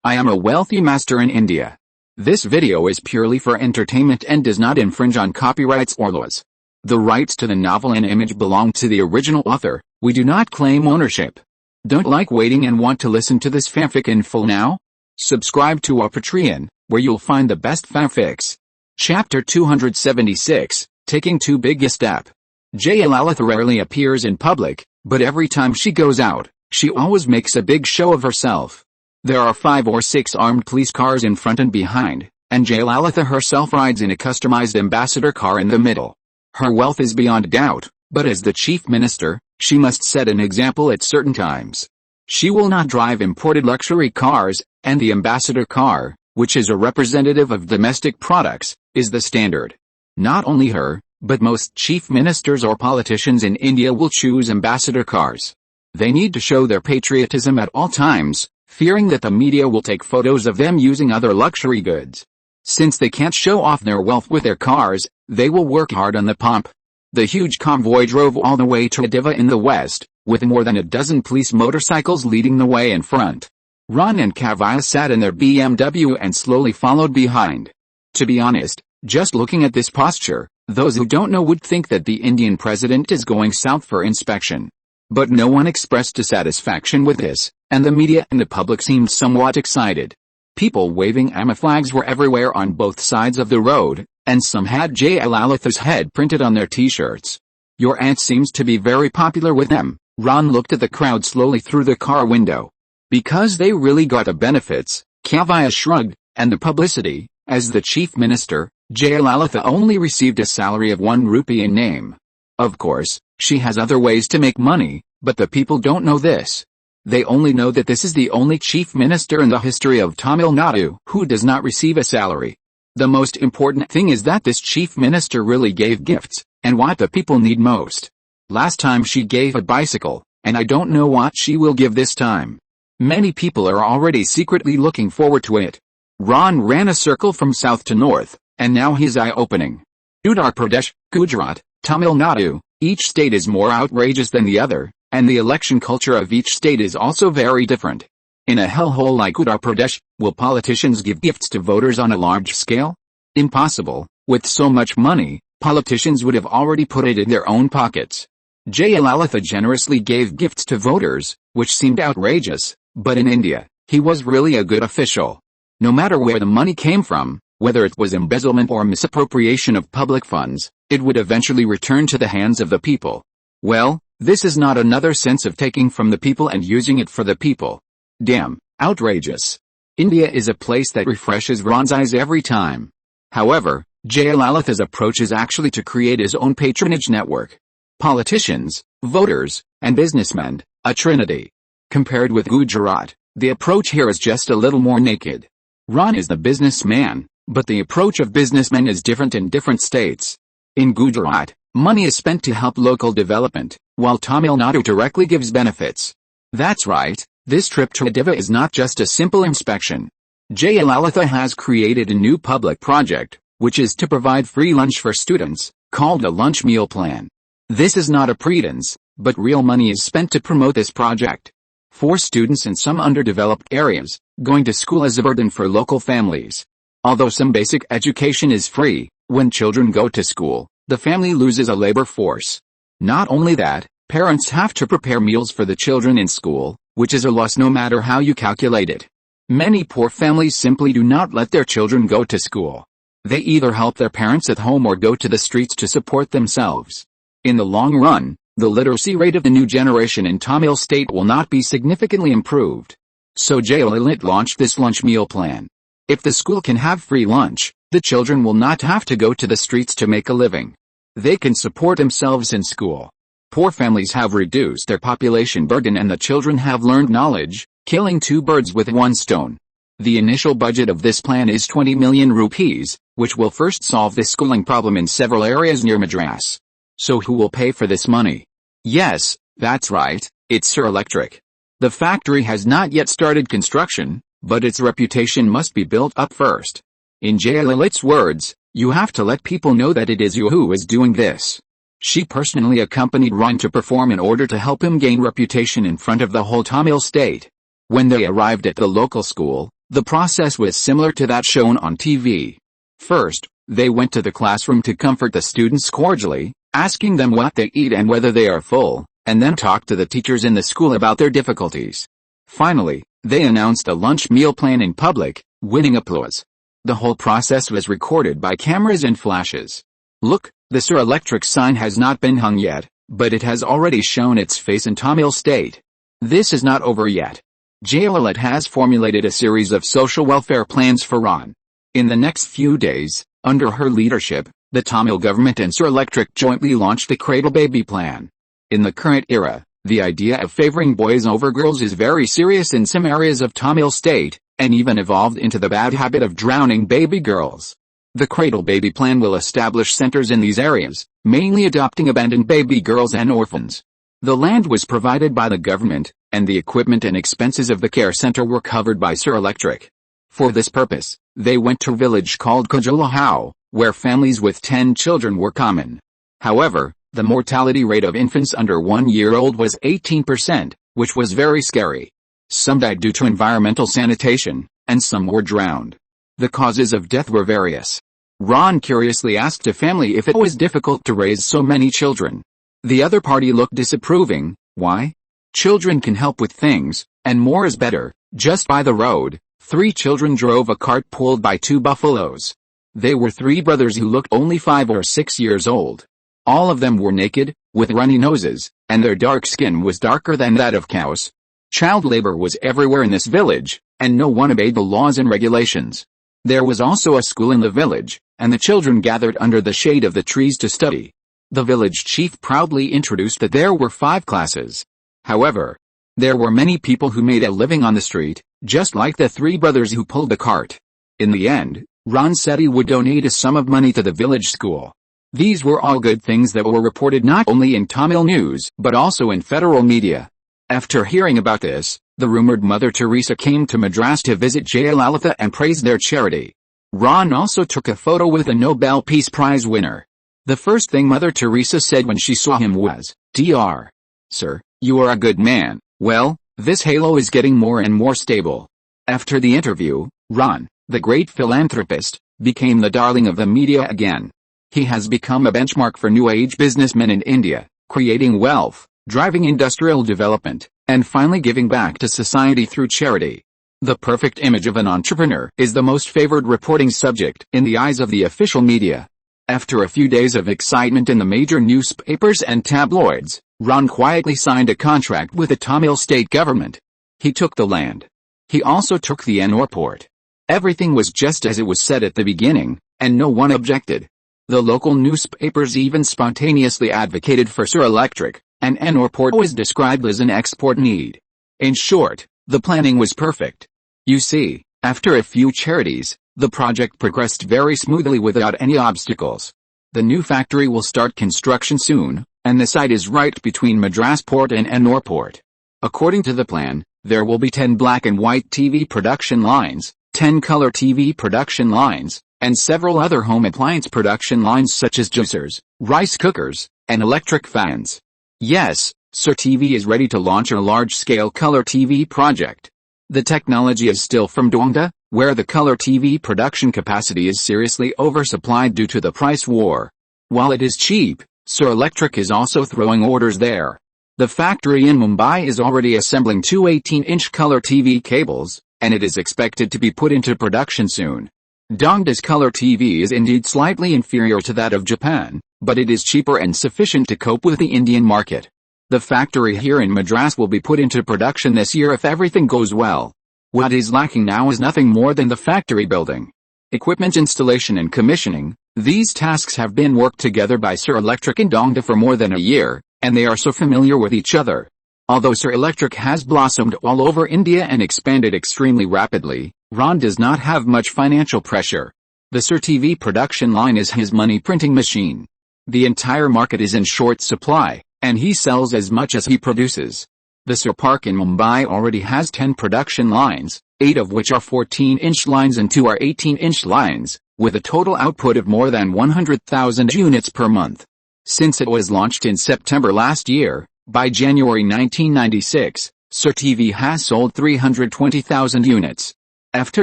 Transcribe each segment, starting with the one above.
I am a wealthy master in India. This video is purely for entertainment and does not infringe on copyrights or laws. The rights to the novel and image belong to the original author. We do not claim ownership. Don't like waiting and want to listen to this fanfic in full now? Subscribe to our Patreon, where you'll find the best fanfics. Chapter 276, Taking Too Big a Step. Jayalalitha rarely appears in public, but every time she goes out, she always makes a big show of herself. There are 5 or 6 armed police cars in front and behind, and Jayalalitha herself rides in a customized ambassador car in the middle. Her wealth is beyond doubt, but as the chief minister, she must set an example at certain times. She will not drive imported luxury cars, and the ambassador car, which is a representative of domestic products, is the standard. Not only her, but most chief ministers or politicians in India will choose ambassador cars. They need to show their patriotism at all times, fearing that the media will take photos of them using other luxury goods. Since they can't show off their wealth with their cars, they will work hard on the pomp. The huge convoy drove all the way to Diva in the west, with more than a dozen police motorcycles leading the way in front. Ron and Kavya sat in their BMW and slowly followed behind. To be honest, just looking at this posture, those who don't know would think that the Indian president is going south for inspection. But no one expressed dissatisfaction with this, and the media and the public seemed somewhat excited. People waving AMA flags were everywhere on both sides of the road, and some had Jayalalitha's head printed on their t-shirts. Your aunt seems to be very popular with them. Ron looked at the crowd slowly through the car window. Because they really got the benefits, Kavya shrugged, and the publicity. As the chief minister, Jayalalitha only received a salary of 1 rupee in name. Of course, she has other ways to make money, but the people don't know this. They only know that this is the only chief minister in the history of Tamil Nadu who does not receive a salary. The most important thing is that this chief minister really gave gifts, and what the people need most. Last time she gave a bicycle, and I don't know what she will give this time. Many people are already secretly looking forward to it. Ron ran a circle from south to north, and now he's eye-opening. Uttar Pradesh, Gujarat, Tamil Nadu, each state is more outrageous than the other, and the election culture of each state is also very different. In a hellhole like Uttar Pradesh, will politicians give gifts to voters on a large scale? Impossible. With so much money, politicians would have already put it in their own pockets. Jayalalitha generously gave gifts to voters, which seemed outrageous, but in India, he was really a good official. No matter where the money came from, whether it was embezzlement or misappropriation of public funds, it would eventually return to the hands of the people. Well, this is not another sense of taking from the people and using it for the people. Damn, outrageous. India is a place that refreshes Ron's eyes every time. However, Jayalalitha's approach is actually to create his own patronage network. Politicians, voters, and businessmen, a trinity. Compared with Gujarat, the approach here is just a little more naked. Ron is the businessman, but the approach of businessmen is different in different states. In Gujarat, money is spent to help local development, while Tamil Nadu directly gives benefits. That's right, this trip to Diva is not just a simple inspection. Jayalalitha has created a new public project, which is to provide free lunch for students, called a lunch meal plan. This is not a pretense, but real money is spent to promote this project. For students in some underdeveloped areas, going to school is a burden for local families. Although some basic education is free, when children go to school, the family loses a labor force. Not only that, parents have to prepare meals for the children in school, which is a loss no matter how you calculate it. Many poor families simply do not let their children go to school. They either help their parents at home or go to the streets to support themselves. In the long run, the literacy rate of the new generation in Tamil state will not be significantly improved. So Jayalalitha launched this lunch meal plan. If the school can have free lunch, the children will not have to go to the streets to make a living. They can support themselves in school. Poor families have reduced their population burden and the children have learned knowledge, killing 2 birds with 1 stone. The initial budget of this plan is 20 million rupees, which will first solve the schooling problem in several areas near Madras. So who will pay for this money? Yes, that's right, it's Sir Electric. The factory has not yet started construction, but its reputation must be built up first. In Jayalalitha's words, you have to let people know that it is you who is doing this. She personally accompanied Ron to perform in order to help him gain reputation in front of the whole Tamil state. When they arrived at the local school, The process was similar to that shown on TV. First, they went to the classroom to comfort the students cordially, asking them what they eat and whether they are full, and then talked to the teachers in the school about their difficulties. Finally, they announced a lunch meal plan in public, winning applause. The whole process was recorded by cameras and flashes. Look, the Sir Electric sign has not been hung yet, but it has already shown its face in Tamil state. This is not over yet. Jayalalitha has formulated a series of social welfare plans for Ron. In the next few days, under her leadership, the Tamil government and Sir Electric jointly launched the Cradle Baby Plan. In the current era, the idea of favoring boys over girls is very serious in some areas of Tamil state, and even evolved into the bad habit of drowning baby girls. The Cradle Baby Plan will establish centers in these areas, mainly adopting abandoned baby girls and orphans. The land was provided by the government, and the equipment and expenses of the care center were covered by Sir Electric. For this purpose, they went to a village called Kajulahau, where families with 10 children were common. However, the mortality rate of infants under 1 year old was 18%, which was very scary. Some died due to environmental sanitation, and some were drowned. The causes of death were various. Ron curiously asked a family if it was difficult to raise so many children. The other party looked disapproving. Why? Children can help with things, and more is better. Just by the road, 3 children drove a cart pulled by 2 buffaloes. They were 3 brothers who looked only 5 or 6 years old. All of them were naked, with runny noses, and their dark skin was darker than that of cows. Child labor was everywhere in this village, and no one obeyed the laws and regulations. There was also a school in the village, and the children gathered under the shade of the trees to study. The village chief proudly introduced that there were 5 classes. However, there were many people who made a living on the street, just like the 3 brothers who pulled the cart. In the end, Ron said he would donate a sum of money to the village school. These were all good things that were reported not only in Tamil news, but also in federal media. After hearing about this, the rumored Mother Teresa came to Madras to visit Jayalalitha and praised their charity. Ron also took a photo with a Nobel Peace Prize winner. The first thing Mother Teresa said when she saw him was, "Dr. Sir, you are a good man." Well, this halo is getting more and more stable. After the interview, Ron, the great philanthropist, became the darling of the media again. He has become a benchmark for new age businessmen in India, creating wealth, driving industrial development, and finally giving back to society through charity. The perfect image of an entrepreneur is the most favored reporting subject in the eyes of the official media. After a few days of excitement in the major newspapers and tabloids, Ron quietly signed a contract with the Tamil state government. He took the land. He also took the Ennore port. Everything was just as it was said at the beginning, and no one objected. The local newspapers even spontaneously advocated for Sir Electric, and Ennore port was described as an export need. In short, the planning was perfect. You see, after a few charities, the project progressed very smoothly without any obstacles. The new factory will start construction soon, and the site is right between Madras port and Ennore port. According to the plan, there will be 10 black and white TV production lines, 10 color TV production lines, and several other home appliance production lines such as juicers, rice cookers, and electric fans. Yes, Sir TV is ready to launch a large-scale color TV project. The technology is still from Dongda, where the color TV production capacity is seriously oversupplied due to the price war. While it is cheap, Sir Electric is also throwing orders there. The factory in Mumbai is already assembling 2 18-inch color TV cables, and it is expected to be put into production soon. Dongda's color TV is indeed slightly inferior to that of Japan, but it is cheaper and sufficient to cope with the Indian market. The factory here in Madras will be put into production this year if everything goes well. What is lacking now is nothing more than the factory building. Equipment installation and commissioning, these tasks have been worked together by Sir Electric and Dongda for more than a year, and they are so familiar with each other. Although Sir Electric has blossomed all over India and expanded extremely rapidly, Ron does not have much financial pressure. The Sir TV production line is his money printing machine. The entire market is in short supply, and he sells as much as he produces. The Sir Park in Mumbai already has 10 production lines, 8 of which are 14-inch lines and 2 are 18-inch lines, with a total output of more than 100,000 units per month. Since it was launched in September last year, by January 1996, Sir TV has sold 320,000 units. After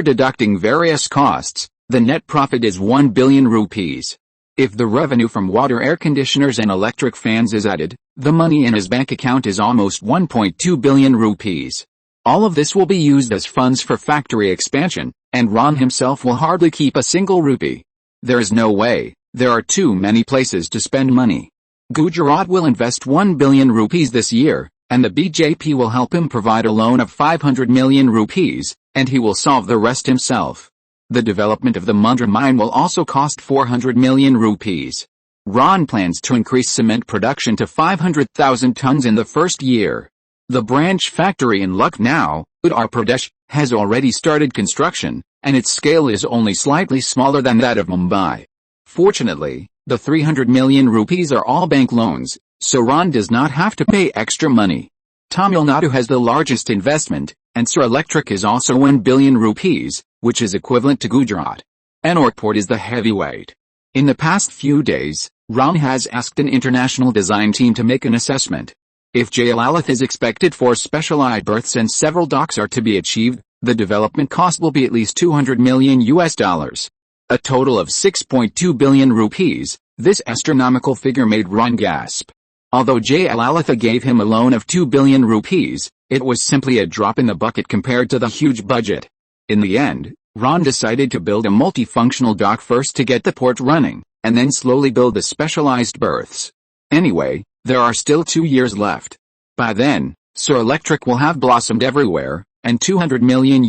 deducting various costs, the net profit is 1 billion rupees. If the revenue from water air conditioners and electric fans is added, the money in his bank account is almost 1.2 billion rupees. All of this will be used as funds for factory expansion, and Ron himself will hardly keep a single rupee. There is no way. There are too many places to spend money. Gujarat will invest 1 billion rupees this year, and the BJP will help him provide a loan of 500 million rupees, and he will solve the rest himself. The development of the Mundra mine will also cost 400 million rupees. Ron plans to increase cement production to 500,000 tons in the first year. The branch factory in Lucknow, Uttar Pradesh, has already started construction, and its scale is only slightly smaller than that of Mumbai. Fortunately, the 300 million rupees are all bank loans, so Ron does not have to pay extra money. Tamil Nadu has the largest investment, and Sur Electric is also 1 billion rupees, which is equivalent to Gujarat. Ennore Port is the heavyweight. In the past few days, Ron has asked an international design team to make an assessment. If Jayalalitha is expected for specialized berths and several docks are to be achieved, the development cost will be at least $200 million. A total of 6.2 billion rupees, this astronomical figure made Ron gasp. Although Jayalalitha gave him a loan of 2 billion rupees, it was simply a drop in the bucket compared to the huge budget. In the end, Ron decided to build a multifunctional dock first to get the port running, and then slowly build the specialized berths. Anyway, there are still 2 years left. By then, Sur Electric will have blossomed everywhere, and $200 million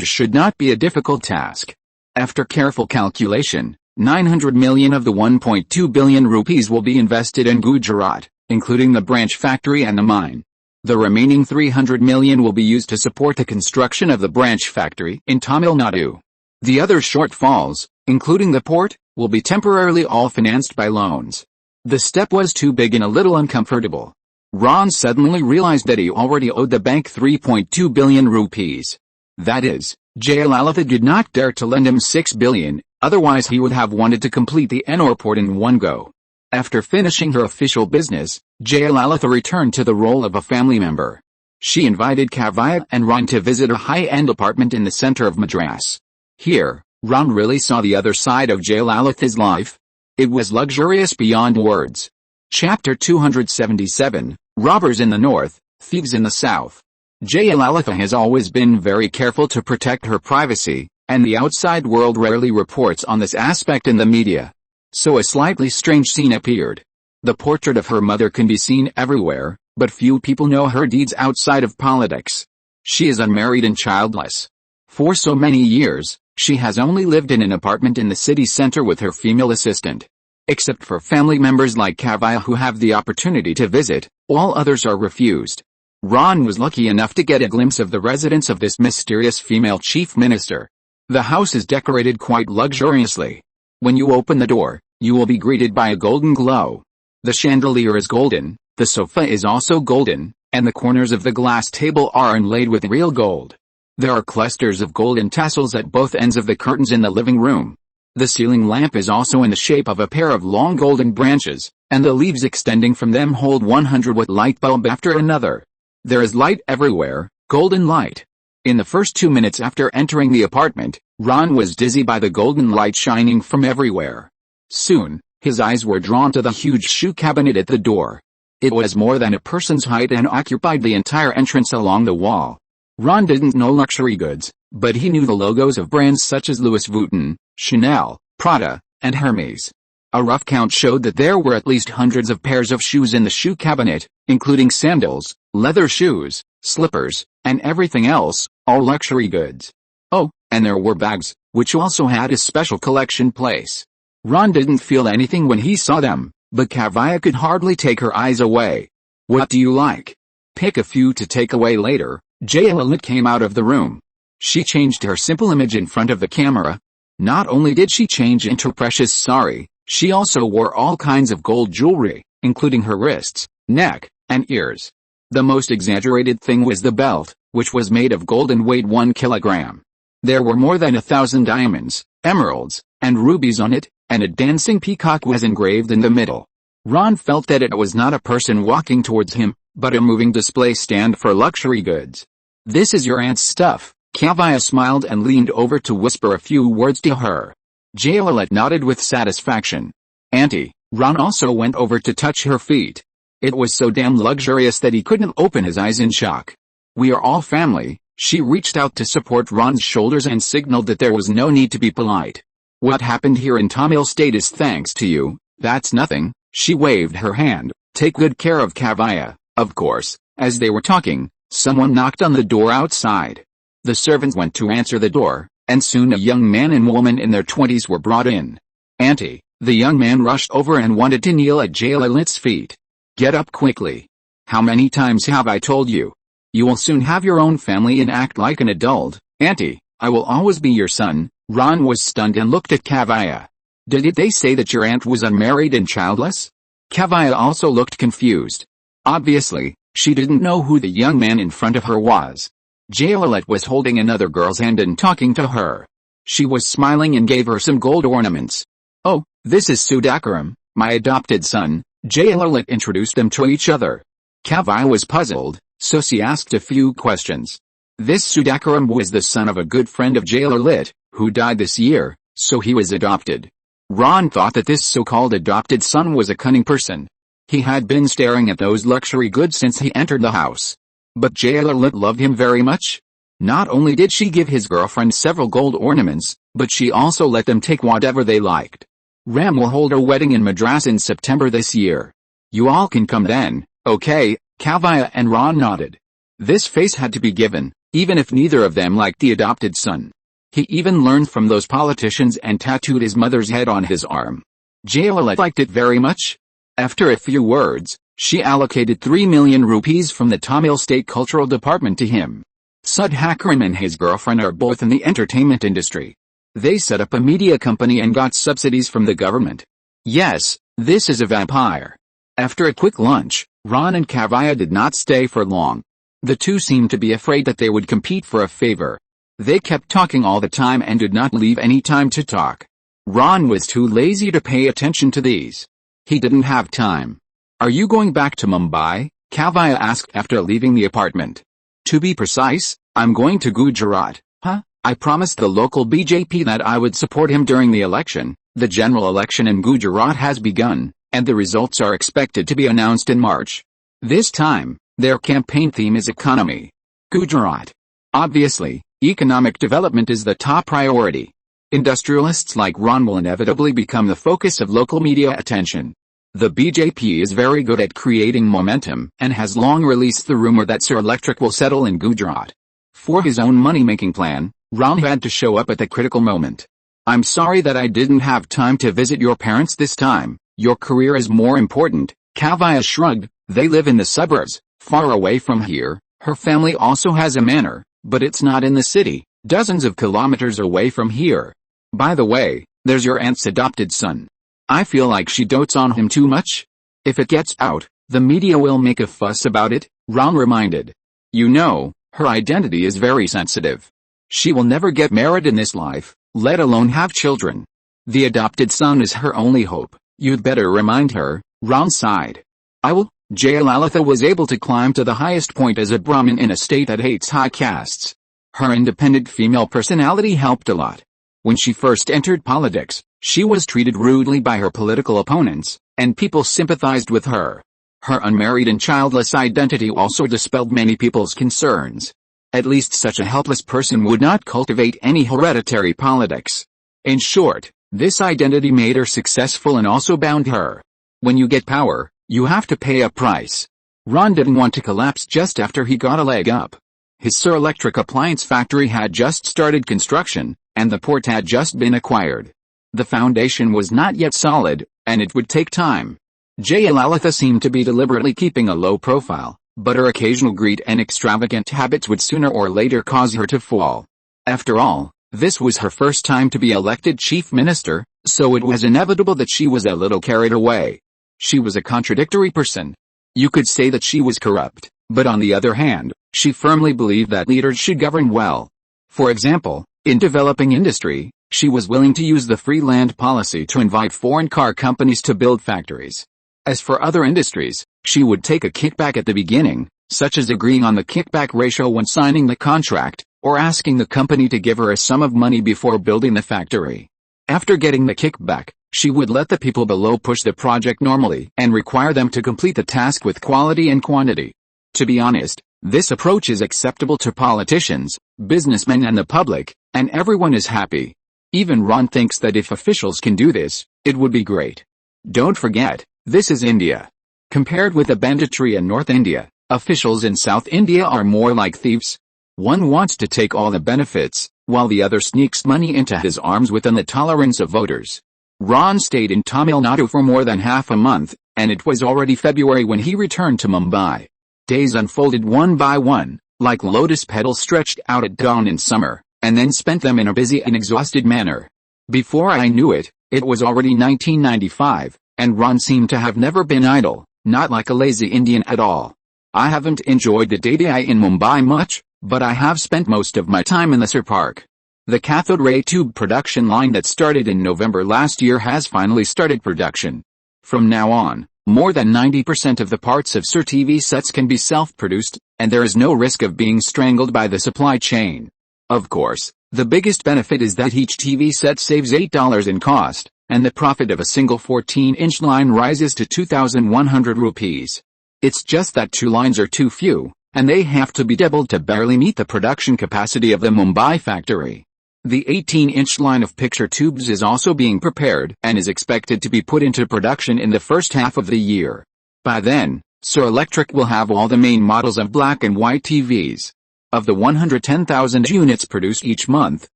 should not be a difficult task. After careful calculation, 900 million of the 1.2 billion rupees will be invested in Gujarat, including the branch factory and the mine. The remaining 300 million will be used to support the construction of the branch factory in Tamil Nadu. The other shortfalls, including the port, will be temporarily all financed by loans. The step was too big and a little uncomfortable. Ron suddenly realized that he already owed the bank 3.2 billion rupees. That is, Jayalalitha did not dare to lend him 6 billion, otherwise he would have wanted to complete the Ennore port in one go. After finishing her official business, Jayalalitha returned to the role of a family member. She invited Kavya and Ron to visit a high-end apartment in the center of Madras. Here, Ron really saw the other side of Jayalalitha's life. It was luxurious beyond words. Chapter 277, Robbers in the North, Thieves in the South. Jayalalitha has always been very careful to protect her privacy, and the outside world rarely reports on this aspect in the media. So a slightly strange scene appeared. The portrait of her mother can be seen everywhere, but few people know her deeds outside of politics. She is unmarried and childless. For so many years, she has only lived in an apartment in the city center with her female assistant. Except for family members like Kavya who have the opportunity to visit, all others are refused. Ron was lucky enough to get a glimpse of the residence of this mysterious female chief minister. The house is decorated quite luxuriously. When you open the door, you will be greeted by a golden glow. The chandelier is golden, the sofa is also golden, and the corners of the glass table are inlaid with real gold. There are clusters of golden tassels at both ends of the curtains in the living room. The ceiling lamp is also in the shape of a pair of long golden branches, and the leaves extending from them hold 100-watt light bulb after another. There is light everywhere, golden light. In the first 2 minutes after entering the apartment, Ron was dizzy by the golden light shining from everywhere. Soon, his eyes were drawn to the huge shoe cabinet at the door. It was more than a person's height and occupied the entire entrance along the wall. Ron didn't know luxury goods, but he knew the logos of brands such as Louis Vuitton, Chanel, Prada, and Hermes. A rough count showed that there were at least hundreds of pairs of shoes in the shoe cabinet, including sandals, leather shoes, slippers, and everything else, all luxury goods. Oh, and there were bags, which also had a special collection place. Ron didn't feel anything when he saw them, but Kavya could hardly take her eyes away. What do you like? Pick a few to take away later. Jayalalitha came out of the room. She changed her simple image in front of the camera. Not only did she change into precious sari, she also wore all kinds of gold jewelry, including her wrists, neck, and ears. The most exaggerated thing was the belt, which was made of gold and weighed 1 kilogram. There were more than 1,000 diamonds, emeralds, and rubies on it, and a dancing peacock was engraved in the middle. Ron felt that it was not a person walking towards him, but a moving display stand for luxury goods. This is your aunt's stuff, Kavaya smiled and leaned over to whisper a few words to her. Jayalalitha nodded with satisfaction. Auntie, Ron also went over to touch her feet. It was so damn luxurious that he couldn't open his eyes in shock. We are all family. She reached out to support Ron's shoulders and signaled that there was no need to be polite. What happened here in Tamil State is thanks to you. That's nothing. She waved her hand. Take good care of Kavaya. Of course, as they were talking, someone knocked on the door outside. The servants went to answer the door, and soon a young man and woman in their 20s were brought in. Auntie, the young man rushed over and wanted to kneel at Jayalalitha's feet. Get up quickly. How many times have I told you? You will soon have your own family and act like an adult. Auntie, I will always be your son. Ron was stunned and looked at Kavaya. Did they say that your aunt was unmarried and childless? Kavaya also looked confused. Obviously, she didn't know who the young man in front of her was. Jayalalitha was holding another girl's hand and talking to her. She was smiling and gave her some gold ornaments. Oh, this is Sudhakaram, my adopted son. Jayalalitha introduced them to each other. Kavaya was puzzled, so she asked a few questions. This Sudhakaram was the son of a good friend of Jayalalitha, who died this year, so he was adopted. Ron thought that this so-called adopted son was a cunning person. He had been staring at those luxury goods since he entered the house. But Jayalalitha loved him very much. Not only did she give his girlfriend several gold ornaments, but she also let them take whatever they liked. Ram will hold a wedding in Madras in September this year. You all can come then, okay? Kavaya and Ron nodded. This face had to be given, even if neither of them liked the adopted son. He even learned from those politicians and tattooed his mother's head on his arm. Jayalalitha liked it very much. After a few words, she allocated 3 million rupees from the Tamil State Cultural Department to him. Sudhakaran and his girlfriend are both in the entertainment industry. They set up a media company and got subsidies from the government. Yes, this is a vampire. After a quick lunch, Ron and Kavaya did not stay for long. The two seemed to be afraid that they would compete for a favor. They kept talking all the time and did not leave any time to talk. Ron was too lazy to pay attention to these. He didn't have time. Are you going back to Mumbai? Kavaya asked after leaving the apartment. To be precise, I'm going to Gujarat. Huh? I promised the local BJP that I would support him during the election. The general election in Gujarat has begun, and the results are expected to be announced in March. This time, their campaign theme is economy. Gujarat. Obviously, economic development is the top priority. Industrialists like Ron will inevitably become the focus of local media attention. The BJP is very good at creating momentum and has long released the rumor that Sir Electric will settle in Gujarat. For his own money-making plan, Ron had to show up at the critical moment. I'm sorry that I didn't have time to visit your parents this time. Your career is more important. Kavaya shrugged. They live in the suburbs, far away from here. Her family also has a manor, but it's not in the city, dozens of kilometers away from here. By the way, there's your aunt's adopted son. I feel like she dotes on him too much. If it gets out, the media will make a fuss about it, Ron reminded. You know, her identity is very sensitive. She will never get married in this life, let alone have children. The adopted son is her only hope. You'd better remind her, Ron sighed. I will. Jayalalitha was able to climb to the highest point as a Brahmin in a state that hates high castes. Her independent female personality helped a lot. When she first entered politics, she was treated rudely by her political opponents, and people sympathized with her. Her unmarried and childless identity also dispelled many people's concerns. At least such a helpless person would not cultivate any hereditary politics. In short, this identity made her successful and also bound her. When you get power, you have to pay a price. Ron didn't want to collapse just after he got a leg up. His Sir Electric appliance factory had just started construction, and the port had just been acquired. The foundation was not yet solid, and it would take time. Jayalalitha seemed to be deliberately keeping a low profile, but her occasional greed and extravagant habits would sooner or later cause her to fall. After all, this was her first time to be elected chief minister, so it was inevitable that she was a little carried away. She was a contradictory person. You could say that she was corrupt, but on the other hand, she firmly believed that leaders should govern well. For example, in developing industry, she was willing to use the free land policy to invite foreign car companies to build factories. As for other industries, she would take a kickback at the beginning, such as agreeing on the kickback ratio when signing the contract, or asking the company to give her a sum of money before building the factory. After getting the kickback, she would let the people below push the project normally and require them to complete the task with quality and quantity. To be honest, this approach is acceptable to politicians, businessmen and the public, and everyone is happy. Even Ron thinks that if officials can do this, it would be great. Don't forget, this is India. Compared with the banditry in North India, officials in South India are more like thieves. One wants to take all the benefits, while the other sneaks money into his arms within the tolerance of voters. Ron stayed in Tamil Nadu for more than half a month, and it was already February when he returned to Mumbai. Days unfolded one by one, like lotus petals stretched out at dawn in summer, and then spent them in a busy and exhausted manner. Before I knew it, it was already 1995, and Ron seemed to have never been idle, not like a lazy Indian at all. I haven't enjoyed the day in Mumbai much, but I have spent most of my time in the Sir Park. The cathode ray tube production line that started in November last year has finally started production. From now on, more than 90% of the parts of Sir TV sets can be self-produced, and there is no risk of being strangled by the supply chain. Of course, the biggest benefit is that each TV set saves $8 in cost, and the profit of a single 14-inch line rises to 2,100 rupees. It's just that 2 lines are too few, and they have to be doubled to barely meet the production capacity of the Mumbai factory. The 18-inch line of picture tubes is also being prepared and is expected to be put into production in the first half of the year. By then, Sir Electric will have all the main models of black and white TVs. Of the 110,000 units produced each month,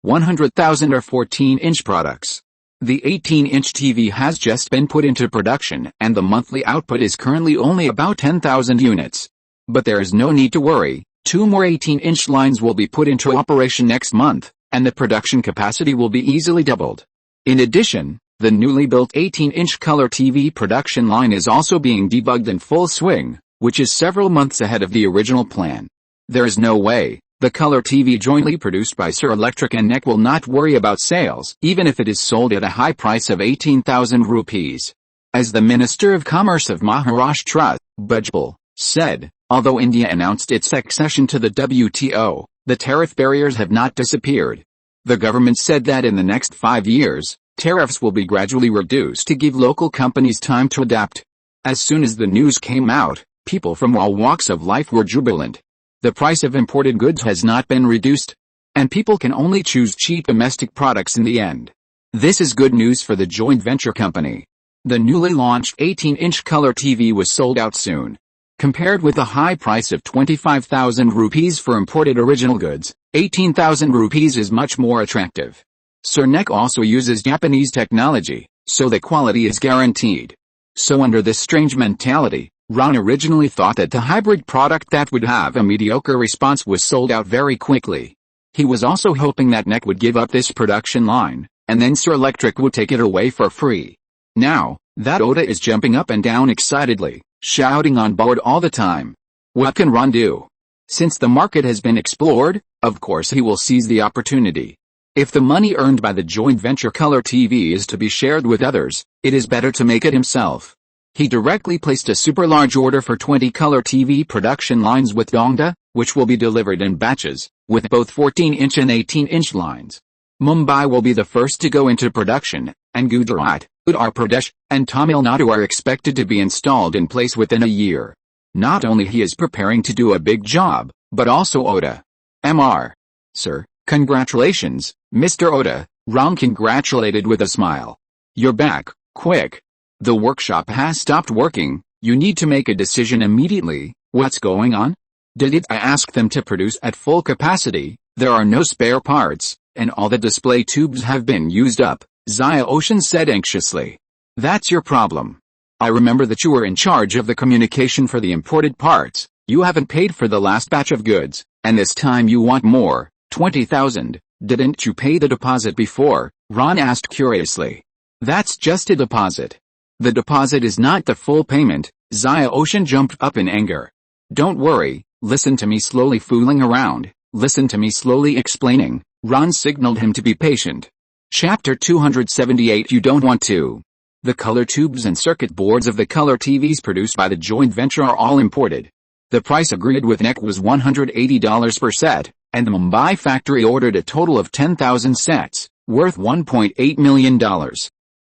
100,000 are 14-inch products. The 18-inch TV has just been put into production and the monthly output is currently only about 10,000 units. But there is no need to worry, 2 more 18-inch lines will be put into operation next month, and the production capacity will be easily doubled. In addition, the newly built 18-inch color TV production line is also being debugged in full swing, which is several months ahead of the original plan. There is no way the color TV jointly produced by Sir Electric and NEC will not worry about sales, even if it is sold at a high price of 18,000 rupees. As the Minister of Commerce of Maharashtra, Bhujbal, said, although India announced its accession to the WTO, the tariff barriers have not disappeared. The government said that in the next 5 years, tariffs will be gradually reduced to give local companies time to adapt. As soon as the news came out, people from all walks of life were jubilant. The price of imported goods has not been reduced, and people can only choose cheap domestic products in the end. This is good news for the joint venture company. The newly launched 18-inch color TV was sold out soon. Compared with the high price of 25,000 rupees for imported original goods, 18,000 rupees is much more attractive. Sir NEC also uses Japanese technology, so the quality is guaranteed. So under this strange mentality, Ron originally thought that the hybrid product that would have a mediocre response was sold out very quickly. He was also hoping that NEC would give up this production line, and then Sir Electric would take it away for free. Now, that Oda is jumping up and down excitedly, shouting on board all the time. What can Ron do? Since the market has been explored, of course he will seize the opportunity. If the money earned by the joint venture color TV is to be shared with others, it is better to make it himself. He directly placed a super large order for 20 color TV production lines with Donda, which will be delivered in batches, with both 14-inch and 18-inch lines. Mumbai will be the first to go into production, and Gujarat, Uttar Pradesh, and Tamil Nadu are expected to be installed in place within a year. Not only he is preparing to do a big job, but also Oda. Mr. Sir, congratulations, Mr. Oda, Ron congratulated with a smile. You're back, quick. The workshop has stopped working, you need to make a decision immediately. What's going on? Did I ask them to produce at full capacity? There are no spare parts, and all the display tubes have been used up, Zaya Ocean said anxiously. That's your problem. I remember that you were in charge of the communication for the imported parts. You haven't paid for the last batch of goods, and this time you want more, 20,000. Didn't you pay the deposit before? Ron asked curiously. That's just a deposit. The deposit is not the full payment, Zaya Ocean jumped up in anger. Don't worry, listen to me slowly fooling around, listen to me slowly explaining. Ron signaled him to be patient. Chapter 278 You don't want to. The color tubes and circuit boards of the color TVs produced by the joint venture are all imported. The price agreed with NEC was $180 per set, and the Mumbai factory ordered a total of 10,000 sets, worth $1.8 million.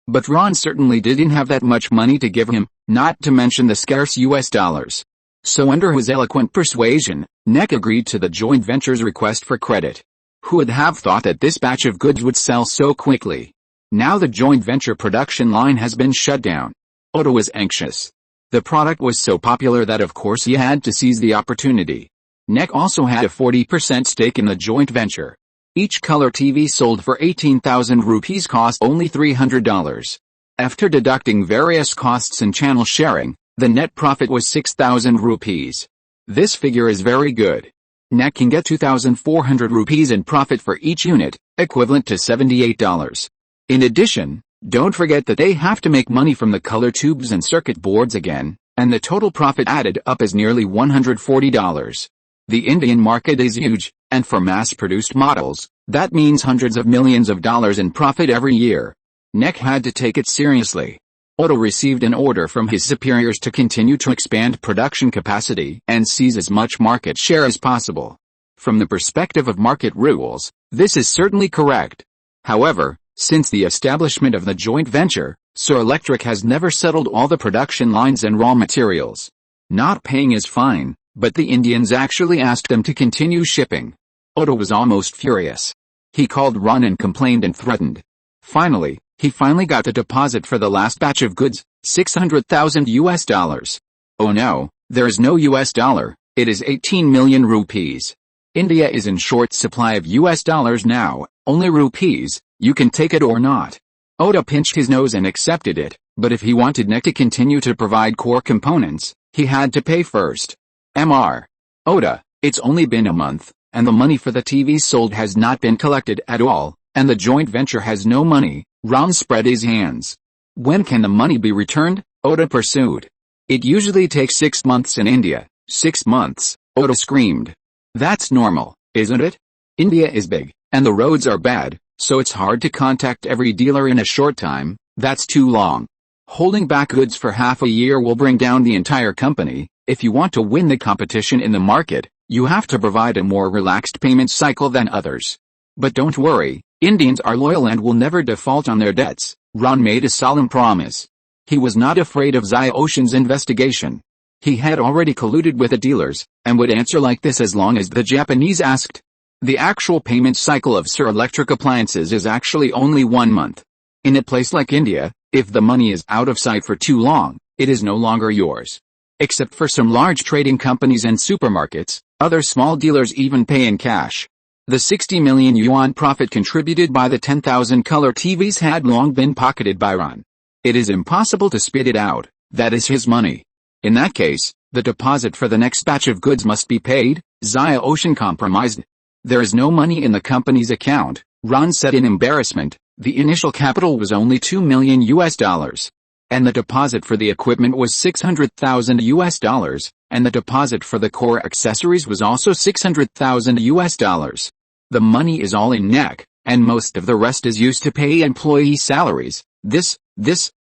But Ron certainly didn't have that much money to give him, not to mention the scarce US dollars. So under his eloquent persuasion, NEC agreed to the joint venture's request for credit. Who would have thought that this batch of goods would sell so quickly? Now the joint venture production line has been shut down. Otto was anxious. The product was so popular that of course he had to seize the opportunity. NEC also had a 40% stake in the joint venture. Each color TV sold for 18,000 rupees cost only $300. After deducting various costs and channel sharing, the net profit was 6,000 rupees. This figure is very good. NEC can get 2,400 rupees in profit for each unit, equivalent to $78. In addition, don't forget that they have to make money from the color tubes and circuit boards again, and the total profit added up is nearly $140. The Indian market is huge, and for mass-produced models, that means hundreds of millions of dollars in profit every year. NEC had to take it seriously. Otto received an order from his superiors to continue to expand production capacity and seize as much market share as possible. From the perspective of market rules, this is certainly correct. However, since the establishment of the joint venture, Sir Electric has never settled all the production lines and raw materials. Not paying is fine, but the Indians actually asked them to continue shipping. Otto was almost furious. He called Ron and complained and threatened. Finally, he got the deposit for the last batch of goods, 600,000 US dollars. Oh no, there is no US dollar, it is 18 million rupees. India is in short supply of US dollars now, only rupees, you can take it or not. Otto pinched his nose and accepted it, but if he wanted NEC to continue to provide core components, he had to pay first. Mr. Otto, it's only been a month, and the money for the TVs sold has not been collected at all, and the joint venture has no money. Ron spread his hands. When can the money be returned? Otto pursued. It usually takes 6 months in India. 6 months, Otto screamed. That's normal, isn't it? India is big, and the roads are bad, so it's hard to contact every dealer in a short time. That's too long. Holding back goods for half a year will bring down the entire company. If you want to win the competition in the market, you have to provide a more relaxed payment cycle than others. But don't worry, Indians are loyal and will never default on their debts. Ron made a solemn promise. He was not afraid of Zia Ocean's investigation. He had already colluded with the dealers, and would answer like this as long as the Japanese asked. The actual payment cycle of Sir Electric Appliances is actually only 1 month. In a place like India, if the money is out of sight for too long, it is no longer yours. Except for some large trading companies and supermarkets, other small dealers even pay in cash. The 60 million yuan profit contributed by the 10,000 color TVs had long been pocketed by Ron. It is impossible to spit it out, that is his money. In that case, the deposit for the next batch of goods must be paid. Zia Ocean compromised. There is no money in the company's account, Ron said in embarrassment. The initial capital was only 2 million US dollars. And the deposit for the equipment was 600,000 US dollars, and the deposit for the core accessories was also 600,000 US dollars. The money is all in NEC, and most of the rest is used to pay employee salaries. This,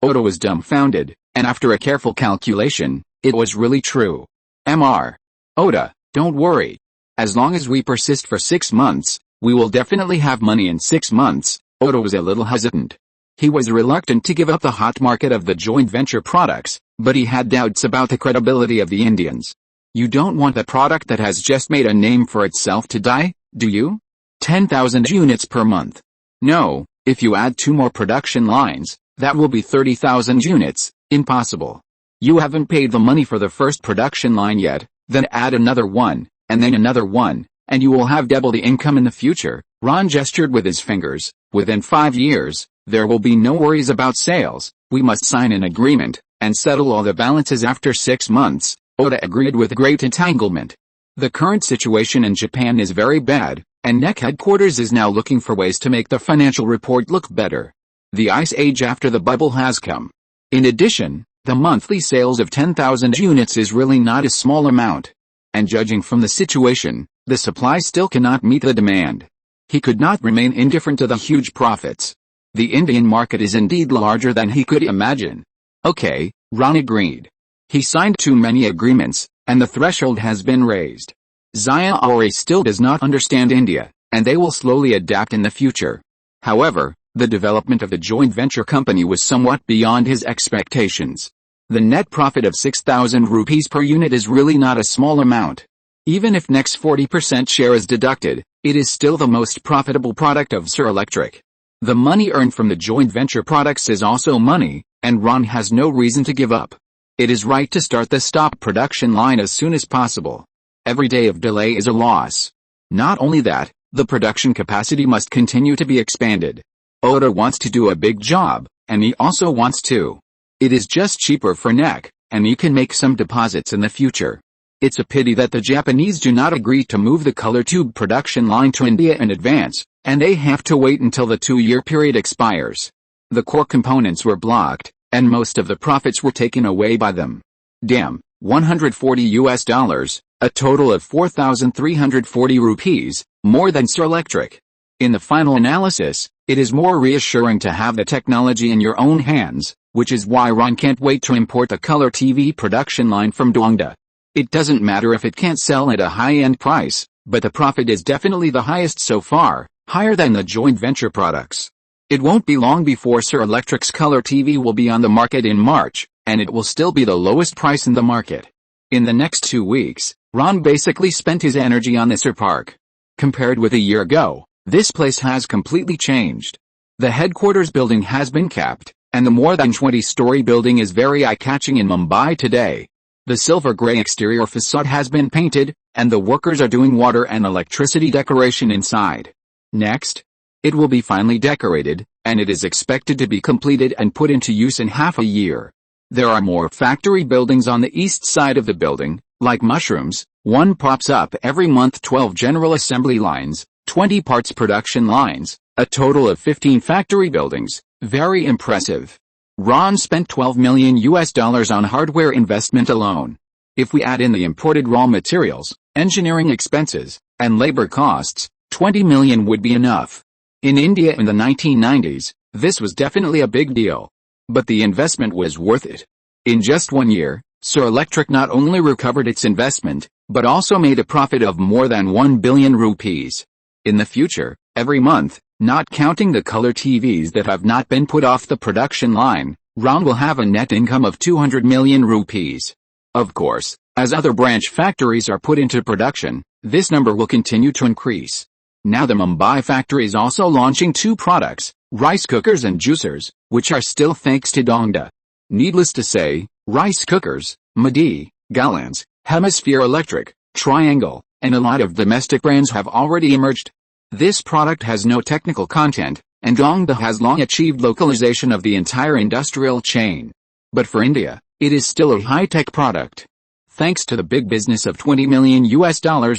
Otto was dumbfounded, and after a careful calculation, it was really true. Mr. Otto, don't worry. As long as we persist for 6 months, we will definitely have money in 6 months. Otto was a little hesitant. He was reluctant to give up the hot market of the joint venture products, but he had doubts about the credibility of the Indians. You don't want a product that has just made a name for itself to die, do you? 10,000 units per month. No, if you add 2 more production lines, that will be 30,000 units, impossible. You haven't paid the money for the first production line yet, then add another one, and then another one, and you will have double the income in the future. Ron gestured with his fingers. Within 5 years, there will be no worries about sales. We must sign an agreement, and settle all the balances after 6 months. Otto agreed with great entanglement. The current situation in Japan is very bad, and NEC headquarters is now looking for ways to make the financial report look better. The ice age after the bubble has come. In addition, the monthly sales of 10,000 units is really not a small amount. And judging from the situation, the supply still cannot meet the demand. He could not remain indifferent to the huge profits. The Indian market is indeed larger than he could imagine. Okay, Ron agreed. He signed too many agreements, and the threshold has been raised. Xiaori still does not understand India, and they will slowly adapt in the future. However, the development of the joint venture company was somewhat beyond his expectations. The net profit of 6,000 rupees per unit is really not a small amount. Even if next 40% share is deducted, it is still the most profitable product of Sir Electric. The money earned from the joint venture products is also money, and Ron has no reason to give up. It is right to start the stop production line as soon as possible. Every day of delay is a loss. Not only that, the production capacity must continue to be expanded. Oda wants to do a big job, and he also wants to. It is just cheaper for NEC, and he can make some deposits in the future. It's a pity that the Japanese do not agree to move the color tube production line to India in advance, and they have to wait until the 2-year period expires. The core components were blocked, and most of the profits were taken away by them. Damn, $140, a total of 4,340 rupees, more than Sir Electric. In the final analysis, it is more reassuring to have the technology in your own hands, which is why Ron can't wait to import the color TV production line from Dongda. It doesn't matter if it can't sell at a high-end price, but the profit is definitely the highest so far, higher than the joint venture products. It won't be long before Sir Electric's color TV will be on the market in March, and it will still be the lowest price in the market. In the next 2 weeks, Ron basically spent his energy on the Sir Park. Compared with a year ago, this place has completely changed. The headquarters building has been capped, and the more than 20-story building is very eye-catching in Mumbai today. The silver-gray exterior facade has been painted, and the workers are doing water and electricity decoration inside. Next, it will be finally decorated, and it is expected to be completed and put into use in half a year. There are more factory buildings on the east side of the building, like mushrooms. One pops up every month. 12 general assembly lines, 20 parts production lines, a total of 15 factory buildings. Very impressive. Ron spent $12 million on hardware investment alone. If we add in the imported raw materials, engineering expenses, and labor costs, $20 million would be enough. In India in the 1990s, this was definitely a big deal. But the investment was worth it. In just 1 year, Sir Electric not only recovered its investment, but also made a profit of more than 1 billion rupees. In the future, every month, not counting the color TVs that have not been put off the production line, Ron will have a net income of 200 million rupees. Of course, as other branch factories are put into production, this number will continue to increase. Now the Mumbai factory is also launching 2 products, rice cookers and juicers, which are still thanks to Dongda. Needless to say, rice cookers, Maid, Gallants, Hemisphere Electric, Triangle, and a lot of domestic brands have already emerged. This product has no technical content, and Dongda has long achieved localization of the entire industrial chain. But for India, it is still a high-tech product. Thanks to the big business of $20 million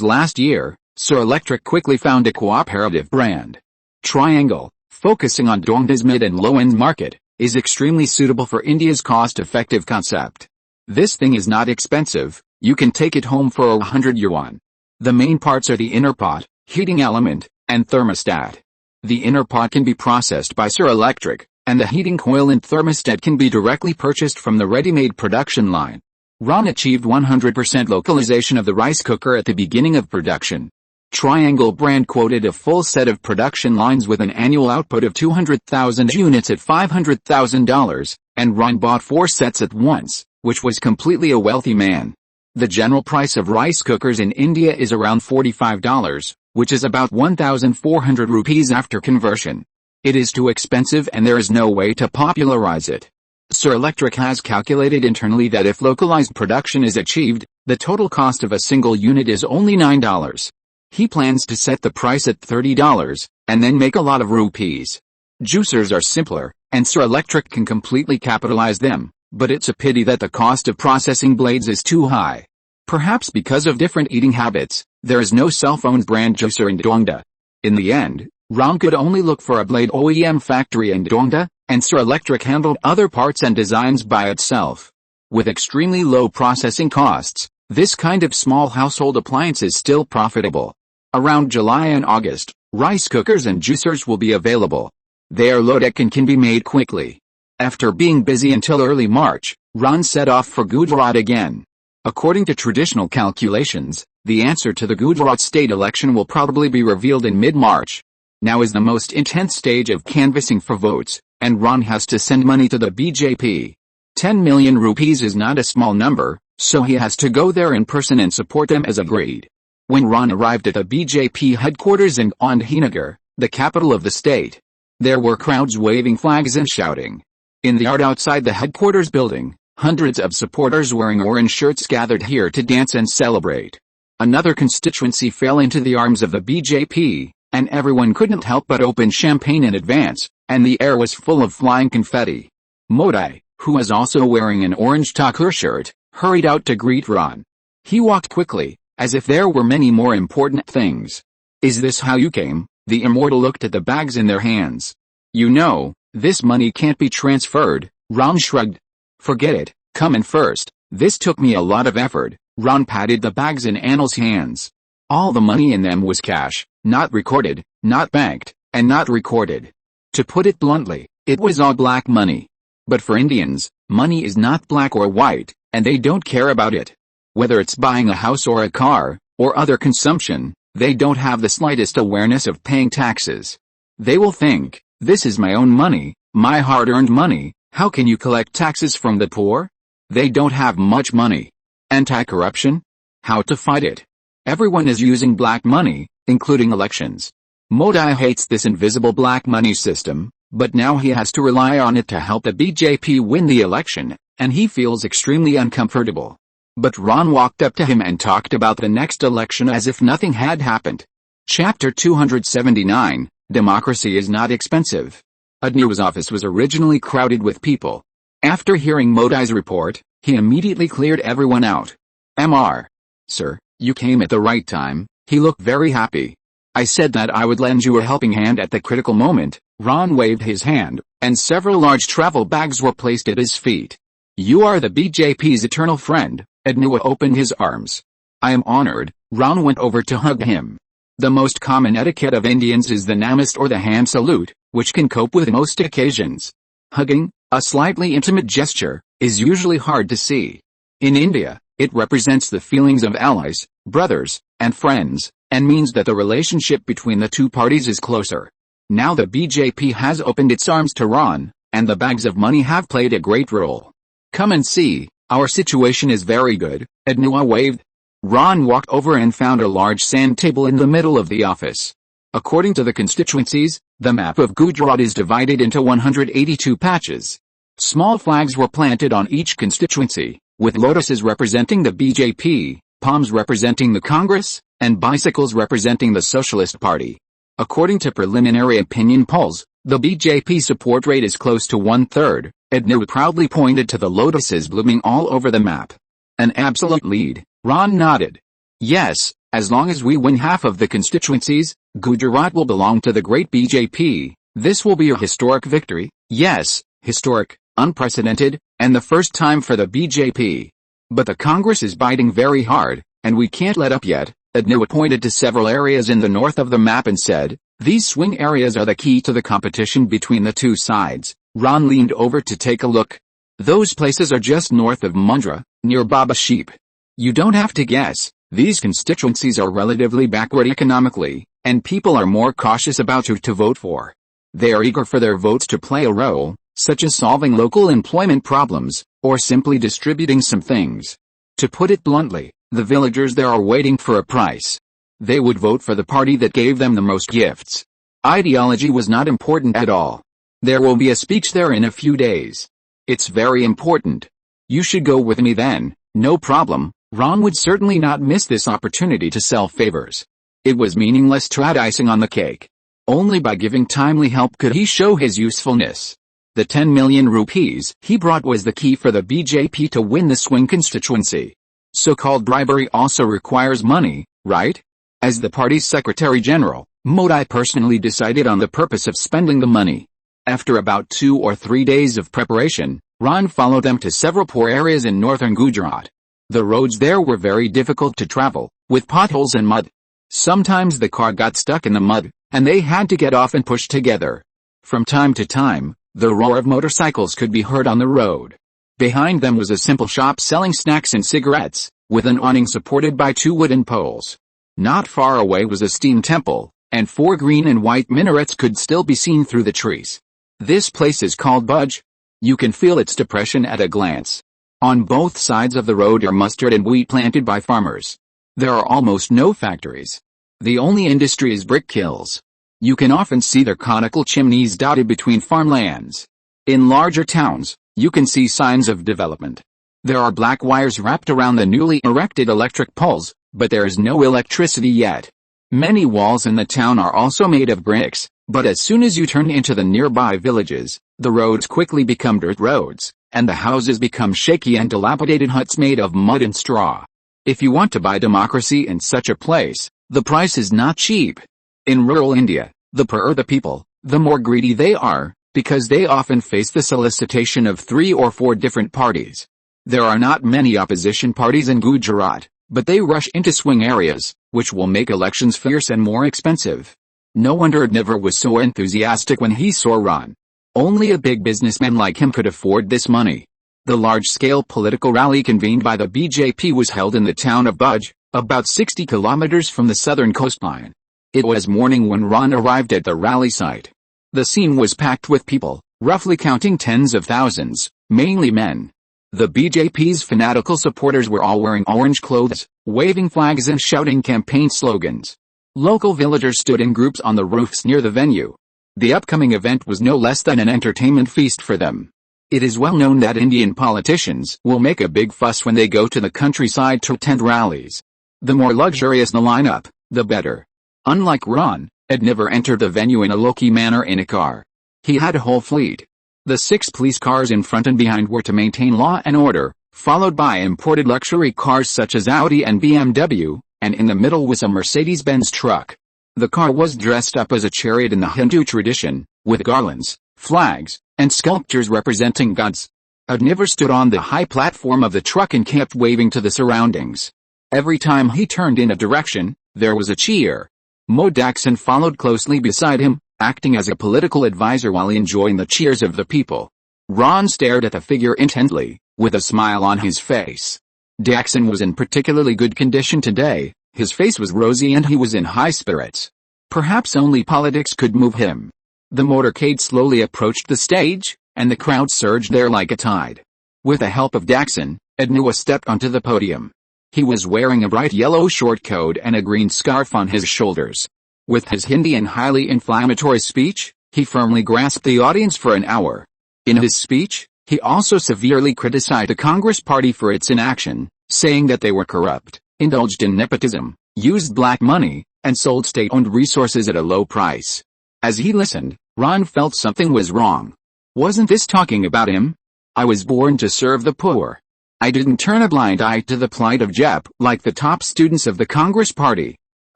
last year, Sir Electric quickly found a cooperative brand. Triangle, focusing on Dongda's mid and low-end market, is extremely suitable for India's cost-effective concept. This thing is not expensive, you can take it home for 100 yuan. The main parts are the inner pot, heating element, and thermostat. The inner pot can be processed by Sir Electric, and the heating coil and thermostat can be directly purchased from the ready-made production line. Ron achieved 100% localization of the rice cooker at the beginning of production. Triangle brand quoted a full set of production lines with an annual output of 200,000 units at $500,000, and Ron bought 4 sets at once, which was completely a wealthy man. The general price of rice cookers in India is around $45, which is about 1,400 rupees after conversion. It is too expensive and there is no way to popularize it. Sir Electric has calculated internally that if localized production is achieved, the total cost of a single unit is only $9. He plans to set the price at $30, and then make a lot of rupees. Juicers are simpler, and Sir Electric can completely capitalize them, but it's a pity that the cost of processing blades is too high. Perhaps because of different eating habits, there is no cell phone brand juicer in Dongda. In the end, Ron could only look for a blade OEM factory in Dongda, and Sir Electric handled other parts and designs by itself. With extremely low processing costs, this kind of small household appliance is still profitable. Around July and August, rice cookers and juicers will be available. They are low-tech and can be made quickly. After being busy until early March, Ron set off for Gujarat again. According to traditional calculations, The answer to the Gujarat state election will probably be revealed in mid-March. Now is the most intense stage of canvassing for votes, and Ron has to send money to the BJP. 10 million rupees is not a small number, so he has to go there in person and support them as agreed. When Ron arrived at the BJP headquarters in Gandhinagar, the capital of the state, there were crowds waving flags and shouting. In the yard outside the headquarters building, hundreds of supporters wearing orange shirts gathered here to dance and celebrate. Another constituency fell into the arms of the BJP, and everyone couldn't help but open champagne in advance, and the air was full of flying confetti. Modi, who was also wearing an orange Thakur shirt, hurried out to greet Ron. He walked quickly, as if there were many more important things. "Is this how you came?" The immortal looked at the bags in their hands. "You know, this money can't be transferred," Ron shrugged. "Forget it, come in first. This took me a lot of effort." Ron patted the bags in Anil's hands. All the money in them was cash, not recorded, not banked, and not recorded. To put it bluntly, it was all black money. But for Indians, money is not black or white, and they don't care about it. Whether it's buying a house or a car, or other consumption, they don't have the slightest awareness of paying taxes. They will think, "This is my own money, my hard-earned money, how can you collect taxes from the poor?" They don't have much money. Anti-corruption? How to fight it? Everyone is using black money, including elections. Modi hates this invisible black money system, but now he has to rely on it to help the BJP win the election, and he feels extremely uncomfortable. But Ron walked up to him and talked about the next election as if nothing had happened. Chapter 279, Democracy is not expensive. Adnu's office was originally crowded with people. After hearing Modi's report, he immediately cleared everyone out. "Mr. Sir, you came at the right time." He looked very happy. "I said that I would lend you a helping hand at the critical moment." Ron waved his hand, and several large travel bags were placed at his feet. "You are the BJP's eternal friend." Adnu opened his arms. "I am honored." Ron went over to hug him. The most common etiquette of Indians is the Amidst or the hand salute, which can cope with most occasions. Hugging, a slightly intimate gesture, is usually hard to see. In India, it represents the feelings of allies, brothers, and friends, and means that the relationship between the two parties is closer. Now the BJP has opened its arms to Ron, and the bags of money have played a great role. "Come and see, our situation is very good," Adnu waved. Ron walked over and found a large sand table in the middle of the office. According to the constituencies, the map of Gujarat is divided into 182 patches. Small flags were planted on each constituency, with lotuses representing the BJP, palms representing the Congress, and bicycles representing the Socialist Party. According to preliminary opinion polls, the BJP support rate is close to 1/3. Adnu proudly pointed to the lotuses blooming all over the map. "An absolute lead." Ron nodded. "Yes, as long as we win half of the constituencies, Gujarat will belong to the great BJP. This will be a historic victory." "Yes, historic, unprecedented, and the first time for the BJP. But the Congress is biting very hard, and we can't let up yet." Adnu pointed to several areas in the north of the map and said, "These swing areas are the key to the competition between the two sides." Ron leaned over to take a look. "Those places are just north of Mundra, near Baba Sheep. You don't have to guess, these constituencies are relatively backward economically, and people are more cautious about who to vote for. They are eager for their votes to play a role, such as solving local employment problems, or simply distributing some things. To put it bluntly, the villagers there are waiting for a price. They would vote for the party that gave them the most gifts. Ideology was not important at all. There will be a speech there in a few days. It's very important. You should go with me then." "No problem." Ron would certainly not miss this opportunity to sell favors. It was meaningless to add icing on the cake. Only by giving timely help could he show his usefulness. The 10 million rupees he brought was the key for the BJP to win the swing constituency. So-called bribery also requires money, right? As the party's Secretary General, Modi personally decided on the purpose of spending the money. After about 2 or 3 days of preparation, Ron followed them to several poor areas in northern Gujarat. The roads there were very difficult to travel, with potholes and mud. Sometimes the car got stuck in the mud, and they had to get off and push together. From time to time, the roar of motorcycles could be heard on the road. Behind them was a simple shop selling snacks and cigarettes, with an awning supported by 2 wooden poles. Not far away was a steam temple, and 4 green and white minarets could still be seen through the trees. This place is called Budge. You can feel its depression at a glance. On both sides of the road are mustard and wheat planted by farmers. There are almost no factories. The only industry is brick kilns. You can often see their conical chimneys dotted between farmlands. In larger towns, you can see signs of development. There are black wires wrapped around the newly erected electric poles, but there is no electricity yet. Many walls in the town are also made of bricks, but as soon as you turn into the nearby villages, the roads quickly become dirt roads, and the houses become shaky and dilapidated huts made of mud and straw. If you want to buy democracy in such a place, the price is not cheap. In rural India, the poorer the people, the more greedy they are, because they often face the solicitation of 3 or 4 different parties. There are not many opposition parties in Gujarat, but they rush into swing areas, which will make elections fierce and more expensive. No wonder Never was so enthusiastic when he saw Ron. Only a big businessman like him could afford this money. The large-scale political rally convened by the BJP was held in the town of Budge, about 60 kilometers from the southern coastline. It was morning when Ron arrived at the rally site. The scene was packed with people, roughly counting tens of thousands, mainly men. The BJP's fanatical supporters were all wearing orange clothes, waving flags and shouting campaign slogans. Local villagers stood in groups on the roofs near the venue. The upcoming event was no less than an entertainment feast for them. It is well known that Indian politicians will make a big fuss when they go to the countryside to attend rallies. The more luxurious the lineup, the better. Unlike Ron, Ed never entered the venue in a low-key manner in a car. He had a whole fleet. The 6 police cars in front and behind were to maintain law and order, followed by imported luxury cars such as Audi and BMW, and in the middle was a Mercedes-Benz truck. The car was dressed up as a chariot in the Hindu tradition, with garlands, flags, and sculptures representing gods. Ed never stood on the high platform of the truck and kept waving to the surroundings. Every time he turned in a direction, there was a cheer. Mo Daxon followed closely beside him, acting as a political advisor while enjoying the cheers of the people. Ron stared at the figure intently, with a smile on his face. Daxon was in particularly good condition today, his face was rosy and he was in high spirits. Perhaps only politics could move him. The motorcade slowly approached the stage, and the crowd surged there like a tide. With the help of Daxon, Ednua stepped onto the podium. He was wearing a bright yellow short coat and a green scarf on his shoulders. With his Hindi and highly inflammatory speech, he firmly grasped the audience for an hour. In his speech, he also severely criticized the Congress Party for its inaction, saying that they were corrupt, indulged in nepotism, used black money, and sold state-owned resources at a low price. As he listened, Ron felt something was wrong. Wasn't this talking about him? I was born to serve the poor. I didn't turn a blind eye to the plight of Jep like the top students of the Congress Party.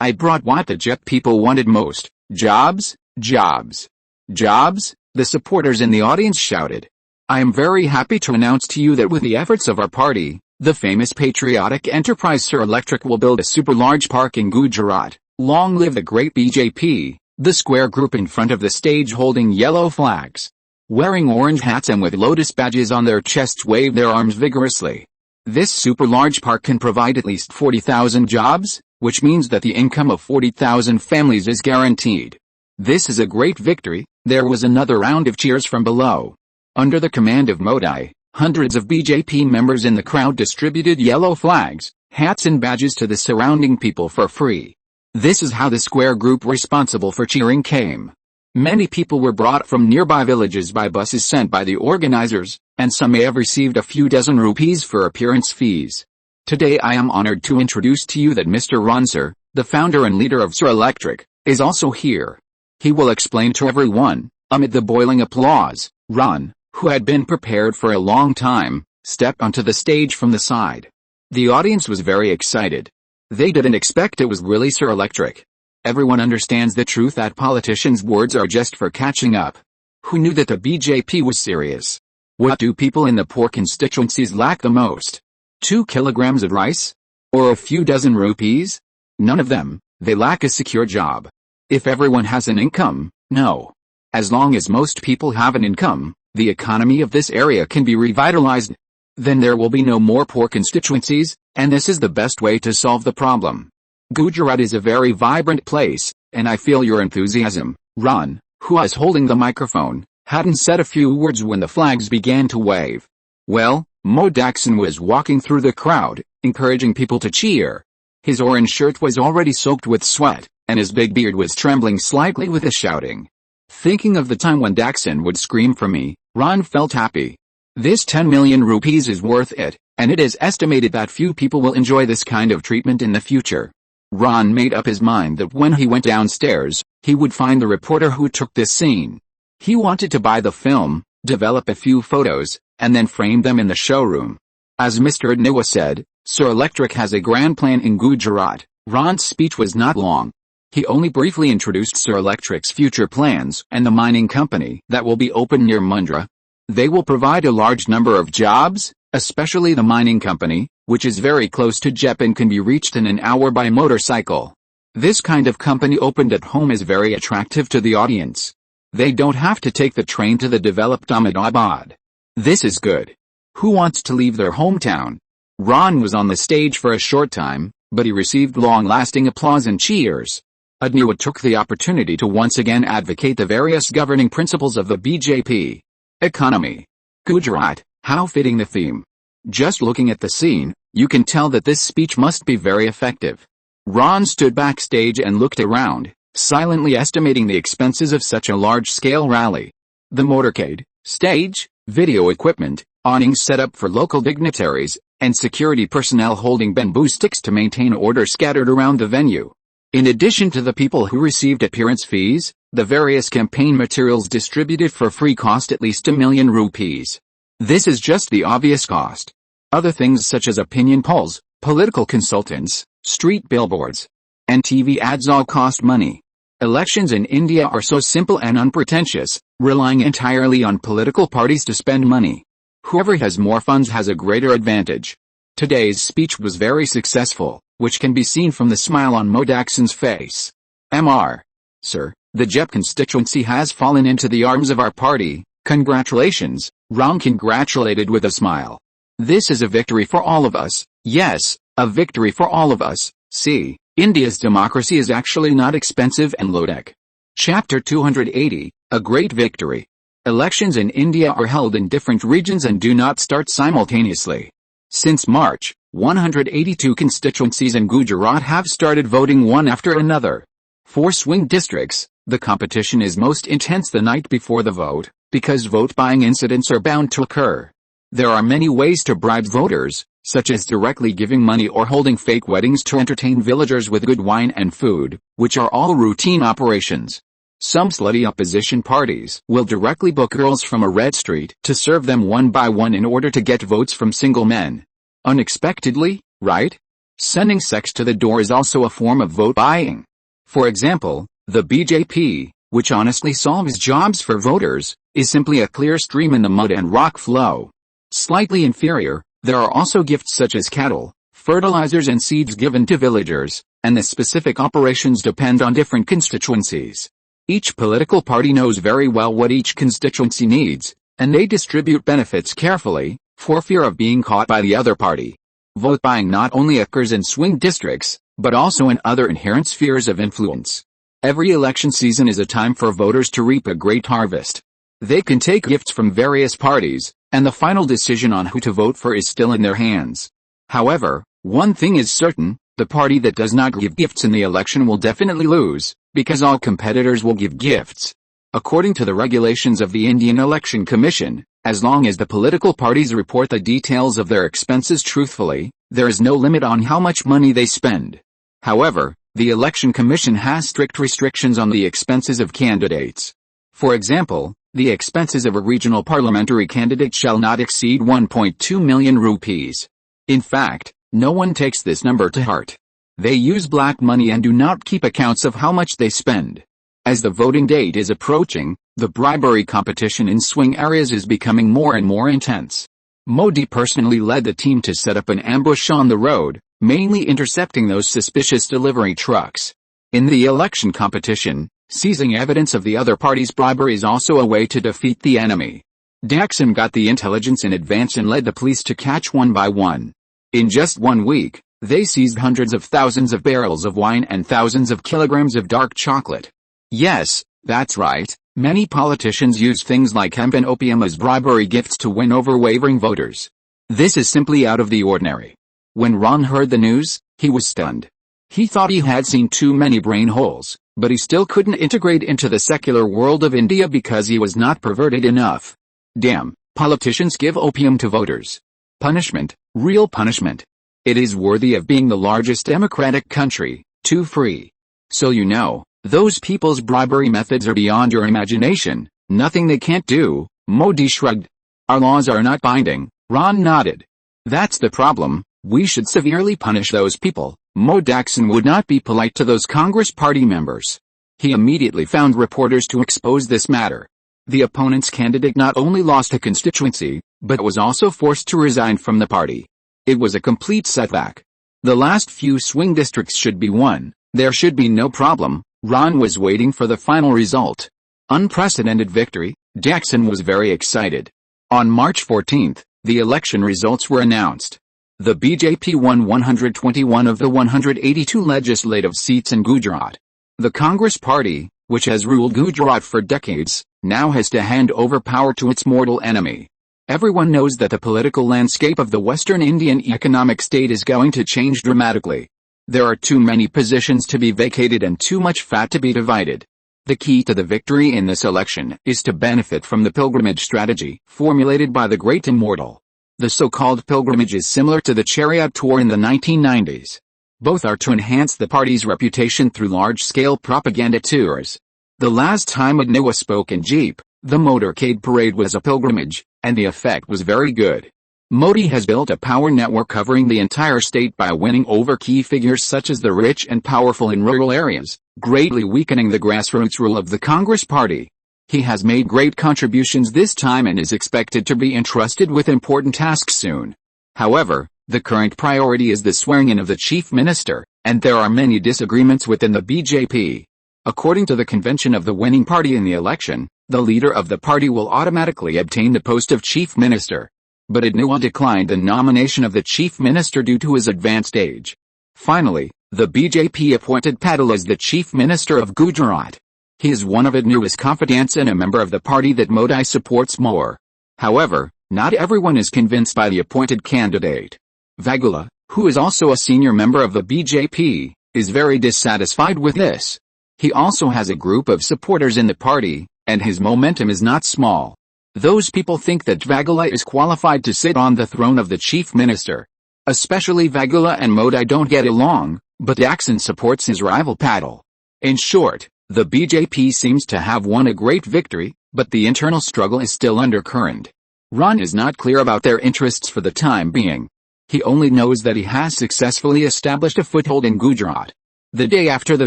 I brought what the Jep people wanted most: jobs, jobs, jobs, the supporters in the audience shouted. I am very happy to announce to you that with the efforts of our party, the famous patriotic enterprise Sir Electric will build a super large park in Gujarat. Long live the great BJP, the square group in front of the stage holding yellow flags, wearing orange hats and with lotus badges on their chests waved their arms vigorously. This super large park can provide at least 40,000 jobs, which means that the income of 40,000 families is guaranteed. This is a great victory. There was another round of cheers from below. Under the command of Modi, hundreds of BJP members in the crowd distributed yellow flags, hats and badges to the surrounding people for free. This is how the square group responsible for cheering came. Many people were brought from nearby villages by buses sent by the organizers, and some may have received a few dozen rupees for appearance fees. Today I am honored to introduce to you that Mr. Ronsir, the founder and leader of Sir Electric, is also here. He will explain to everyone. Amid the boiling applause, Ron, who had been prepared for a long time, stepped onto the stage from the side. The audience was very excited. They didn't expect it was really Sir Electric. Everyone understands the truth that politicians' words are just for catching up. Who knew that the BJP was serious? What do people in the poor constituencies lack the most? 2 kilograms of rice? Or a few dozen rupees? None of them. They lack a secure job. If everyone has an income, no. As long as most people have an income, the economy of this area can be revitalized. Then there will be no more poor constituencies, and this is the best way to solve the problem. Gujarat is a very vibrant place, and I feel your enthusiasm. Ron, who was holding the microphone, hadn't said a few words when the flags began to wave. Well, Mo Daxon was walking through the crowd, encouraging people to cheer. His orange shirt was already soaked with sweat, and his big beard was trembling slightly with his shouting. Thinking of the time when Daxon would scream for me, Ron felt happy. This 10 million rupees is worth it, and it is estimated that few people will enjoy this kind of treatment in the future. Ron made up his mind that when he went downstairs, he would find the reporter who took this scene. He wanted to buy the film, develop a few photos, and then frame them in the showroom. As Mr. Adniwa said, Sir Electric has a grand plan in Gujarat. Ron's speech was not long. He only briefly introduced Sir Electric's future plans and the mining company that will be opened near Mundra. They will provide a large number of jobs, especially the mining company, which is very close to Jep and can be reached in an hour by motorcycle. This kind of company opened at home is very attractive to the audience. They don't have to take the train to the developed Ahmedabad. This is good. Who wants to leave their hometown? Ron was on the stage for a short time, but he received long-lasting applause and cheers. Adniwa took the opportunity to once again advocate the various governing principles of the BJP. Economy. Gujarat, how fitting the theme. Just looking at the scene, you can tell that this speech must be very effective. Ron stood backstage and looked around, silently estimating the expenses of such a large-scale rally. The motorcade, stage, video equipment, awnings set up for local dignitaries, and security personnel holding bamboo sticks to maintain order scattered around the venue. In addition to the people who received appearance fees, the various campaign materials distributed for free cost at least 1 million rupees. This is just the obvious cost. Other things such as opinion polls, political consultants, street billboards, and TV ads all cost money. Elections in India are so simple and unpretentious, relying entirely on political parties to spend money. Whoever has more funds has a greater advantage. Today's speech was very successful, which can be seen from the smile on Mo Daxon's face. Mr. Sir, the Jep constituency has fallen into the arms of our party. Congratulations, Ram congratulated with a smile. This is a victory for all of us. Yes, a victory for all of us. See, India's democracy is actually not expensive and low-tech. Chapter 280, A Great Victory. Elections in India are held in different regions and do not start simultaneously. Since March, 182 constituencies in Gujarat have started voting one after another. For swing districts, the competition is most intense the night before the vote, because vote-buying incidents are bound to occur. There are many ways to bribe voters, such as directly giving money or holding fake weddings to entertain villagers with good wine and food, which are all routine operations. Some slutty opposition parties will directly book girls from a red street to serve them one by one in order to get votes from single men. Unexpectedly, right? Sending sex to the door is also a form of vote buying. For example, the BJP, which honestly solves jobs for voters, is simply a clear stream in the mud and rock flow. Slightly inferior, there are also gifts such as cattle, fertilizers and seeds given to villagers, and the specific operations depend on different constituencies. Each political party knows very well what each constituency needs, and they distribute benefits carefully, for fear of being caught by the other party. Vote buying not only occurs in swing districts, but also in other inherent spheres of influence. Every election season is a time for voters to reap a great harvest. They can take gifts from various parties, and the final decision on who to vote for is still in their hands. However, one thing is certain, the party that does not give gifts in the election will definitely lose, because all competitors will give gifts. According to the regulations of the Indian Election Commission, as long as the political parties report the details of their expenses truthfully, there is no limit on how much money they spend. However, the Election Commission has strict restrictions on the expenses of candidates. For example, the expenses of a regional parliamentary candidate shall not exceed 1.2 million rupees. In fact, no one takes this number to heart. They use black money and do not keep accounts of how much they spend. As the voting date is approaching, the bribery competition in swing areas is becoming more and more intense. Modi personally led the team to set up an ambush on the road, mainly intercepting those suspicious delivery trucks. In the election competition, seizing evidence of the other party's bribery is also a way to defeat the enemy. Daxon got the intelligence in advance and led the police to catch one by one. In just 1 week, they seized hundreds of thousands of barrels of wine and thousands of kilograms of dark chocolate. Yes, that's right, many politicians use things like hemp and opium as bribery gifts to win over wavering voters. This is simply out of the ordinary. When Ron heard the news, he was stunned. He thought he had seen too many brain holes, but he still couldn't integrate into the secular world of India because he was not perverted enough. Damn, politicians give opium to voters. Punishment, real punishment. It is worthy of being the largest democratic country, too free. So you know, those people's bribery methods are beyond your imagination, nothing they can't do. Modi shrugged. Our laws are not binding, Ron nodded. That's the problem, we should severely punish those people. Mo Daxon would not be polite to those Congress Party members. He immediately found reporters to expose this matter. The opponent's candidate not only lost a constituency, but was also forced to resign from the party. It was a complete setback. The last few swing districts should be won, there should be no problem. Ron was waiting for the final result. Unprecedented victory, Daxon was very excited. On March 14th, the election results were announced. The BJP won 121 of the 182 legislative seats in Gujarat. The Congress Party, which has ruled Gujarat for decades, now has to hand over power to its mortal enemy. Everyone knows that the political landscape of the Western Indian economic state is going to change dramatically. There are too many positions to be vacated and too much fat to be divided. The key to the victory in this election is to benefit from the pilgrimage strategy formulated by the great immortal. The so-called pilgrimage is similar to the chariot tour in the 1990s. Both are to enhance the party's reputation through large-scale propaganda tours. The last time Adnawa spoke in Jeep, the motorcade parade was a pilgrimage, and the effect was very good. Modi has built a power network covering the entire state by winning over key figures such as the rich and powerful in rural areas, greatly weakening the grassroots rule of the Congress Party. He has made great contributions this time and is expected to be entrusted with important tasks soon. However, the current priority is the swearing-in of the chief minister, and there are many disagreements within the BJP. According to the convention of the winning party in the election, the leader of the party will automatically obtain the post of chief minister. But Adnawa declined the nomination of the chief minister due to his advanced age. Finally, the BJP appointed Patil as the chief minister of Gujarat. He is one of Adnawa's confidants and a member of the party that Modi supports more. However, not everyone is convinced by the appointed candidate. Vaghela, who is also a senior member of the BJP, is very dissatisfied with this. He also has a group of supporters in the party, and his momentum is not small. Those people think that Vaghela is qualified to sit on the throne of the chief minister. Especially Vaghela and Modi don't get along, but Daxon supports his rival Patil. In short, the BJP seems to have won a great victory, but the internal struggle is still undercurrent. Ron is not clear about their interests for the time being. He only knows that he has successfully established a foothold in Gujarat. The day after the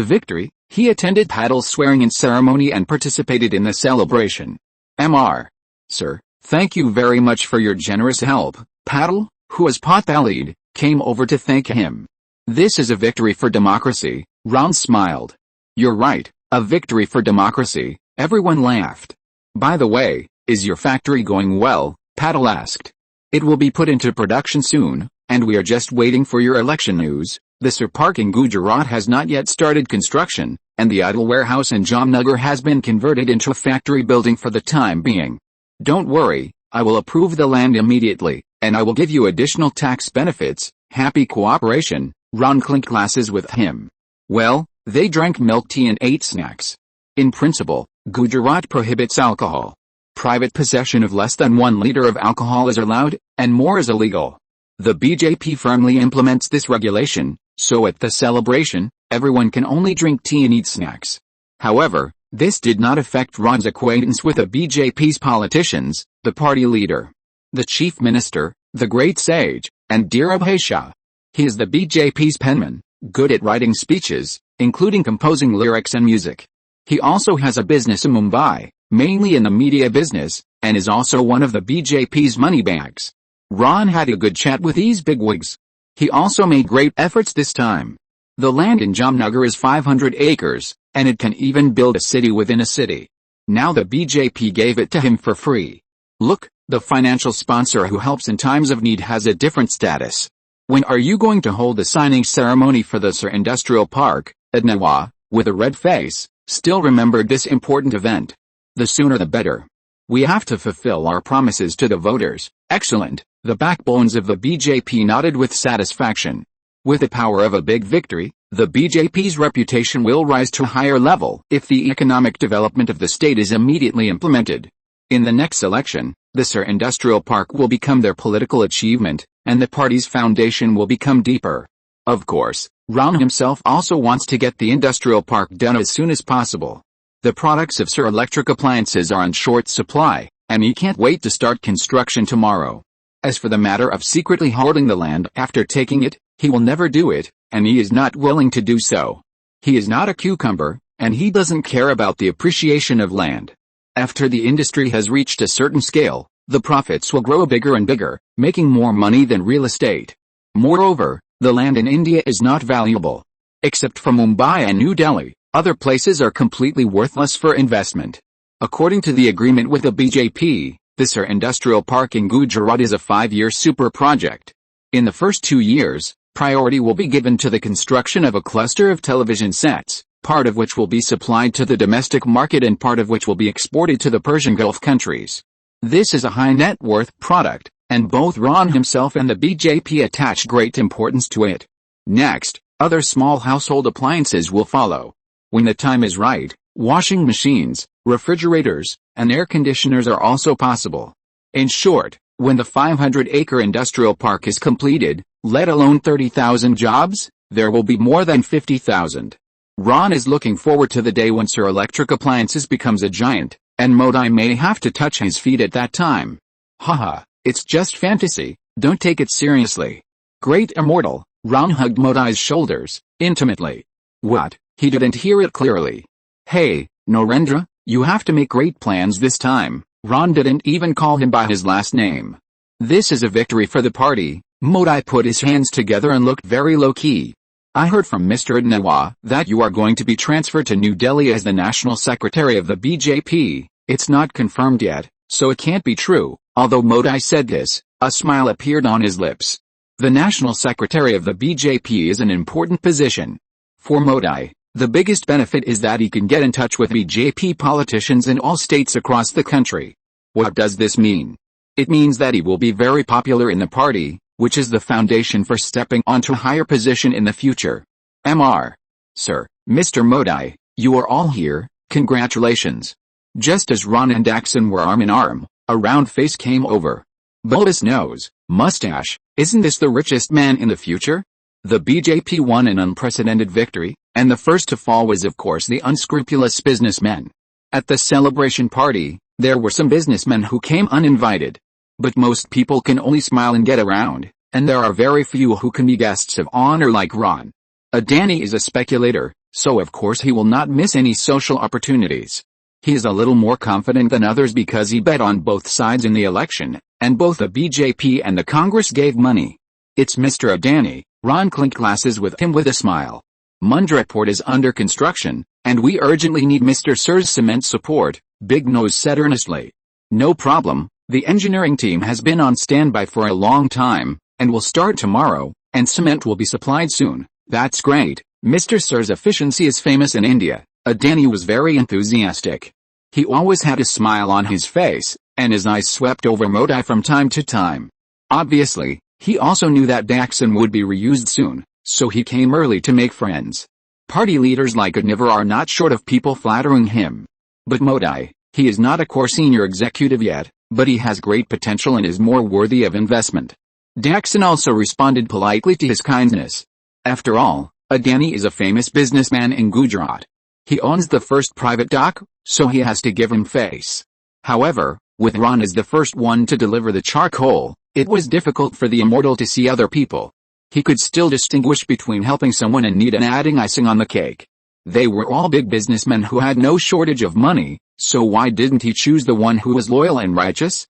victory, he attended Patil's swearing-in ceremony and participated in the celebration. Mr. Sir, thank you very much for your generous help. Patil, who was pot-bellied, came over to thank him. This is a victory for democracy, Ron smiled. You're right, a victory for democracy, everyone laughed. By the way, is your factory going well? Patil asked. It will be put into production soon, and we are just waiting for your election news. The Sir Park in Gujarat has not yet started construction, and the idle warehouse in Jamnagar has been converted into a factory building for the time being. Don't worry, I will approve the land immediately, and I will give you additional tax benefits. Happy cooperation. Ron clinked glasses with him. Well, they drank milk tea and ate snacks. In principle, Gujarat prohibits alcohol. Private possession of less than 1 liter of alcohol is allowed, and more is illegal. The BJP firmly implements this regulation, so at the celebration, everyone can only drink tea and eat snacks. However, this did not affect Ron's acquaintance with the BJP's politicians, the party leader, the chief minister, the great sage, and Dhirubhai. He is the BJP's penman, good at writing speeches, including composing lyrics and music. He also has a business in Mumbai, mainly in the media business, and is also one of the BJP's moneybags. Ron had a good chat with these bigwigs. He also made great efforts this time. The land in Jamnagar is 500 acres, and it can even build a city within a city. Now the BJP gave it to him for free. Look, the financial sponsor who helps in times of need has a different status. When are you going to hold the signing ceremony for the Sir Industrial Park? Adnawa, with a red face, still remembered this important event. The sooner the better. We have to fulfill our promises to the voters. Excellent, the backbones of the BJP nodded with satisfaction. With the power of a big victory, the BJP's reputation will rise to a higher level if the economic development of the state is immediately implemented. In the next election, the Sir Industrial Park will become their political achievement, and the party's foundation will become deeper. Of course, Ron himself also wants to get the industrial park done as soon as possible. The products of Sir Electric Appliances are in short supply, and he can't wait to start construction tomorrow. As for the matter of secretly holding the land after taking it, he will never do it, and he is not willing to do so. He is not a cucumber, and he doesn't care about the appreciation of land. After the industry has reached a certain scale, the profits will grow bigger and bigger, making more money than real estate. Moreover, the land in India is not valuable. Except for Mumbai and New Delhi, other places are completely worthless for investment. According to the agreement with the BJP, the Sir Industrial Park in Gujarat is a 5-year super project. In the first 2 years, priority will be given to the construction of a cluster of television sets, part of which will be supplied to the domestic market and part of which will be exported to the Persian Gulf countries. This is a high net worth product, and both Ron himself and the BJP attach great importance to it. Next, other small household appliances will follow. When the time is right, washing machines, refrigerators, and air conditioners are also possible. In short, when the 500-acre industrial park is completed, let alone 30,000 jobs, there will be more than 50,000. Ron is looking forward to the day when Sir Electric Appliances becomes a giant, and Modi may have to touch his feet at that time. Haha, it's just fantasy, don't take it seriously. Great immortal, Ron hugged Modi's shoulders, intimately. What? He didn't hear it clearly. Hey, Narendra, you have to make great plans this time. Ron didn't even call him by his last name. This is a victory for the party. Modi put his hands together and looked very low-key. I heard from Mr. Adnawa that you are going to be transferred to New Delhi as the National Secretary of the BJP. It's not confirmed yet, so it can't be true. Although Modi said this, a smile appeared on his lips. The National Secretary of the BJP is an important position. For Modi, the biggest benefit is that he can get in touch with BJP politicians in all states across the country. What does this mean? It means that he will be very popular in the party, which is the foundation for stepping onto a higher position in the future. Mr. Sir, Mr. Modi, you are all here, congratulations. Just as Ron and Daxon were arm in arm, a round face came over. Bulbous nose, mustache, isn't this the richest man in the future? The BJP won an unprecedented victory, and the first to fall was of course the unscrupulous businessmen. At the celebration party, there were some businessmen who came uninvited. But most people can only smile and get around, and there are very few who can be guests of honor like Ron. Adani is a speculator, so of course he will not miss any social opportunities. He is a little more confident than others because he bet on both sides in the election, and both the BJP and the Congress gave money. It's Mr. Adani. Ron clinked glasses with him with a smile. Mundra Port is under construction, and we urgently need Mr. Sir's cement support, Big Nose said earnestly. No problem. The engineering team has been on standby for a long time, and will start tomorrow, and cement will be supplied soon. That's great. Mr. Sir's efficiency is famous in India. Adani was very enthusiastic. He always had a smile on his face, and his eyes swept over Modi from time to time. Obviously, he also knew that Daxon would be reused soon, so he came early to make friends. Party leaders like Adnivar are not short of people flattering him. But Modi, he is not a core senior executive yet, but he has great potential and is more worthy of investment. Daxon also responded politely to his kindness. After all, Adani is a famous businessman in Gujarat. He owns the first private dock, so he has to give him face. However, with Ron as the first one to deliver the charcoal, it was difficult for the immortal to see other people. He could still distinguish between helping someone in need and adding icing on the cake. They were all big businessmen who had no shortage of money, so why didn't he choose the one who was loyal and righteous?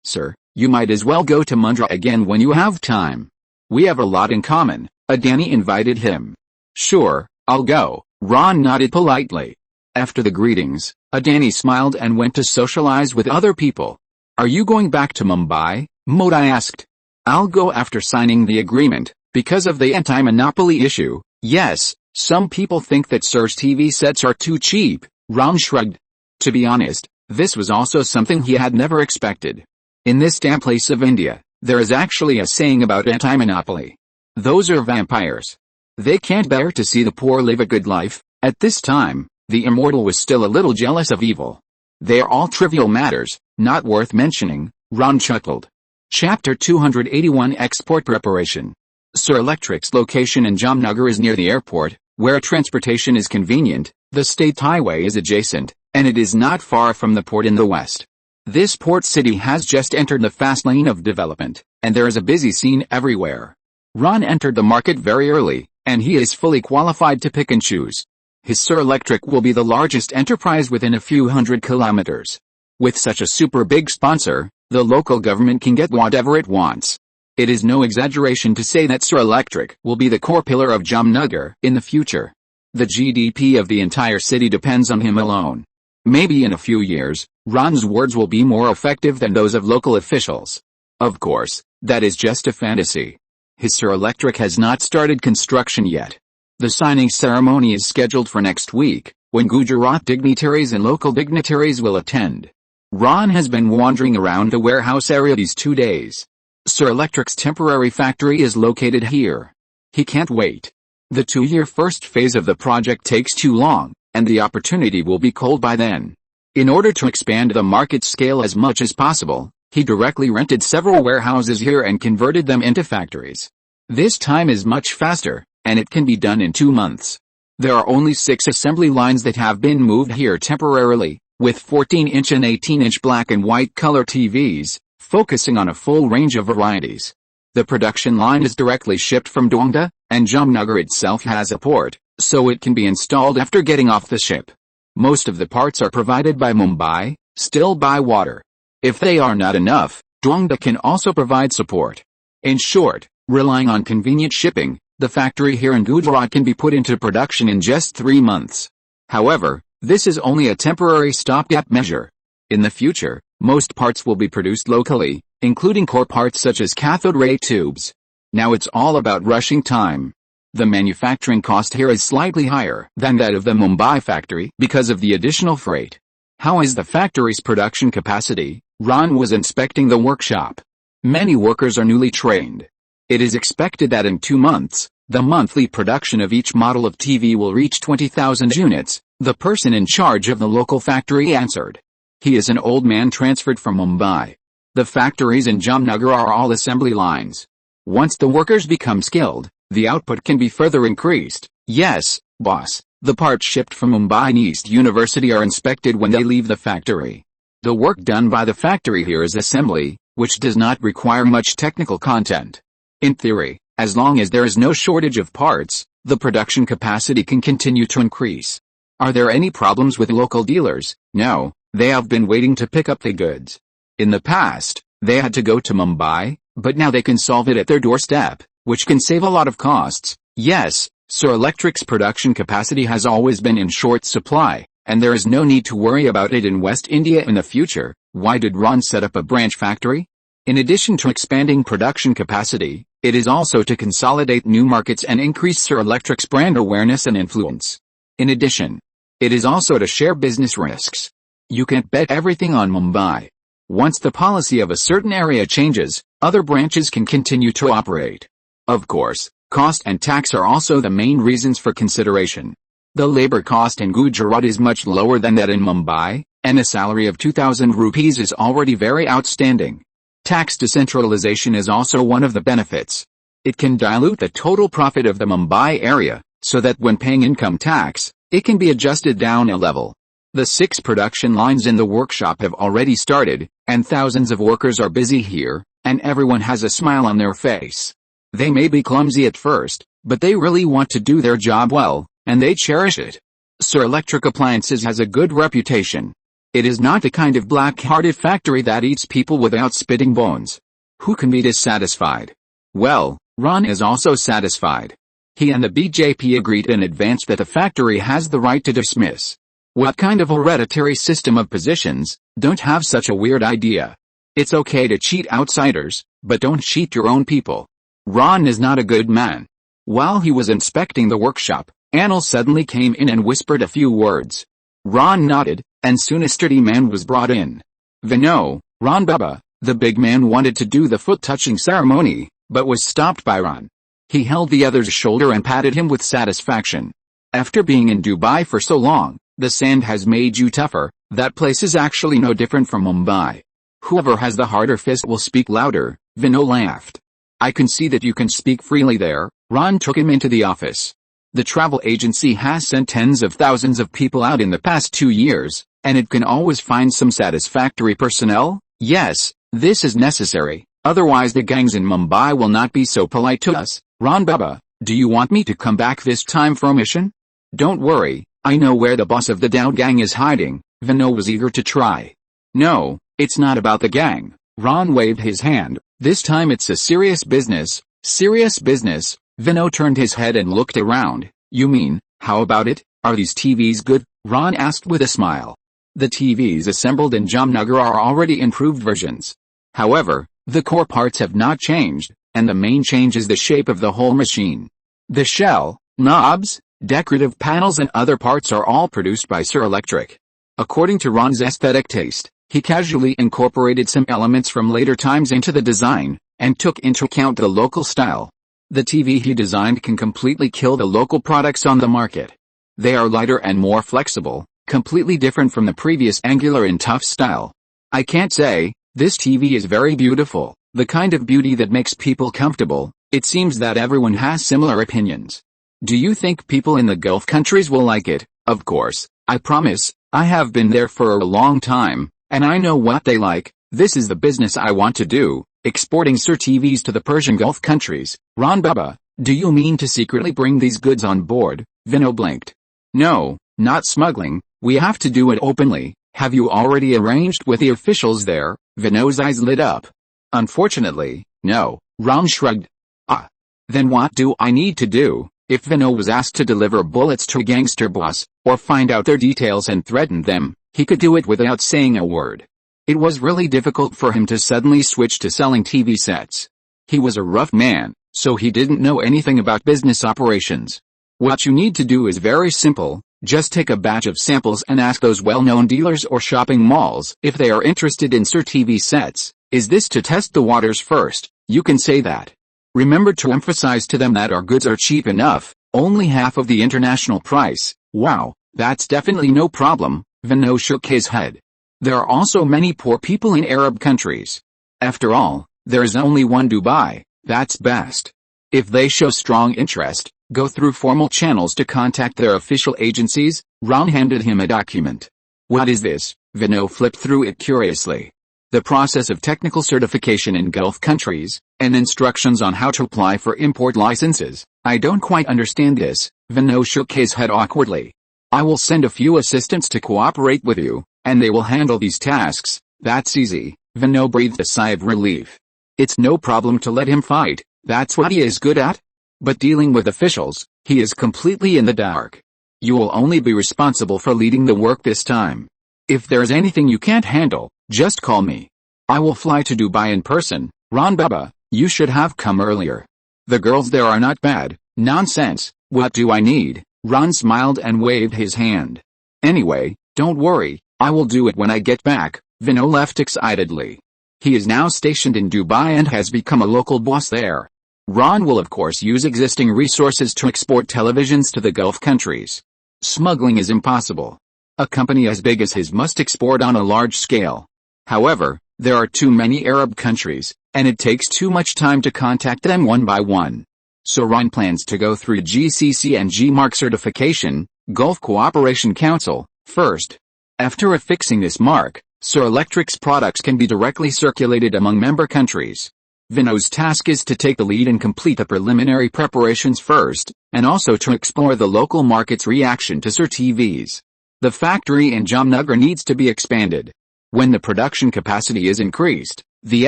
Sir, you might as well go to Mundra again when you have time. We have a lot in common. Adani invited him. Sure, I'll go. Ron nodded politely. After the greetings, Adani smiled and went to socialize with other people. "Are you going back to Mumbai?" Modi asked. "I'll go after signing the agreement, because of the anti-monopoly issue." "Yes, some people think that Sir's TV sets are too cheap," Ram shrugged. To be honest, this was also something he had never expected. In this damn place of India, there is actually a saying about anti-monopoly. Those are vampires. They can't bear to see the poor live a good life. At this time, the immortal was still a little jealous of evil. "They are all trivial matters, not worth mentioning," Ram chuckled. Chapter 281 Export Preparation. Sir Electric's location in Jamnagar is near the airport, where transportation is convenient. The state highway is adjacent, and it is not far from the port in the west. This port city has just entered the fast lane of development, and there is a busy scene everywhere. Ron entered the market very early, and he is fully qualified to pick and choose. His Sir Electric will be the largest enterprise within a few hundred kilometers. With such a super big sponsor, the local government can get whatever it wants. It is no exaggeration to say that Sir Electric will be the core pillar of Jamnagar in the future. The GDP of the entire city depends on him alone. Maybe in a few years, Ron's words will be more effective than those of local officials. Of course, that is just a fantasy. His Sir Electric has not started construction yet. The signing ceremony is scheduled for next week, when Gujarat dignitaries and local dignitaries will attend. Ron has been wandering around the warehouse area these 2 days. Sir Electric's temporary factory is located here. He can't wait. The 2-year first phase of the project takes too long, and the opportunity will be cold by then. In order to expand the market scale as much as possible, he directly rented several warehouses here and converted them into factories. This time is much faster, and it can be done in 2 months. There are only 6 assembly lines that have been moved here temporarily, with 14-inch and 18-inch black and white color TVs, focusing on a full range of varieties. The production line is directly shipped from Dongda, and Jamnagar itself has a port, so it can be installed after getting off the ship. Most of the parts are provided by Mumbai, still by water. If they are not enough, Dongda can also provide support. In short, relying on convenient shipping, the factory here in Gujarat can be put into production in just 3 months. However, this is only a temporary stopgap measure. In the future, most parts will be produced locally, including core parts such as cathode ray tubes. Now it's all about rushing time. The manufacturing cost here is slightly higher than that of the Mumbai factory because of the additional freight. How is the factory's production capacity? Ron was inspecting the workshop. Many workers are newly trained. It is expected that in 2 months, the monthly production of each model of TV will reach 20,000 units, the person in charge of the local factory answered. He is an old man transferred from Mumbai. The factories in Jamnagar are all assembly lines. Once the workers become skilled, the output can be further increased. Yes, boss. The parts shipped from Mumbai and East University are inspected when they leave the factory. The work done by the factory here is assembly, which does not require much technical content. In theory, as long as there is no shortage of parts, the production capacity can continue to increase. Are there any problems with local dealers? No, they have been waiting to pick up the goods. In the past, they had to go to Mumbai, but now they can solve it at their doorstep, which can save a lot of costs. Yes, Sir Electric's production capacity has always been in short supply, and there is no need to worry about it in West India in the future. Why did Ron set up a branch factory? In addition to expanding production capacity, it is also to consolidate new markets and increase Sir Electric's brand awareness and influence. In addition, it is also to share business risks. You can't bet everything on Mumbai. Once the policy of a certain area changes, other branches can continue to operate. Of course, cost and tax are also the main reasons for consideration. The labor cost in Gujarat is much lower than that in Mumbai, and a salary of 2,000 rupees is already very outstanding. Tax decentralization is also one of the benefits. It can dilute the total profit of the Mumbai area, so that when paying income tax, it can be adjusted down a level. The 6 production lines in the workshop have already started, and thousands of workers are busy here, and everyone has a smile on their face. They may be clumsy at first, but they really want to do their job well, and they cherish it. Sir Electric Appliances has a good reputation. It is not the kind of black-hearted factory that eats people without spitting bones. Who can be dissatisfied? Well, Ron is also satisfied. He and the BJP agreed in advance that the factory has the right to dismiss. What kind of hereditary system of positions? Don't have such a weird idea. It's okay to cheat outsiders, but don't cheat your own people. Ron is not a good man. While he was inspecting the workshop, Anil suddenly came in and whispered a few words. Ron nodded, and soon a sturdy man was brought in. Vinod, Ron Baba, the big man wanted to do the foot-touching ceremony, but was stopped by Ron. He held the other's shoulder and patted him with satisfaction. After being in Dubai for so long, the sand has made you tougher. That place is actually no different from Mumbai. Whoever has the harder fist will speak louder, Vinod laughed. I can see that you can speak freely there. Ron took him into the office. The travel agency has sent tens of thousands of people out in the past 2 years, and it can always find some satisfactory personnel. Yes, this is necessary, otherwise the gangs in Mumbai will not be so polite to us. Ron Baba, do you want me to come back this time for a mission? Don't worry, I know where the boss of the Dow gang is hiding. Vinod was eager to try. No, it's not about the gang. Ron waved his hand. This time it's a serious business. Serious business. Vinod turned his head and looked around. You mean, how about it? Are these TVs good? Ron asked with a smile. The TVs assembled in Jamnagar are already improved versions. However, the core parts have not changed, and the main change is the shape of the whole machine. The shell, knobs, decorative panels and other parts are all produced by Sir Electric. According to Ron's aesthetic taste, he casually incorporated some elements from later times into the design, and took into account the local style. The TV he designed can completely kill the local products on the market. They are lighter and more flexible, completely different from the previous angular and tough style. I can't say, this TV is very beautiful, the kind of beauty that makes people comfortable. It seems that everyone has similar opinions. Do you think people in the Gulf countries will like it? Of course, I promise, I have been there for a long time, and I know what they like. This is the business I want to do, exporting Sir TVs to the Persian Gulf countries. Ron Baba, do you mean to secretly bring these goods on board? Vinod blinked. No, not smuggling, we have to do it openly. Have you already arranged with the officials there? Vinod's eyes lit up. Unfortunately, no. Ron shrugged. Ah. Then what do I need to do? If Vinod was asked to deliver bullets to a gangster boss, or find out their details and threaten them, he could do it without saying a word. It was really difficult for him to suddenly switch to selling TV sets. He was a rough man, so he didn't know anything about business operations. What you need to do is very simple, just take a batch of samples and ask those well-known dealers or shopping malls if they are interested in Sir TV sets. Is this to test the waters first? You can say that. Remember to emphasize to them that our goods are cheap enough, only half of the international price. Wow, that's definitely no problem. Vinod shook his head. There are also many poor people in Arab countries. After all, there is only one Dubai, that's best. If they show strong interest, go through formal channels to contact their official agencies. Ron handed him a document. What is this? Vinod flipped through it curiously. The process of technical certification in Gulf countries, and instructions on how to apply for import licenses. I don't quite understand this. Vinod shook his head awkwardly. I will send a few assistants to cooperate with you, and they will handle these tasks. That's easy. Vinod breathed a sigh of relief. It's no problem to let him fight, that's what he is good at. But dealing with officials, he is completely in the dark. You will only be responsible for leading the work this time. If there's anything you can't handle, just call me. I will fly to Dubai in person. Ron Baba, you should have come earlier. The girls there are not bad. Nonsense, what do I need? Ron smiled and waved his hand. Anyway, don't worry, I will do it when I get back. Vinod left excitedly. He is now stationed in Dubai and has become a local boss there. Ron will of course use existing resources to export televisions to the Gulf countries. Smuggling is impossible. A company as big as his must export on a large scale. However, there are too many Arab countries, and it takes too much time to contact them one by one. So Ron plans to go through GCC and GMARC certification, Gulf Cooperation Council, first. After affixing this mark, Sir Electric's products can be directly circulated among member countries. Vinod's task is to take the lead and complete the preliminary preparations first, and also to explore the local market's reaction to Sir TVs. The factory in Jamnagar needs to be expanded. When the production capacity is increased, the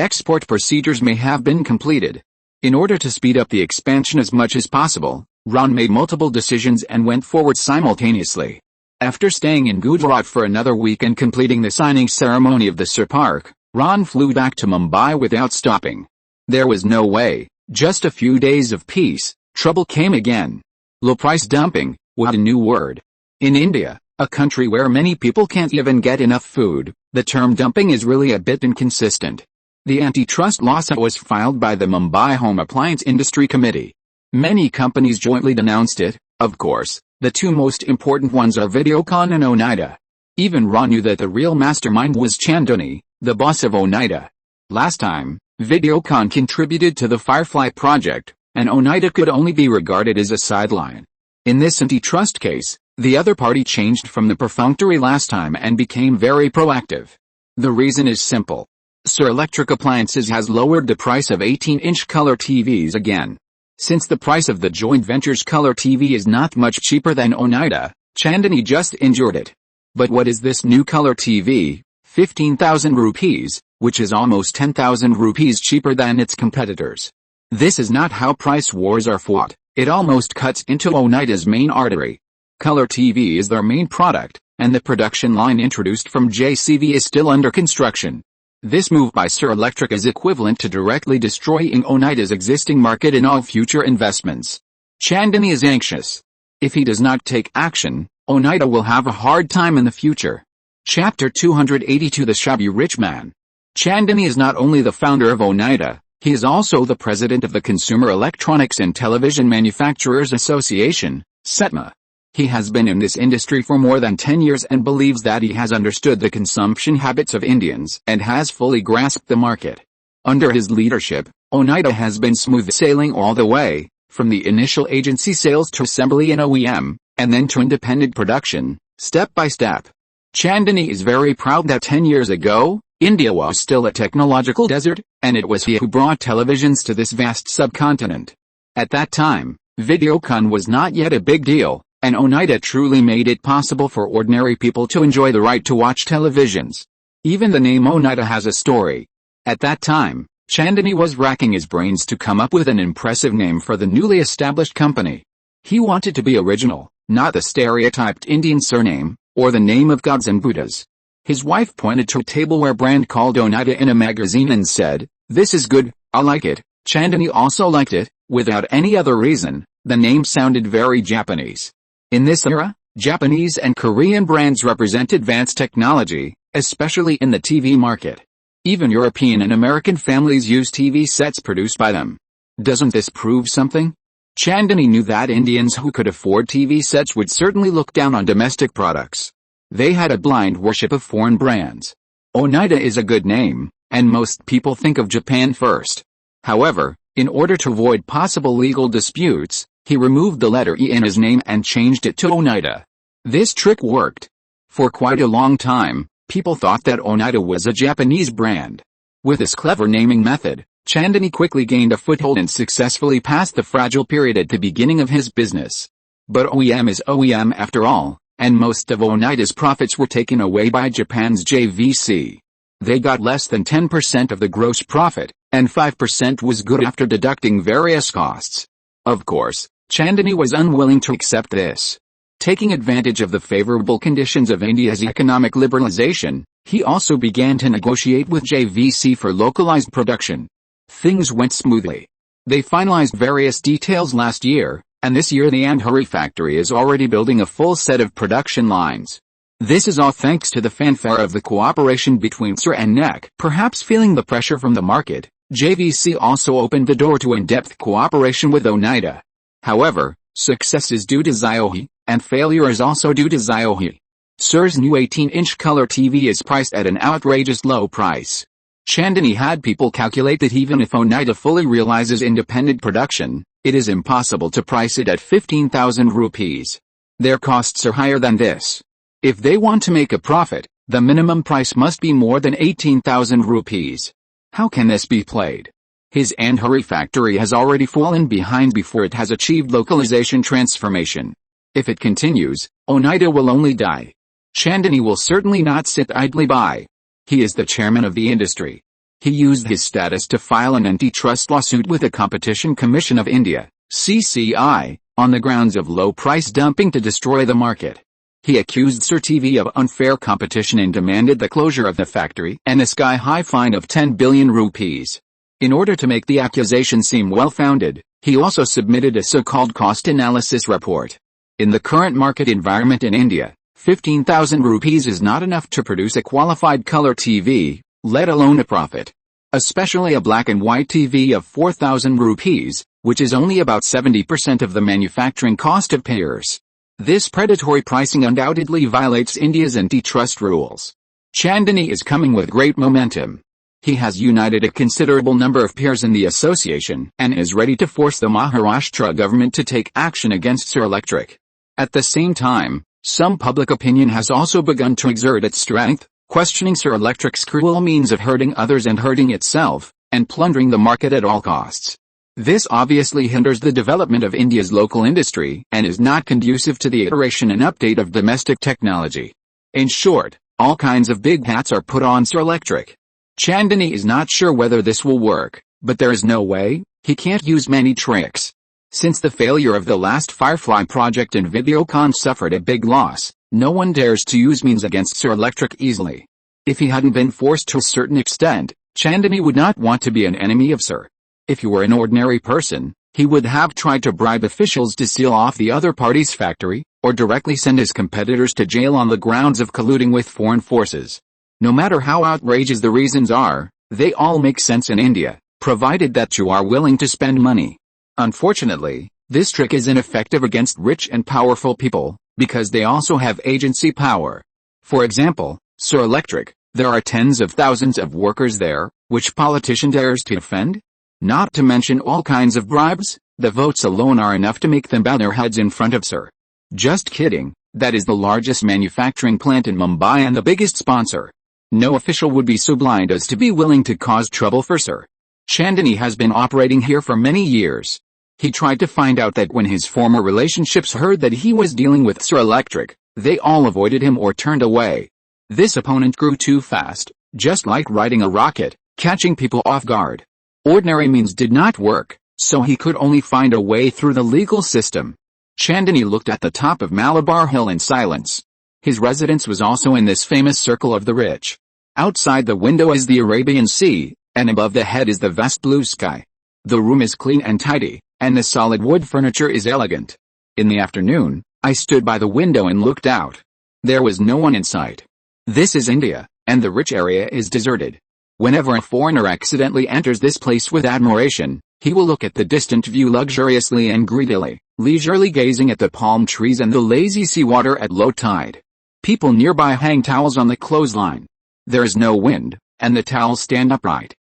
export procedures may have been completed. In order to speed up the expansion as much as possible, Ron made multiple decisions and went forward simultaneously. After staying in Gujarat for another week and completing the signing ceremony of the Sir Park, Ron flew back to Mumbai without stopping. There was no way. Just a few days of peace, trouble came again. Low price dumping, what a new word. In India, a country where many people can't even get enough food, the term dumping is really a bit inconsistent. The antitrust lawsuit was filed by the Mumbai Home Appliance Industry Committee. Many companies jointly denounced it. Of course, the two most important ones are Videocon and Oneida. Even Ron knew that the real mastermind was Chandani, the boss of Oneida. Last time, Videocon contributed to the Firefly project, and Oneida could only be regarded as a sideline. In this antitrust case, the other party changed from the perfunctory last time and became very proactive. The reason is simple. Sir Electric Appliances has lowered the price of 18-inch color TVs again. Since the price of the joint venture's color TV is not much cheaper than Oneida, Chandani just endured it. But what is this new color TV? 15,000 rupees, which is almost 10,000 rupees cheaper than its competitors. This is not how price wars are fought. It almost cuts into Oneida's main artery. Color TV is their main product, and the production line introduced from JCV is still under construction. This move by Sir Electric is equivalent to directly destroying Oneida's existing market and all future investments. Chandani is anxious. If he does not take action, Oneida will have a hard time in the future. Chapter 282 The Shabby Rich Man. Chandani is not only the founder of Oneida, he is also the president of the Consumer Electronics and Television Manufacturers Association, CETMA. He has been in this industry for more than 10 years and believes that he has understood the consumption habits of Indians and has fully grasped the market. Under his leadership, Oneida has been smooth sailing all the way, from the initial agency sales to assembly and OEM, and then to independent production, step by step. Chandani is very proud that 10 years ago, India was still a technological desert, and it was he who brought televisions to this vast subcontinent. At that time, Videocon was not yet a big deal, and Oneida truly made it possible for ordinary people to enjoy the right to watch televisions. Even the name Oneida has a story. At that time, Chandani was racking his brains to come up with an impressive name for the newly established company. He wanted to be original, not the stereotyped Indian surname, or the name of gods and Buddhas. His wife pointed to a tableware brand called Oneida in a magazine and said, "This is good, I like it." Chandani also liked it. Without any other reason, the name sounded very Japanese. In this era, Japanese and Korean brands represent advanced technology, especially in the TV market. Even European and American families use TV sets produced by them. Doesn't this prove something? Chandani knew that Indians who could afford TV sets would certainly look down on domestic products. They had a blind worship of foreign brands. Oneida is a good name, and most people think of Japan first. However, in order to avoid possible legal disputes, he removed the letter E in his name and changed it to Oneida. This trick worked. For quite a long time, people thought that Oneida was a Japanese brand. With this clever naming method, Chandani quickly gained a foothold and successfully passed the fragile period at the beginning of his business. But OEM is OEM after all, and most of Oneida's profits were taken away by Japan's JVC. They got less than 10% of the gross profit, and 5% was good after deducting various costs. Of course, Chandani was unwilling to accept this. Taking advantage of the favorable conditions of India's economic liberalization, he also began to negotiate with JVC for localized production. Things went smoothly. They finalized various details last year, and this year the Andheri factory is already building a full set of production lines. This is all thanks to the fanfare of the cooperation between Sir and NEC. Perhaps feeling the pressure from the market, JVC also opened the door to in-depth cooperation with Oneida. However, success is due to Ziohe, and failure is also due to Ziohe. Sir's new 18-inch color TV is priced at an outrageous low price. Chandani had people calculate that even if Oneida fully realizes independent production, it is impossible to price it at 15,000 rupees. Their costs are higher than this. If they want to make a profit, the minimum price must be more than 18,000 rupees. How can this be played? His Andheri factory has already fallen behind before it has achieved localization transformation. If it continues, Oneida will only die. Chandani will certainly not sit idly by. He is the chairman of the industry. He used his status to file an antitrust lawsuit with the Competition Commission of India, CCI, on the grounds of low price dumping to destroy the market. He accused Sir TV of unfair competition and demanded the closure of the factory and a sky-high fine of 10 billion rupees. In order to make the accusation seem well-founded, he also submitted a so-called cost analysis report. In the current market environment in India, 15,000 rupees is not enough to produce a qualified color TV, let alone a profit. Especially a black and white TV of 4,000 rupees, which is only about 70% of the manufacturing cost of payers. This predatory pricing undoubtedly violates India's antitrust rules. Chandani is coming with great momentum. He has united a considerable number of peers in the association and is ready to force the Maharashtra government to take action against Sir Electric. At the same time, some public opinion has also begun to exert its strength, questioning Sir Electric's cruel means of hurting others and hurting itself, and plundering the market at all costs. This obviously hinders the development of India's local industry and is not conducive to the iteration and update of domestic technology. In short, all kinds of big hats are put on Sir Electric. Chandani is not sure whether this will work, but there is no way, he can't use many tricks. Since the failure of the last Firefly project and Videocon suffered a big loss, no one dares to use means against Sir Electric easily. If he hadn't been forced to a certain extent, Chandani would not want to be an enemy of Sir. If he were an ordinary person, he would have tried to bribe officials to seal off the other party's factory, or directly send his competitors to jail on the grounds of colluding with foreign forces. No matter how outrageous the reasons are, they all make sense in India, provided that you are willing to spend money. Unfortunately, this trick is ineffective against rich and powerful people, because they also have agency power. For example, Sir Electric, there are tens of thousands of workers there, which politician dares to offend? Not to mention all kinds of bribes, the votes alone are enough to make them bow their heads in front of Sir. Just kidding, that is the largest manufacturing plant in Mumbai and the biggest sponsor. No official would be so blind as to be willing to cause trouble for Sir. Chandani has been operating here for many years. He tried to find out that when his former relationships heard that he was dealing with Sir Electric, they all avoided him or turned away. This opponent grew too fast, just like riding a rocket, catching people off guard. Ordinary means did not work, so he could only find a way through the legal system. Chandani looked at the top of Malabar Hill in silence. His residence was also in this famous circle of the rich. Outside the window is the Arabian Sea, and above the head is the vast blue sky. The room is clean and tidy, and the solid wood furniture is elegant. In the afternoon, I stood by the window and looked out. There was no one in sight. This is India, and the rich area is deserted. Whenever a foreigner accidentally enters this place with admiration, he will look at the distant view luxuriously and greedily, leisurely gazing at the palm trees and the lazy seawater at low tide. People nearby hang towels on the clothesline. There is no wind, and the towels stand upright.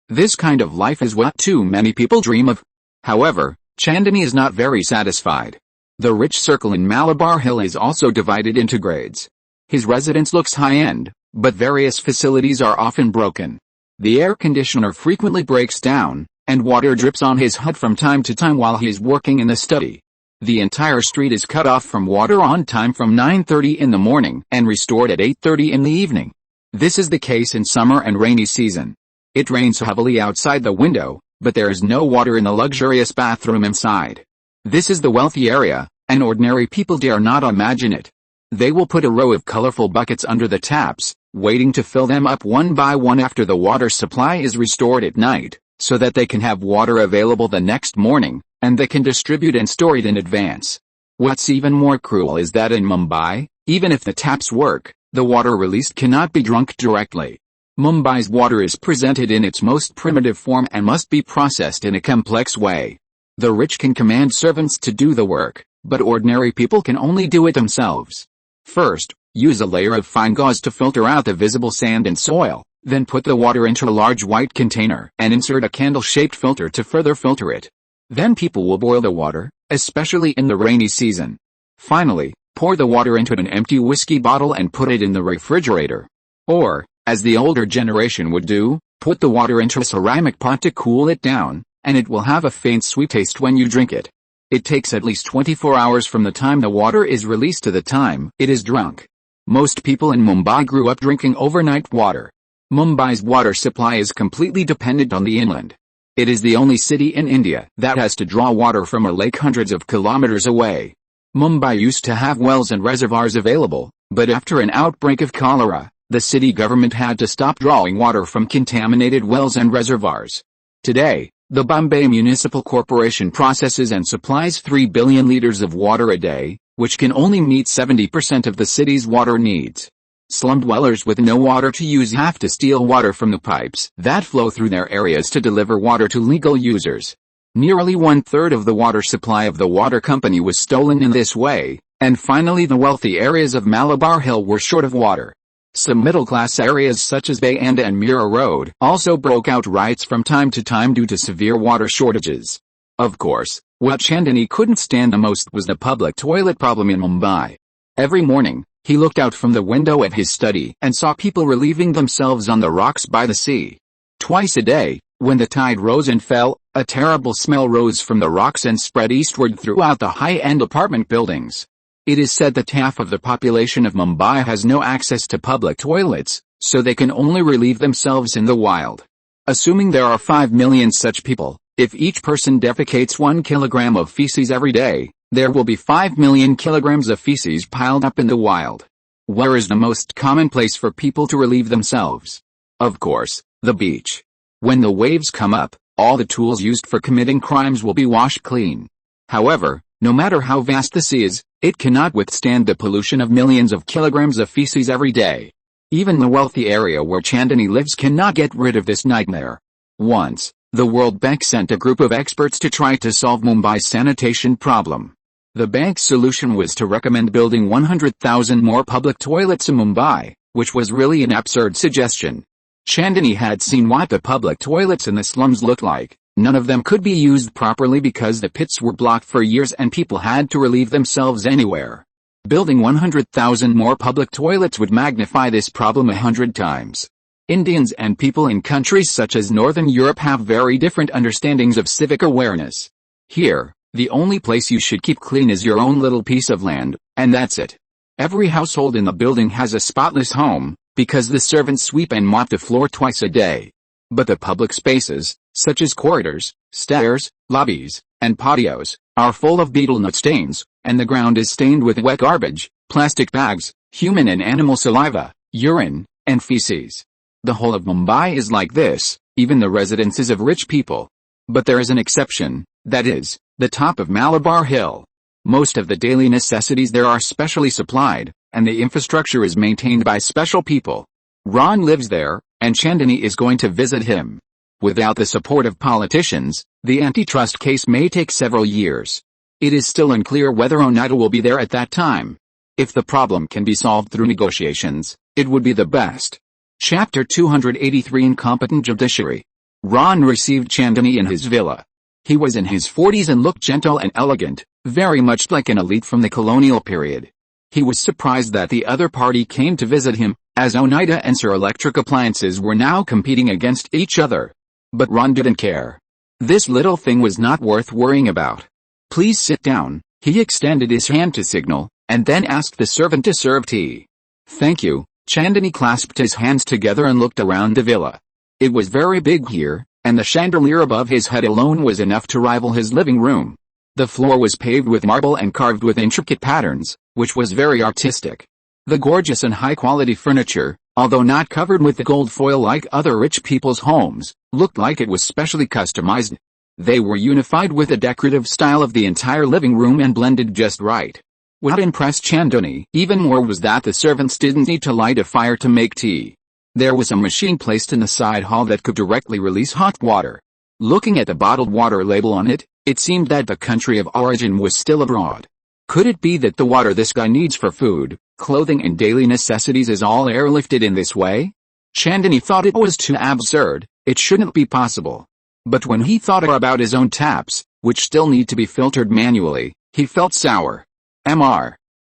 This kind of life is what too many people dream of. However, Chandani is not very satisfied. The rich circle in Malabar Hill is also divided into grades. His residence looks high-end, but various facilities are often broken. The air conditioner frequently breaks down, and water drips on his hut from time to time while he is working in the study. The entire street is cut off from water on time from 9:30 in the morning and restored at 8:30 in the evening. This is the case in summer and rainy season. It rains heavily outside the window, but there is no water in the luxurious bathroom inside. This is the wealthy area, and ordinary people dare not imagine it. They will put a row of colorful buckets under the taps, waiting to fill them up one by one after the water supply is restored at night, so that they can have water available the next morning, and they can distribute and store it in advance. What's even more cruel is that in Mumbai, even if the taps work, the water released cannot be drunk directly. Mumbai's water is presented in its most primitive form and must be processed in a complex way. The rich can command servants to do the work, but ordinary people can only do it themselves. First, use a layer of fine gauze to filter out the visible sand and soil, then put the water into a large white container and insert a candle-shaped filter to further filter it. Then people will boil the water, especially in the rainy season. Finally, pour the water into an empty whiskey bottle and put it in the refrigerator. Or, as the older generation would do, put the water into a ceramic pot to cool it down, and it will have a faint sweet taste when you drink it. It takes at least 24 hours from the time the water is released to the time it is drunk. Most people in Mumbai grew up drinking overnight water. Mumbai's water supply is completely dependent on the inland. It is the only city in India that has to draw water from a lake hundreds of kilometers away. Mumbai used to have wells and reservoirs available, but after an outbreak of cholera, the city government had to stop drawing water from contaminated wells and reservoirs. Today, the Bombay Municipal Corporation processes and supplies 3 billion liters of water a day, which can only meet 70% of the city's water needs. Slum dwellers with no water to use have to steal water from the pipes that flow through their areas to deliver water to legal users. Nearly 1/3 of the water supply of the water company was stolen in this way, and finally the wealthy areas of Malabar Hill were short of water. Some middle-class areas such as Bayanda and Mira Road also broke out riots from time to time due to severe water shortages. Of course, what Chandani couldn't stand the most was the public toilet problem in Mumbai. Every morning, he looked out from the window at his study and saw people relieving themselves on the rocks by the sea. Twice a day, when the tide rose and fell, a terrible smell rose from the rocks and spread eastward throughout the high-end apartment buildings. It is said that half of the population of Mumbai has no access to public toilets, so they can only relieve themselves in the wild. Assuming there are 5 million such people, if each person defecates 1 kilogram of feces every day, there will be 5 million kilograms of feces piled up in the wild. Where is the most common place for people to relieve themselves? Of course, the beach. When the waves come up, all the tools used for committing crimes will be washed clean. However, no matter how vast the sea is, it cannot withstand the pollution of millions of kilograms of feces every day. Even the wealthy area where Chandani lives cannot get rid of this nightmare. Once, the World Bank sent a group of experts to try to solve Mumbai's sanitation problem. The bank's solution was to recommend building 100,000 more public toilets in Mumbai, which was really an absurd suggestion. Chandani had seen what the public toilets in the slums looked like. None of them could be used properly because the pits were blocked for years and people had to relieve themselves anywhere. Building 100,000 more public toilets would magnify this problem 100 times. Indians and people in countries such as Northern Europe have very different understandings of civic awareness. Here, the only place you should keep clean is your own little piece of land, and that's it. Every household in the building has a spotless home, because the servants sweep and mop the floor twice a day. But the public spaces, such as corridors, stairs, lobbies, and patios, are full of beetle nut stains, and the ground is stained with wet garbage, plastic bags, human and animal saliva, urine, and feces. The whole of Mumbai is like this, even the residences of rich people. But there is an exception, that is, the top of Malabar Hill. Most of the daily necessities there are specially supplied, and the infrastructure is maintained by special people. Ron lives there, and Chandani is going to visit him. Without the support of politicians, the antitrust case may take several years. It is still unclear whether Oneida will be there at that time. If the problem can be solved through negotiations, it would be the best. Chapter 283 Incompetent Judiciary. Ron received Chandani in his villa. He was in his 40s and looked gentle and elegant, very much like an elite from the colonial period. He was surprised that the other party came to visit him, as Oneida and Sir Electric Appliances were now competing against each other. But Ron didn't care. This little thing was not worth worrying about. Please sit down, he extended his hand to signal, and then asked the servant to serve tea. Thank you, Chandani clasped his hands together and looked around the villa. It was very big here, and the chandelier above his head alone was enough to rival his living room. The floor was paved with marble and carved with intricate patterns, which was very artistic. The gorgeous and high-quality furniture, although not covered with the gold foil like other rich people's homes, looked like it was specially customized. They were unified with the decorative style of the entire living room and blended just right. What impressed Chandani even more was that the servants didn't need to light a fire to make tea. There was a machine placed in the side hall that could directly release hot water. Looking at the bottled water label on it, it seemed that the country of origin was still abroad. Could it be that the water this guy needs for food, clothing and daily necessities is all airlifted in this way? Chandani thought it was too absurd, it shouldn't be possible. But when he thought about his own taps, which still need to be filtered manually, he felt sour.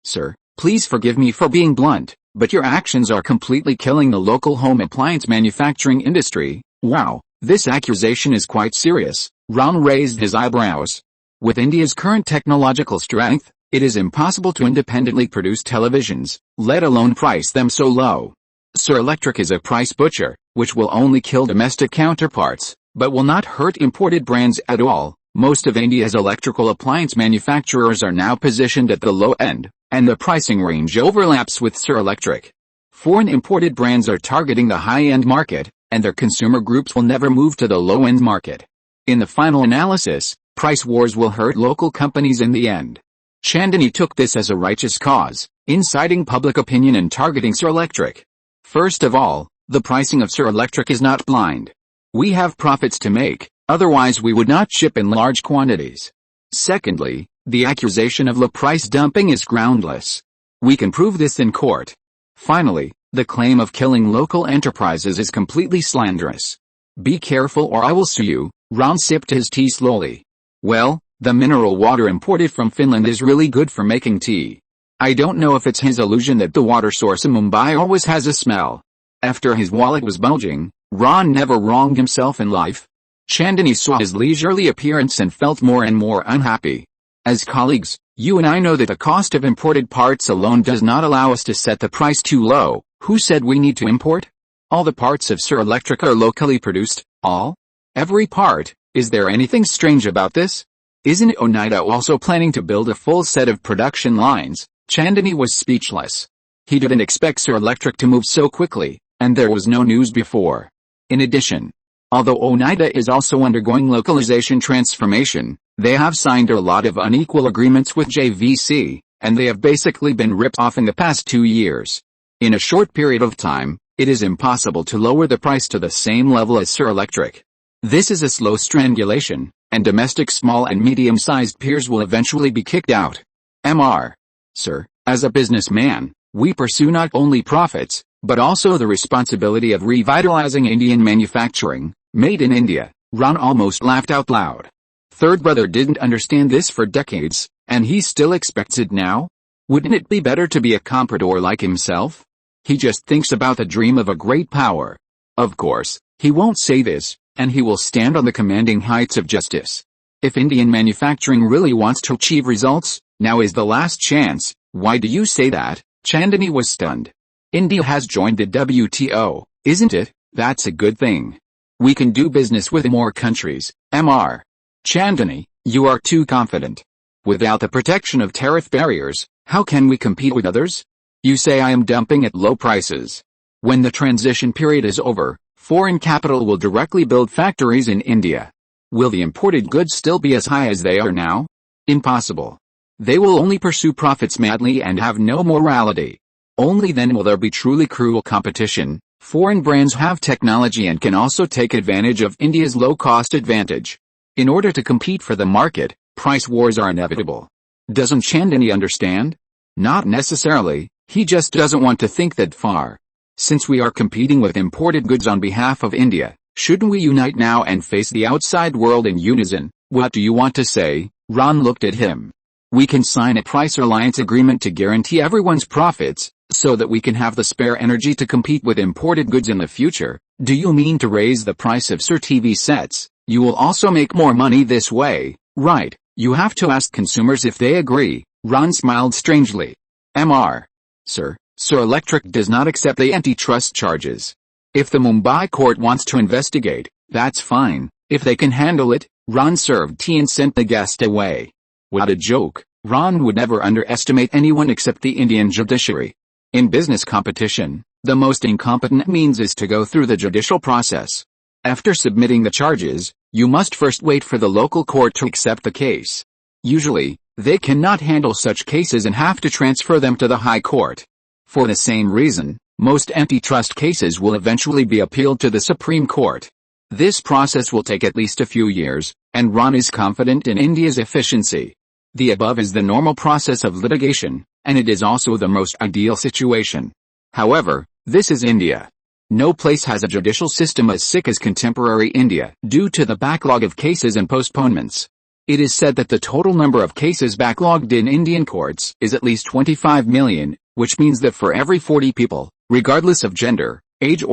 Sir, please forgive me for being blunt, but your actions are completely killing the local home appliance manufacturing industry. Wow, this accusation is quite serious. Ron raised his eyebrows. With India's current technological strength, it is impossible to independently produce televisions, let alone price them so low. Sir Electric is a price butcher, which will only kill domestic counterparts, but will not hurt imported brands at all. Most of India's electrical appliance manufacturers are now positioned at the low end, and the pricing range overlaps with Sir Electric. Foreign imported brands are targeting the high-end market, and their consumer groups will never move to the low-end market. In the final analysis, price wars will hurt local companies in the end. Chandni took this as a righteous cause, inciting public opinion and targeting Sir Electric. First of all, the pricing of Sir Electric is not blind. We have profits to make, otherwise we would not ship in large quantities. Secondly, the accusation of low price dumping is groundless. We can prove this in court. Finally, the claim of killing local enterprises is completely slanderous. Be careful or I will sue you. Ron sipped his tea slowly. Well, the mineral water imported from Finland is really good for making tea. I don't know if it's his illusion that the water source in Mumbai always has a smell. After his wallet was bulging, Ron never wronged himself in life. Chandni saw his leisurely appearance and felt more and more unhappy. As colleagues, you and I know that the cost of imported parts alone does not allow us to set the price too low. Who said we need to import? All the parts of Sir Electric are locally produced. All? Every part. Is there anything strange about this? Isn't Oneida also planning to build a full set of production lines? Chandni was speechless. He didn't expect Sir Electric to move so quickly, and there was no news before. In addition, although Oneida is also undergoing localization transformation, they have signed a lot of unequal agreements with JVC, and they have basically been ripped off in the past 2 years. In a short period of time, it is impossible to lower the price to the same level as Sir Electric. This is a slow strangulation, and domestic small and medium-sized peers will eventually be kicked out. Mr. Sir, as a businessman, we pursue not only profits, but also the responsibility of revitalizing Indian manufacturing, made in India. Ron almost laughed out loud. Third brother didn't understand this for decades, and he still expects it now? Wouldn't it be better to be a comprador like himself? He just thinks about the dream of a great power. Of course, he won't say this, and he will stand on the commanding heights of justice. If Indian manufacturing really wants to achieve results, now is the last chance. Why do you say that? Chandni was stunned. India has joined the WTO, isn't it? That's a good thing. We can do business with more countries. Mr. Chandni, you are too confident. Without the protection of tariff barriers, how can we compete with others? You say I am dumping at low prices. When the transition period is over, foreign capital will directly build factories in India. Will the imported goods still be as high as they are now? Impossible. They will only pursue profits madly and have no morality. Only then will there be truly cruel competition. Foreign brands have technology and can also take advantage of India's low-cost advantage. In order to compete for the market, price wars are inevitable. Doesn't Chandni understand? Not necessarily, he just doesn't want to think that far. Since we are competing with imported goods on behalf of India, shouldn't we unite now and face the outside world in unison? What do you want to say? Ron looked at him. We can sign a price alliance agreement to guarantee everyone's profits, so that we can have the spare energy to compete with imported goods in the future. Do you mean to raise the price of Sir TV sets? You will also make more money this way, right? You have to ask consumers if they agree. Ron smiled strangely. Mr. Sir, Sir Electric does not accept the antitrust charges. If the Mumbai court wants to investigate, that's fine. If they can handle it. Ron served tea and sent the guest away. What a joke. Ron would never underestimate anyone except the Indian judiciary. In business competition, the most incompetent means is to go through the judicial process. After submitting the charges, you must first wait for the local court to accept the case. Usually, they cannot handle such cases and have to transfer them to the High Court. For the same reason, most antitrust cases will eventually be appealed to the Supreme Court. This process will take at least a few years, and Ron is confident in India's efficiency. The above is the normal process of litigation, and it is also the most ideal situation. However, this is India. No place has a judicial system as sick as contemporary India, due to the backlog of cases and postponements. It is said that the total number of cases backlogged in Indian courts is at least 25 million, which means that for every 40 people, regardless of gender, age,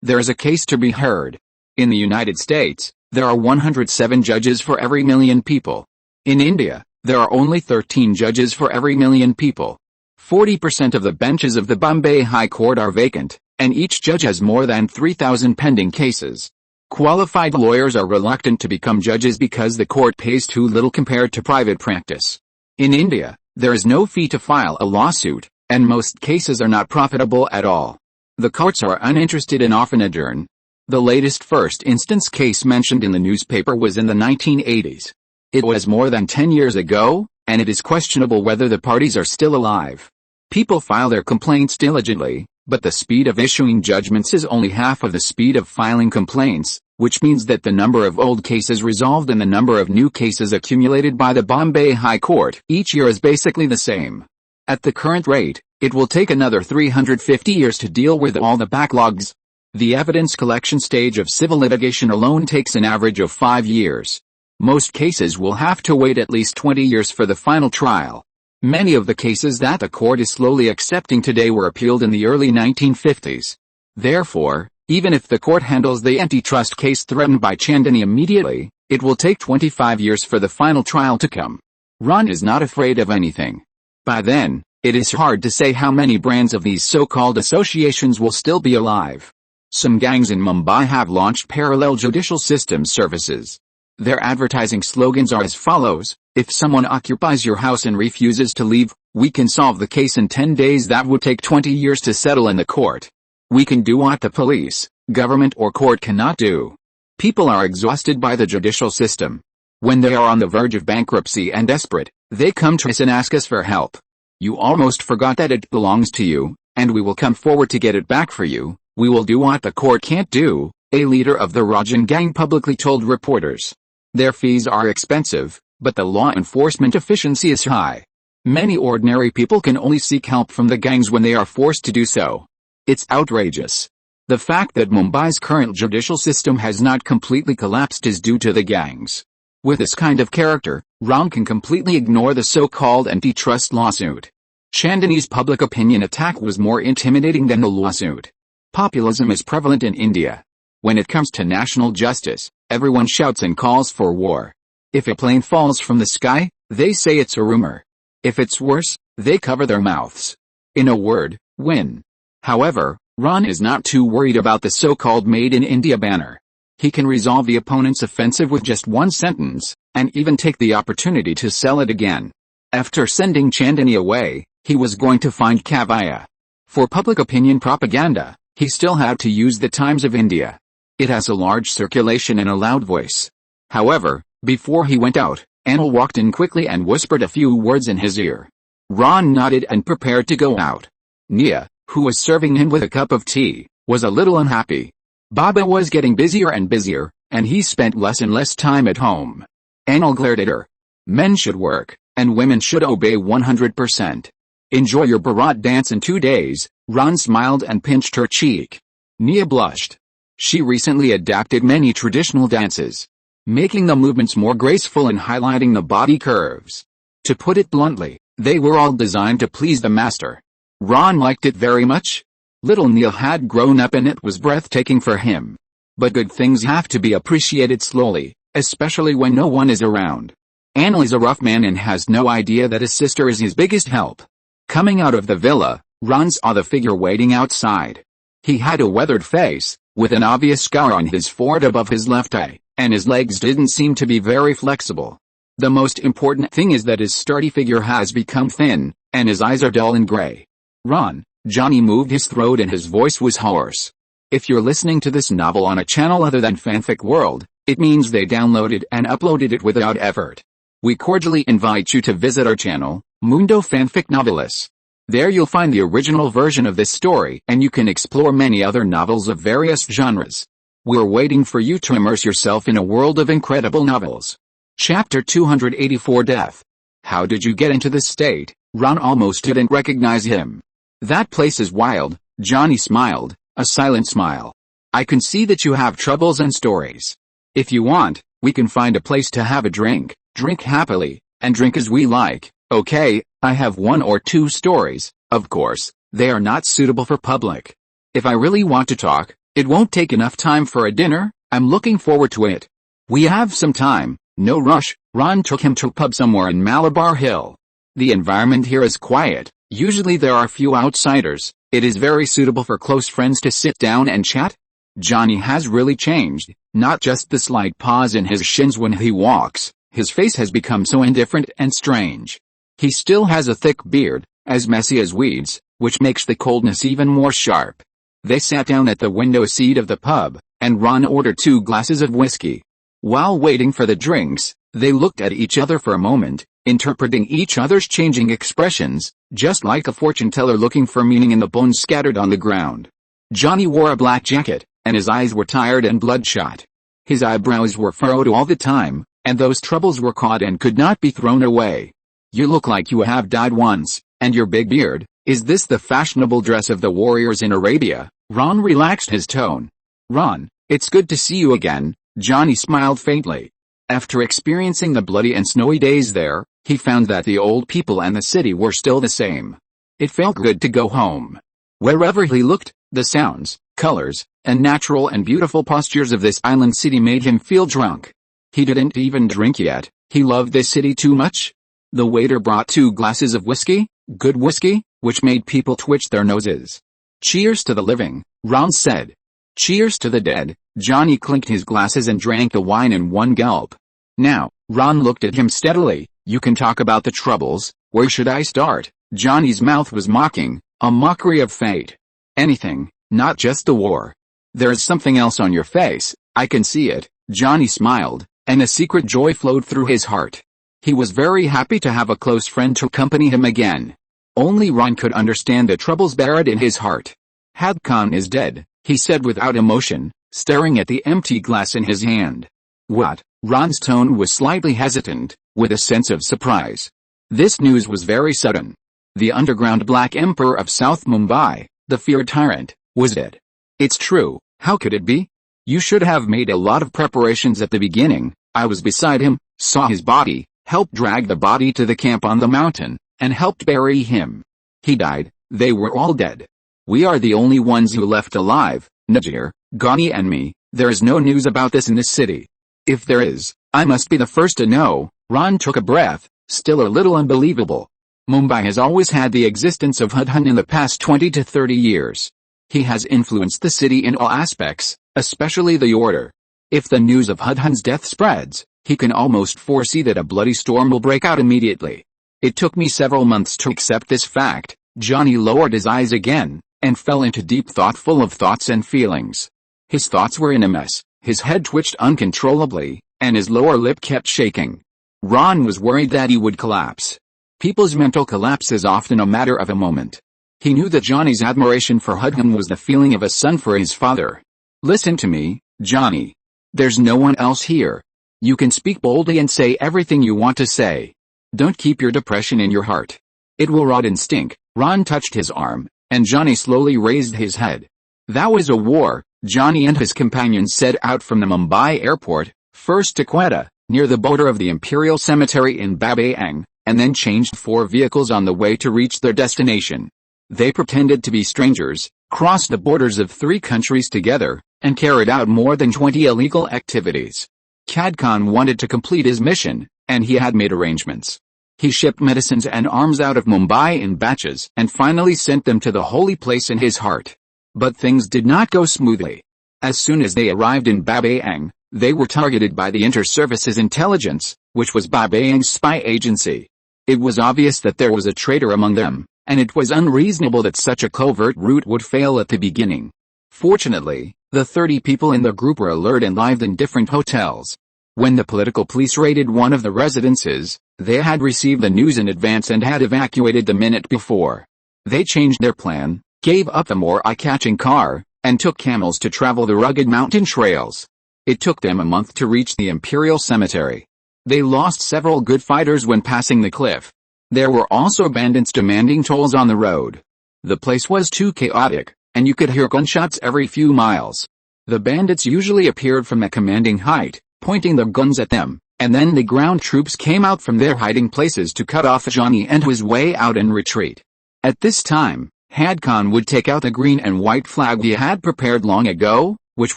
there is a case to be heard. In the United States, there are 107 judges for every million people. In India, there are only 13 judges for every million people. 40% of the benches of the Bombay High Court are vacant, and each judge has more than 3,000 pending cases. Qualified lawyers are reluctant to become judges because the court pays too little compared to private practice. In India, there is no fee to file a lawsuit, and most cases are not profitable at all. The courts are uninterested and often adjourn. The latest first instance case mentioned in the newspaper was in the 1980s. It was more than 10 years ago, and it is questionable whether the parties are still alive. People file their complaints diligently, but the speed of issuing judgments is only half of the speed of filing complaints, which means that the number of old cases resolved and the number of new cases accumulated by the Bombay High Court each year is basically the same. At the current rate, it will take another 350 years to deal with all the backlogs. The evidence collection stage of civil litigation alone takes an average of 5 years. Most cases will have to wait at least 20 years for the final trial. Many of the cases that the court is slowly accepting today were appealed in the early 1950s. Therefore, even if the court handles the antitrust case threatened by Chandani immediately, it will take 25 years for the final trial to come. Ron is not afraid of anything. By then, it is hard to say how many brands of these so-called associations will still be alive. Some gangs in Mumbai have launched parallel judicial system services. Their advertising slogans are as follows: if someone occupies your house and refuses to leave, we can solve the case in 10 days that would take 20 years to settle in the court. We can do what the police, government or court cannot do. People are exhausted by the judicial system. When they are on the verge of bankruptcy and desperate, they come to us and ask us for help. You almost forgot that it belongs to you, and we will come forward to get it back for you. We will do what the court can't do, a leader of the Rajan gang publicly told reporters. Their fees are expensive, but the law enforcement efficiency is high. Many ordinary people can only seek help from the gangs when they are forced to do so. It's outrageous. The fact that Mumbai's current judicial system has not completely collapsed is due to the gangs. With this kind of character, Ram can completely ignore the so-called antitrust lawsuit. Chandani's public opinion attack was more intimidating than the lawsuit. Populism is prevalent in India. When it comes to national justice, everyone shouts and calls for war. If a plane falls from the sky, they say it's a rumor. If it's worse, they cover their mouths. In a word, win. However, Ron is not too worried about the so-called Made in India banner. He can resolve the opponent's offensive with just one sentence, and even take the opportunity to sell it again. After sending Chandani away, he was going to find Kavaya. For public opinion propaganda, he still had to use the Times of India. It has a large circulation and a loud voice. However, before he went out, Anand walked in quickly and whispered a few words in his ear. Ron nodded and prepared to go out. Nia, who was serving him with a cup of tea, was a little unhappy. Baba was getting busier and busier, and he spent less and less time at home. Anand glared at her. Men should work, and women should obey 100%. Enjoy your Bharat dance in 2 days, Ron smiled and pinched her cheek. Nia blushed. She recently adapted many traditional dances, making the movements more graceful and highlighting the body curves. To put it bluntly, they were all designed to please the master. Ron liked it very much. Little Neil had grown up and it was breathtaking for him. But good things have to be appreciated slowly, especially when no one is around. Anil is a rough man and has no idea that his sister is his biggest help. Coming out of the villa, Ron saw the figure waiting outside. He had a weathered face, with an obvious scar on his forehead above his left eye, and his legs didn't seem to be very flexible. The most important thing is that his sturdy figure has become thin, and his eyes are dull and gray. Ron, Johnny moved his throat and his voice was hoarse. If you're listening to this novel on a channel other than Fanfic World, it means they downloaded and uploaded it without effort. We cordially invite you to visit our channel, Mundo Fanfic Novelis. There you'll find the original version of this story and you can explore many other novels of various genres. We're waiting for you to immerse yourself in a world of incredible novels. Chapter 284 Death. How did you get into this state? Ron almost didn't recognize him. That place is wild, Johnny smiled, a silent smile. I can see that you have troubles and stories. If you want, we can find a place to have a drink happily, and drink as we like. Okay, I have 1 or 2 stories, of course, they are not suitable for public. If I really want to talk, it won't take enough time for a dinner, I'm looking forward to it. We have some time, no rush. Ron took him to a pub somewhere in Malabar Hill. The environment here is quiet, usually there are few outsiders, it is very suitable for close friends to sit down and chat. Johnny has really changed, not just the slight pause in his shins when he walks, his face has become so indifferent and strange. He still has a thick beard, as messy as weeds, which makes the coldness even more sharp. They sat down at the window seat of the pub, and Ron ordered 2 glasses of whiskey. While waiting for the drinks, they looked at each other for a moment, interpreting each other's changing expressions, just like a fortune teller looking for meaning in the bones scattered on the ground. Johnny wore a black jacket, and his eyes were tired and bloodshot. His eyebrows were furrowed all the time, and those troubles were caught and could not be thrown away. "You look like you have died once, and your big beard, is this the fashionable dress of the warriors in Arabia?" Ron relaxed his tone. "Ron, it's good to see you again," Johnny smiled faintly. After experiencing the bloody and snowy days there, he found that the old people and the city were still the same. It felt good to go home. Wherever he looked, the sounds, colors, and natural and beautiful postures of this island city made him feel drunk. He didn't even drink yet, he loved this city too much. The waiter brought 2 glasses of whiskey, good whiskey, which made people twitch their noses. "Cheers to the living," Ron said. "Cheers to the dead." Johnny clinked his glasses and drank the wine in one gulp. "Now," Ron looked at him steadily, "you can talk about the troubles. Where should I start?" Johnny's mouth was mocking, a mockery of fate. "Anything, not just the war." "There's something else on your face, I can see it," Johnny smiled, and a secret joy flowed through his heart. He was very happy to have a close friend to accompany him again. Only Ron could understand the troubles buried in his heart. "Had Khan is dead," he said without emotion, staring at the empty glass in his hand. "What?" Ron's tone was slightly hesitant, with a sense of surprise. This news was very sudden. The underground Black Emperor of South Mumbai, the feared tyrant, was dead. "It's true, how could it be? You should have made a lot of preparations at the beginning." "I was beside him, saw his body, helped drag the body to the camp on the mountain, and helped bury him. He died, they were all dead. We are the only ones who left alive, Najir, Ghani and me. There is no news about this in this city. If there is, I must be the first to know." Ron took a breath, still a little unbelievable. Mumbai has always had the existence of Hudhun in the past 20 to 30 years. He has influenced the city in all aspects, especially the order. If the news of Hudhun's death spreads, he can almost foresee that a bloody storm will break out immediately. It took me several months to accept this fact. Johnny lowered his eyes again, and fell into deep thought full of thoughts and feelings. His thoughts were in a mess, his head twitched uncontrollably, and his lower lip kept shaking. Ron was worried that he would collapse. People's mental collapse is often a matter of a moment. He knew that Johnny's admiration for Hudhun was the feeling of a son for his father. "Listen to me, Johnny. There's no one else here. You can speak boldly and say everything you want to say. Don't keep your depression in your heart. It will rot and stink." Ron touched his arm, and Johnny slowly raised his head. "That was a war." Johnny and his companions set out from the Mumbai airport, first to Quetta, near the border of the Imperial Cemetery in Babayang, and then changed 4 vehicles on the way to reach their destination. They pretended to be strangers, crossed the borders of 3 countries together, and carried out more than 20 illegal activities. Cad Khan wanted to complete his mission, and he had made arrangements. He shipped medicines and arms out of Mumbai in batches and finally sent them to the holy place in his heart. But things did not go smoothly. As soon as they arrived in Babayang, they were targeted by the Inter-Services Intelligence, which was Babayang's spy agency. It was obvious that there was a traitor among them, and it was unreasonable that such a covert route would fail at the beginning. Fortunately, the 30 people in the group were alert and lived in different hotels. When the political police raided one of the residences, they had received the news in advance and had evacuated the minute before. They changed their plan, gave up the more eye-catching car, and took camels to travel the rugged mountain trails. It took them a month to reach the Imperial Cemetery. They lost several good fighters when passing the cliff. There were also bandits demanding tolls on the road. The place was too chaotic, and you could hear gunshots every few miles. The bandits usually appeared from a commanding height, pointing their guns at them, and then the ground troops came out from their hiding places to cut off Johnny and his way out and retreat. At this time, Had Khan would take out the green and white flag he had prepared long ago, which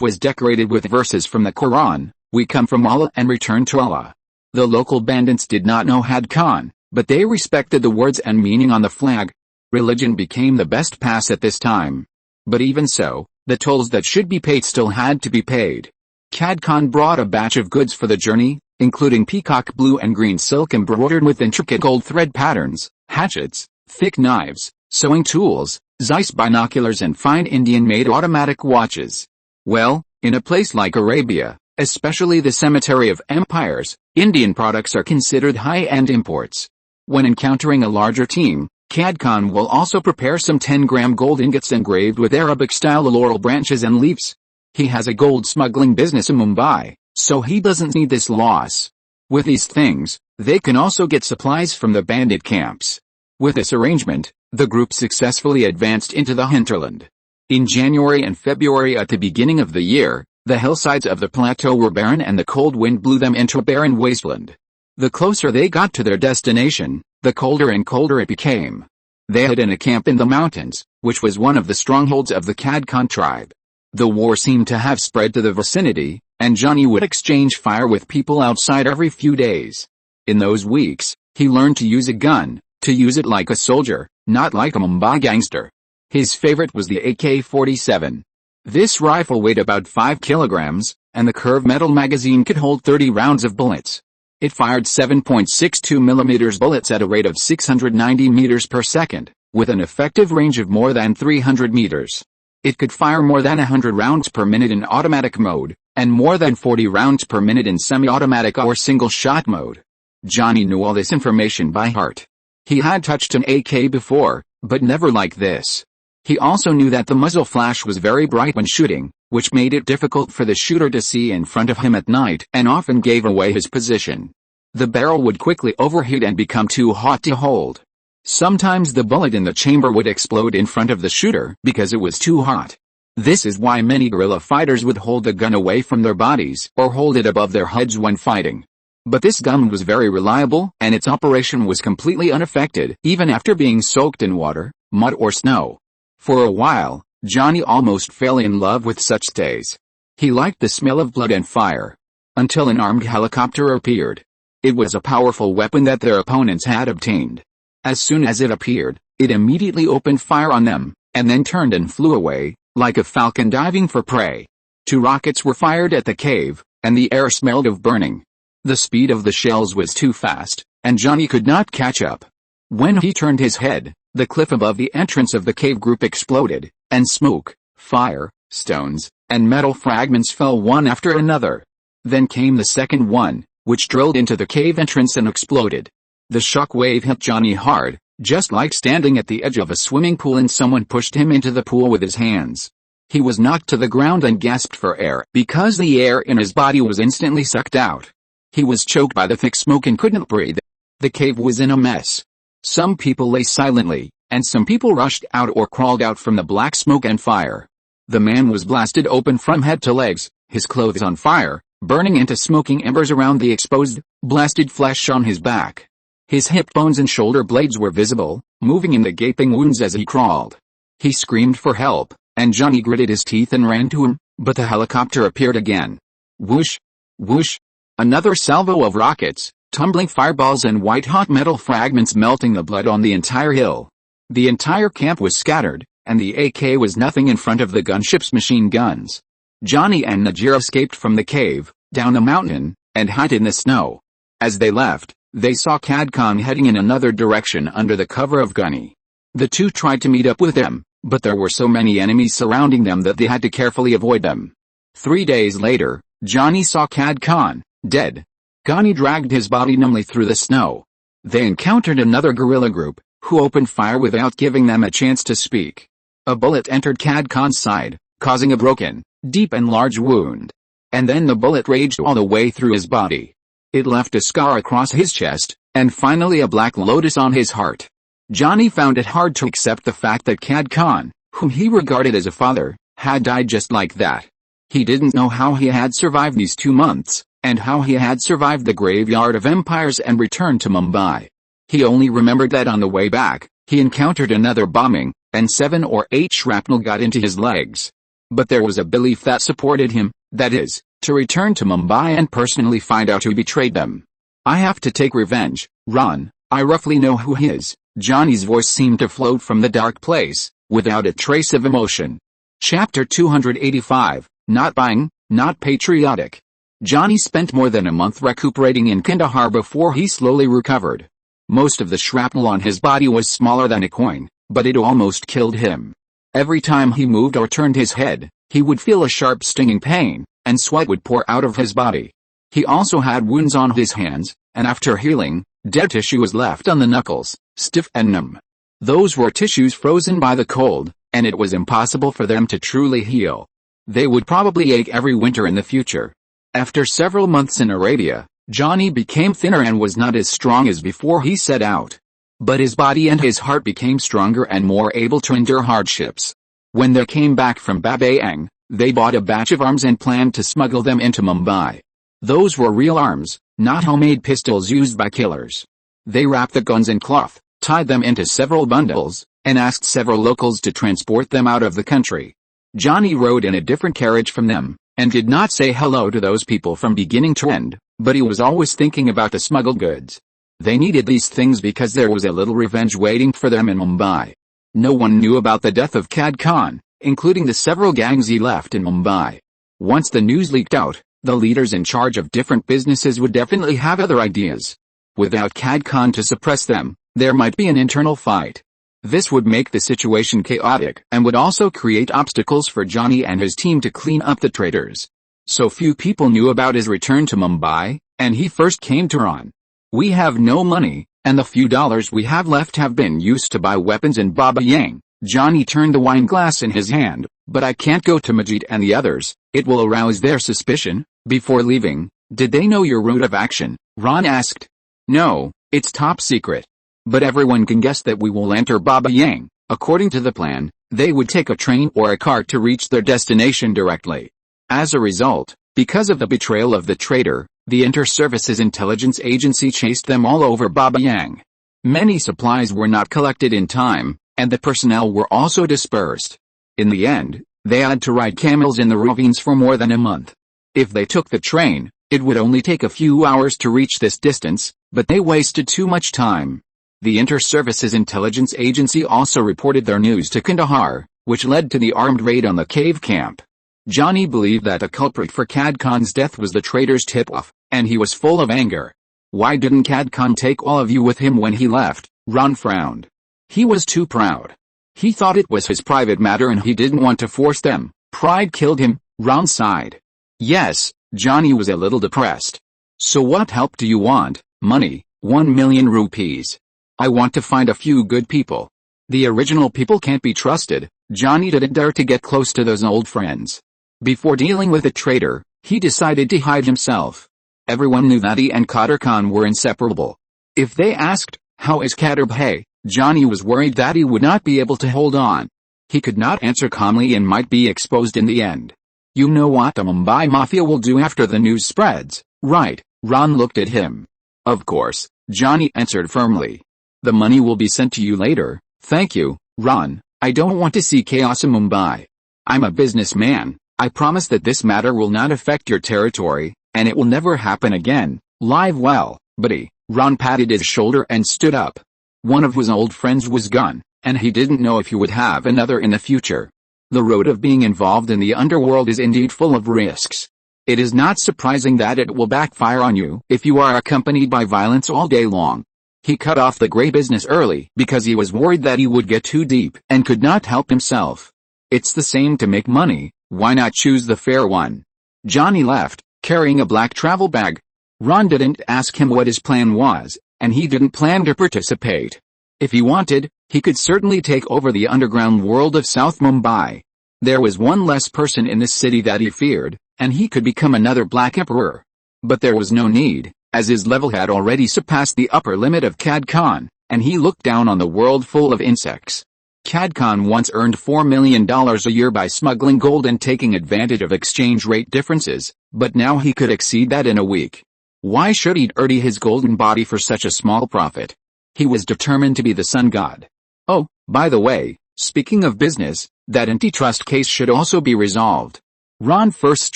was decorated with verses from the Quran, "We come from Allah and return to Allah." The local bandits did not know Had Khan, but they respected the words and meaning on the flag. Religion became the best pass at this time. But even so, The tolls that should be paid still had to be paid. Cad Khan brought a batch of goods for the journey, including peacock blue and green silk embroidered with intricate gold thread patterns, hatchets, thick knives, sewing tools, Zeiss binoculars and fine Indian-made automatic watches. Well, in a place like Arabia, especially the cemetery of empires, Indian products are considered high-end imports. When encountering a larger team, Cad Khan will also prepare some 10-gram gold ingots engraved with Arabic-style laurel branches and leaves. He has a gold smuggling business in Mumbai, so he doesn't need this loss. With these things, they can also get supplies from the bandit camps. With this arrangement, the group successfully advanced into the hinterland. In January and February at the beginning of the year, the hillsides of the plateau were barren and the cold wind blew them into a barren wasteland. The closer they got to their destination, the colder and colder it became. They hid in a camp in the mountains, which was one of the strongholds of the Cad Khan tribe. The war seemed to have spread to the vicinity, and Johnny would exchange fire with people outside every few days. In those weeks, he learned to use a gun, to use it like a soldier, not like a Mumbai gangster. His favorite was the AK-47. This rifle weighed about 5 kilograms, and the curved metal magazine could hold 30 rounds of bullets. It fired 7.62 mm bullets at a rate of 690 meters per second, with an effective range of more than 300 meters. It could fire more than 100 rounds per minute in automatic mode, and more than 40 rounds per minute in semi-automatic or single-shot mode. Johnny knew all this information by heart. He had touched an AK before, but never like this. He also knew that the muzzle flash was very bright when shooting, which made it difficult for the shooter to see in front of him at night and often gave away his position. The barrel would quickly overheat and become too hot to hold. Sometimes the bullet in the chamber would explode in front of the shooter because it was too hot. This is why many guerrilla fighters would hold the gun away from their bodies or hold it above their heads when fighting. But this gun was very reliable and its operation was completely unaffected even after being soaked in water, mud or snow. For a while, Johnny almost fell in love with such stays. He liked the smell of blood and fire. Until an armed helicopter appeared. It was a powerful weapon that their opponents had obtained. As soon as it appeared, it immediately opened fire on them, and then turned and flew away, like a falcon diving for prey. 2 rockets were fired at the cave, and the air smelled of burning. The speed of the shells was too fast, and Johnny could not catch up. When he turned his head, the cliff above the entrance of the cave group exploded, and smoke, fire, stones, and metal fragments fell one after another. Then came the second one, which drilled into the cave entrance and exploded. The shock wave hit Johnny hard, just like standing at the edge of a swimming pool and someone pushed him into the pool with his hands. He was knocked to the ground and gasped for air because the air in his body was instantly sucked out. He was choked by the thick smoke and couldn't breathe. The cave was in a mess. Some people lay silently, and some people rushed out or crawled out from the black smoke and fire. The man was blasted open from head to legs, his clothes on fire, burning into smoking embers around the exposed, blasted flesh on his back. His hip bones and shoulder blades were visible, moving in the gaping wounds as he crawled. He screamed for help, and Johnny gritted his teeth and ran to him, but the helicopter appeared again. Whoosh! Whoosh! Another salvo of rockets, tumbling fireballs and white-hot metal fragments melting the blood on the entire hill. The entire camp was scattered, and the AK was nothing in front of the gunship's machine guns. Johnny and Najir escaped from the cave, down a mountain, and hid in the snow. As they left, they saw Cad Khan heading in another direction under the cover of Gunny. The two tried to meet up with them, but there were so many enemies surrounding them that they had to carefully avoid them. 3 days later, Johnny saw Cad Khan, dead. Gunny dragged his body numbly through the snow. They encountered another guerrilla group, who opened fire without giving them a chance to speak. A bullet entered Cad Khan's side, causing a broken, deep and large wound. And then the bullet raged all the way through his body. It left a scar across his chest, and finally a black lotus on his heart. Johnny found it hard to accept the fact that Cad Khan, whom he regarded as a father, had died just like that. He didn't know how he had survived these 2 months, and how he had survived the graveyard of empires and returned to Mumbai. He only remembered that on the way back, he encountered another bombing, and 7 or 8 shrapnel got into his legs. But there was a belief that supported him, that is, to return to Mumbai and personally find out who betrayed them. I have to take revenge, Ron, I roughly know who he is. Johnny's voice seemed to float from the dark place, without a trace of emotion. Chapter 285, Not Buying, Not Patriotic. Johnny spent more than a month recuperating in Kandahar before he slowly recovered. Most of the shrapnel on his body was smaller than a coin, but it almost killed him. Every time he moved or turned his head, he would feel a sharp stinging pain, and sweat would pour out of his body. He also had wounds on his hands, and after healing, dead tissue was left on the knuckles, stiff and numb. Those were tissues frozen by the cold, and it was impossible for them to truly heal. They would probably ache every winter in the future. After several months in Arabia, Johnny became thinner and was not as strong as before he set out. But his body and his heart became stronger and more able to endure hardships. When they came back from Babayang, they bought a batch of arms and planned to smuggle them into Mumbai. Those were real arms, not homemade pistols used by killers. They wrapped the guns in cloth, tied them into several bundles, and asked several locals to transport them out of the country. Johnny rode in a different carriage from them, and did not say hello to those people from beginning to end, but he was always thinking about the smuggled goods. They needed these things because there was a little revenge waiting for them in Mumbai. No one knew about the death of Cad Khan, including the several gangs he left in Mumbai. Once the news leaked out, the leaders in charge of different businesses would definitely have other ideas. Without Cad Khan to suppress them, there might be an internal fight. This would make the situation chaotic and would also create obstacles for Johnny and his team to clean up the traitors. So few people knew about his return to Mumbai, and he first came to Ron. "We have no money, and the few dollars we have left have been used to buy weapons in Babayang." Johnny turned the wine glass in his hand. "But I can't go to Majid and the others, it will arouse their suspicion." Before leaving, "Did they know your route of action?" Ron asked. "No, it's top secret. But everyone can guess that we will enter Babayang. According to the plan, they would take a train or a car to reach their destination directly. As a result, because of the betrayal of the traitor, the Inter-Services Intelligence Agency chased them all over Babayang. Many supplies were not collected in time, and the personnel were also dispersed. In the end, they had to ride camels in the ravines for more than a month. If they took the train, it would only take a few hours to reach this distance, but they wasted too much time. The Inter-Services Intelligence Agency also reported their news to Kandahar, which led to the armed raid on the cave camp. Johnny believed that the culprit for Cad Khan's death was the traitor's tip-off, and he was full of anger. "Why didn't Cad Khan take all of you with him when he left?" Ron frowned. "He was too proud. He thought it was his private matter and he didn't want to force them. Pride killed him." Ron sighed. Yes, Johnny was a little depressed. "So what help do you want?" "Money, 1 million rupees. I want to find a few good people. The original people can't be trusted." Johnny didn't dare to get close to those old friends. Before dealing with a traitor, he decided to hide himself. Everyone knew that he and Qadir Khan were inseparable. If they asked, "How is Qadir Bhai?" Johnny was worried that he would not be able to hold on. He could not answer calmly and might be exposed in the end. "You know what the Mumbai Mafia will do after the news spreads, right?" Ron looked at him. "Of course," Johnny answered firmly. "The money will be sent to you later." "Thank you, Ron. I don't want to see chaos in Mumbai. I'm a businessman. I promise that this matter will not affect your territory, and it will never happen again. Live well, buddy." Ron patted his shoulder and stood up. One of his old friends was gone, and he didn't know if he would have another in the future. The road of being involved in the underworld is indeed full of risks. It is not surprising that it will backfire on you if you are accompanied by violence all day long. He cut off the grey business early because he was worried that he would get too deep and could not help himself. It's the same to make money, why not choose the fair one? Johnny left, carrying a black travel bag. Ron didn't ask him what his plan was, and he didn't plan to participate. If he wanted, he could certainly take over the underground world of South Mumbai. There was one less person in the city that he feared, and he could become another Black Emperor. But there was no need, as his level had already surpassed the upper limit of Cad Khan, and he looked down on the world full of insects. Cad Khan once earned $4 million a year by smuggling gold and taking advantage of exchange rate differences, but now he could exceed that in a week. Why should he dirty his golden body for such a small profit? He was determined to be the sun god. Oh, by the way, speaking of business, that antitrust case should also be resolved. Ron first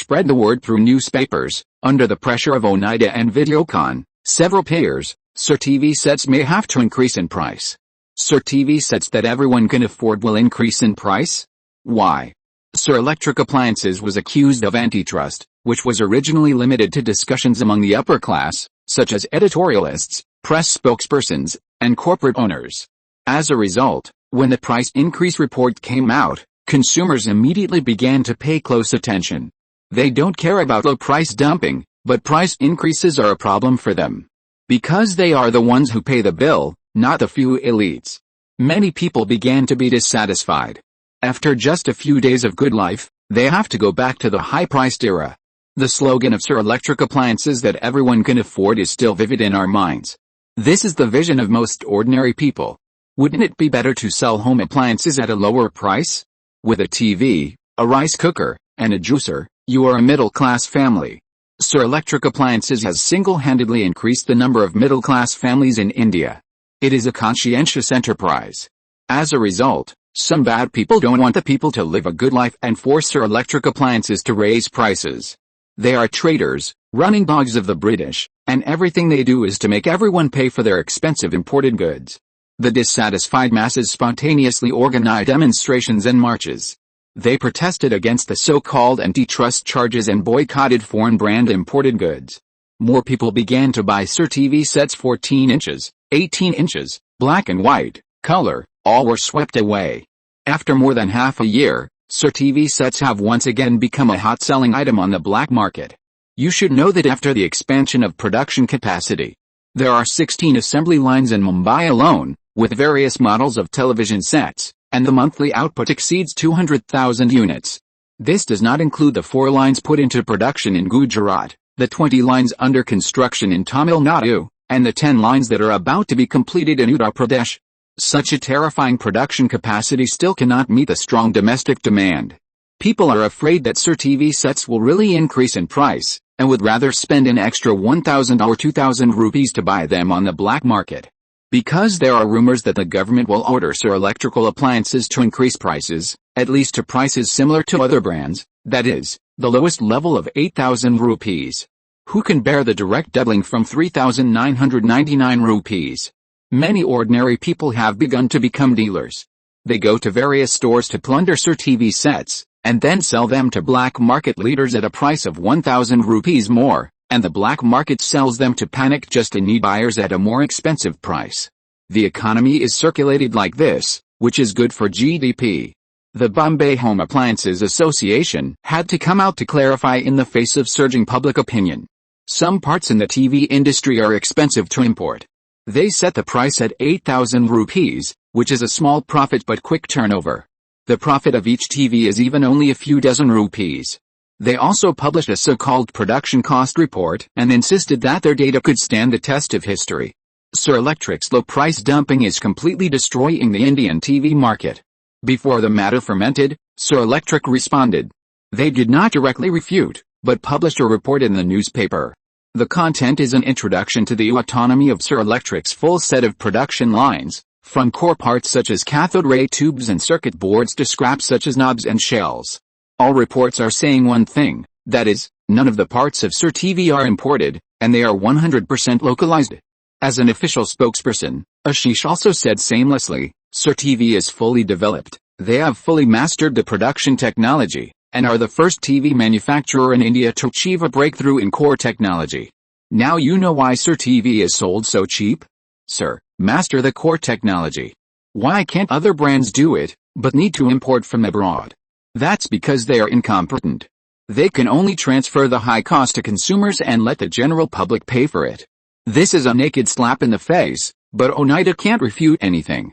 spread the word through newspapers. Under the pressure of Oneida and Videocon, several payers, Sir TV sets may have to increase in price. Sir TV sets that everyone can afford will increase in price? Why? Sir Electric Appliances was accused of antitrust, which was originally limited to discussions among the upper class, such as editorialists, press spokespersons, and corporate owners. As a result, when the price increase report came out, consumers immediately began to pay close attention. They don't care about low price dumping, but price increases are a problem for them. Because they are the ones who pay the bill, not the few elites. Many people began to be dissatisfied. After just a few days of good life, they have to go back to the high-priced era. The slogan of Sir Electric Appliances that everyone can afford is still vivid in our minds. This is the vision of most ordinary people. Wouldn't it be better to sell home appliances at a lower price? With a TV, a rice cooker, and a juicer, you are a middle-class family. Sir Electric Appliances has single-handedly increased the number of middle-class families in India. It is a conscientious enterprise. As a result, some bad people don't want the people to live a good life and force Sir Electric Appliances to raise prices. They are traitors, running dogs of the British, and everything they do is to make everyone pay for their expensive imported goods. The dissatisfied masses spontaneously organized demonstrations and marches. They protested against the so-called antitrust charges and boycotted foreign brand imported goods. More people began to buy Sir TV sets 14 inches, 18 inches, black and white, color, all were swept away. After more than half a year, Sir TV sets have once again become a hot-selling item on the black market. You should know that after the expansion of production capacity, there are 16 assembly lines in Mumbai alone, with various models of television sets, and the monthly output exceeds 200,000 units. This does not include the 4 lines put into production in Gujarat, the 20 lines under construction in Tamil Nadu, and the 10 lines that are about to be completed in Uttar Pradesh. Such a terrifying production capacity still cannot meet the strong domestic demand. People are afraid that Sir TV sets will really increase in price, and would rather spend an extra 1,000 or 2,000 rupees to buy them on the black market. Because there are rumors that the government will order Sir Electrical Appliances to increase prices, at least to prices similar to other brands, that is, the lowest level of 8,000 rupees. Who can bear the direct doubling from 3,999 rupees? Many ordinary people have begun to become dealers. They go to various stores to plunder Sir TV sets, and then sell them to black market leaders at a price of 1,000 rupees more, and the black market sells them to panic-just-in-need buyers at a more expensive price. The economy is circulated like this, which is good for GDP. The Bombay Home Appliances Association had to come out to clarify in the face of surging public opinion. Some parts in the TV industry are expensive to import. They set the price at 8,000 rupees, which is a small profit but quick turnover. The profit of each TV is even only a few dozen rupees. They also published a so-called production cost report and insisted that their data could stand the test of history. Sir Electric's low price dumping is completely destroying the Indian TV market. Before the matter fermented, Sir Electric responded. They did not directly refute, but published a report in the newspaper. The content is an introduction to the autonomy of Sir Electric's full set of production lines, from core parts such as cathode ray tubes and circuit boards to scraps such as knobs and shells. All reports are saying one thing, that is, none of the parts of Sir TV are imported, and they are 100% localized. As an official spokesperson, Ashish also said shamelessly, Sir TV is fully developed, they have fully mastered the production technology, and are the first TV manufacturer in India to achieve a breakthrough in core technology. Now you know why Sir TV is sold so cheap? Sir, master the core technology. Why can't other brands do it, but need to import from abroad? That's because they are incompetent. They can only transfer the high cost to consumers and let the general public pay for it. This is a naked slap in the face, but Oneida can't refute anything.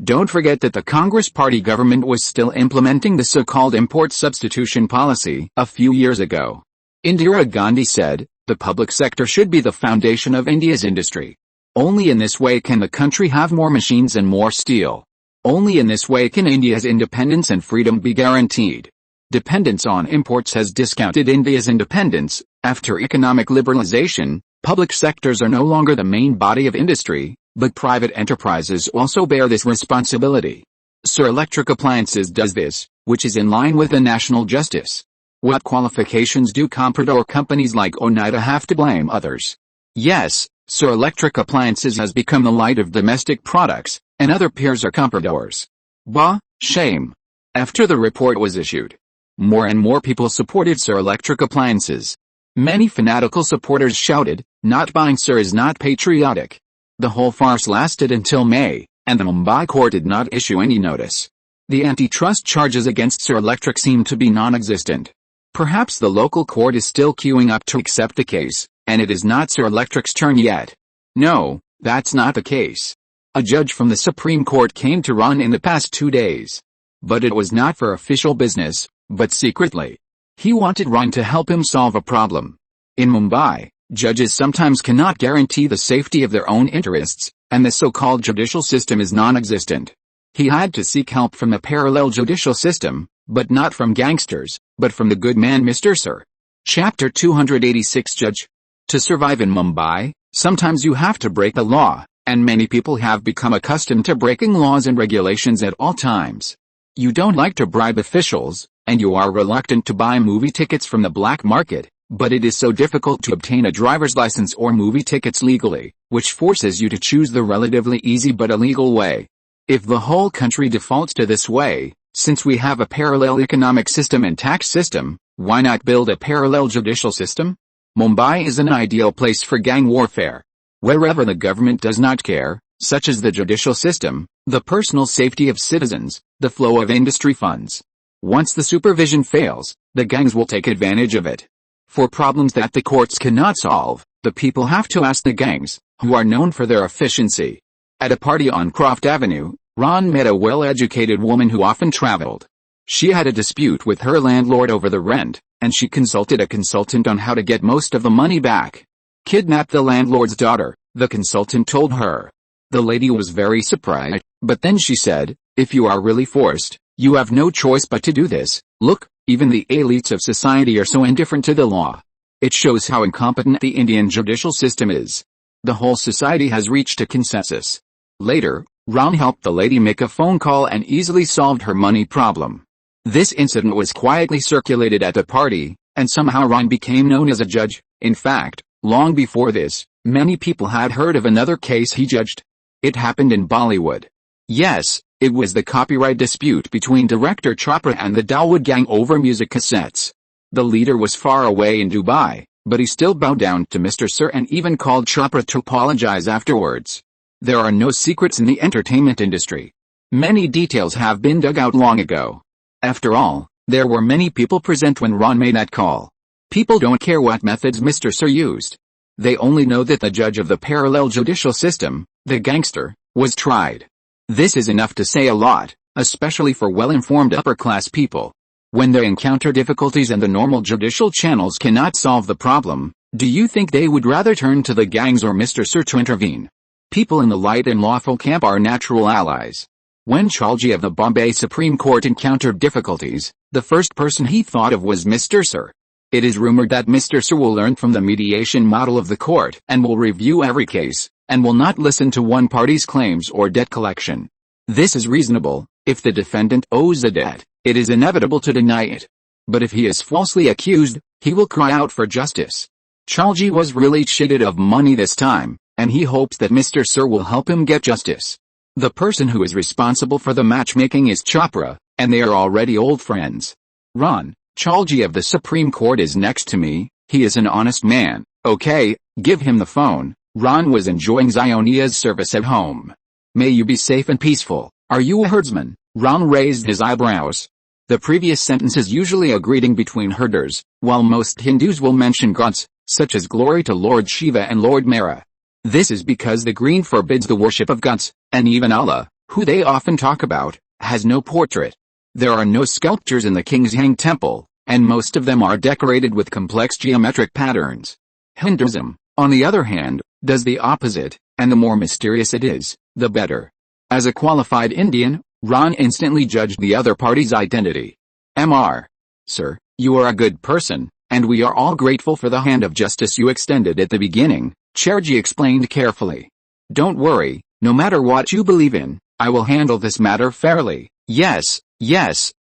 Don't forget that the Congress Party government was still implementing the so-called import substitution policy a few years ago. Indira Gandhi said, the public sector should be the foundation of India's industry. Only in this way can the country have more machines and more steel. Only in this way can India's independence and freedom be guaranteed. Dependence on imports has discounted India's independence. After economic liberalization, public sectors are no longer the main body of industry, but private enterprises also bear this responsibility. Sir Electric Appliances does this, which is in line with the national justice. What qualifications do comprador companies like Oneida have to blame others? Yes, Sir Electric Appliances has become the light of domestic products, and other peers are compradors. Bah, shame. After the report was issued, More and more people supported Sir electric appliances. Many fanatical supporters shouted, "Not buying Sir is not patriotic." The whole farce lasted until May, and the Mumbai court did not issue any notice. The antitrust charges against Sir Electric seem to be non-existent. Perhaps the local court is still queuing up to accept the case, and it is not Sir Electric's turn yet. No, that's not the case. A judge from the Supreme Court came to Ron in the past 2 days. But it was not for official business, but secretly. He wanted Ron to help him solve a problem. In Mumbai, judges sometimes cannot guarantee the safety of their own interests, and the so-called judicial system is non-existent. He had to seek help from a parallel judicial system, but not from gangsters, but from the good man Mr. Sir. Chapter 286 Judge. To survive in Mumbai, sometimes you have to break the law, and many people have become accustomed to breaking laws and regulations at all times. You don't like to bribe officials, and you are reluctant to buy movie tickets from the black market, but it is so difficult to obtain a driver's license or movie tickets legally, which forces you to choose the relatively easy but illegal way. If the whole country defaults to this way, since we have a parallel economic system and tax system, why not build a parallel judicial system? Mumbai is an ideal place for gang warfare. Wherever the government does not care, such as the judicial system, the personal safety of citizens, the flow of industry funds. Once the supervision fails, the gangs will take advantage of it. For problems that the courts cannot solve, the people have to ask the gangs, who are known for their efficiency. At a party on Croft Avenue, Ron met a well-educated woman who often traveled. She had a dispute with her landlord over the rent, and she consulted a consultant on how to get most of the money back. Kidnap the landlord's daughter, the consultant told her. The lady was very surprised, but then she said, "If you are really forced, you have no choice but to do this. Look, even the elites of society are so indifferent to the law." It shows how incompetent the Indian judicial system is. The whole society has reached a consensus. Later, Ron helped the lady make a phone call and easily solved her money problem. This incident was quietly circulated at the party, and somehow Ron became known as a judge. In fact, long before this, many people had heard of another case he judged. It happened in Bollywood. Yes, it was the copyright dispute between director Chopra and the Dawood gang over music cassettes. The leader was far away in Dubai, but he still bowed down to Mr. Sir and even called Chopra to apologize afterwards. There are no secrets in the entertainment industry. Many details have been dug out long ago. After all, there were many people present when Ron made that call. People don't care what methods Mr. Sir used. They only know that the judge of the parallel judicial system, the gangster, was tried. This is enough to say a lot, especially for well-informed upper-class people. When they encounter difficulties and the normal judicial channels cannot solve the problem, do you think they would rather turn to the gangs or Mr. Sir to intervene? People in the light and lawful camp are natural allies. When Chalji of the Bombay Supreme Court encountered difficulties, the first person he thought of was Mr. Sir. It is rumored that Mr. Sir will learn from the mediation model of the court and will review every case, and will not listen to one party's claims or debt collection. This is reasonable. If the defendant owes a debt, it is inevitable to deny it. But if he is falsely accused, he will cry out for justice. Chalji was really cheated of money this time, and he hopes that Mr. Sir will help him get justice. The person who is responsible for the matchmaking is Chopra, and they are already old friends. Ron, Chalji of the Supreme Court is next to me. He is an honest man. Okay, give him the phone. Ron was enjoying Zionia's service at home. May you be safe and peaceful. Are you a herdsman? Ron raised his eyebrows. The previous sentence is usually a greeting between herders, while most Hindus will mention gods, such as glory to Lord Shiva and Lord Mara. This is because the green forbids the worship of gods, and even Allah, who they often talk about, has no portrait. There are no sculptures in the Kingsang temple, and most of them are decorated with complex geometric patterns. Hinduism, on the other hand, does the opposite, and the more mysterious it is, the better. As a qualified Indian, Ron instantly judged the other party's identity. Mr. Sir, you are a good person, and we are all grateful for the hand of justice you extended at the beginning, Cherji explained carefully. Don't worry, no matter what you believe in, I will handle this matter fairly. Yes,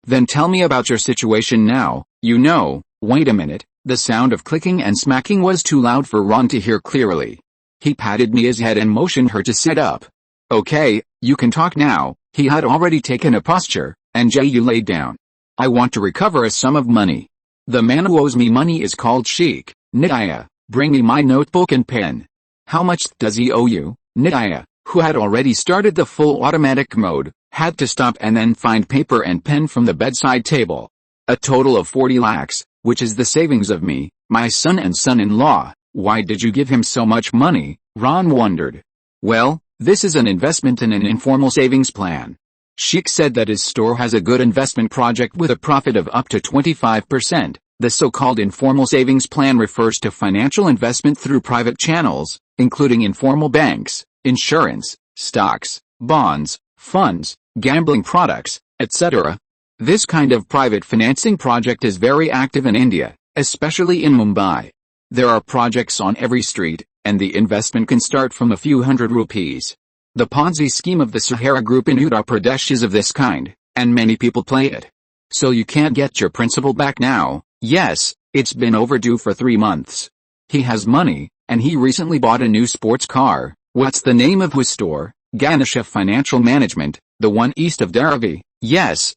then tell me about your situation now. Wait a minute, the sound of clicking and smacking was too loud for Ron to hear clearly. He patted Mia's head and motioned her to sit up. Okay, you can talk now. He had already taken a posture, and Jayu laid down. I want to recover a sum of money. The man who owes me money is called Sheikh. Nidaya, bring me my notebook and pen. How much does he owe you? Nidaya, who had already started the full automatic mode, had to stop and then find paper and pen from the bedside table. A total of 40 lakhs, which is the savings of me, my son and son-in-law. Why did you give him so much money? Ron wondered. Well, this is an investment in an informal savings plan. Sheikh said that his store has a good investment project with a profit of up to 25%. The so-called informal savings plan refers to financial investment through private channels, including informal banks, insurance, stocks, bonds, funds, gambling products, etc. This kind of private financing project is very active in India, especially in Mumbai. There are projects on every street, and the investment can start from a few hundred rupees. The Ponzi scheme of the Sahara Group in Uttar Pradesh is of this kind, and many people play it. So you can't get your principal back now. Yes, it's been overdue for 3 months. He has money, and he recently bought a new sports car. What's the name of his store? Ganesha Financial Management, the one east of Dharavi. Yes.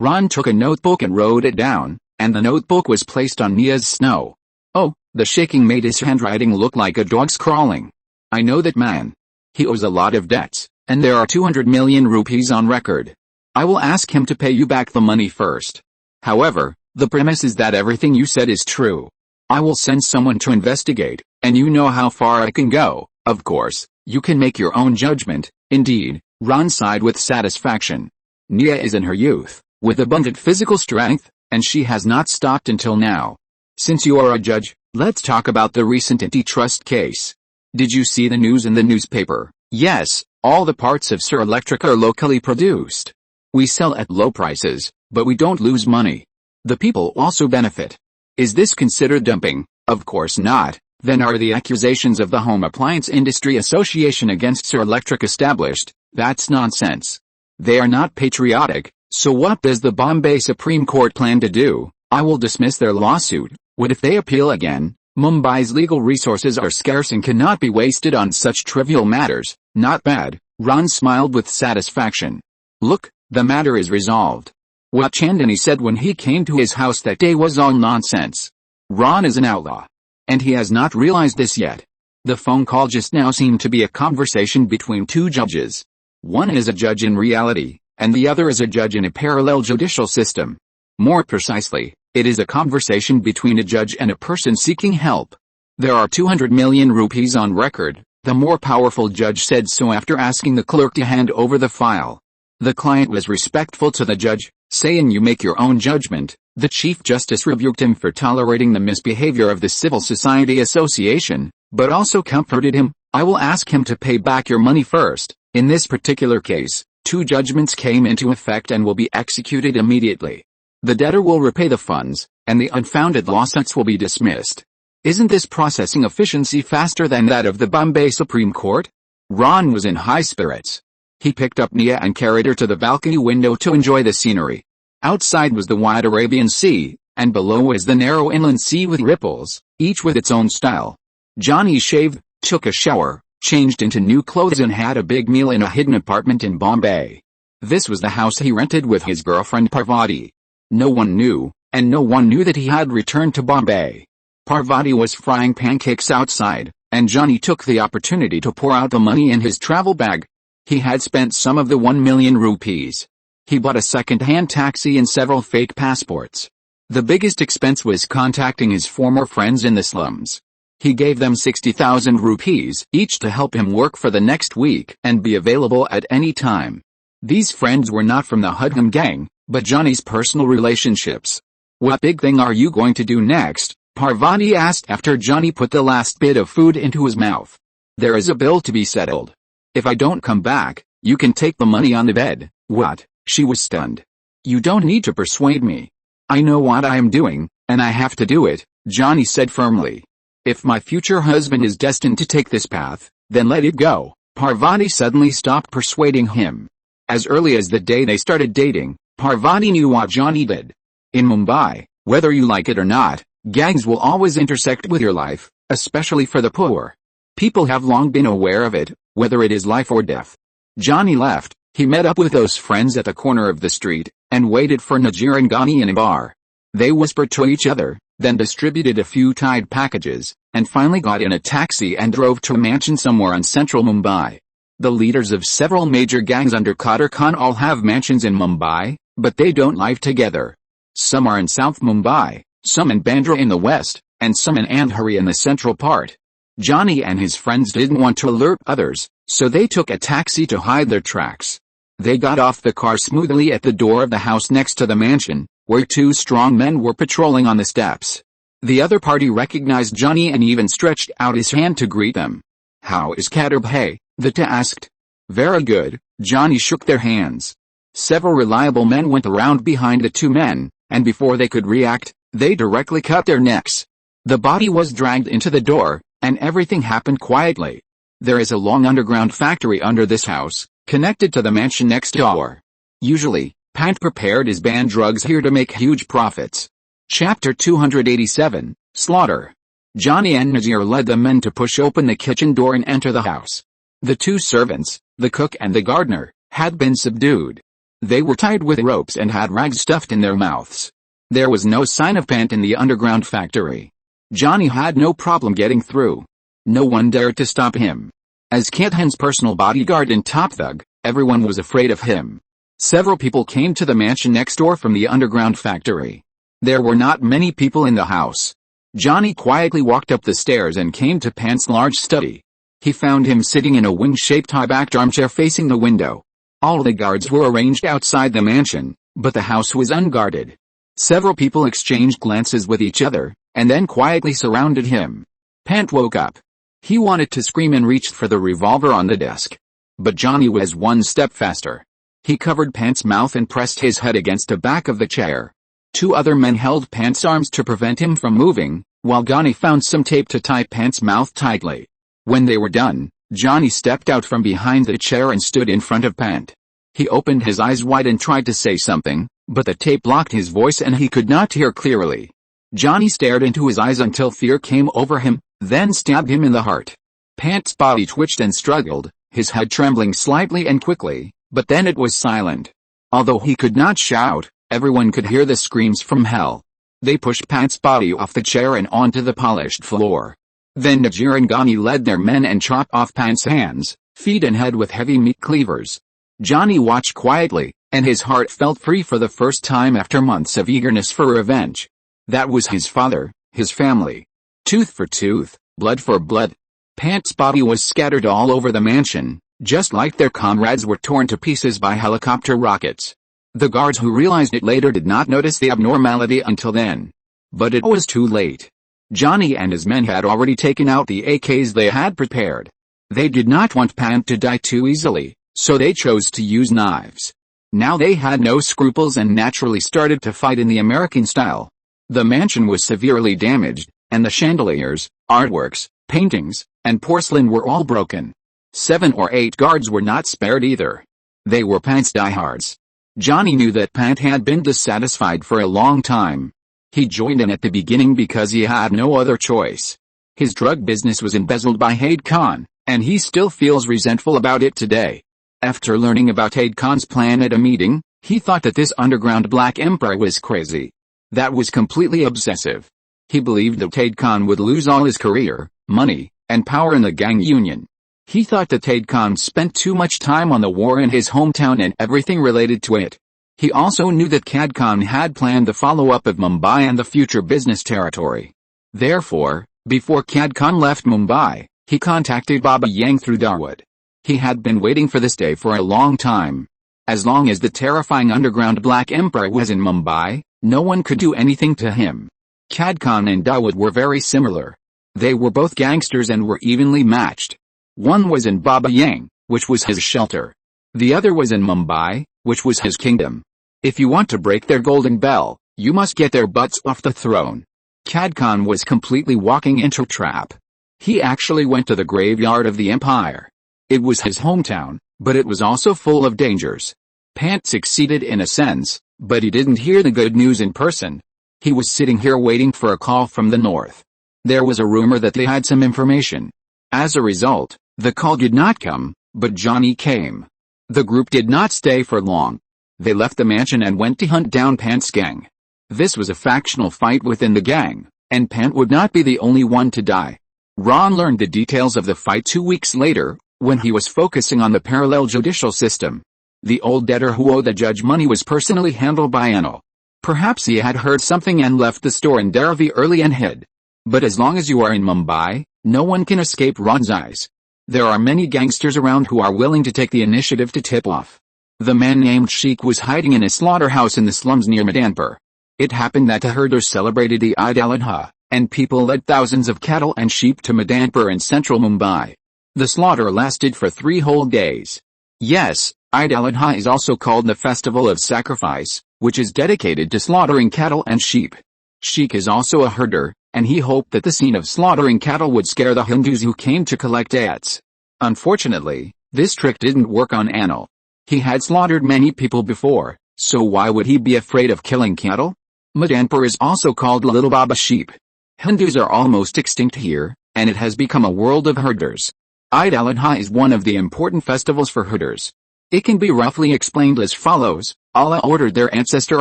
Ron took a notebook and wrote it down, and the notebook was placed on Nia's snow. Oh, the shaking made his handwriting look like a dog's crawling. I know that man. He owes a lot of debts, and there are 200 million rupees on record. I will ask him to pay you back the money first. However, the premise is that everything you said is true. I will send someone to investigate, and you know how far I can go. Of course, you can make your own judgment. Indeed, Ron sighed with satisfaction. Nia is in her youth, with abundant physical strength, and she has not stopped until now. Since you are a judge, let's talk about the recent antitrust case. Did you see the news in the newspaper? Yes, all the parts of Sir Electric are locally produced. We sell at low prices, but we don't lose money. The people also benefit. Is this considered dumping? Of course not. Then are the accusations of the Home Appliance Industry Association against Sir Electric established? That's nonsense. They are not patriotic, so what does the Bombay Supreme Court plan to do? I will dismiss their lawsuit. What if they appeal again? Mumbai's legal resources are scarce and cannot be wasted on such trivial matters. Not bad. Ron smiled with satisfaction. Look, the matter is resolved. What Chandani said when he came to his house that day was all nonsense. Ron is an outlaw. And he has not realized this yet. The phone call just now seemed to be a conversation between two judges. One is a judge in reality, and the other is a judge in a parallel judicial system. More precisely, it is a conversation between a judge and a person seeking help. There are 200 million rupees on record. The more powerful judge said so after asking the clerk to hand over the file. The client was respectful to the judge, saying you make your own judgment. The Chief Justice rebuked him for tolerating the misbehavior of the Civil Society Association, but also comforted him. I will ask him to pay back your money first. In this particular case, 2 judgments came into effect and will be executed immediately. The debtor will repay the funds, and the unfounded lawsuits will be dismissed. Isn't this processing efficiency faster than that of the Bombay Supreme Court? Ron was in high spirits. He picked up Nia and carried her to the balcony window to enjoy the scenery. Outside was the wide Arabian Sea, and below was the narrow inland sea with ripples, each with its own style. Johnny shaved, took a shower, changed into new clothes and had a big meal in a hidden apartment in Bombay. This was the house he rented with his girlfriend Parvati. No one knew, and no one knew that he had returned to Bombay. Parvati was frying pancakes outside, and Johnny took the opportunity to pour out the money in his travel bag. He had spent some of the 1 million rupees. He bought a second-hand taxi and several fake passports. The biggest expense was contacting his former friends in the slums. He gave them 60,000 rupees each to help him work for the next week and be available at any time. These friends were not from the Hoodlum gang, but Johnny's personal relationships. What big thing are you going to do next? Parvati asked after Johnny put the last bit of food into his mouth. There is a bill to be settled. If I don't come back, you can take the money on the bed. What? She was stunned. You don't need to persuade me. I know what I am doing, and I have to do it, Johnny said firmly. If my future husband is destined to take this path, then let it go. Parvati suddenly stopped persuading him. As early as the day they started dating, Parvati knew what Johnny did. In Mumbai, whether you like it or not, gangs will always intersect with your life, especially for the poor. People have long been aware of it, whether it is life or death. Johnny left, He met up with those friends at the corner of the street, and waited for Najir and Ghani in a bar. They whispered to each other, then distributed a few tied packages, and finally got in a taxi and drove to a mansion somewhere in central Mumbai. The leaders of several major gangs under Qadir Khan all have mansions in Mumbai, but they don't live together. Some are in South Mumbai, some in Bandra in the west, and some in Andheri in the central part. Johnny and his friends didn't want to alert others, so they took a taxi to hide their tracks. They got off the car smoothly at the door of the house next to the mansion, where two strong men were patrolling on the steps. The other party recognized Johnny and even stretched out his hand to greet them. "How is Qadir Bhai?" the two asked. "Very good," Johnny shook their hands. Several reliable men went around behind the two men, and before they could react, they directly cut their necks. The body was dragged into the door, and everything happened quietly. There is a long underground factory under this house, connected to the mansion next door. Usually, Pant prepared his banned drugs here to make huge profits. Chapter 287, Slaughter. Johnny and Nazir led the men to push open the kitchen door and enter the house. The two servants, the cook and the gardener, had been subdued. They were tied with ropes and had rags stuffed in their mouths. There was no sign of Pant in the underground factory. Johnny had no problem getting through. No one dared to stop him. As Kidhan's personal bodyguard and top thug, everyone was afraid of him. Several people came to the mansion next door from the underground factory. There were not many people in the house. Johnny quietly walked up the stairs and came to Pant's large study. He found him sitting in a wing-shaped high-backed armchair facing the window. All the guards were arranged outside the mansion, but the house was unguarded. Several people exchanged glances with each other, and then quietly surrounded him. Pant woke up. He wanted to scream and reached for the revolver on the desk. But Johnny was one step faster. He covered Pant's mouth and pressed his head against the back of the chair. Two other men held Pant's arms to prevent him from moving, while Johnny found some tape to tie Pant's mouth tightly. When they were done, Johnny stepped out from behind the chair and stood in front of Pant. He opened his eyes wide and tried to say something, but the tape blocked his voice and he could not hear clearly. Johnny stared into his eyes until fear came over him, then stabbed him in the heart. Pant's body twitched and struggled, his head trembling slightly and quickly, but then it was silent. Although he could not shout, everyone could hear the screams from hell. They pushed Pant's body off the chair and onto the polished floor. Then Najir and Ghani led their men and chopped off Pant's hands, feet and head with heavy meat cleavers. Johnny watched quietly, and his heart felt free for the first time after months of eagerness for revenge. That was his father, his family. Tooth for tooth, blood for blood. Pant's body was scattered all over the mansion, just like their comrades were torn to pieces by helicopter rockets. The guards who realized it later did not notice the abnormality until then. But it was too late. Johnny and his men had already taken out the AKs they had prepared. They did not want Pant to die too easily, so they chose to use knives. Now they had no scruples and naturally started to fight in the American style. The mansion was severely damaged, and the chandeliers, artworks, paintings, and porcelain were all broken. 7 or 8 guards were not spared either. They were Pant's diehards. Johnny knew that Pant had been dissatisfied for a long time. He joined in at the beginning because he had no other choice. His drug business was embezzled by Haid Khan, and he still feels resentful about it today. After learning about Haid Khan's plan at a meeting, he thought that this underground black emperor was crazy. That was completely obsessive. He believed that Haid Khan would lose all his career, money, and power in the gang union. He thought that Haid Khan spent too much time on the war in his hometown and everything related to it. He also knew that Qad Khan had planned the follow-up of Mumbai and the future business territory. Therefore, before Qad Khan left Mumbai, he contacted Baba Yang through Dawood. He had been waiting for this day for a long time. As long as the terrifying underground Black Emperor was in Mumbai, no one could do anything to him. Qad Khan and Dawood were very similar. They were both gangsters and were evenly matched. One was in Baba Yang, which was his shelter. The other was in Mumbai, which was his kingdom. If you want to break their golden bell, you must get their butts off the throne. Qad Khan was completely walking into a trap. He actually went to the graveyard of the empire. It was his hometown, but it was also full of dangers. Pant succeeded in a sense, but he didn't hear the good news in person. He was sitting here waiting for a call from the north. There was a rumor that they had some information. As a result, the call did not come, but Johnny came. The group did not stay for long. They left the mansion and went to hunt down Pant's gang. This was a factional fight within the gang, and Pant would not be the only one to die. Ron learned the details of the fight 2 weeks later, when he was focusing on the parallel judicial system. The old debtor who owed the judge money was personally handled by Anand. Perhaps he had heard something and left the store in Dharavi early and hid. But as long as you are in Mumbai, no one can escape Ron's eyes. There are many gangsters around who are willing to take the initiative to tip off. The man named Sheikh was hiding in a slaughterhouse in the slums near Madanpur. It happened that the herders celebrated the Eid al-Adha, and people led thousands of cattle and sheep to Madanpur in central Mumbai. The slaughter lasted for 3 whole days. Yes, Eid al-Adha is also called the Festival of Sacrifice, which is dedicated to slaughtering cattle and sheep. Sheikh is also a herder, and he hoped that the scene of slaughtering cattle would scare the Hindus who came to collect debts. Unfortunately, this trick didn't work on Anand. He had slaughtered many people before, so why would he be afraid of killing cattle? Madanpur is also called Little Baba sheep. Hindus are almost extinct here, and it has become a world of herders. Eid al-Adha is one of the important festivals for herders. It can be roughly explained as follows: Allah ordered their ancestor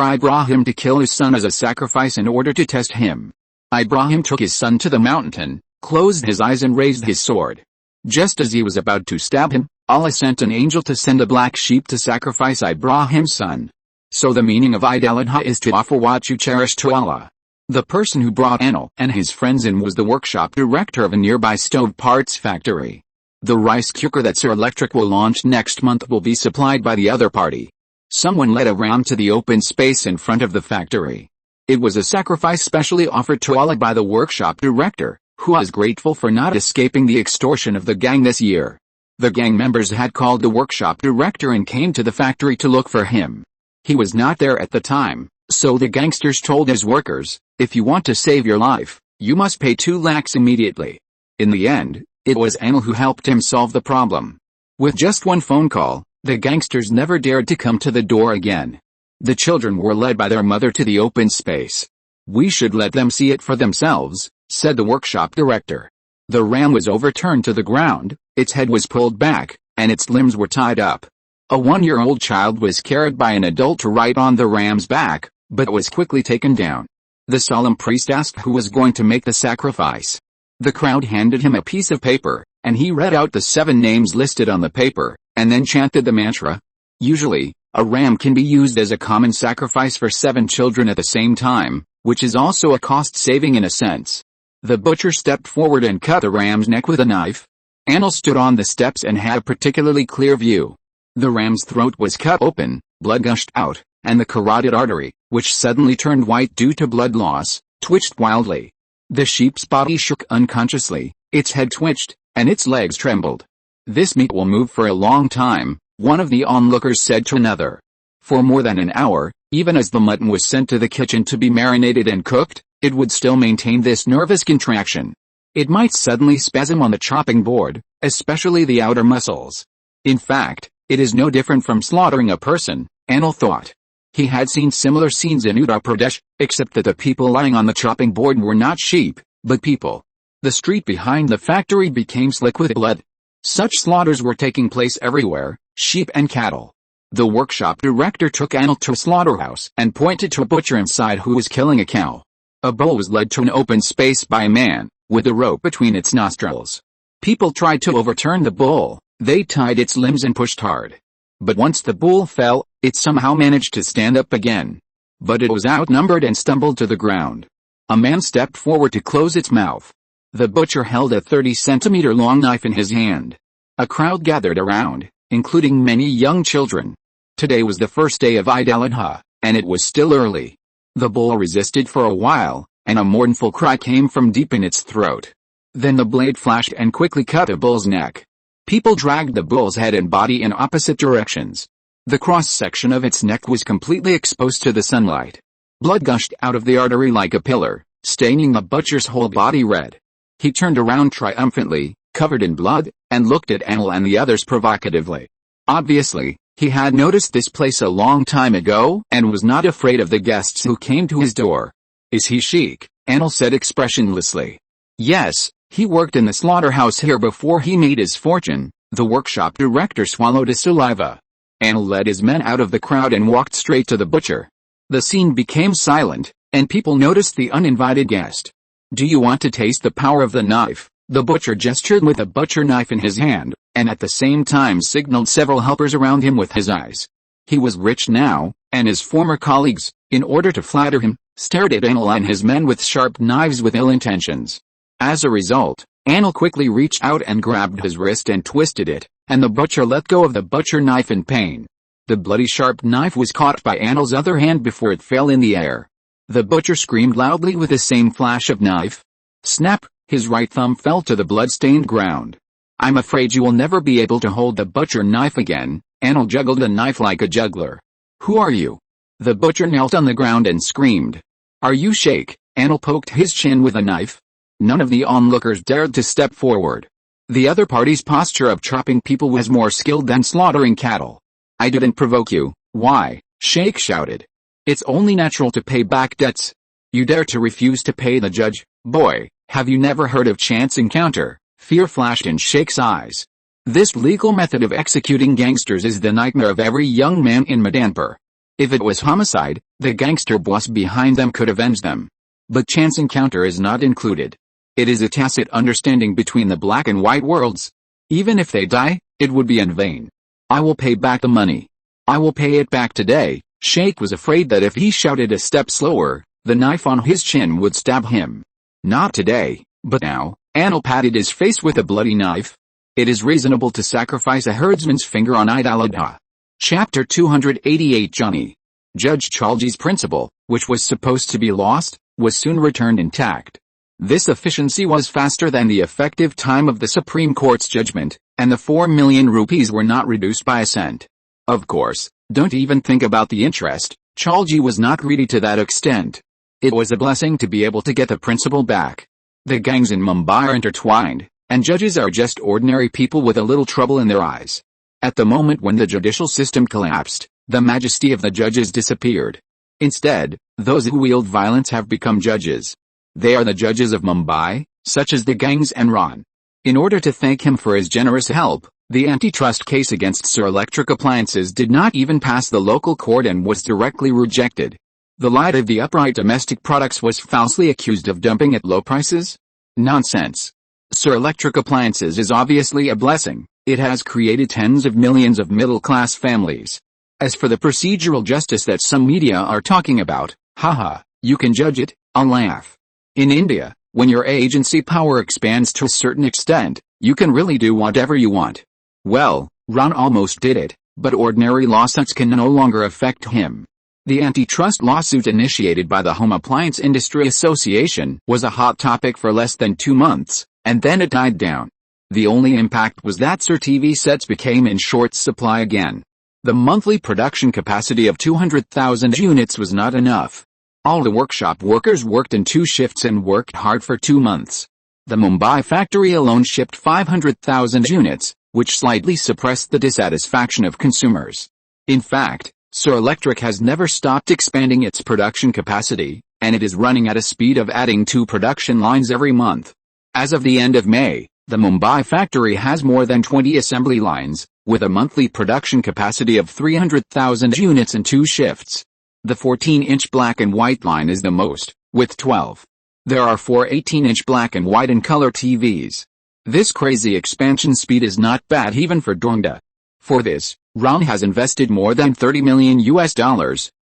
Ibrahim to kill his son as a sacrifice in order to test him. Ibrahim took his son to the mountain, closed his eyes and raised his sword. Just as he was about to stab him, Allah sent an angel to send a black sheep to sacrifice Ibrahim's son. So the meaning of Eid al-Adha is to offer what you cherish to Allah. The person who brought Anand and his friends in was the workshop director of a nearby stove parts factory. The rice cooker that Sir Electric will launch next month will be supplied by the other party. Someone led a ram to the open space in front of the factory. It was a sacrifice specially offered to Allah by the workshop director, who was grateful for not escaping the extortion of the gang this year. The gang members had called the workshop director and came to the factory to look for him. He was not there at the time, so the gangsters told his workers, if you want to save your life, you must pay 2 lakhs immediately. In the end, it was Anand who helped him solve the problem. With just one phone call, the gangsters never dared to come to the door again. The children were led by their mother to the open space. We should let them see it for themselves, said the workshop director. The ram was overturned to the ground, its head was pulled back, and its limbs were tied up. A 1-year-old child was carried by an adult to right on the ram's back, but was quickly taken down. The solemn priest asked who was going to make the sacrifice. The crowd handed him a piece of paper, and he read out the 7 names listed on the paper, and then chanted the mantra. Usually, a ram can be used as a common sacrifice for 7 children at the same time, which is also a cost-saving in a sense. The butcher stepped forward and cut the ram's neck with a knife. Anand stood on the steps and had a particularly clear view. The ram's throat was cut open, blood gushed out, and the carotid artery, which suddenly turned white due to blood loss, twitched wildly. The sheep's body shook unconsciously, its head twitched, and its legs trembled. This meat will move for a long time, one of the onlookers said to another. For more than an hour, even as the mutton was sent to the kitchen to be marinated and cooked, it would still maintain this nervous contraction. It might suddenly spasm on the chopping board, especially the outer muscles. In fact, it is no different from slaughtering a person, Anand thought. He had seen similar scenes in Uttar Pradesh, except that the people lying on the chopping board were not sheep, but people. The street behind the factory became slick with blood. Such slaughters were taking place everywhere, sheep and cattle. The workshop director took Anand to a slaughterhouse and pointed to a butcher inside who was killing a cow. A bull was led to an open space by a man, with a rope between its nostrils. People tried to overturn the bull. They tied its limbs and pushed hard. But once the bull fell, it somehow managed to stand up again. But it was outnumbered and stumbled to the ground. A man stepped forward to close its mouth. The butcher held a 30-centimeter-long knife in his hand. A crowd gathered around, including many young children. Today was the first day of Eid al-Adha, and it was still early. The bull resisted for a while, and a mournful cry came from deep in its throat. Then the blade flashed and quickly cut the bull's neck. People dragged the bull's head and body in opposite directions. The cross-section of its neck was completely exposed to the sunlight. Blood gushed out of the artery like a pillar, staining the butcher's whole body red. He turned around triumphantly, covered in blood, and looked at Anand and the others provocatively. Obviously, he had noticed this place a long time ago and was not afraid of the guests who came to his door. Is he Sheikh? Anand said expressionlessly. Yes. He worked in the slaughterhouse here before he made his fortune. The workshop director swallowed his saliva. Anand led his men out of the crowd and walked straight to the butcher. The scene became silent, and people noticed the uninvited guest. "Do you want to taste the power of the knife?" The butcher gestured with a butcher knife in his hand, and at the same time signaled several helpers around him with his eyes. He was rich now, and his former colleagues, in order to flatter him, stared at Anil and his men with sharp knives with ill intentions. As a result, Anil quickly reached out and grabbed his wrist and twisted it, and the butcher let go of the butcher knife in pain. The bloody sharp knife was caught by Anil's other hand before it fell in the air. The butcher screamed loudly with the same flash of knife. Snap! His right thumb fell to the blood-stained ground. "I'm afraid you will never be able to hold the butcher knife again." Anil juggled a knife like a juggler. "Who are you?" The butcher knelt on the ground and screamed. "Are you Sheikh?" Anil poked his chin with a knife. None of the onlookers dared to step forward. The other party's posture of chopping people was more skilled than slaughtering cattle. "I didn't provoke you." "Why?" Sheikh shouted. "It's only natural to pay back debts. You dare to refuse to pay the judge? Boy, have you never heard of chance encounter?" Fear flashed in Sheikh's eyes. This legal method of executing gangsters is the nightmare of every young man in Madanpur. If it was homicide, the gangster boss behind them could avenge them. But chance encounter is not included. It is a tacit understanding between the black and white worlds. Even if they die, it would be in vain. "I will pay back the money. I will pay it back today." Sheikh was afraid that if he shouted a step slower, the knife on his chin would stab him. "Not today, but now." Anil patted his face with a bloody knife. It is reasonable to sacrifice a herdsman's finger on Eid al-Adha. Chapter 288 Johnny. Judge Chalji's principle, which was supposed to be lost, was soon returned intact. This efficiency was faster than the effective time of the Supreme Court's judgment, and the 4 million rupees were not reduced by a cent. Of course, don't even think about the interest. Chalji was not greedy to that extent. It was a blessing to be able to get the principal back. The gangs in Mumbai are intertwined, and judges are just ordinary people with a little trouble in their eyes. At the moment when the judicial system collapsed, the majesty of the judges disappeared. Instead, those who wield violence have become judges. They are the judges of Mumbai, such as the gangs and Ron. In order to thank him for his generous help, the antitrust case against Sir Electric Appliances did not even pass the local court and was directly rejected. The Light of the Upright Domestic Products was falsely accused of dumping at low prices? Nonsense. Sir Electric Appliances is obviously a blessing. It has created tens of millions of middle-class families. As for the procedural justice that some media are talking about, haha, you can judge it, I'll laugh. In India, when your agency power expands to a certain extent, you can really do whatever you want. Well, Ron almost did it, but ordinary lawsuits can no longer affect him. The antitrust lawsuit initiated by the Home Appliance Industry Association was a hot topic for less than 2 months, and then it died down. The only impact was that Sir TV sets became in short supply again. The monthly production capacity of 200,000 units was not enough. All the workshop workers worked in 2 shifts and worked hard for 2 months. The Mumbai factory alone shipped 500,000 units, which slightly suppressed the dissatisfaction of consumers. In fact, Sir Electric has never stopped expanding its production capacity, and it is running at a speed of adding 2 production lines every month. As of the end of May, the Mumbai factory has more than 20 assembly lines, with a monthly production capacity of 300,000 units in 2 shifts. The 14-inch black and white line is the most, with 12. There are 4 18-inch black and white and color TVs. This crazy expansion speed is not bad even for Donda. For this, Ron has invested more than $30 million,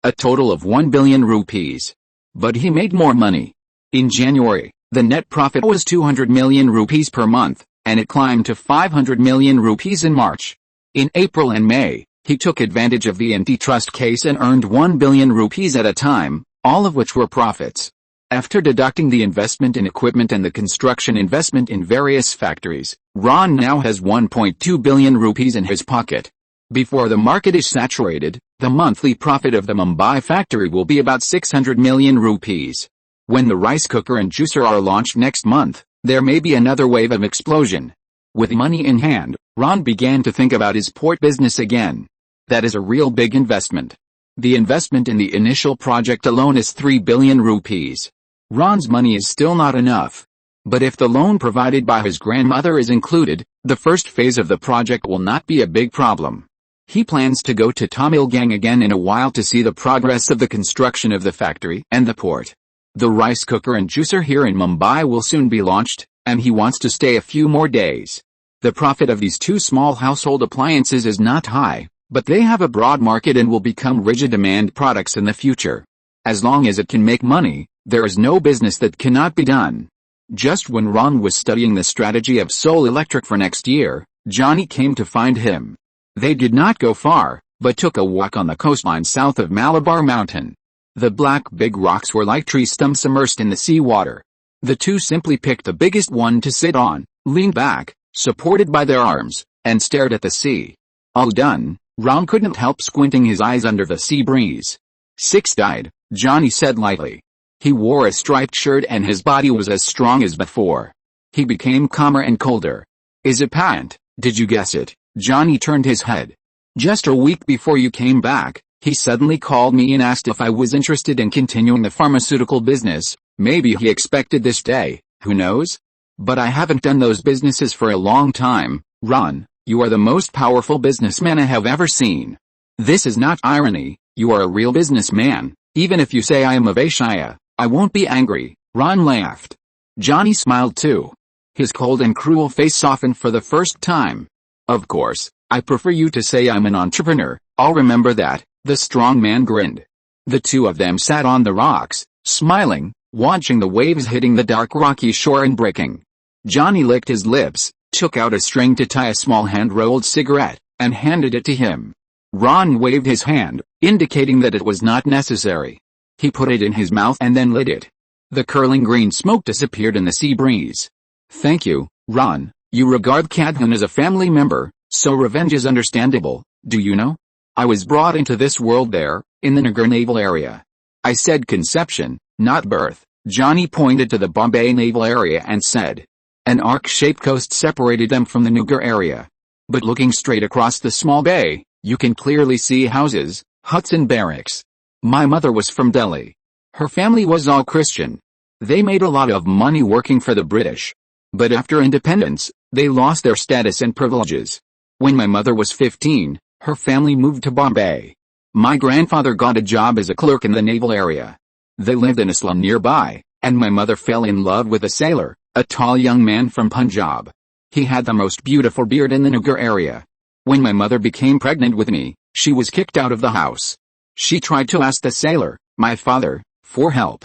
a total of 1 billion rupees. But he made more money. In January, the net profit was 200 million rupees per month, and it climbed to 500 million rupees in March. In April and May, he took advantage of the antitrust case and earned 1 billion rupees at a time, all of which were profits. After deducting the investment in equipment and the construction investment in various factories, Ron now has 1.2 billion rupees in his pocket. Before the market is saturated, the monthly profit of the Mumbai factory will be about 600 million rupees. When the rice cooker and juicer are launched next month, there may be another wave of explosion. With money in hand, Ron began to think about his port business again. That is a real big investment. The investment in the initial project alone is 3 billion rupees. Ron's money is still not enough. But if the loan provided by his grandmother is included, the first phase of the project will not be a big problem. He plans to go to Tamil Gang again in a while to see the progress of the construction of the factory and the port. The rice cooker and juicer here in Mumbai will soon be launched, and he wants to stay a few more days. The profit of these two small household appliances is not high, but they have a broad market and will become rigid demand products in the future. As long as it can make money, there is no business that cannot be done. Just when Ron was studying the strategy of Soul Electric for next year, Johnny came to find him. They did not go far, but took a walk on the coastline south of Malabar Mountain. The black big rocks were like tree stumps immersed in the sea water. The two simply picked the biggest one to sit on, leaned back, supported by their arms, and stared at the sea. All done, Ron couldn't help squinting his eyes under the sea breeze. 6 died, Johnny said lightly. He wore a striped shirt and his body was as strong as before. He became calmer and colder. Is it pant? Did you guess it? Johnny turned his head. Just a week before you came back, he suddenly called me and asked if I was interested in continuing the pharmaceutical business. Maybe he expected this day, who knows? But I haven't done those businesses for a long time. Ron, you are the most powerful businessman I have ever seen. This is not irony, you are a real businessman. Even if you say I am a Vaishya, I won't be angry. Ron laughed. Johnny smiled too. His cold and cruel face softened for the first time. Of course, I prefer you to say I'm an entrepreneur. I'll remember that. The strong man grinned. The two of them sat on the rocks, smiling, watching the waves hitting the dark rocky shore and breaking. Johnny licked his lips, took out a string to tie a small hand-rolled cigarette, and handed it to him. Ron waved his hand, indicating that it was not necessary. He put it in his mouth and then lit it. The curling green smoke disappeared in the sea breeze. Thank you, Ron. You regard Kadhan as a family member, so revenge is understandable, do you know? I was brought into this world there, in the Nagar Naval Area. I said conception, not birth. Johnny pointed to the Bombay Naval Area and said. An arc-shaped coast separated them from the Nagar area. But looking straight across the small bay, you can clearly see houses, huts and barracks. My mother was from Delhi. Her family was all Christian. They made a lot of money working for the British. But after independence, they lost their status and privileges. When my mother was 15, her family moved to Bombay. My grandfather got a job as a clerk in the naval area. They lived in a slum nearby, and my mother fell in love with a sailor, a tall young man from Punjab. He had the most beautiful beard in the Nagar area. When my mother became pregnant with me, she was kicked out of the house. She tried to ask the sailor, my father, for help.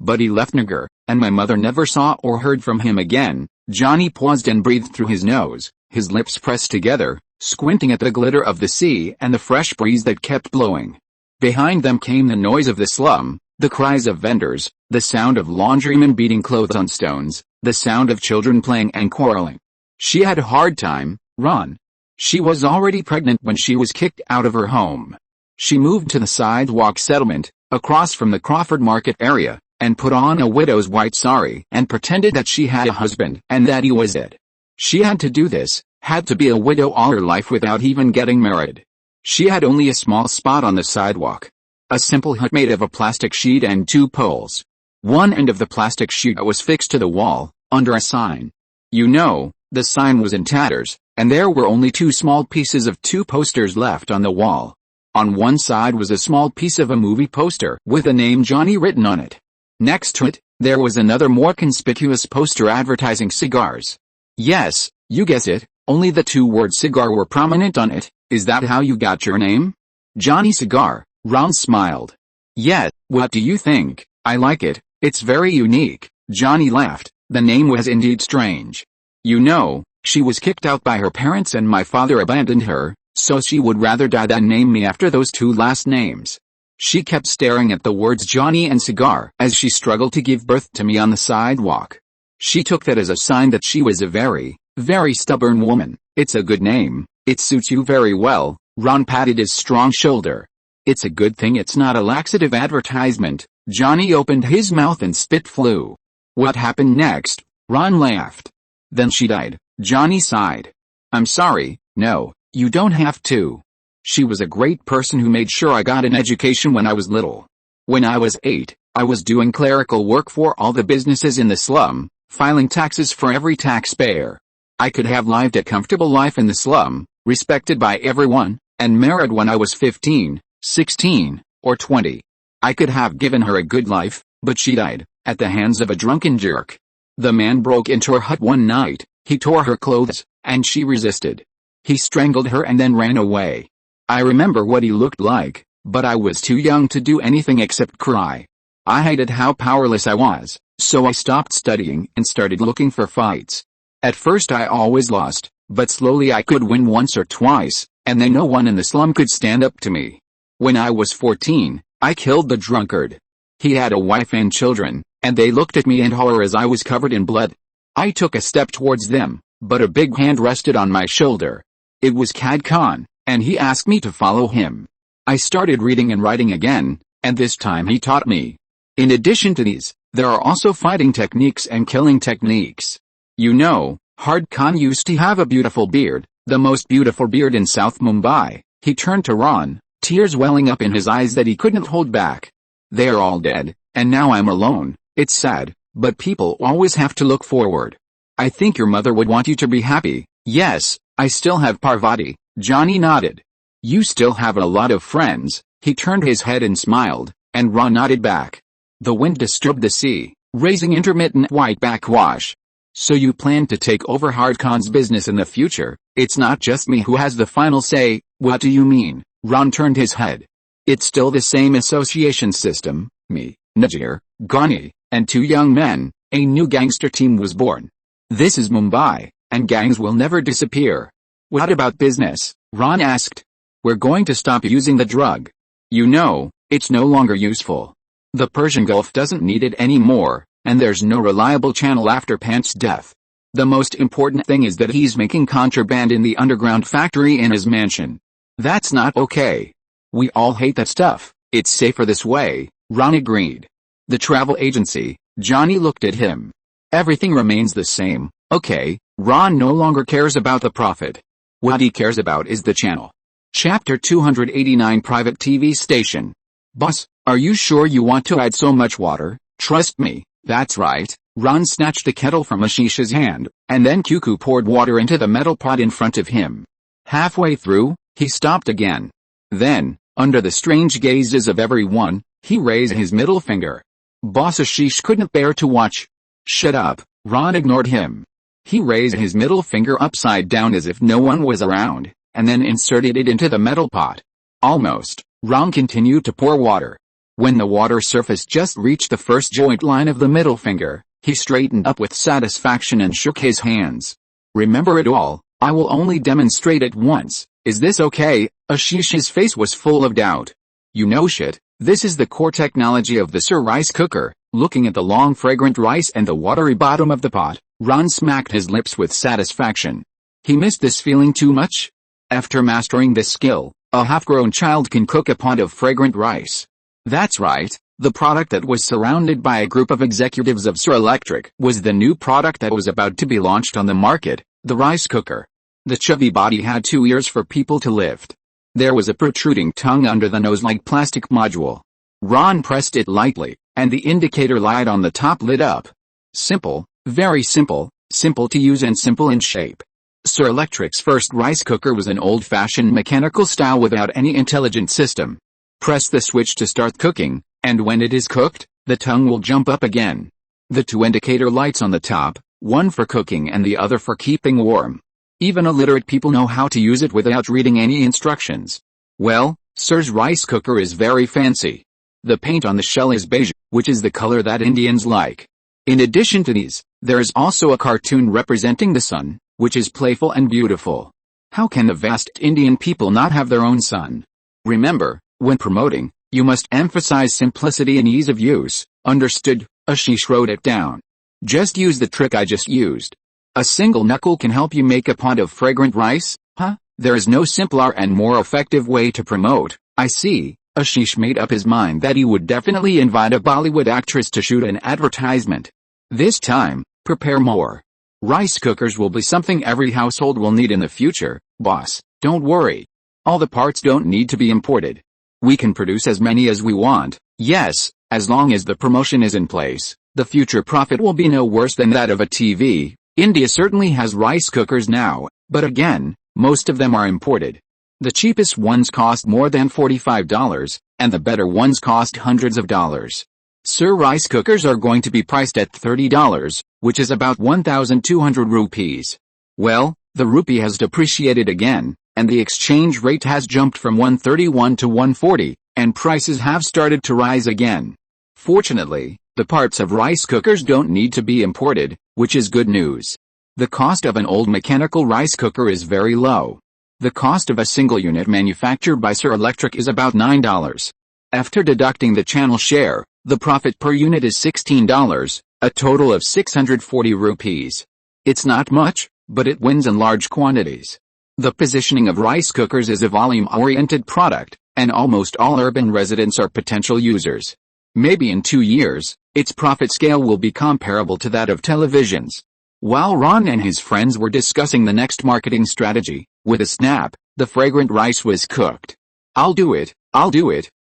But he left Nagar, and my mother never saw or heard from him again. Johnny paused and breathed through his nose, his lips pressed together, squinting at the glitter of the sea and the fresh breeze that kept blowing. Behind them came the noise of the slum, the cries of vendors, the sound of laundrymen beating clothes on stones, the sound of children playing and quarreling. She had a hard time, Ron. She was already pregnant when she was kicked out of her home. She moved to the sidewalk settlement, across from the Crawford Market area, and put on a widow's white sari and pretended that she had a husband and that he was it. She had to do this, had to be a widow all her life without even getting married. She had only a small spot on the sidewalk. A simple hut made of a plastic sheet and 2 poles. One end of the plastic sheet was fixed to the wall, under a sign. You know, the sign was in tatters, and there were only 2 small pieces of 2 posters left on the wall. On one side was a small piece of a movie poster with the name Johnny written on it. Next to it, there was another more conspicuous poster advertising cigars. Yes, you guessed it, only the 2 words cigar were prominent on it. Is that how you got your name? Johnny Cigar. Ron smiled. Yeah, what do you think? I like it, it's very unique. Johnny laughed. The name was indeed strange. You know, she was kicked out by her parents and my father abandoned her, so she would rather die than name me after those 2 last names. She kept staring at the words Johnny and Cigar as she struggled to give birth to me on the sidewalk. She took that as a sign that she was a very, very stubborn woman. It's a good name, it suits you very well. Ron patted his strong shoulder. It's a good thing it's not a laxative advertisement. Johnny opened his mouth and spit flew. What happened next? Ron laughed. Then she died. Johnny sighed. I'm sorry, no, you don't have to. She was a great person who made sure I got an education when I was little. When I was 8, I was doing clerical work for all the businesses in the slum, filing taxes for every taxpayer. I could have lived a comfortable life in the slum, respected by everyone, and married when I was 15, 16, or 20. I could have given her a good life, but she died, at the hands of a drunken jerk. The man broke into her hut one night, he tore her clothes, and she resisted. He strangled her and then ran away. I remember what he looked like, but I was too young to do anything except cry. I hated how powerless I was, so I stopped studying and started looking for fights. At first I always lost, but slowly I could win once or twice, and then no one in the slum could stand up to me. When I was 14, I killed the drunkard. He had a wife and children, and they looked at me in horror as I was covered in blood. I took a step towards them, but a big hand rested on my shoulder. It was Cad Khan, and he asked me to follow him. I started reading and writing again, and this time he taught me. In addition to these, there are also fighting techniques and killing techniques. You know, Hard Khan used to have a beautiful beard, the most beautiful beard in South Mumbai. He turned to Ron, tears welling up in his eyes that he couldn't hold back. They are all dead, and now I'm alone. It's sad, but people always have to look forward. I think your mother would want you to be happy. Yes, I still have Parvati. Johnny nodded. You still have a lot of friends. He turned his head and smiled, and Ron nodded back. The wind disturbed the sea, raising intermittent white backwash. So you plan to take over Hard Khan's business in the future? It's not just me who has the final say. What do you mean? Ron turned his head. It's still the same association system. Me, Najir, Ghani, and two young men. A new gangster team was born. This is Mumbai, and gangs will never disappear. What about business? Ron asked. We're going to stop using the drug. You know, it's no longer useful. The Persian Gulf doesn't need it anymore, and there's no reliable channel after Pant's death. The most important thing is that he's making contraband in the underground factory in his mansion. That's not okay. We all hate that stuff. It's safer this way, Ron agreed. The travel agency, Johnny looked at him. Everything remains the same, okay. Ron no longer cares about the profit. What he cares about is the channel. Chapter 289 Private TV Station. Boss, are you sure you want to add so much water? Trust me, that's right. Ron snatched a kettle from Ashish's hand, and then Cuckoo poured water into the metal pot in front of him. Halfway through, he stopped again. Then, under the strange gazes of everyone, he raised his middle finger. Boss Ashish couldn't bear to watch. Shut up, Ron ignored him. He raised his middle finger upside down as if no one was around, and then inserted it into the metal pot. Almost, Ron continued to pour water. When the water surface just reached the first joint line of the middle finger, he straightened up with satisfaction and shook his hands. Remember it all, I will only demonstrate it once. Is this okay? Ashish's face was full of doubt. You know shit, this is the core technology of the Sir rice cooker. Looking at the long fragrant rice and the watery bottom of the pot, Ron smacked his lips with satisfaction. He missed this feeling too much. After mastering this skill, a half-grown child can cook a pot of fragrant rice. That's right, the product that was surrounded by a group of executives of Sir Electric was the new product that was about to be launched on the market, the rice cooker. The chubby body had 2 ears for people to lift. There was a protruding tongue under the nose like plastic module. Ron pressed it lightly, and the indicator light on the top lit up. Simple, very simple, simple to use and simple in shape. Sir Electric's first rice cooker was an old-fashioned mechanical style without any intelligent system. Press the switch to start cooking, and when it is cooked, the tongue will jump up again. The two indicator lights on the top, one for cooking and the other for keeping warm. Even illiterate people know how to use it without reading any instructions. Well, Sir's rice cooker is very fancy. The paint on the shell is beige, which is the color that Indians like. In addition to these, there is also a cartoon representing the sun, which is playful and beautiful. How can the vast Indian people not have their own sun? Remember, when promoting, you must emphasize simplicity and ease of use. Understood? Ashish wrote it down. Just use the trick I just used. A single knuckle can help you make a pot of fragrant rice? Huh? There is no simpler and more effective way to promote. I see. Ashish made up his mind that he would definitely invite a Bollywood actress to shoot an advertisement. This time, prepare more. Rice cookers will be something every household will need in the future, boss. Don't worry. All the parts don't need to be imported. We can produce as many as we want. Yes, as long as the promotion is in place, the future profit will be no worse than that of a TV. India certainly has rice cookers now, but again, most of them are imported. The cheapest ones cost more than $45, and the better ones cost hundreds of dollars. Sir, rice cookers are going to be priced at $30, which is about 1,200 rupees. Well, the rupee has depreciated again, and the exchange rate has jumped from 131 to 140, and prices have started to rise again. Fortunately, the parts of rice cookers don't need to be imported, which is good news. The cost of an old mechanical rice cooker is very low. The cost of a single unit manufactured by Sir Electric is about $9. After deducting the channel share, the profit per unit is $16, a total of 640 rupees. It's not much, but it wins in large quantities. The positioning of rice cookers is a volume-oriented product, and almost all urban residents are potential users. Maybe in 2 years, its profit scale will be comparable to that of televisions. While Ron and his friends were discussing the next marketing strategy, with a snap, the fragrant rice was cooked. I'll do it,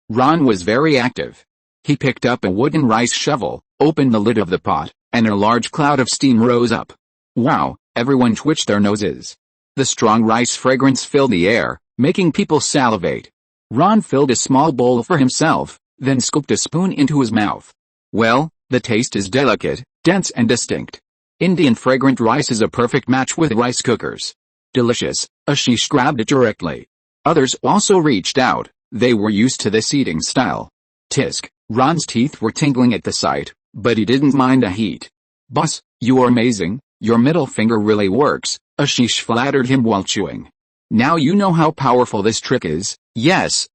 Ron was very active. He picked up a wooden rice shovel, opened the lid of the pot, and a large cloud of steam rose up. Wow, everyone twitched their noses. The strong rice fragrance filled the air, making people salivate. Ron filled a small bowl for himself, then scooped a spoon into his mouth. Well, the taste is delicate, dense and distinct. Indian fragrant rice is a perfect match with rice cookers. Delicious, Ashish grabbed it directly. Others also reached out, they were used to this eating style. Tisk, Ron's teeth were tingling at the sight, but he didn't mind the heat. Boss, you are amazing, your middle finger really works, Ashish flattered him while chewing. Now you know how powerful this trick is. Yes,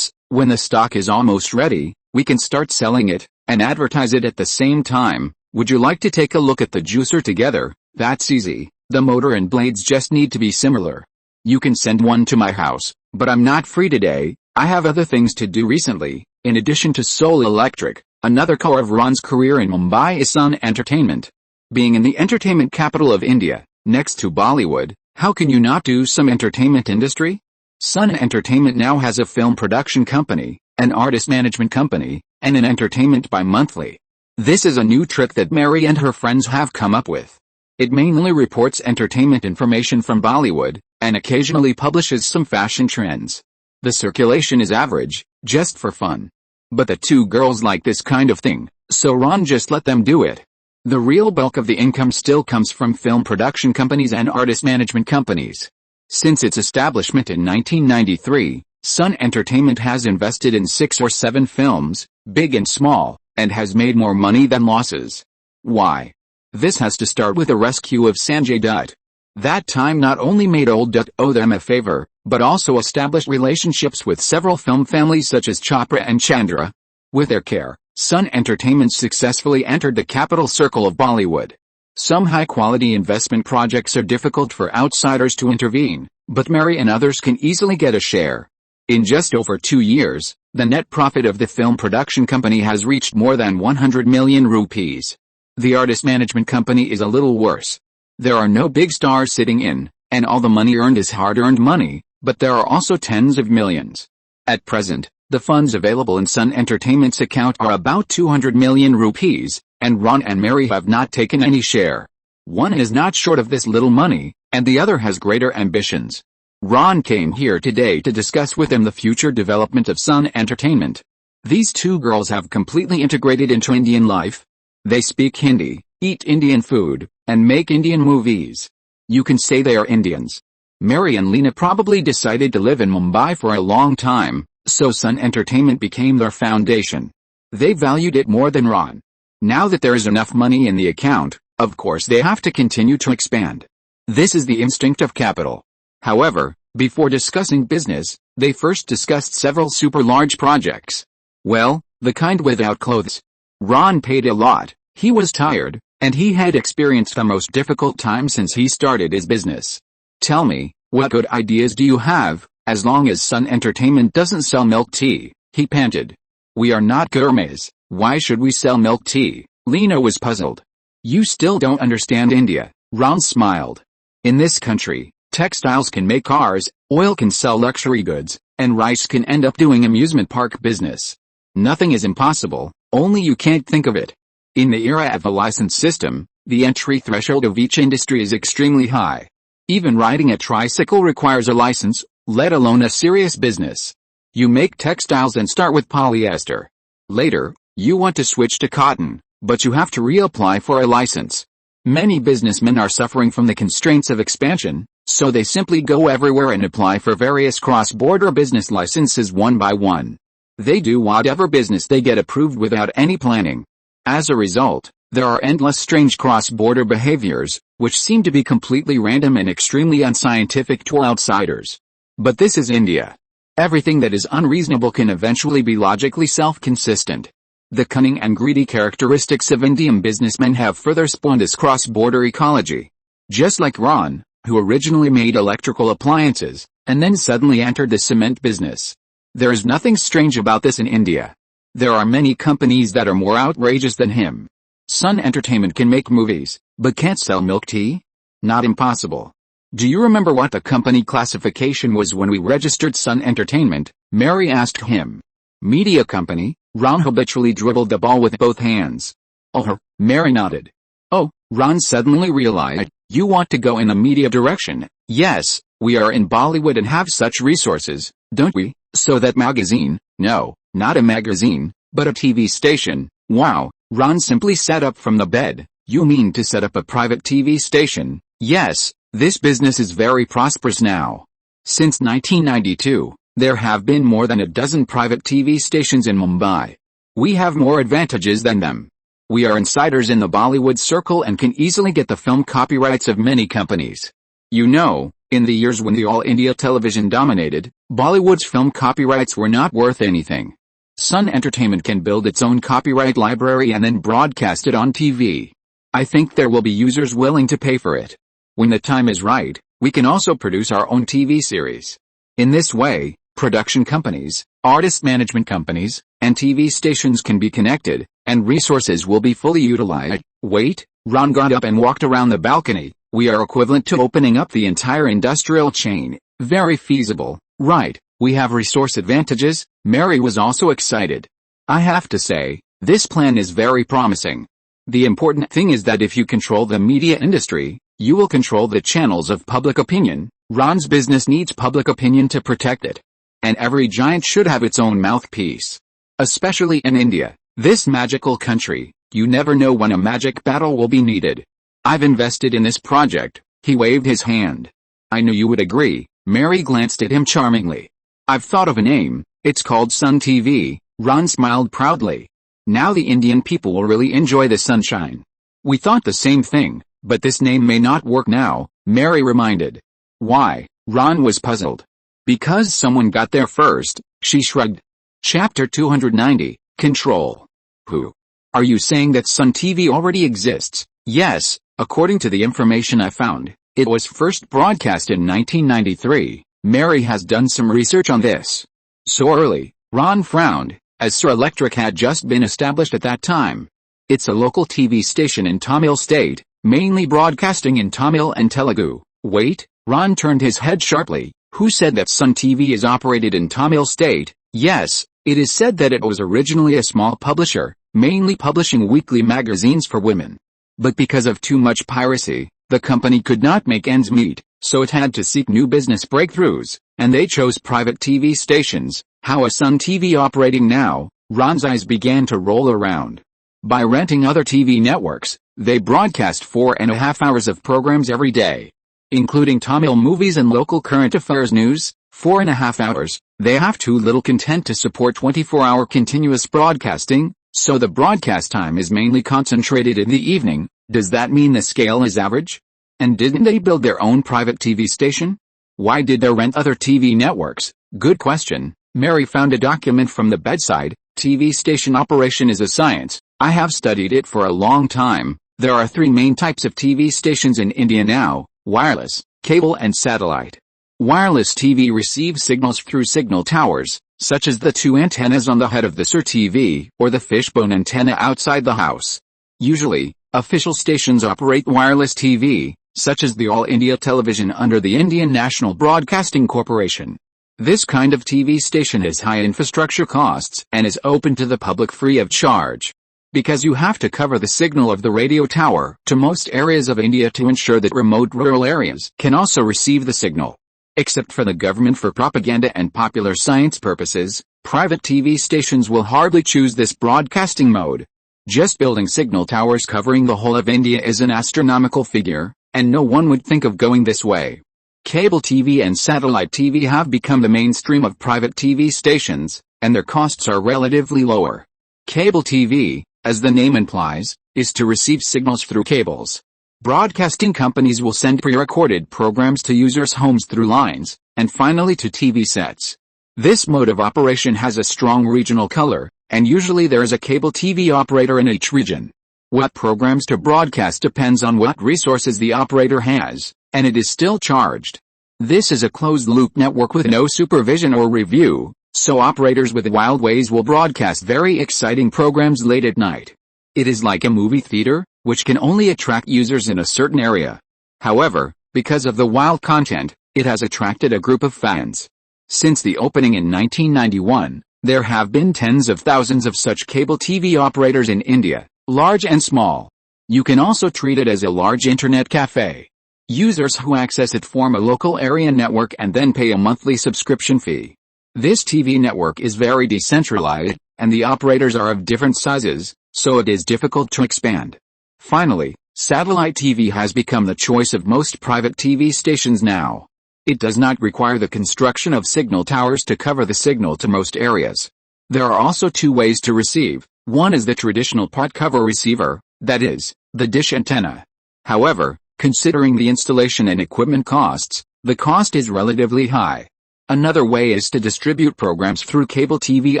when the stock is almost ready, we can start selling it, and advertise it at the same time. Would you like to take a look at the juicer together? That's easy, the motor and blades just need to be similar. You can send one to my house, but I'm not free today, I have other things to do recently. In addition to Soul Electric, another core of Ron's career in Mumbai is Sun Entertainment. Being in the entertainment capital of India, next to Bollywood, how can you not do some entertainment industry? Sun Entertainment now has a film production company, an artist management company, and an entertainment bi-monthly. This is a new trick that Mary and her friends have come up with. It mainly reports entertainment information from Bollywood, and occasionally publishes some fashion trends. The circulation is average, just for fun. But the two girls like this kind of thing, so Ron just let them do it. The real bulk of the income still comes from film production companies and artist management companies. Since its establishment in 1993, Sun Entertainment has invested in 6 or 7 films, big and small, and has made more money than losses. Why? This has to start with the rescue of Sanjay Dutt. That time not only made old Dutt owe them a favor, but also established relationships with several film families such as Chopra and Chandra. With their care, Sun Entertainment successfully entered the capital circle of Bollywood. Some high-quality investment projects are difficult for outsiders to intervene, but Mary and others can easily get a share. In just over 2 years, the net profit of the film production company has reached more than 100 million rupees. The artist management company is a little worse. There are no big stars sitting in, and all the money earned is hard-earned money, but there are also tens of millions. At present, the funds available in Sun Entertainment's account are about 200 million rupees, and Ron and Mary have not taken any share. One is not short of this little money, and the other has greater ambitions. Ron came here today to discuss with him the future development of Sun Entertainment. These two girls have completely integrated into Indian life. They speak Hindi, eat Indian food, and make Indian movies. You can say they are Indians. Mary and Lena probably decided to live in Mumbai for a long time, so Sun Entertainment became their foundation. They valued it more than Ron. Now that there is enough money in the account, of course they have to continue to expand. This is the instinct of capital. However, before discussing business, they first discussed several super large projects. Well, the kind without clothes. Ron paid a lot, he was tired, and he had experienced the most difficult time since he started his business. Tell me, what good ideas do you have, as long as Sun Entertainment doesn't sell milk tea, he panted. We are not gourmets, why should we sell milk tea? Lena was puzzled. You still don't understand India, Ron smiled. In this country, textiles can make cars, oil can sell luxury goods, and rice can end up doing amusement park business. Nothing is impossible, only you can't think of it. In the era of the license system, the entry threshold of each industry is extremely high. Even riding a tricycle requires a license, let alone a serious business. You make textiles and start with polyester. Later, you want to switch to cotton, but you have to reapply for a license. Many businessmen are suffering from the constraints of expansion, so they simply go everywhere and apply for various cross-border business licenses one by one. They do whatever business they get approved without any planning. As a result, there are endless strange cross-border behaviors, which seem to be completely random and extremely unscientific to outsiders. But this is India. Everything that is unreasonable can eventually be logically self-consistent. The cunning and greedy characteristics of Indian businessmen have further spawned this cross-border ecology. Just like Ron, who originally made electrical appliances, and then suddenly entered the cement business. There is nothing strange about this in India. There are many companies that are more outrageous than him. Sun Entertainment can make movies, but can't sell milk tea? Not impossible. Do you remember what the company classification was when we registered Sun Entertainment? Mary asked him. Media company. Ron habitually dribbled the ball with both hands. Oh, Mary nodded. Oh, Ron suddenly realized, you want to go in the media direction. Yes, we are in Bollywood and have such resources, don't we? So that magazine, no, not a magazine, but a TV station. Wow, Ron simply sat up from the bed. You mean to set up a private TV station? Yes, this business is very prosperous now. Since 1992. There have been more than a dozen private TV stations in Mumbai. We have more advantages than them. We are insiders in the Bollywood circle and can easily get the film copyrights of many companies. You know, in the years when the All India television dominated, Bollywood's film copyrights were not worth anything. Sun Entertainment can build its own copyright library and then broadcast it on TV. I think there will be users willing to pay for it. When the time is right, we can also produce our own TV series. In this way, production companies, artist management companies, and TV stations can be connected, and resources will be fully utilized. Wait, Ron got up and walked around the balcony. We are equivalent to opening up the entire industrial chain. Very feasible, right? We have resource advantages. Mary was also excited. I have to say, this plan is very promising. The important thing is that if you control the media industry, you will control the channels of public opinion. Ron's business needs public opinion to protect it. And every giant should have its own mouthpiece. Especially in India, this magical country, you never know when a magic battle will be needed. I've invested in this project. He waved his hand. I knew you would agree. Mary glanced at him charmingly. I've thought of a name. It's called Sun TV. Ron smiled proudly. Now the Indian people will really enjoy the sunshine. We thought the same thing, but this name may not work now, Mary reminded. Why? Ron was puzzled. Because someone got there first, she shrugged. Chapter 290, Control. Who? Are you saying that Sun TV already exists? Yes, according to the information I found, it was first broadcast in 1993. Mary has done some research on this. So early, Ron frowned, as Sur Electric had just been established at that time. It's a local TV station in Tamil State, mainly broadcasting in Tamil and Telugu. Wait, Ron turned his head sharply. Who said that Sun TV is operated in Tamil State? Yes, it is said that it was originally a small publisher, mainly publishing weekly magazines for women. But because of too much piracy, the company could not make ends meet, so it had to seek new business breakthroughs, and they chose private TV stations. How is Sun TV operating now? Ron's eyes began to roll around. By renting other TV networks, they broadcast 4.5 hours of programs every day. Including Tamil movies and local current affairs news, 4.5 hours. They have too little content to support 24-hour continuous broadcasting, so the broadcast time is mainly concentrated in the evening. Does that mean the scale is average? And didn't they build their own private TV station? Why did they rent other TV networks? Good question. Mary found a document from the bedside. TV station operation is a science. I have studied it for a long time. There are 3 main types of TV stations in India now. Wireless, cable and satellite. Wireless TV receives signals through signal towers, such as the 2 antennas on the head of the Sur TV, or the fishbone antenna outside the house. Usually, official stations operate wireless TV, such as the All India television under the Indian National Broadcasting Corporation. This kind of TV station has high infrastructure costs and is open to the public free of charge. Because you have to cover the signal of the radio tower to most areas of India to ensure that remote rural areas can also receive the signal. Except for the government for propaganda and popular science purposes, private TV stations will hardly choose this broadcasting mode. Just building signal towers covering the whole of India is an astronomical figure, and no one would think of going this way. Cable TV and satellite TV have become the mainstream of private TV stations, and their costs are relatively lower. Cable TV, as the name implies, is to receive signals through cables. Broadcasting companies will send pre-recorded programs to users' homes through lines, and finally to TV sets. This mode of operation has a strong regional color, and usually there is a cable TV operator in each region. What programs to broadcast depends on what resources the operator has, and it is still charged. This is a closed-loop network with no supervision or review, so operators with wild ways will broadcast very exciting programs late at night. It is like a movie theater, which can only attract users in a certain area. However, because of the wild content, it has attracted a group of fans. Since the opening in 1991, there have been tens of thousands of such cable TV operators in India, large and small. You can also treat it as a large internet cafe. Users who access it form a local area network and then pay a monthly subscription fee. This TV network is very decentralized, and the operators are of different sizes, so it is difficult to expand. Finally, satellite TV has become the choice of most private TV stations now. It does not require the construction of signal towers to cover the signal to most areas. There are also two ways to receive. One is the traditional part cover receiver, that is, the dish antenna. However, considering the installation and equipment costs, the cost is relatively high. Another way is to distribute programs through cable TV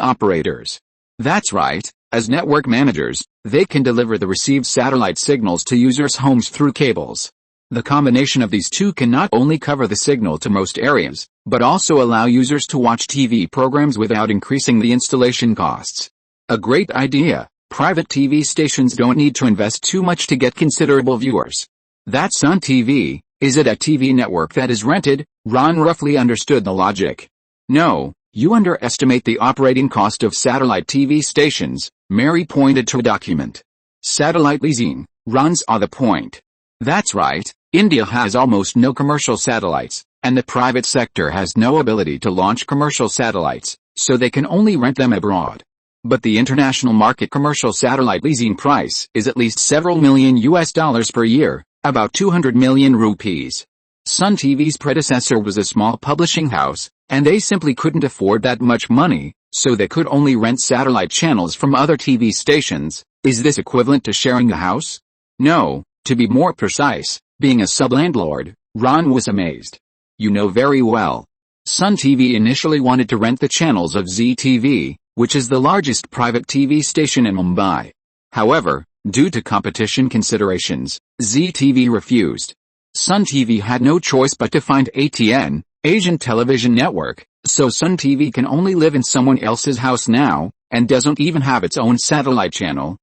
operators. That's right, as network managers, they can deliver the received satellite signals to users' homes through cables. The combination of these two can not only cover the signal to most areas, but also allow users to watch TV programs without increasing the installation costs. A great idea. Private TV stations don't need to invest too much to get considerable viewers. That's Sun TV. Is it a TV network that is rented? Ron roughly understood the logic. No, you underestimate the operating cost of satellite TV stations, Mary pointed to a document. Satellite leasing. Ron saw the point. That's right, India has almost no commercial satellites, and the private sector has no ability to launch commercial satellites, so they can only rent them abroad. But the international market commercial satellite leasing price is at least several million US dollars per year, about 200 million rupees. Sun TV's predecessor was a small publishing house, and they simply couldn't afford that much money, so they could only rent satellite channels from other TV stations. Is this equivalent to sharing the house? No, to be more precise, being a sub-landlord. Ron was amazed. You know very well. Sun TV initially wanted to rent the channels of Zee TV, which is the largest private TV station in Mumbai. However, due to competition considerations, Zee TV refused. Sun TV had no choice but to find ATN, Asian Television Network, so Sun TV can only live in someone else's house now, and doesn't even have its own satellite channel.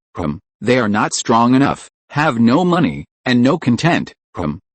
They are not strong enough, have no money, and no content.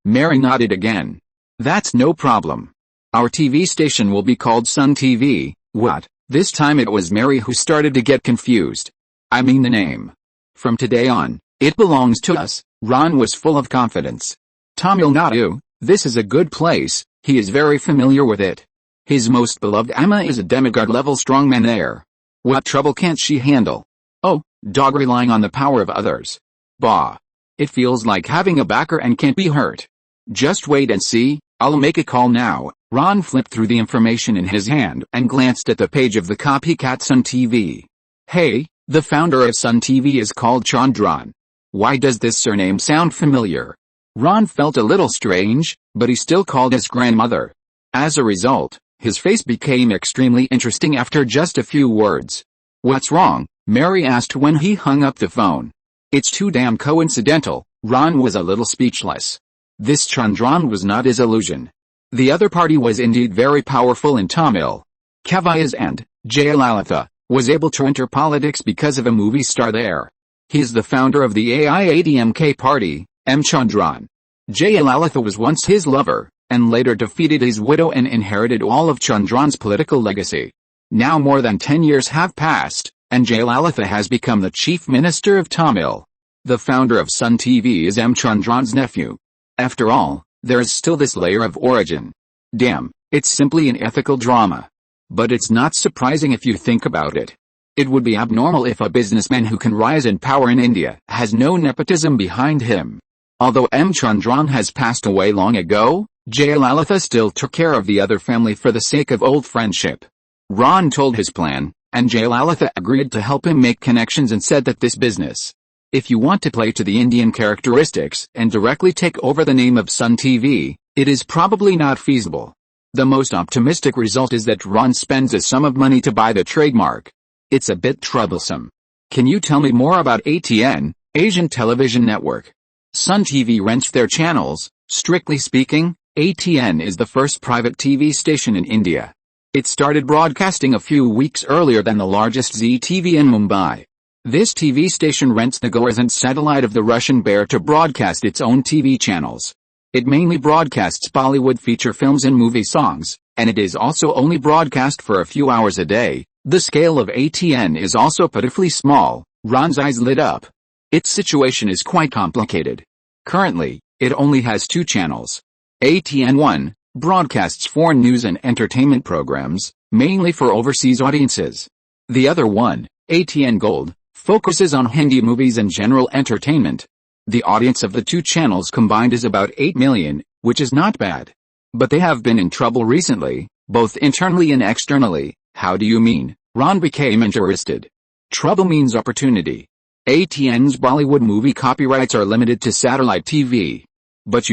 Mary nodded again. That's no problem. Our TV station will be called Sun TV. What? This time it was Mary who started to get confused. I mean the name. From today on, it belongs to us. Ron was full of confidence. Tamil Nadu, this is a good place, he is very familiar with it. His most beloved Amma is a demigod-level strongman there. What trouble can't she handle? Oh, dog relying on the power of others. Bah. It feels like having a backer and can't be hurt. Just wait and see, I'll make a call now. Ron flipped through the information in his hand and glanced at the page of the copycat Sun TV. Hey, the founder of Sun TV is called Chandran. Why does this surname sound familiar? Ron felt a little strange, but he still called his grandmother. As a result, his face became extremely interesting after just a few words. What's wrong? Mary asked when he hung up the phone. It's too damn coincidental. Ron was a little speechless. This Chandran was not his illusion. The other party was indeed very powerful in Tamil. Kavai's and Jayalalitha was able to enter politics because of a movie star there. He is the founder of the AIADMK party, M. Chandran. Jayalalitha was once his lover, and later defeated his widow and inherited all of Chandran's political legacy. Now more than 10 years have passed, and Jayalalitha has become the chief minister of Tamil. The founder of Sun TV is M. Chandran's nephew. After all, there is still this layer of origin. Damn, it's simply an ethical drama. But it's not surprising if you think about it. It would be abnormal if a businessman who can rise in power in India has no nepotism behind him. Although M. Chandran has passed away long ago, Jayalalitha still took care of the other family for the sake of old friendship. Ron told his plan, and Jayalalitha agreed to help him make connections and said that this business, if you want to play to the Indian characteristics and directly take over the name of Sun TV, it is probably not feasible. The most optimistic result is that Ron spends a sum of money to buy the trademark. It's a bit troublesome. Can you tell me more about ATN, Asian Television Network? Sun TV rents their channels. Strictly speaking, ATN is the first private TV station in India. It started broadcasting a few weeks earlier than the largest Zee TV in Mumbai. This TV station rents the government satellite of the Russian Bear to broadcast its own TV channels. It mainly broadcasts Bollywood feature films and movie songs, and it is also only broadcast for a few hours a day. The scale of ATN is also pitifully small. Ron's eyes lit up. Its situation is quite complicated. Currently, it only has two channels. ATN 1 broadcasts foreign news and entertainment programs, mainly for overseas audiences. The other one, ATN Gold, focuses on Hindi movies and general entertainment. The audience of the two channels combined is about 8 million, which is not bad. But they have been in trouble recently, both internally and externally. How do you mean? Ron became interested. Trouble means opportunity. ATN's Bollywood movie copyrights are limited to satellite TV. But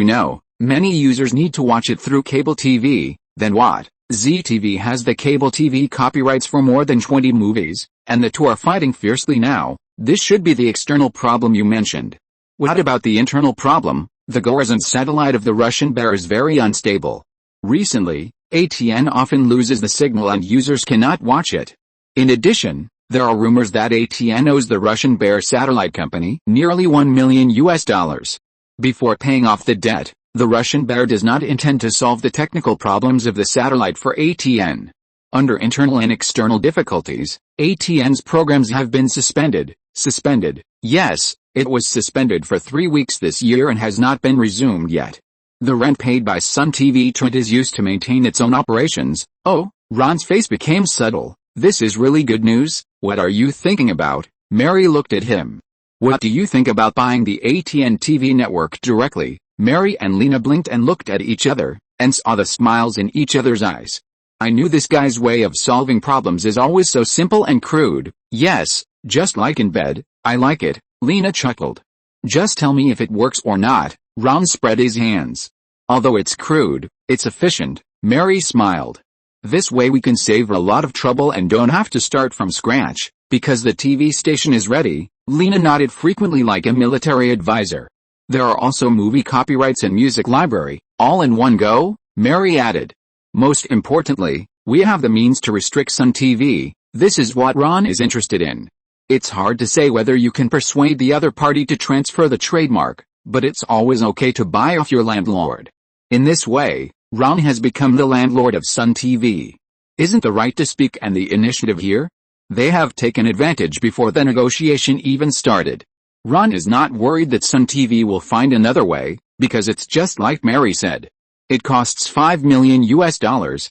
many users need to watch it through cable TV. Then what? Zee TV has the cable TV copyrights for more than 20 movies, and the two are fighting fiercely now. This should be the external problem you mentioned. What about the internal problem? The government satellite of the Russian Bear is very unstable. Recently, ATN often loses the signal and users cannot watch it. In addition, there are rumors that ATN owes the Russian Bear satellite company nearly $1 million. Before paying off the debt, the Russian Bear does not intend to solve the technical problems of the satellite for ATN. Under internal and external difficulties, ATN's programs have been suspended. Yes, it was suspended for 3 weeks this year and has not been resumed yet. The rent paid by Sun TV Trent is used to maintain its own operations. Oh, Ron's face became subtle. This is really good news. What are you thinking about? Mary looked at him. What do you think about buying the ATN TV network directly? Mary and Lena blinked and looked at each other, and saw the smiles in each other's eyes. I knew this guy's way of solving problems is always so simple and crude. Yes, just like in bed. I like it, Lena chuckled. Just tell me if it works or not. Ron spread his hands. Although it's crude, it's efficient, Mary smiled. This way we can save a lot of trouble and don't have to start from scratch, because the TV station is ready. Lena nodded frequently like a military advisor. There are also movie copyrights and music library, all in one go, Mary added. Most importantly, we have the means to restrict Sun TV. This is what Ron is interested in. It's hard to say whether you can persuade the other party to transfer the trademark, but it's always okay to buy off your landlord. In this way, Ron has become the landlord of Sun TV. Isn't the right to speak and the initiative here? They have taken advantage before the negotiation even started. Ron is not worried that Sun TV will find another way, because it's just like Mary said. It costs $5 million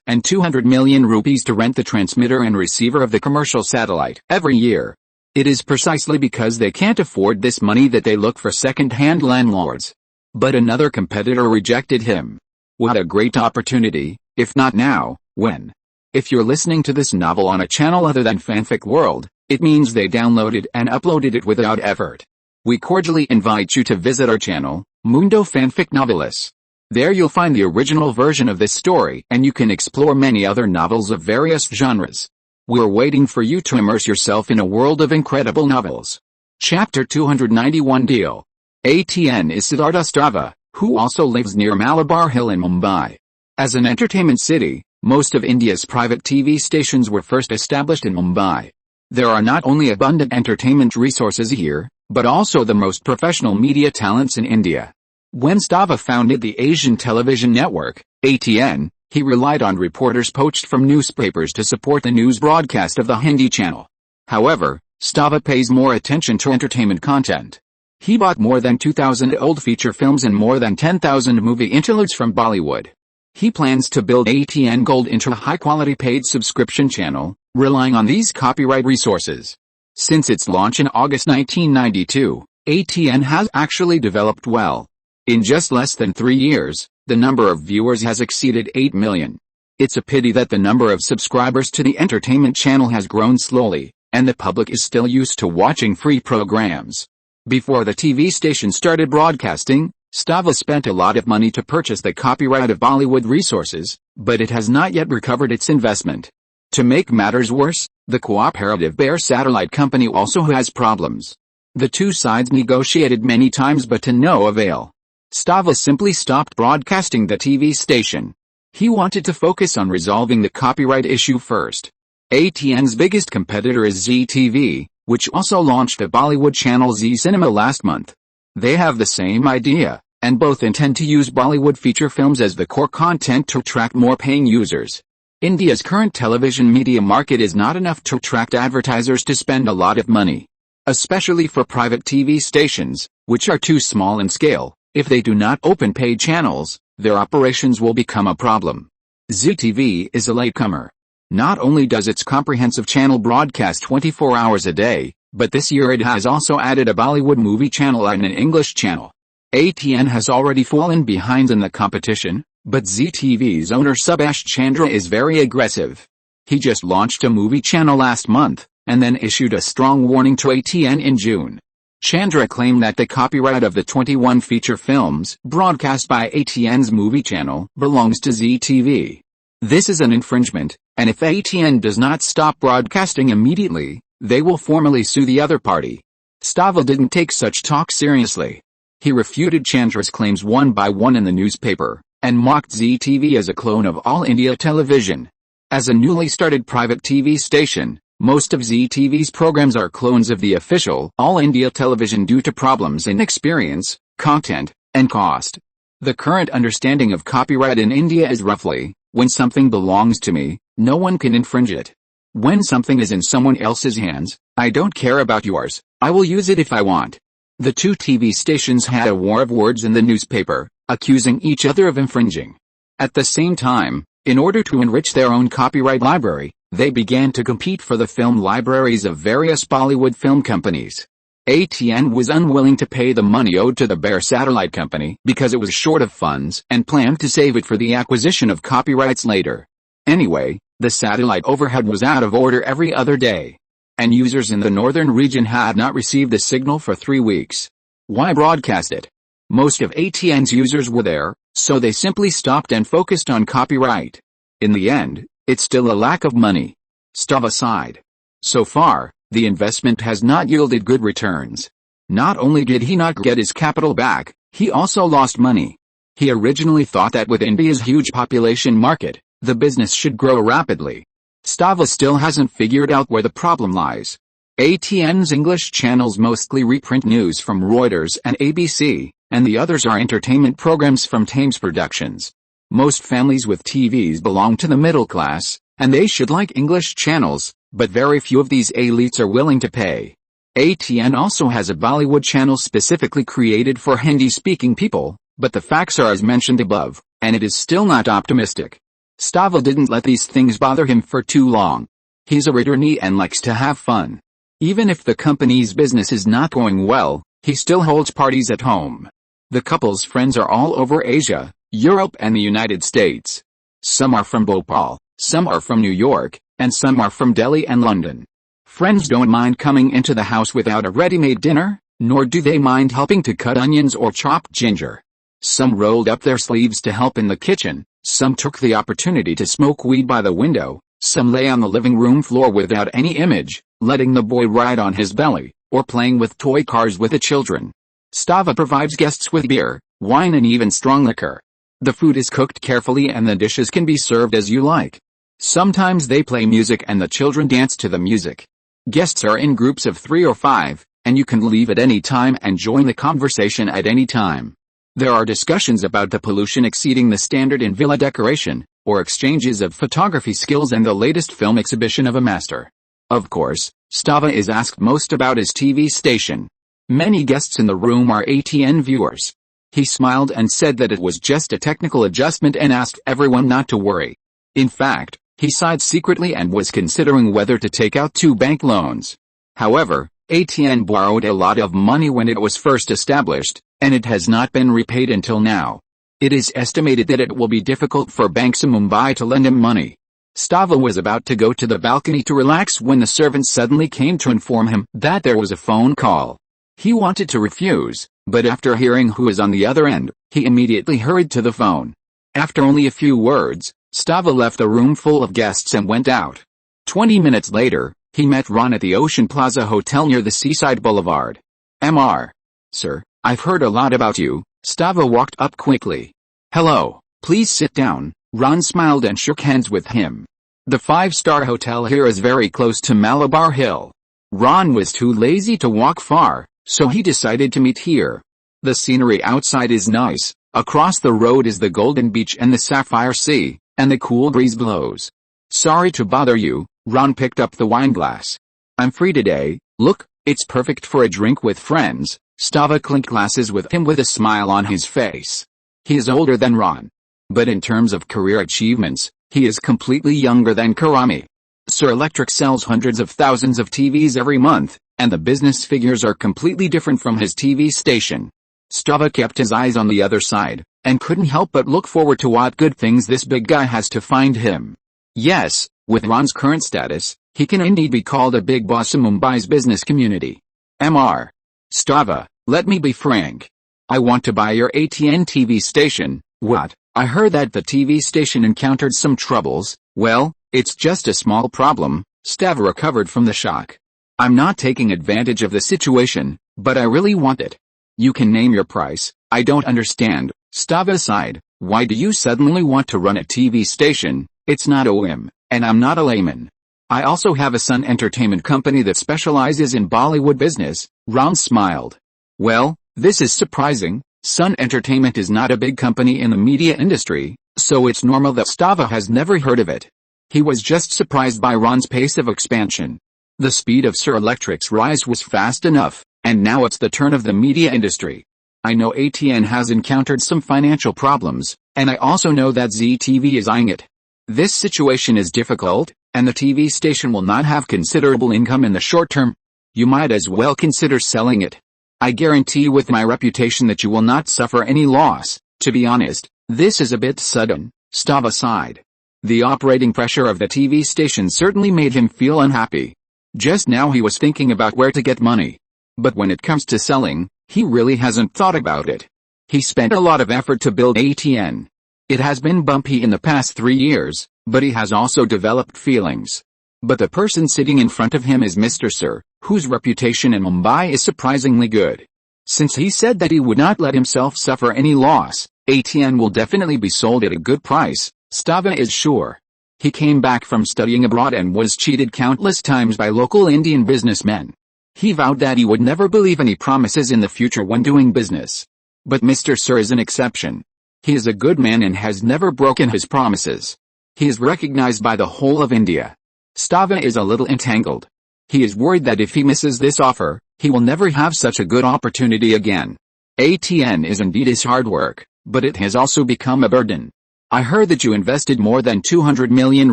and 200 million rupees to rent the transmitter and receiver of the commercial satellite every year. It is precisely because they can't afford this money that they look for second-hand landlords. But another competitor rejected him. What a great opportunity, if not now, when? If you're listening to this novel on a channel other than Fanfic World, it means they downloaded and uploaded it without effort. We cordially invite you to visit our channel, Mundo Fanfic Novelis. There you'll find the original version of this story and you can explore many other novels of various genres. We're waiting for you to immerse yourself in a world of incredible novels. Chapter 291 Deal. ATN is Siddhartha Strava, who also lives near Malabar Hill in Mumbai. As an entertainment city, most of India's private TV stations were first established in Mumbai. There are not only abundant entertainment resources here, but also the most professional media talents in India. When Stava founded the Asian Television Network, ATN, he relied on reporters poached from newspapers to support the news broadcast of the Hindi channel. However, Stava pays more attention to entertainment content. He bought more than 2,000 old feature films and more than 10,000 movie interludes from Bollywood. He plans to build ATN Gold into a high-quality paid subscription channel, relying on these copyright resources. Since its launch in August 1992, ATN has actually developed well. In just less than 3 years, the number of viewers has exceeded 8 million. It's a pity that the number of subscribers to the entertainment channel has grown slowly, and the public is still used to watching free programs. Before the TV station started broadcasting, Stava spent a lot of money to purchase the copyright of Bollywood resources, but it has not yet recovered its investment. To make matters worse, the cooperative Bear Satellite Company also has problems. The two sides negotiated many times but to no avail. Stava simply stopped broadcasting the TV station. He wanted to focus on resolving the copyright issue first. ATN's biggest competitor is Zee TV, which also launched the Bollywood channel Zee Cinema last month. They have the same idea, and both intend to use Bollywood feature films as the core content to attract more paying users. India's current television media market is not enough to attract advertisers to spend a lot of money. Especially for private TV stations, which are too small in scale. If they do not open paid channels, their operations will become a problem. Zee TV is a latecomer. Not only does its comprehensive channel broadcast 24 hours a day, but this year it has also added a Bollywood movie channel and an English channel. ATN has already fallen behind in the competition, but Zee TV's owner Subhash Chandra is very aggressive. He just launched a movie channel last month, and then issued a strong warning to ATN in June. Chandra claimed that the copyright of the 21 feature films broadcast by ATN's movie channel belongs to Zee TV. This is an infringement, and if ATN does not stop broadcasting immediately, they will formally sue the other party. Stava didn't take such talk seriously. He refuted Chandra's claims one by one in the newspaper, and mocked Zee TV as a clone of All India Television. As a newly started private TV station, most of Zee TV's programs are clones of the official All India Television due to problems in experience, content, and cost. The current understanding of copyright in India is roughly, when something belongs to me, no one can infringe it. When something is in someone else's hands, I don't care about yours, I will use it if I want. The two TV stations had a war of words in the newspaper, accusing each other of infringing. At the same time, in order to enrich their own copyright library, they began to compete for the film libraries of various Bollywood film companies. ATN was unwilling to pay the money owed to the Bear Satellite Company because it was short of funds and planned to save it for the acquisition of copyrights later. Anyway, the satellite overhead was out of order every other day, and users in the northern region had not received a signal for 3 weeks. Why broadcast it? Most of ATN's users were there, so they simply stopped and focused on copyright. In the end, it's still a lack of money. Stava sighed. So far, the investment has not yielded good returns. Not only did he not get his capital back, he also lost money. He originally thought that with India's huge population market, the business should grow rapidly. Stava still hasn't figured out where the problem lies. ATN's English channels mostly reprint news from Reuters and ABC, and the others are entertainment programs from Thames Productions. Most families with TVs belong to the middle class, and they should like English channels, but very few of these elites are willing to pay. ATN also has a Bollywood channel specifically created for Hindi-speaking people, but the facts are as mentioned above, and it is still not optimistic. Stava didn't let these things bother him for too long. He's a returnee and likes to have fun. Even if the company's business is not going well, he still holds parties at home. The couple's friends are all over Asia, Europe and the United States. Some are from Bhopal, some are from New York, and some are from Delhi and London. Friends don't mind coming into the house without a ready-made dinner, nor do they mind helping to cut onions or chop ginger. Some rolled up their sleeves to help in the kitchen, some took the opportunity to smoke weed by the window, some lay on the living room floor without any image, letting the boy ride on his belly, or playing with toy cars with the children. Stava provides guests with beer, wine and even strong liquor. The food is cooked carefully and the dishes can be served as you like. Sometimes they play music and the children dance to the music. Guests are in groups of 3 or 5, and you can leave at any time and join the conversation at any time. There are discussions about the pollution exceeding the standard in villa decoration, or exchanges of photography skills and the latest film exhibition of a master. Of course, Stava is asked most about his TV station. Many guests in the room are ATN viewers. He smiled and said that it was just a technical adjustment and asked everyone not to worry. In fact, he sighed secretly and was considering whether to take out 2 bank loans. However, ATN borrowed a lot of money when it was first established, and it has not been repaid until now. It is estimated that it will be difficult for banks in Mumbai to lend him money. Stava was about to go to the balcony to relax when the servant suddenly came to inform him that there was a phone call. He wanted to refuse, but after hearing who was on the other end, he immediately hurried to the phone. After only a few words, Stava left the room full of guests and went out. 20 minutes later, he met Ron at the Ocean Plaza Hotel near the Seaside Boulevard. Mr. Sir, I've heard a lot about you. Stava walked up quickly. Hello, please sit down. Ron smiled and shook hands with him. The 5-star hotel here is very close to Malabar Hill. Ron was too lazy to walk far, so he decided to meet here. The scenery outside is nice. Across the road is the Golden Beach and the Sapphire Sea, and the cool breeze blows. Sorry to bother you. Ron picked up the wine glass. I'm free today. Look, it's perfect for a drink with friends. Stava clinked glasses with him with a smile on his face. He is older than Ron. But in terms of career achievements, he is completely younger than Karami. Sir Electric sells hundreds of thousands of TVs every month, and the business figures are completely different from his TV station. Stava kept his eyes on the other side, and couldn't help but look forward to what good things this big guy has to find him. Yes, with Ron's current status, he can indeed be called a big boss in Mumbai's business community. Mr. Stava, let me be frank. I want to buy your ATN TV station. What? I heard that the TV station encountered some troubles. Well, it's just a small problem. Stava recovered from the shock. I'm not taking advantage of the situation, but I really want it. You can name your price. I don't understand. Stava sighed. Why do you suddenly want to run a TV station? It's not a whim, and I'm not a layman. I also have a Sun Entertainment company that specializes in Bollywood business. Ron smiled. Well, this is surprising. Sun Entertainment is not a big company in the media industry, so it's normal that Stava has never heard of it. He was just surprised by Ron's pace of expansion. The speed of Sir Electric's rise was fast enough, and now it's the turn of the media industry. I know ATN has encountered some financial problems, and I also know that ZTV is eyeing it. This situation is difficult, and the TV station will not have considerable income in the short term. You might as well consider selling it. I guarantee with my reputation that you will not suffer any loss. To be honest, this is a bit sudden. Stava sighed. The operating pressure of the TV station certainly made him feel unhappy. Just now he was thinking about where to get money. But when it comes to selling, he really hasn't thought about it. He spent a lot of effort to build ATN. It has been bumpy in the past 3 years, but he has also developed feelings. But the person sitting in front of him is Mr. Sir, whose reputation in Mumbai is surprisingly good. Since he said that he would not let himself suffer any loss, ATN will definitely be sold at a good price. Stava is sure. He came back from studying abroad and was cheated countless times by local Indian businessmen. He vowed that he would never believe any promises in the future when doing business. But Mr. Sir is an exception. He is a good man and has never broken his promises. He is recognized by the whole of India. Stava is a little entangled. He is worried that if he misses this offer, he will never have such a good opportunity again. ATN is indeed his hard work, but it has also become a burden. I heard that you invested more than 200 million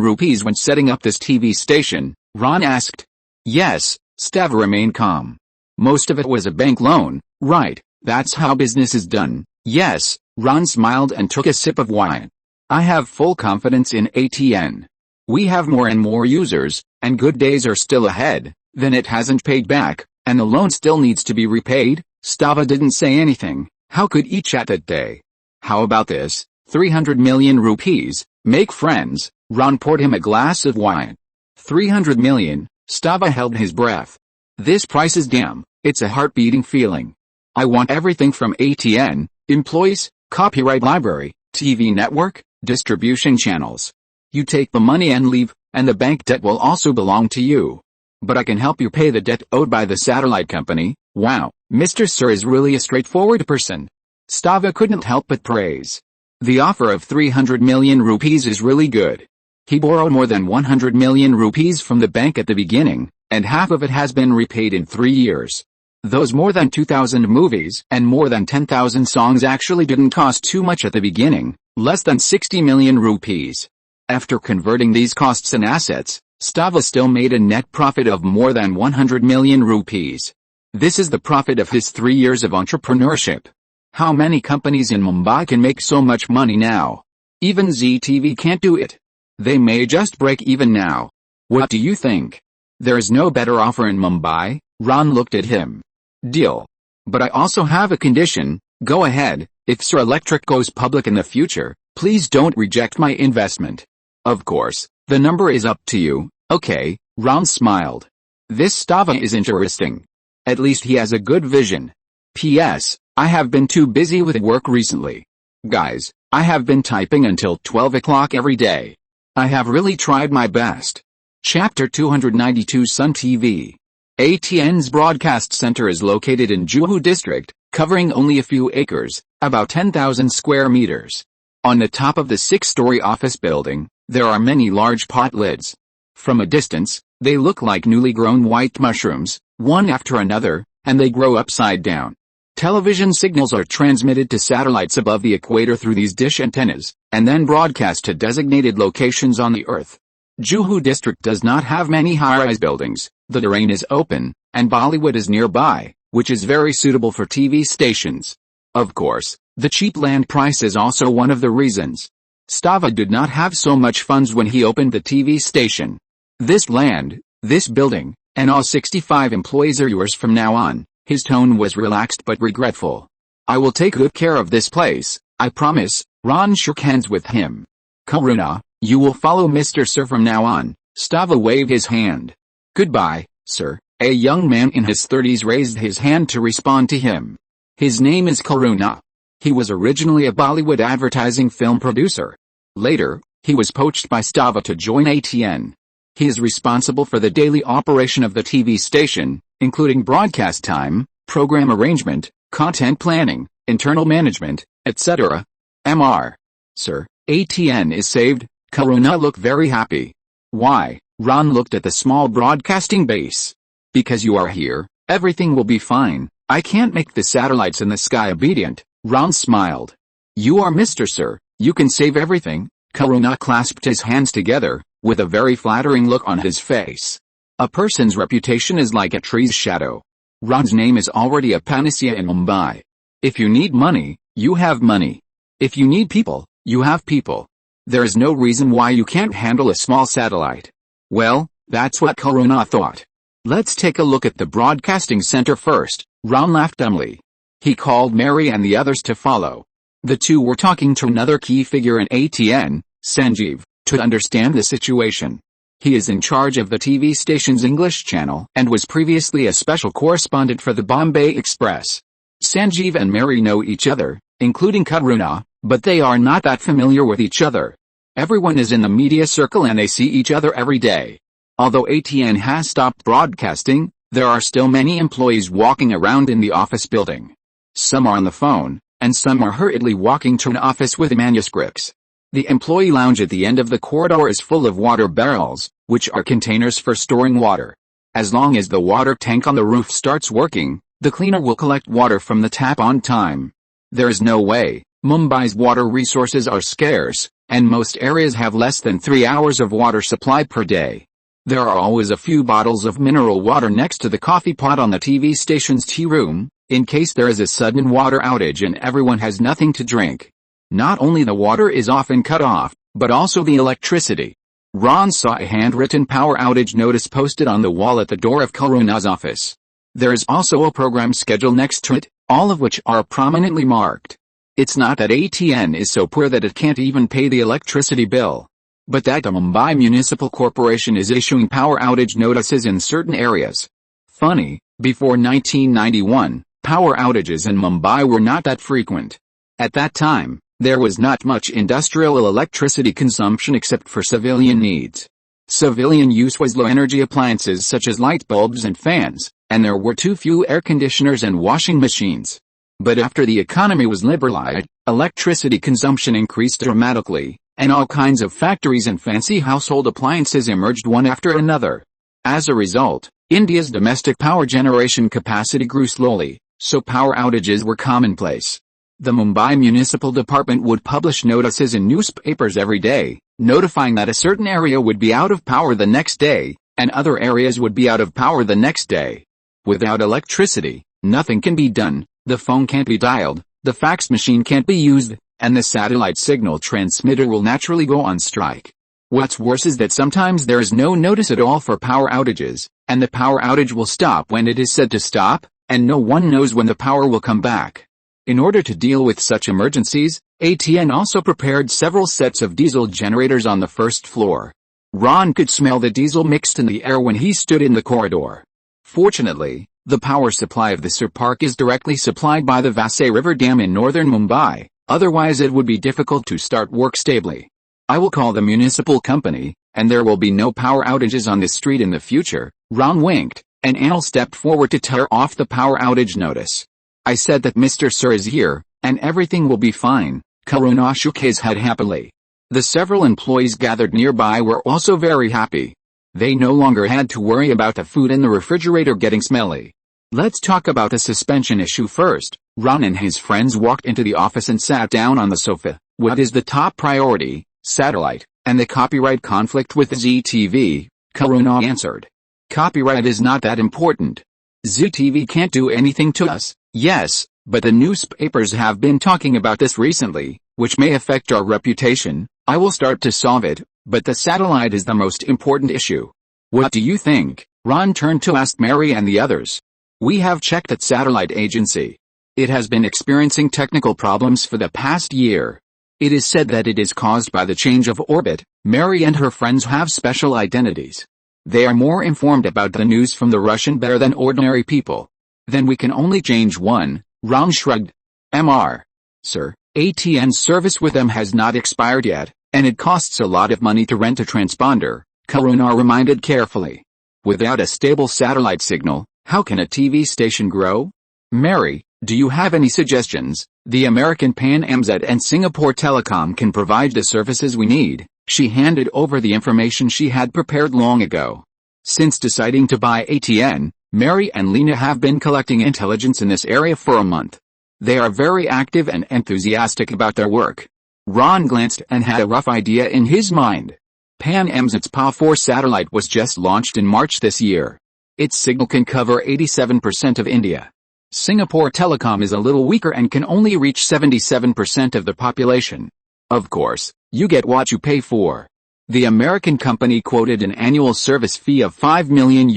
rupees when setting up this TV station, Ron asked. Yes, Stava remained calm. Most of it was a bank loan, right? That's how business is done. Yes, Ron smiled and took a sip of wine. I have full confidence in ATN. We have more and more users, and good days are still ahead. Then it hasn't paid back, and the loan still needs to be repaid. Stava didn't say anything. How could he chat that day? How about this? 300 million rupees. Make friends. Ron poured him a glass of wine. 300 million. Stava held his breath. This price is damn. It's a heart-beating feeling. I want everything from ATN, employees, copyright library, TV network, distribution channels. You take the money and leave, and the bank debt will also belong to you. But I can help you pay the debt owed by the satellite company. Wow, Mr. Sir is really a straightforward person. Stava couldn't help but praise. The offer of 300 million rupees is really good. He borrowed more than 100 million rupees from the bank at the beginning, and half of it has been repaid in 3 years. Those more than 2,000 movies and more than 10,000 songs actually didn't cost too much at the beginning, less than 60 million rupees. After converting these costs and assets, Stava still made a net profit of more than 100 million rupees. This is the profit of his 3 years of entrepreneurship. How many companies in Mumbai can make so much money now? Even ZTV can't do it. They may just break even now. What do you think? There is no better offer in Mumbai. Ron looked at him. Deal. But I also have a condition. Go ahead. If Sir Electric goes public in the future, please don't reject my investment. Of course, the number is up to you. Okay, Ron smiled. This Stava is interesting. At least he has a good vision. P.S. I have been too busy with work recently. Guys, I have been typing until 12 o'clock every day. I have really tried my best. Chapter 292 Sun TV. ATN's broadcast center is located in Juhu district, covering only a few acres, about 10,000 square meters. On the top of the 6-story office building, there are many large pot lids. From a distance, they look like newly grown white mushrooms, one after another, and they grow upside down. Television signals are transmitted to satellites above the equator through these dish antennas, and then broadcast to designated locations on the Earth. Juhu district does not have many high-rise buildings, the terrain is open, and Bollywood is nearby, which is very suitable for TV stations. Of course, the cheap land price is also one of the reasons. Stava did not have so much funds when he opened the TV station. This land, this building, and all 65 employees are yours from now on. His tone was relaxed but regretful. I will take good care of this place, I promise. Ron shook hands with him. Karuna, you will follow Mr. Sir from now on. Stava waved his hand. Goodbye, sir. A young man in his 30s raised his hand to respond to him. His name is Karuna. He was originally a Bollywood advertising film producer. Later, he was poached by Stava to join ATN. He is responsible for the daily operation of the TV station, including broadcast time, program arrangement, content planning, internal management, etc. Mr. Sir, ATN is saved. Karuna looked very happy. Why? Ron looked at the small broadcasting base. Because you are here, everything will be fine. I can't make the satellites in the sky obedient. Ron smiled. You are Mr. Sir, you can save everything. Karuna clasped his hands together, with a very flattering look on his face. A person's reputation is like a tree's shadow. Ron's name is already a panacea in Mumbai. If you need money, you have money. If you need people, you have people. There is no reason why you can't handle a small satellite. Well, that's what Karuna thought. Let's take a look at the broadcasting center first. Ron laughed dumbly. He called Mary and the others to follow. The two were talking to another key figure in ATN, Sanjeev, to understand the situation. He is in charge of the TV station's English channel and was previously a special correspondent for the Bombay Express. Sanjeev and Mary know each other, including Karuna, but they are not that familiar with each other. Everyone is in the media circle and they see each other every day. Although ATN has stopped broadcasting, there are still many employees walking around in the office building. Some are on the phone, and some are hurriedly walking to an office with manuscripts. The employee lounge at the end of the corridor is full of water barrels, which are containers for storing water. As long as the water tank on the roof starts working, the cleaner will collect water from the tap on time. There is no way. Mumbai's water resources are scarce, and most areas have less than 3 hours of water supply per day. There are always a few bottles of mineral water next to the coffee pot on the TV station's tea room, in case there is a sudden water outage and everyone has nothing to drink. Not only the water is often cut off, but also the electricity. Ron saw a handwritten power outage notice posted on the wall at the door of Karuna's office. There is also a program schedule next to it, all of which are prominently marked. It's not that ATN is so poor that it can't even pay the electricity bill, but that the Mumbai Municipal Corporation is issuing power outage notices in certain areas. Funny, before 1991, power outages in Mumbai were not that frequent. At that time, there was not much industrial electricity consumption except for civilian needs. Civilian use was low-energy appliances such as light bulbs and fans, and there were too few air conditioners and washing machines. But after the economy was liberalized, electricity consumption increased dramatically, and all kinds of factories and fancy household appliances emerged one after another. As a result, India's domestic power generation capacity grew slowly, so power outages were commonplace. The Mumbai Municipal Department would publish notices in newspapers every day, notifying that a certain area would be out of power the next day, and other areas would be out of power the next day. Without electricity, nothing can be done, the phone can't be dialed, the fax machine can't be used, and the satellite signal transmitter will naturally go on strike. What's worse is that sometimes there is no notice at all for power outages, and the power outage will stop when it is said to stop, and no one knows when the power will come back. In order to deal with such emergencies, ATN also prepared several sets of diesel generators on the first floor. Ron could smell the diesel mixed in the air when he stood in the corridor. Fortunately, the power supply of the Sir Park is directly supplied by the Vasai River Dam in northern Mumbai, otherwise it would be difficult to start work stably. I will call the municipal company, and there will be no power outages on this street in the future. Ron winked, and Anil stepped forward to tear off the power outage notice. I said that Mr. Sir is here, and everything will be fine. Karuna shook his head happily. The several employees gathered nearby were also very happy. They no longer had to worry about the food in the refrigerator getting smelly. Let's talk about the suspension issue first. Ron and his friends walked into the office and sat down on the sofa. What is the top priority? Satellite, and the copyright conflict with ZTV, Karuna answered. Copyright is not that important. ZTV can't do anything to us. Yes, but the newspapers have been talking about this recently, which may affect our reputation. I will start to solve it, but the satellite is the most important issue. What do you think? Ron turned to ask Mary and the others. We have checked that satellite agency. It has been experiencing technical problems for the past year. It is said that it is caused by the change of orbit. Mary and her friends have special identities. They are more informed about the news from the Russian bear than ordinary people. Then we can only change one. Ron shrugged. Mr. Sir, ATN service with them has not expired yet, and it costs a lot of money to rent a transponder, Karuna reminded carefully. Without a stable satellite signal, how can a TV station grow? Mary, do you have any suggestions? The American Pan AMZ and Singapore Telecom can provide the services we need. She handed over the information she had prepared long ago. Since deciding to buy ATN, Mary and Lena have been collecting intelligence in this area for a month. They are very active and enthusiastic about their work. Ron glanced and had a rough idea in his mind. Pan AMZ's PA-4 satellite was just launched in March this year. Its signal can cover 87% of India. Singapore Telecom is a little weaker and can only reach 77% of the population. Of course, you get what you pay for. The American company quoted an annual service fee of $5 million,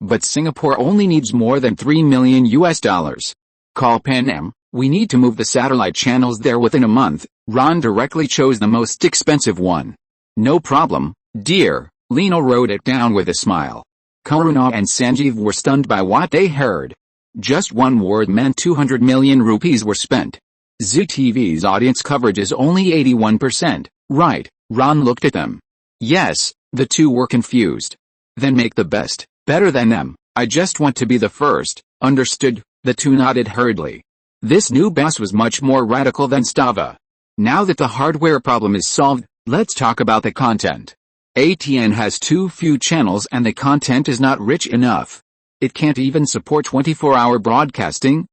but Singapore only needs more than $3 million. Call Pan Am, we need to move the satellite channels there within a month. Ron directly chose the most expensive one. No problem, dear, Lena wrote it down with a smile. Karuna and Sanjeev were stunned by what they heard. Just one word meant 200 million rupees were spent. ZTV's audience coverage is only 81%, right? Ron looked at them. Yes, the two were confused. Then make the best, better than them. I just want to be the first, understood? The two nodded hurriedly. This new boss was much more radical than Stava. Now that the hardware problem is solved, let's talk about the content. ATN has too few channels and the content is not rich enough. It can't even support 24-hour broadcasting.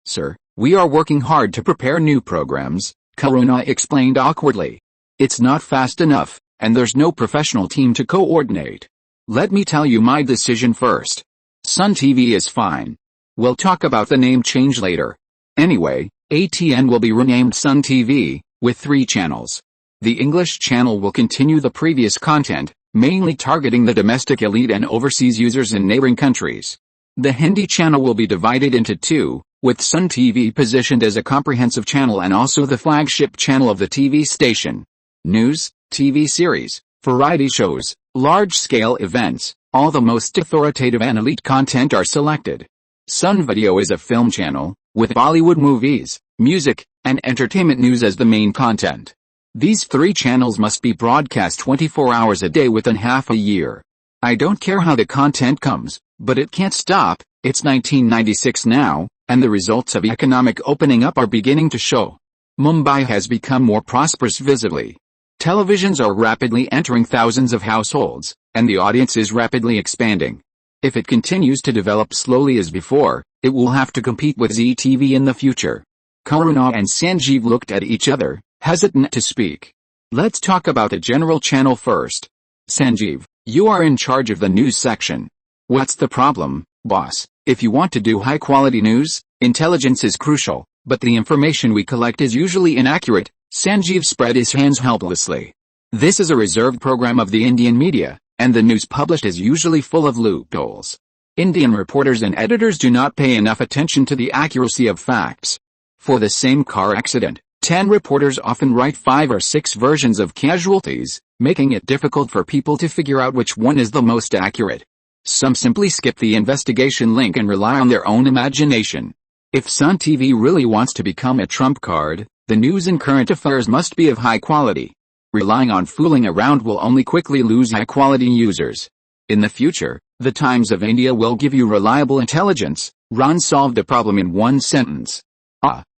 Sir, we are working hard to prepare new programs, Karuna explained awkwardly. It's not fast enough, and there's no professional team to coordinate. Let me tell you my decision first. Sun TV is fine. We'll talk about the name change later. Anyway, ATN will be renamed Sun TV, with 3 channels. The English channel will continue the previous content, mainly targeting the domestic elite and overseas users in neighboring countries. The Hindi channel will be divided into 2, with Sun TV positioned as a comprehensive channel and also the flagship channel of the TV station. News, TV series, variety shows, large-scale events, all the most authoritative and elite content are selected. Sun Video is a film channel, with Bollywood movies, music, and entertainment news as the main content. These 3 channels must be broadcast 24 hours a day within half a year. I don't care how the content comes, but it can't stop. It's 1996 now, and the results of economic opening up are beginning to show. Mumbai has become more prosperous visibly. Televisions are rapidly entering thousands of households, and the audience is rapidly expanding. If it continues to develop slowly as before, it will have to compete with ZTV in the future. Karuna and Sanjeev looked at each other, hesitant to speak. Let's talk about the general channel first. Sanjeev, you are in charge of the news section. What's the problem, boss? If you want to do high-quality news, intelligence is crucial, but the information we collect is usually inaccurate. Sanjeev spread his hands helplessly. This is a reserved program of the Indian media, and the news published is usually full of loopholes. Indian reporters and editors do not pay enough attention to the accuracy of facts. For the same car accident, 10 reporters often write 5 or 6 versions of casualties, making it difficult for people to figure out which one is the most accurate. Some simply skip the investigation link and rely on their own imagination. If Sun TV really wants to become a trump card, the news and current affairs must be of high quality. Relying on fooling around will only quickly lose high-quality users. In the future, the Times of India will give you reliable intelligence. Ron solved the problem in one sentence.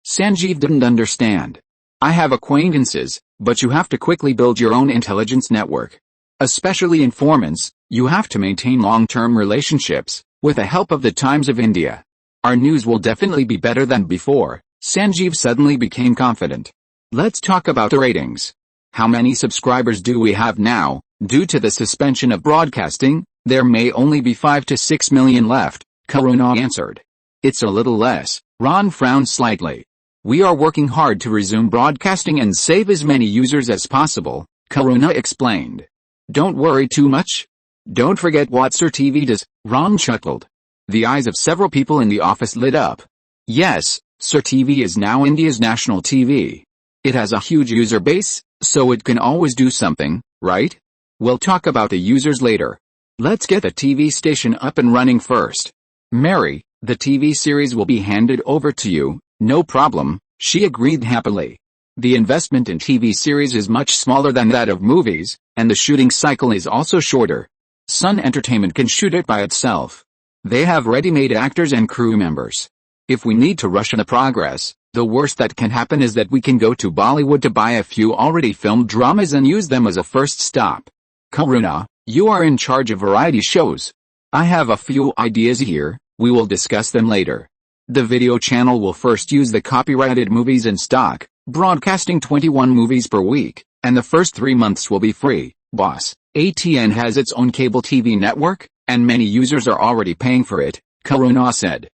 Sanjeev didn't understand. I have acquaintances, but you have to quickly build your own intelligence network. Especially informants, you have to maintain long-term relationships, with the help of the Times of India. Our news will definitely be better than before. Sanjeev suddenly became confident. Let's talk about the ratings. How many subscribers do we have now? Due to the suspension of broadcasting, there may only be 5 to 6 million left, Karuna answered. It's a little less. Ron frowned slightly. We are working hard to resume broadcasting and save as many users as possible, Karuna explained. Don't worry too much. Don't forget what Sir TV does, Ron chuckled. The eyes of several people in the office lit up. Yes, Sir TV is now India's national TV. It has a huge user base, so it can always do something, right? We'll talk about the users later. Let's get the TV station up and running first. Mary, the TV series will be handed over to you, no problem, she agreed happily. The investment in TV series is much smaller than that of movies, and the shooting cycle is also shorter. Sun Entertainment can shoot it by itself. They have ready-made actors and crew members. If we need to rush the progress, the worst that can happen is that we can go to Bollywood to buy a few already filmed dramas and use them as a first stop. Karuna, you are in charge of variety shows. I have a few ideas here, we will discuss them later. The video channel will first use the copyrighted movies in stock, broadcasting 21 movies per week, and the first 3 months will be free, boss. ATN has its own cable TV network, and many users are already paying for it, Karuna said.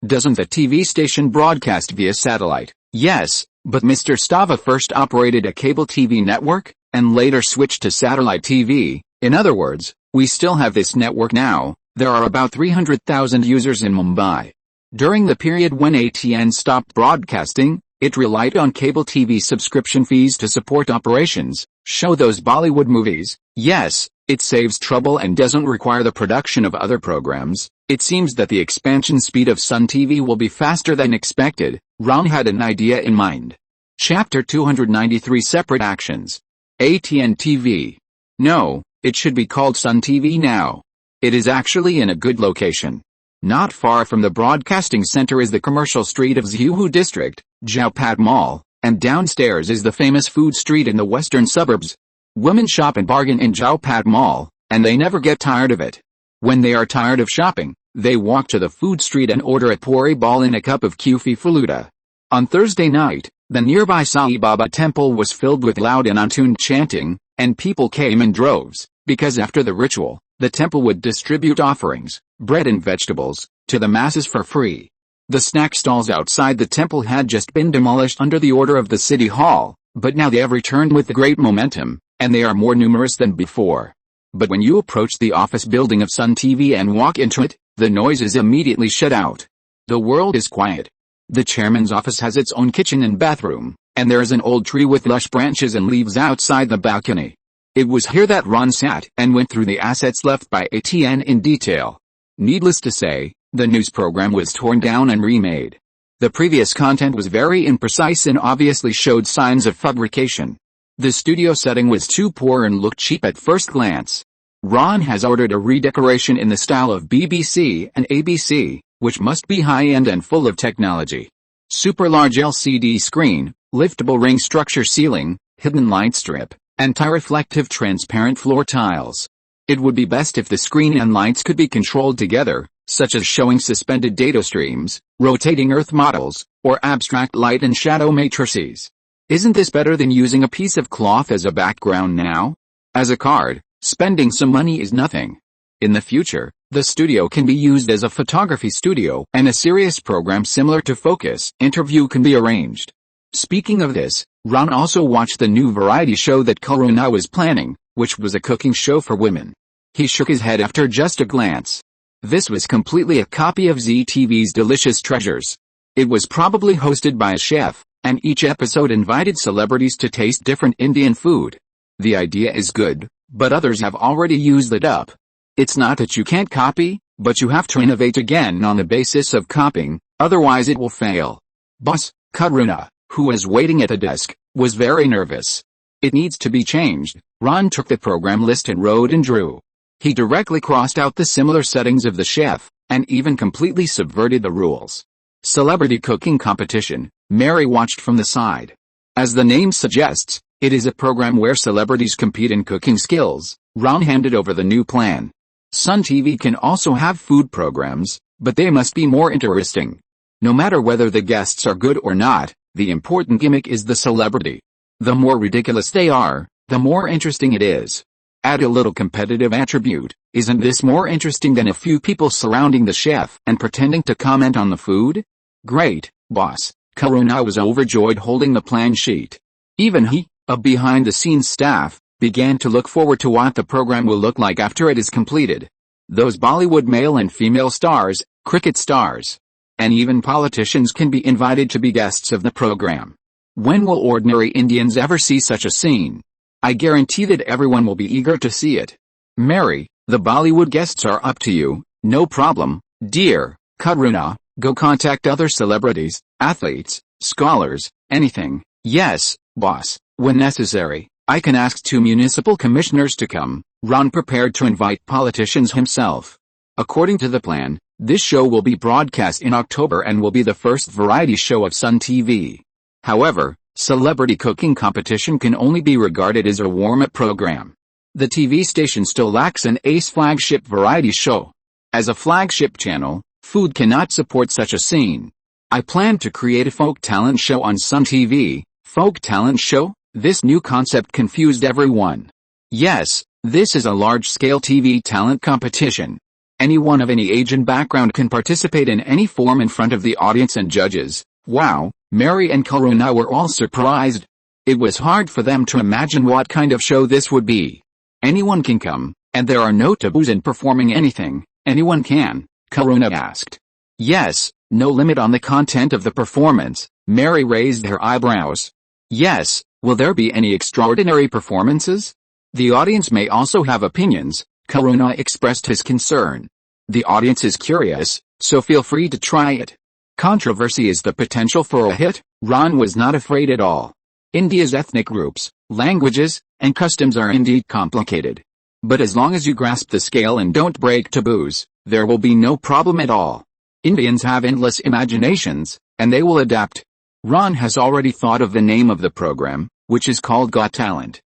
Doesn't the TV station broadcast via satellite? Yes, but Mr. Stava first operated a cable TV network, and later switched to satellite TV. In other words, we still have this network now. There are about 300,000 users in Mumbai. During the period when ATN stopped broadcasting, it relied on cable TV subscription fees to support operations, show those Bollywood movies. Yes, it saves trouble and doesn't require the production of other programs. It seems that the expansion speed of Sun TV will be faster than expected. Ron had an idea in mind. Chapter 293 Separate Actions. ATN TV. No, it should be called Sun TV now. It is actually in a good location. Not far from the broadcasting center is the commercial street of Zuhu district, Jowpat Mall, and downstairs is the famous food street in the western suburbs. Women shop and bargain in Jowpat Mall, and they never get tired of it. When they are tired of shopping, they walk to the food street and order a puri ball and a cup of kufi faluda. On Thursday night, the nearby Sai Baba temple was filled with loud and untuned chanting, and people came in droves, because after the ritual, the temple would distribute offerings, bread and vegetables, to the masses for free. The snack stalls outside the temple had just been demolished under the order of the city hall, but now they have returned with great momentum, and they are more numerous than before. But when you approach the office building of Sun TV and walk into it, the noise is immediately shut out. The world is quiet. The chairman's office has its own kitchen and bathroom, and there is an old tree with lush branches and leaves outside the balcony. It was here that Ron sat and went through the assets left by ATN in detail. Needless to say, the news program was torn down and remade. The previous content was very imprecise and obviously showed signs of fabrication. The studio setting was too poor and looked cheap at first glance. Ron has ordered a redecoration in the style of BBC and ABC, which must be high-end and full of technology. Super large LCD screen, liftable ring structure ceiling, hidden light strip, anti-reflective transparent floor tiles. It would be best if the screen and lights could be controlled together, such as showing suspended data streams, rotating Earth models, or abstract light and shadow matrices. Isn't this better than using a piece of cloth as a background now? As a card, spending some money is nothing. In the future, the studio can be used as a photography studio, and a serious program similar to Focus Interview can be arranged. Speaking of this, Ron also watched the new variety show that Karuna was planning, which was a cooking show for women. He shook his head after just a glance. This was completely a copy of ZTV's Delicious Treasures. It was probably hosted by a chef, and each episode invited celebrities to taste different Indian food. The idea is good, but others have already used it up. It's not that you can't copy, but you have to innovate again on the basis of copying, otherwise it will fail. Boss, Karuna, who was waiting at the desk, was very nervous. It needs to be changed. Ron took the program list and wrote and drew. He directly crossed out the similar settings of the chef, and even completely subverted the rules. Celebrity cooking competition. Mary watched from the side. As the name suggests, it is a program where celebrities compete in cooking skills. Ron handed over the new plan. Sun TV can also have food programs, but they must be more interesting. No matter whether the guests are good or not, the important gimmick is the celebrity. The more ridiculous they are, the more interesting it is. Add a little competitive attribute. Isn't this more interesting than a few people surrounding the chef and pretending to comment on the food? Great, boss. Karuna was overjoyed holding the plan sheet. Even he, a behind-the-scenes staff, began to look forward to what the program will look like after it is completed. Those Bollywood male and female stars, cricket stars, and even politicians can be invited to be guests of the program. When will ordinary Indians ever see such a scene? I guarantee that everyone will be eager to see it. Mary, the Bollywood guests are up to you. No problem, dear Karuna. Go contact other celebrities, athletes, scholars, anything. Yes, boss. When necessary, I can ask 2 municipal commissioners to come. Ron prepared to invite politicians himself. According to the plan, this show will be broadcast in October and will be the first variety show of Sun TV. However, celebrity cooking competition can only be regarded as a warm-up program. The TV station still lacks an ace flagship variety show. As a flagship channel, food cannot support such a scene. I plan to create a folk talent show on Sun TV. Folk talent show? This new concept confused everyone. Yes, this is a large-scale TV talent competition. Anyone of any age and background can participate in any form in front of the audience and judges. Wow, Mary and Karuna were all surprised. It was hard for them to imagine what kind of show this would be. Anyone can come, and there are no taboos in performing anything. Anyone can, Karuna asked. Yes, no limit on the content of the performance. Mary raised her eyebrows. Yes, will there be any extraordinary performances? The audience may also have opinions, Karuna expressed his concern. The audience is curious, so feel free to try it. Controversy is the potential for a hit. Ron was not afraid at all. India's ethnic groups, languages, and customs are indeed complicated. But as long as you grasp the scale and don't break taboos, there will be no problem at all. Indians have endless imaginations, and they will adapt. Ron has already thought of the name of the program, which is called Got Talent.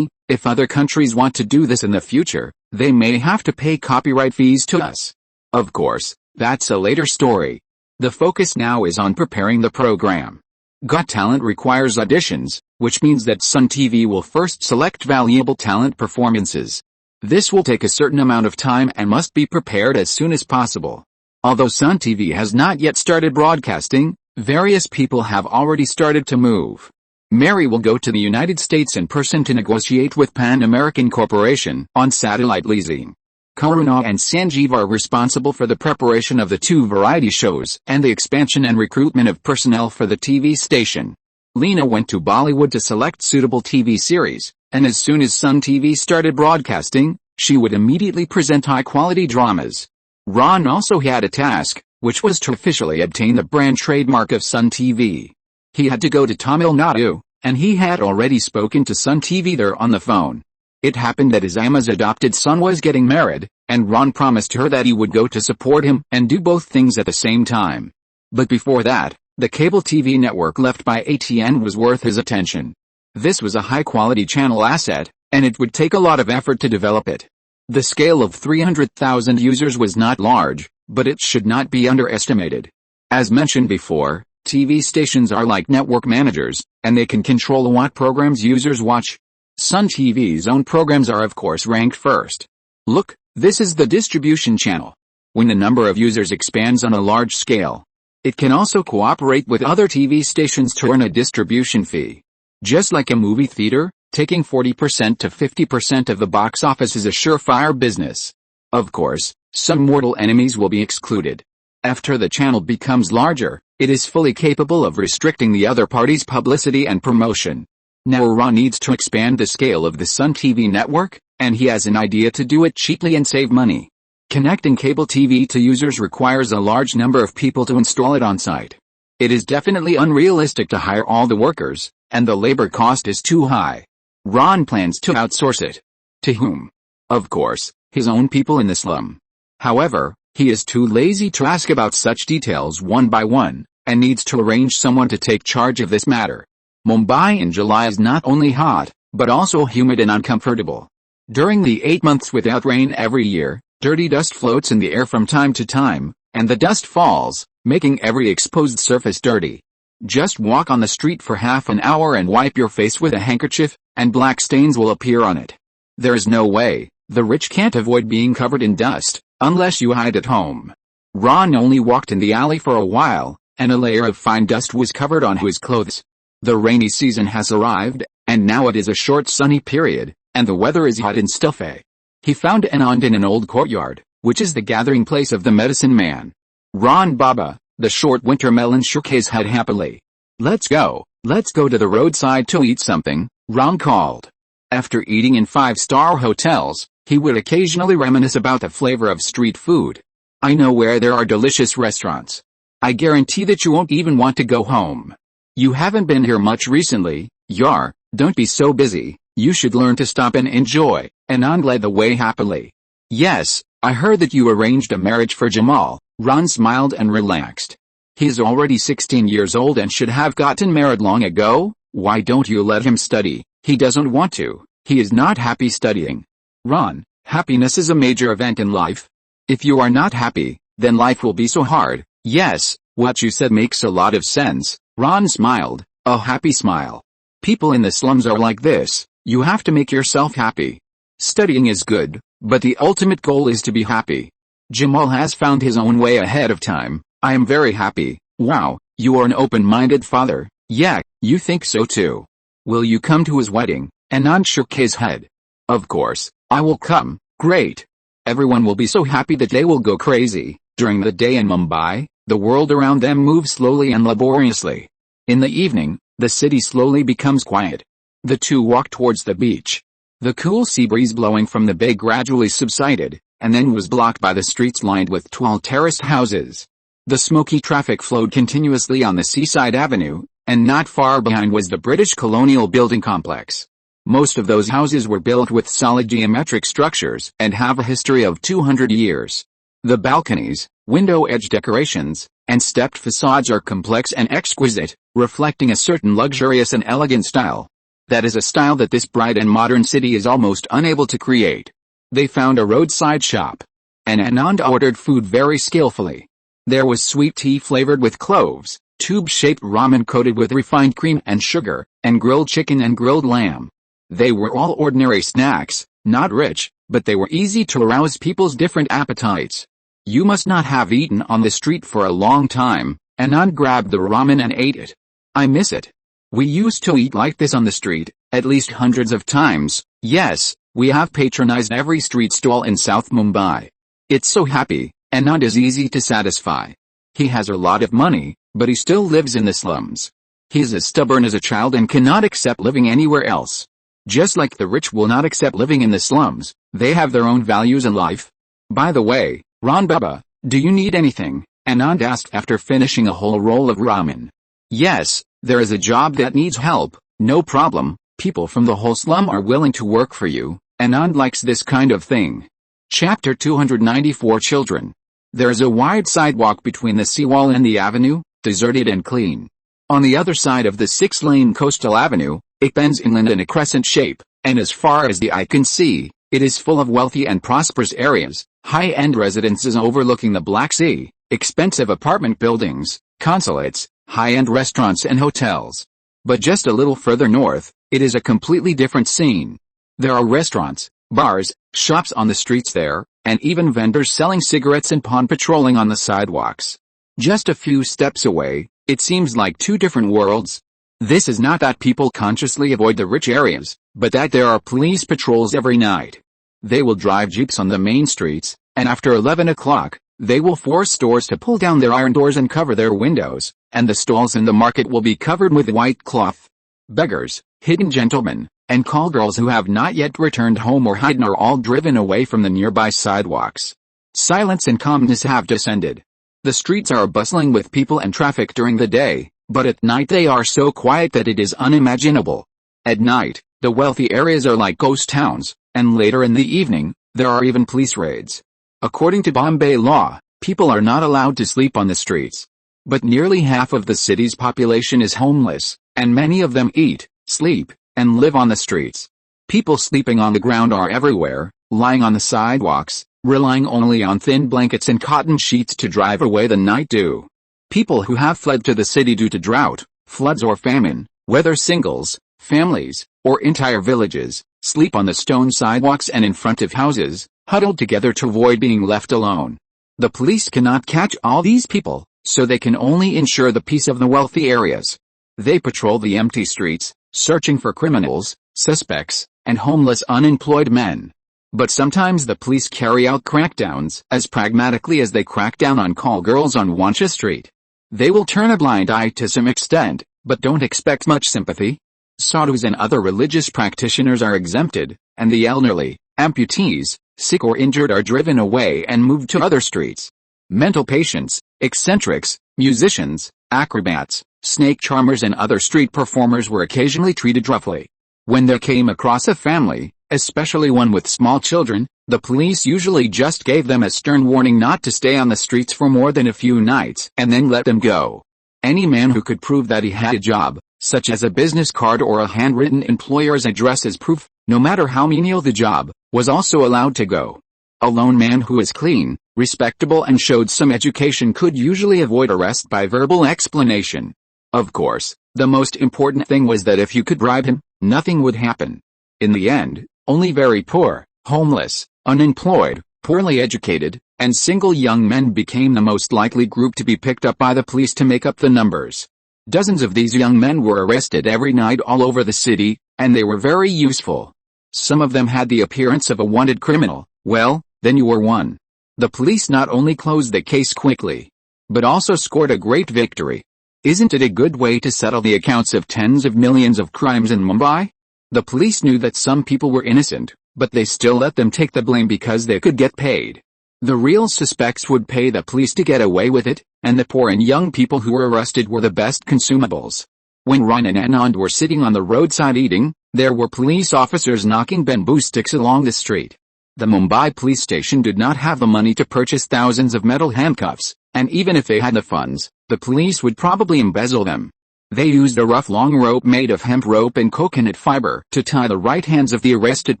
If other countries want to do this in the future, they may have to pay copyright fees to us. Of course, that's a later story. The focus now is on preparing the program. Got Talent requires auditions, which means that Sun TV will first select valuable talent performances. This will take a certain amount of time and must be prepared as soon as possible. Although Sun TV has not yet started broadcasting, various people have already started to move. Mary will go to the United States in person to negotiate with Pan American Corporation on satellite leasing. Karuna and Sanjeev are responsible for the preparation of the 2 variety shows and the expansion and recruitment of personnel for the TV station. Lena went to Bollywood to select suitable TV series, and as soon as Sun TV started broadcasting, she would immediately present high-quality dramas. Ron also had a task, which was to officially obtain the brand trademark of Sun TV. He had to go to Tamil Nadu, and he had already spoken to Sun TV there on the phone. It happened that his Amma's adopted son was getting married, and Ron promised her that he would go to support him and do both things at the same time. But before that, the cable TV network left by ATN was worth his attention. This was a high-quality channel asset, and it would take a lot of effort to develop it. The scale of 300,000 users was not large, but it should not be underestimated. As mentioned before, TV stations are like network managers, and they can control what programs users watch. Sun TV's own programs are of course ranked first. Look, this is the distribution channel. When the number of users expands on a large scale, it can also cooperate with other TV stations to earn a distribution fee. Just like a movie theater, taking 40% to 50% of the box office is a surefire business. Of course, some mortal enemies will be excluded. After the channel becomes larger, it is fully capable of restricting the other party's publicity and promotion. Now Ron needs to expand the scale of the Sun TV network, and he has an idea to do it cheaply and save money. Connecting cable TV to users requires a large number of people to install it on site. It is definitely unrealistic to hire all the workers, and the labor cost is too high. Ron plans to outsource it. To whom? Of course, his own people in the slum. However, he is too lazy to ask about such details one by one, and needs to arrange someone to take charge of this matter. Mumbai in July is not only hot, but also humid and uncomfortable. During the 8 months without rain every year, dirty dust floats in the air from time to time, and the dust falls, making every exposed surface dirty. Just walk on the street for half an hour and wipe your face with a handkerchief, and black stains will appear on it. There is no way, the rich can't avoid being covered in dust, unless you hide at home. Ron only walked in the alley for a while, and a layer of fine dust was covered on his clothes. The rainy season has arrived, and now it is a short sunny period, and the weather is hot and stuffy. He found Anand in an old courtyard, which is the gathering place of the medicine man. Ron Baba, the short winter melon, shook his head happily. Let's go to the roadside to eat something, Ron called. After eating in 5-star hotels, he would occasionally reminisce about the flavor of street food. I know where there are delicious restaurants. I guarantee that you won't even want to go home. You haven't been here much recently, Yar, don't be so busy, you should learn to stop and enjoy. Anand led the way happily. Yes, I heard that you arranged a marriage for Jamal. Ron smiled and relaxed. He's already 16 years old and should have gotten married long ago. Why don't you let him study? He doesn't want to. He is not happy studying. Ron, happiness is a major event in life. If you are not happy, then life will be so hard. Yes, what you said makes a lot of sense. Ron smiled, a happy smile. People in the slums are like this. You have to make yourself happy. Studying is good, but the ultimate goal is to be happy. Jamal has found his own way ahead of time. I am very happy. Wow, you are an open-minded father. Yeah, you think so too. Will you come to his wedding? Anand shook his head. Of course, I will come. Great. Everyone will be so happy that they will go crazy. During the day in Mumbai, the world around them moves slowly and laboriously. In the evening, the city slowly becomes quiet. The two walked towards the beach. The cool sea breeze blowing from the bay gradually subsided, and then was blocked by the streets lined with tall terraced houses. The smoky traffic flowed continuously on the seaside avenue, and not far behind was the British colonial building complex. Most of those houses were built with solid geometric structures and have a history of 200 years. The balconies, window edge decorations, and stepped facades are complex and exquisite, reflecting a certain luxurious and elegant style. That is a style that this bright and modern city is almost unable to create. They found a roadside shop, and Anand ordered food very skillfully. There was sweet tea flavored with cloves, tube-shaped ramen coated with refined cream and sugar, and grilled chicken and grilled lamb. They were all ordinary snacks, not rich, but they were easy to arouse people's different appetites. You must not have eaten on the street for a long time. Anand grabbed the ramen and ate it. I miss it. We used to eat like this on the street, at least hundreds of times. Yes, we have patronized every street stall in South Mumbai. It's so happy, Anand is easy to satisfy. He has a lot of money, but he still lives in the slums. He's as stubborn as a child and cannot accept living anywhere else. Just like the rich will not accept living in the slums, they have their own values in life. By the way, Ron Baba, do you need anything? Anand asked after finishing a whole roll of ramen. Yes, there is a job that needs help. No problem, people from the whole slum are willing to work for you. Anand likes this kind of thing. Chapter 294 Children. There is a wide sidewalk between the seawall and the avenue, deserted and clean. On the other side of the 6-lane coastal avenue, It bends inland in a crescent shape, and as far as the eye can see, it is full of wealthy and prosperous areas, high-end residences overlooking the Black Sea, expensive apartment buildings, consulates, high-end restaurants and hotels. But just a little further north, it is a completely different scene. There are restaurants, bars, shops on the streets there, and even vendors selling cigarettes and pawn patrolling on the sidewalks. Just a few steps away, it seems like two different worlds. This is not that people consciously avoid the rich areas, but that there are police patrols every night. They will drive jeeps on the main streets, and after 11 o'clock, they will force stores to pull down their iron doors and cover their windows, and the stalls in the market will be covered with white cloth. Beggars, hidden gentlemen, and call girls who have not yet returned home or hidden are all driven away from the nearby sidewalks. Silence and calmness have descended. The streets are bustling with people and traffic during the day, but at night they are so quiet that it is unimaginable. At night, the wealthy areas are like ghost towns, and later in the evening, there are even police raids. According to Bombay law, people are not allowed to sleep on the streets. But nearly half of the city's population is homeless, and many of them eat, sleep, and live on the streets. People sleeping on the ground are everywhere, lying on the sidewalks, relying only on thin blankets and cotton sheets to drive away the night dew. People who have fled to the city due to drought, floods or famine, whether singles, families, or entire villages, sleep on the stone sidewalks and in front of houses, huddled together to avoid being left alone. The police cannot catch all these people, so they can only ensure the peace of the wealthy areas. They patrol the empty streets, searching for criminals, suspects, and homeless unemployed men. But sometimes the police carry out crackdowns as pragmatically as they crack down on call girls on Wancha Street. They will turn a blind eye to some extent, but don't expect much sympathy. Sadhus and other religious practitioners are exempted, and the elderly, amputees, sick or injured are driven away and moved to other streets. Mental patients, eccentrics, musicians, acrobats, snake charmers and other street performers were occasionally treated roughly. When they came across a family, especially one with small children, the police usually just gave them a stern warning not to stay on the streets for more than a few nights and then let them go. Any man who could prove that he had a job, such as a business card or a handwritten employer's address as proof, no matter how menial the job, was also allowed to go. A lone man who was clean, respectable and showed some education could usually avoid arrest by verbal explanation. Of course, the most important thing was that if you could bribe him, nothing would happen. In the end, only very poor, homeless, unemployed, poorly educated, and single young men became the most likely group to be picked up by the police to make up the numbers. Dozens of these young men were arrested every night all over the city, and they were very useful. Some of them had the appearance of a wanted criminal. Well, then you were one. The police not only closed the case quickly, but also scored a great victory. Isn't it a good way to settle the accounts of tens of millions of crimes in Mumbai? The police knew that some people were innocent, but they still let them take the blame because they could get paid. The real suspects would pay the police to get away with it, and the poor and young people who were arrested were the best consumables. When Ron and Anand were sitting on the roadside eating, there were police officers knocking bamboo sticks along the street. The Mumbai police station did not have the money to purchase thousands of metal handcuffs, and even if they had the funds, the police would probably embezzle them. They used a rough long rope made of hemp rope and coconut fiber to tie the right hands of the arrested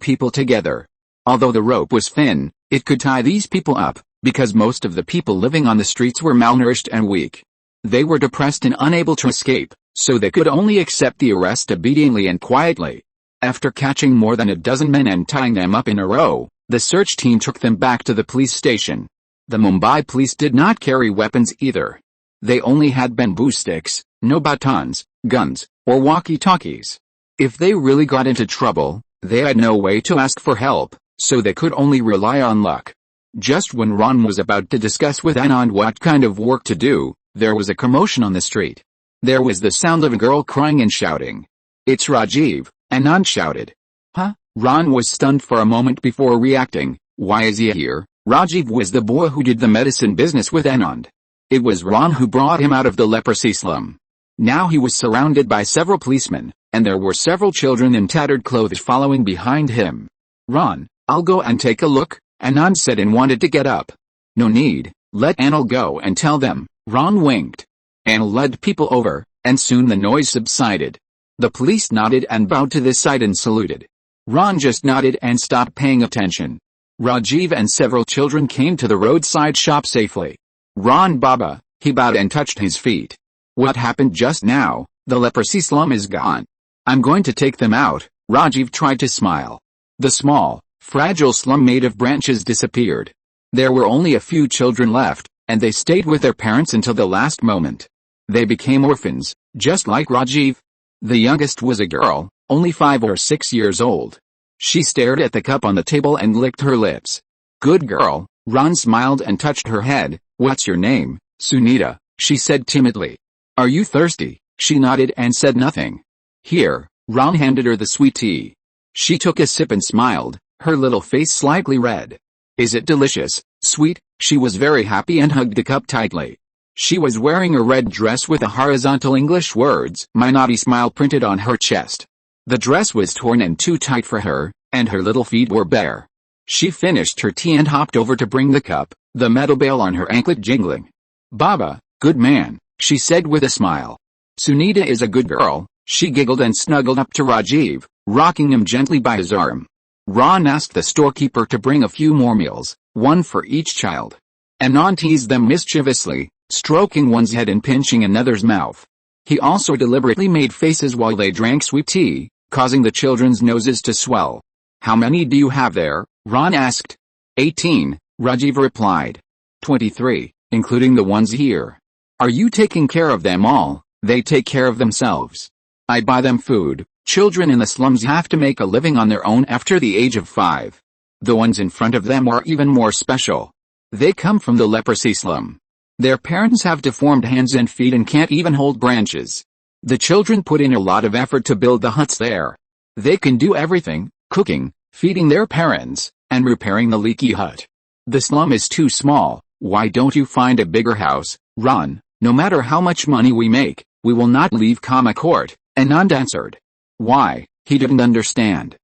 people together. Although the rope was thin, it could tie these people up, because most of the people living on the streets were malnourished and weak. They were depressed and unable to escape, so they could only accept the arrest obediently and quietly. After catching more than a dozen men and tying them up in a row, the search team took them back to the police station. The Mumbai police did not carry weapons either. They only had bamboo sticks, no batons, guns, or walkie-talkies. If they really got into trouble, they had no way to ask for help, so they could only rely on luck. Just when Ron was about to discuss with Anand what kind of work to do, there was a commotion on the street. There was the sound of a girl crying and shouting. "It's Rajiv," Anand shouted. "Huh?" Ron was stunned for a moment before reacting. "Why is he here?" Rajiv was the boy who did the medicine business with Anand. It was Ron who brought him out of the leprosy slum. Now he was surrounded by several policemen, and there were several children in tattered clothes following behind him. "Ron, I'll go and take a look," Anand said and wanted to get up. "No need, let Anil go and tell them." Ron winked. Anil led people over, and soon the noise subsided. The police nodded and bowed to this sight and saluted. Ron just nodded and stopped paying attention. Rajiv and several children came to the roadside shop safely. Ron Baba, he bowed and touched his feet. What happened just now? The leprosy slum is gone. I'm going to take them out. Rajiv tried to smile. The small, fragile slum made of branches disappeared. There were only a few children left, and they stayed with their parents until the last moment. They became orphans, just like Rajiv. The youngest was a girl, only 5 or 6 years old. She stared at the cup on the table and licked her lips. Good girl, Ron smiled and touched her head. What's your name? Sunita, she said timidly. Are you thirsty? She nodded and said nothing. Here, Ron handed her the sweet tea. She took a sip and smiled, her little face slightly red. Is it delicious, sweet? She was very happy and hugged the cup tightly. She was wearing a red dress with the horizontal English words, "My naughty smile," printed on her chest. The dress was torn and too tight for her, and her little feet were bare. She finished her tea and hopped over to bring the cup, the metal bell on her anklet jingling. Baba, good man, she said with a smile. Sunita is a good girl, she giggled and snuggled up to Rajiv, rocking him gently by his arm. Ron asked the storekeeper to bring a few more meals, one for each child. Anand teased them mischievously, stroking one's head and pinching another's mouth. He also deliberately made faces while they drank sweet tea, causing the children's noses to swell. How many do you have there? Ron asked. 18, Rajiv replied. 23, including the ones here. Are you taking care of them all? They take care of themselves. I buy them food. Children in the slums have to make a living on their own after the age of 5. The ones in front of them are even more special. They come from the leprosy slum. Their parents have deformed hands and feet and can't even hold branches. The children put in a lot of effort to build the huts there. They can do everything, cooking, feeding their parents, and repairing the leaky hut. The slum is too small. Why don't you find a bigger house, Ron? No matter how much money we make, we will not leave Kama Court, Anand answered. Why? He didn't understand.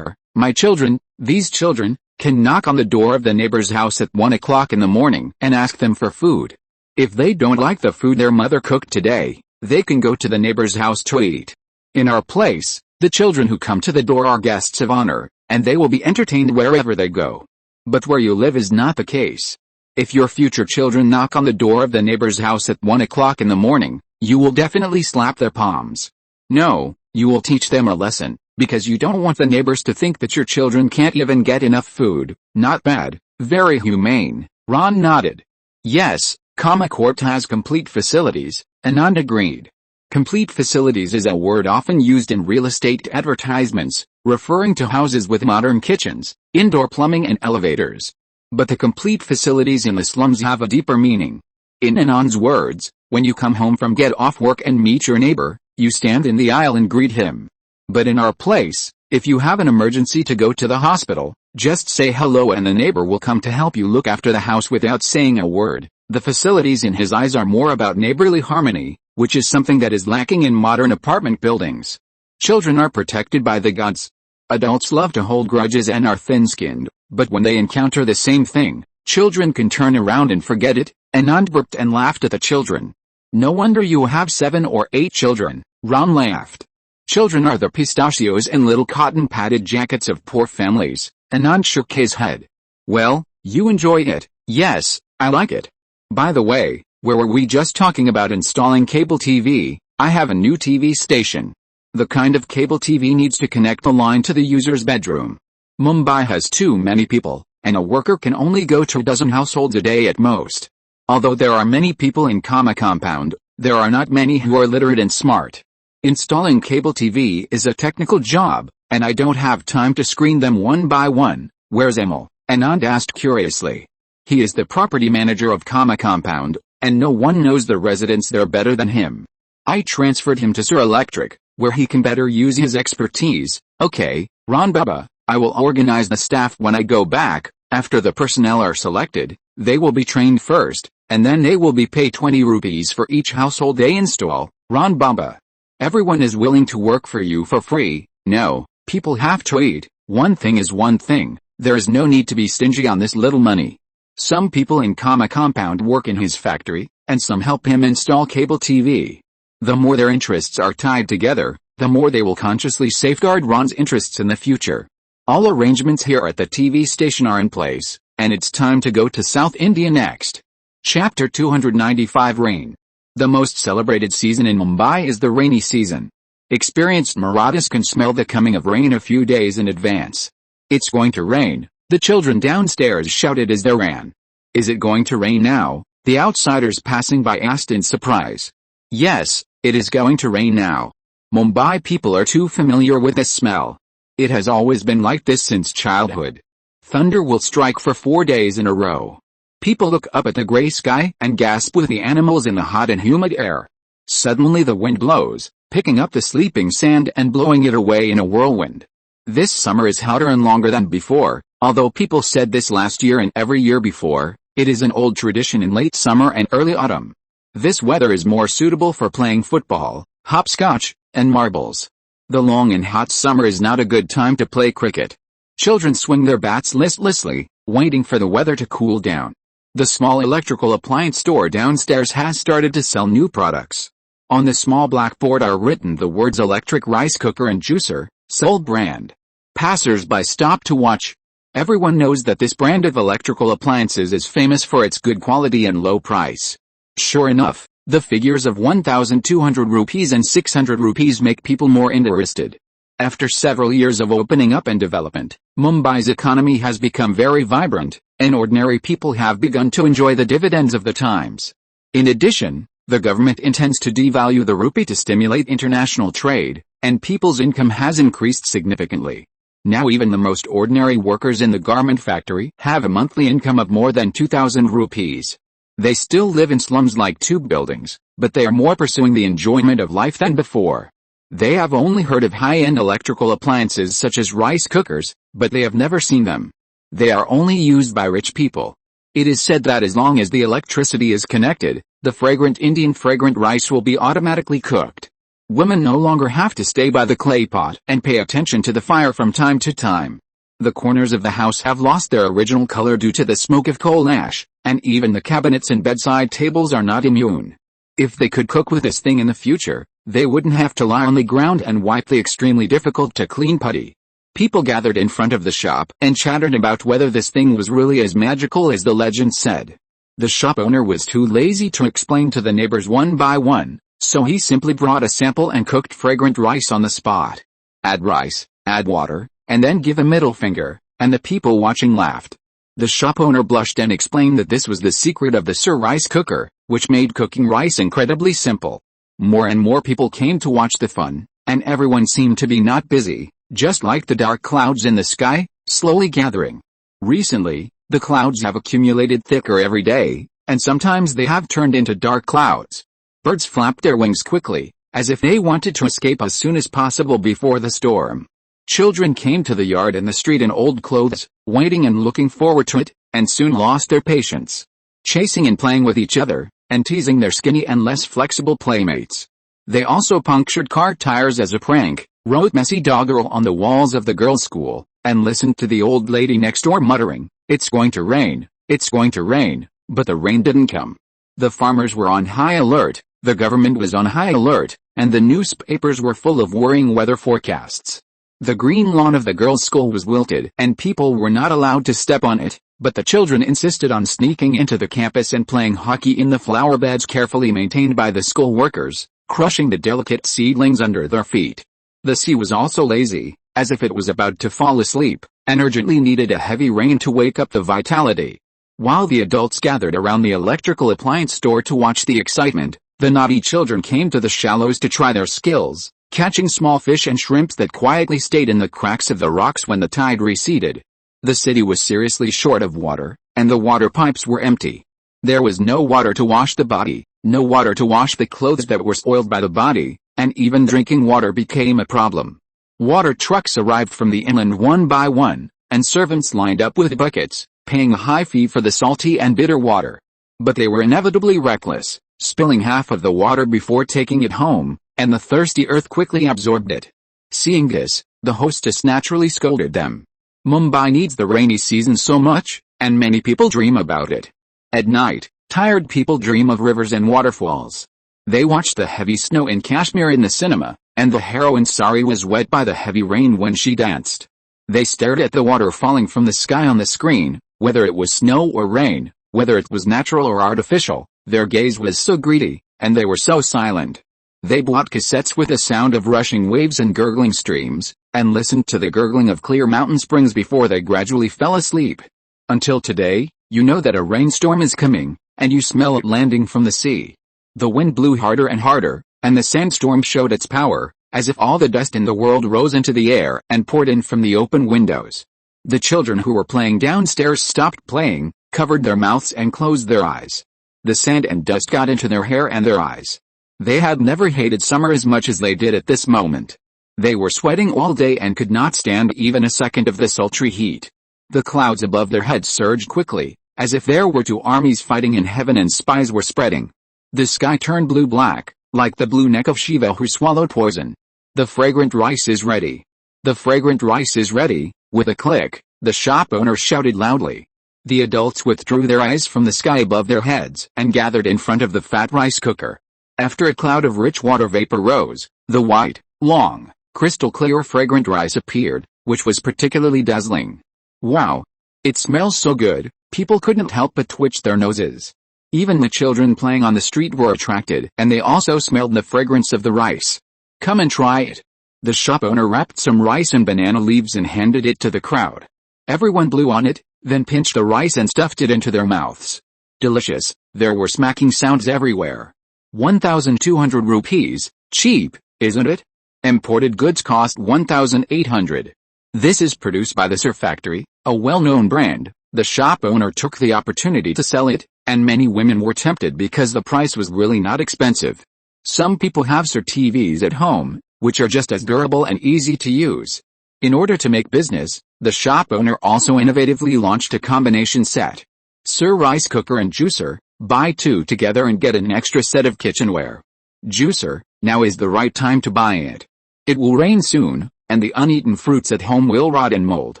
My children, these children, can knock on the door of the neighbor's house at 1 o'clock in the morning and ask them for food. If they don't like the food their mother cooked today, they can go to the neighbor's house to eat. In our place, the children who come to the door are guests of honor, and they will be entertained wherever they go. But where you live is not the case. If your future children knock on the door of the neighbor's house at 1 o'clock in the morning, you will definitely slap their palms. No, you will teach them a lesson, because you don't want the neighbors to think that your children can't even get enough food. Not bad, very humane. Ron nodded. Yes, Kama Court has complete facilities, Anand agreed. Complete facilities is a word often used in real estate advertisements, referring to houses with modern kitchens, indoor plumbing and elevators. But the complete facilities in the slums have a deeper meaning. In Anand's words, when you come home from get off work and meet your neighbor, you stand in the aisle and greet him. But in our place, if you have an emergency to go to the hospital, just say hello and the neighbor will come to help you look after the house without saying a word. The facilities in his eyes are more about neighborly harmony, which is something that is lacking in modern apartment buildings. Children are protected by the gods. Adults love to hold grudges and are thin-skinned, but when they encounter the same thing, children can turn around and forget it. Anand burped and laughed at the children. No wonder you have 7 or 8 children, Ron laughed. Children are the pistachios and little cotton-padded jackets of poor families. Anand shook his head. Well, you enjoy it. Yes, I like it. By the way, where were we just talking about installing cable TV? I have a new TV station. The kind of cable TV needs to connect the line to the user's bedroom. Mumbai has too many people, and a worker can only go to a dozen households a day at most. Although there are many people in Kama compound, there are not many who are literate and smart. Installing cable TV is a technical job, and I don't have time to screen them one by one. Where's Emil? Anand asked curiously. He is the property manager of Kama compound, and no one knows the residents there better than him. I transferred him to Sir Electric, where he can better use his expertise. Okay, Ron Baba, I will organize the staff when I go back. After the personnel are selected, they will be trained first, and then they will be paid 20 rupees for each household they install. Ron Baba. Everyone is willing to work for you for free. No, people have to eat. One thing is one thing, there is no need to be stingy on this little money. Some people in Kama compound work in his factory, and some help him install cable TV. The more their interests are tied together, the more they will consciously safeguard Ron's interests in the future. All arrangements here at the TV station are in place, and it's time to go to South India next. Chapter 295 Rain. The most celebrated season in Mumbai is the rainy season. Experienced Marathis can smell the coming of rain a few days in advance. "It's going to rain," the children downstairs shouted as they ran. "Is it going to rain now?" the outsiders passing by asked in surprise. "Yes, it is going to rain now." Mumbai people are too familiar with this smell. It has always been like this since childhood. Thunder will strike for 4 days in a row. People look up at the gray sky and gasp with the animals in the hot and humid air. Suddenly the wind blows, picking up the sleeping sand and blowing it away in a whirlwind. This summer is hotter and longer than before, although people said this last year and every year before. It is an old tradition in late summer and early autumn. This weather is more suitable for playing football, hopscotch, and marbles. The long and hot summer is not a good time to play cricket. Children swing their bats listlessly, waiting for the weather to cool down. The small electrical appliance store downstairs has started to sell new products. On the small blackboard are written the words electric rice cooker and juicer, sole brand. Passers-by stop to watch. Everyone knows that this brand of electrical appliances is famous for its good quality and low price. Sure enough, the figures of 1,200 rupees and 600 rupees make people more interested. After several years of opening up and development, Mumbai's economy has become very vibrant, and ordinary people have begun to enjoy the dividends of the times. In addition, the government intends to devalue the rupee to stimulate international trade, and people's income has increased significantly. Now even the most ordinary workers in the garment factory have a monthly income of more than 2,000 rupees. They still live in slums like tube buildings, but they are more pursuing the enjoyment of life than before. They have only heard of high-end electrical appliances such as rice cookers, but they have never seen them. They are only used by rich people. It is said that as long as the electricity is connected, the fragrant Indian fragrant rice will be automatically cooked. Women no longer have to stay by the clay pot and pay attention to the fire from time to time. The corners of the house have lost their original color due to the smoke of coal ash, and even the cabinets and bedside tables are not immune. If they could cook with this thing in the future, they wouldn't have to lie on the ground and wipe the extremely difficult to clean putty. People gathered in front of the shop and chattered about whether this thing was really as magical as the legend said. The shop owner was too lazy to explain to the neighbors one by one, so he simply brought a sample and cooked fragrant rice on the spot. Add rice, add water, and then give a middle finger, and the people watching laughed. The shop owner blushed and explained that this was the secret of the Sir Rice Cooker, which made cooking rice incredibly simple. More and more people came to watch the fun, and everyone seemed to be not busy, just like the dark clouds in the sky, slowly gathering. Recently, the clouds have accumulated thicker every day, and sometimes they have turned into dark clouds. Birds flapped their wings quickly, as if they wanted to escape as soon as possible before the storm. Children came to the yard and the street in old clothes, waiting and looking forward to it, and soon lost their patience. Chasing and playing with each other, and teasing their skinny and less flexible playmates. They also punctured car tires as a prank, wrote messy doggerel on the walls of the girls' school, and listened to the old lady next door muttering, "It's going to rain, it's going to rain," but the rain didn't come. The farmers were on high alert. The government was on high alert, and the newspapers were full of worrying weather forecasts. The green lawn of the girls' school was wilted, and people were not allowed to step on it, but the children insisted on sneaking into the campus and playing hockey in the flower beds carefully maintained by the school workers, crushing the delicate seedlings under their feet. The sea was also lazy, as if it was about to fall asleep, and urgently needed a heavy rain to wake up the vitality. While the adults gathered around the electrical appliance store to watch the excitement, the naughty children came to the shallows to try their skills, catching small fish and shrimps that quietly stayed in the cracks of the rocks when the tide receded. The city was seriously short of water, and the water pipes were empty. There was no water to wash the body, no water to wash the clothes that were spoiled by the body, and even drinking water became a problem. Water trucks arrived from the inland one by one, and servants lined up with buckets, paying a high fee for the salty and bitter water. But they were inevitably reckless, spilling half of the water before taking it home, and the thirsty earth quickly absorbed it. Seeing this, the hostess naturally scolded them. Mumbai needs the rainy season so much, and many people dream about it. At night, tired people dream of rivers and waterfalls. They watch the heavy snow in Kashmir in the cinema, and the heroine's sari was wet by the heavy rain when she danced. They stared at the water falling from the sky on the screen, whether it was snow or rain, whether it was natural or artificial. Their gaze was so greedy, and they were so silent. They bought cassettes with the sound of rushing waves and gurgling streams, and listened to the gurgling of clear mountain springs before they gradually fell asleep. Until today, you know that a rainstorm is coming, and you smell it landing from the sea. The wind blew harder and harder, and the sandstorm showed its power, as if all the dust in the world rose into the air and poured in from the open windows. The children who were playing downstairs stopped playing, covered their mouths and closed their eyes. The sand and dust got into their hair and their eyes. They had never hated summer as much as they did at this moment. They were sweating all day and could not stand even a second of the sultry heat. The clouds above their heads surged quickly, as if there were two armies fighting in heaven and spies were spreading. The sky turned blue-black, like the blue neck of Shiva who swallowed poison. The fragrant rice is ready. The fragrant rice is ready. With a click, the shop owner shouted loudly. The adults withdrew their eyes from the sky above their heads and gathered in front of the fat rice cooker. After a cloud of rich water vapor rose, the white, long, crystal clear fragrant rice appeared, which was particularly dazzling. Wow! It smells so good, people couldn't help but twitch their noses. Even the children playing on the street were attracted, and they also smelled the fragrance of the rice. Come and try it. The shop owner wrapped some rice in banana leaves and handed it to the crowd. Everyone blew on it, then pinched the rice and stuffed it into their mouths. Delicious, there were smacking sounds everywhere. 1,200 rupees, cheap, isn't it? Imported goods cost 1,800. This is produced by the Sir Factory, a well-known brand. The shop owner took the opportunity to sell it, and many women were tempted because the price was really not expensive. Some people have Sir TVs at home, which are just as durable and easy to use. In order to make business, the shop owner also innovatively launched a combination set. Sir Rice Cooker and Juicer, buy two together and get an extra set of kitchenware. Juicer, now is the right time to buy it. It will rain soon, and the uneaten fruits at home will rot and mold.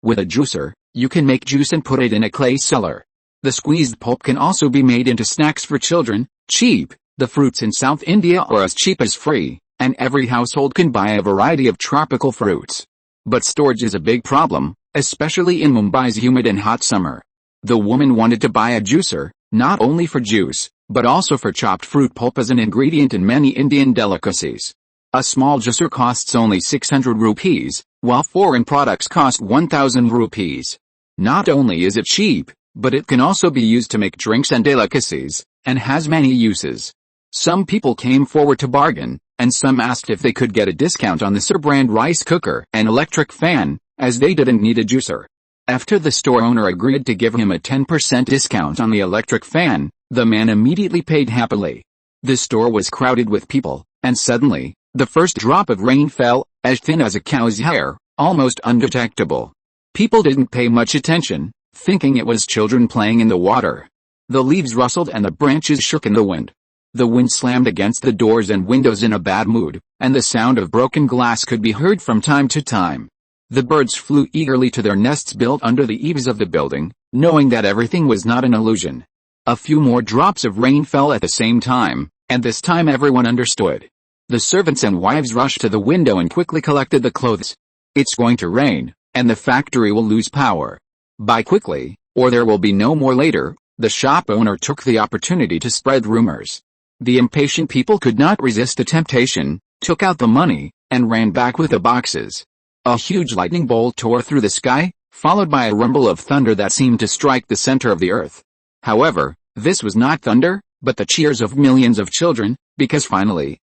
With a juicer, you can make juice and put it in a clay cellar. The squeezed pulp can also be made into snacks for children, cheap. The fruits in South India are as cheap as free, and every household can buy a variety of tropical fruits. But storage is a big problem, especially in Mumbai's humid and hot summer. The woman wanted to buy a juicer, not only for juice, but also for chopped fruit pulp as an ingredient in many Indian delicacies. A small juicer costs only 600 rupees, while foreign products cost 1,000 rupees. Not only is it cheap, but it can also be used to make drinks and delicacies, and has many uses. Some people came forward to bargain, and some asked if they could get a discount on the Sir brand rice cooker and electric fan, as they didn't need a juicer. After the store owner agreed to give him a 10% discount on the electric fan, the man immediately paid happily. The store was crowded with people, and suddenly, the first drop of rain fell, as thin as a cow's hair, almost undetectable. People didn't pay much attention, thinking it was children playing in the water. The leaves rustled and the branches shook in the wind. The wind slammed against the doors and windows in a bad mood, and the sound of broken glass could be heard from time to time. The birds flew eagerly to their nests built under the eaves of the building, knowing that everything was not an illusion. A few more drops of rain fell at the same time, and this time everyone understood. The servants and wives rushed to the window and quickly collected the clothes. It's going to rain, and the factory will lose power. Buy quickly, or there will be no more later. The shop owner took the opportunity to spread rumors. The impatient people could not resist the temptation, took out the money, and ran back with the boxes. A huge lightning bolt tore through the sky, followed by a rumble of thunder that seemed to strike the center of the earth. However, this was not thunder, but the cheers of millions of children, because finally,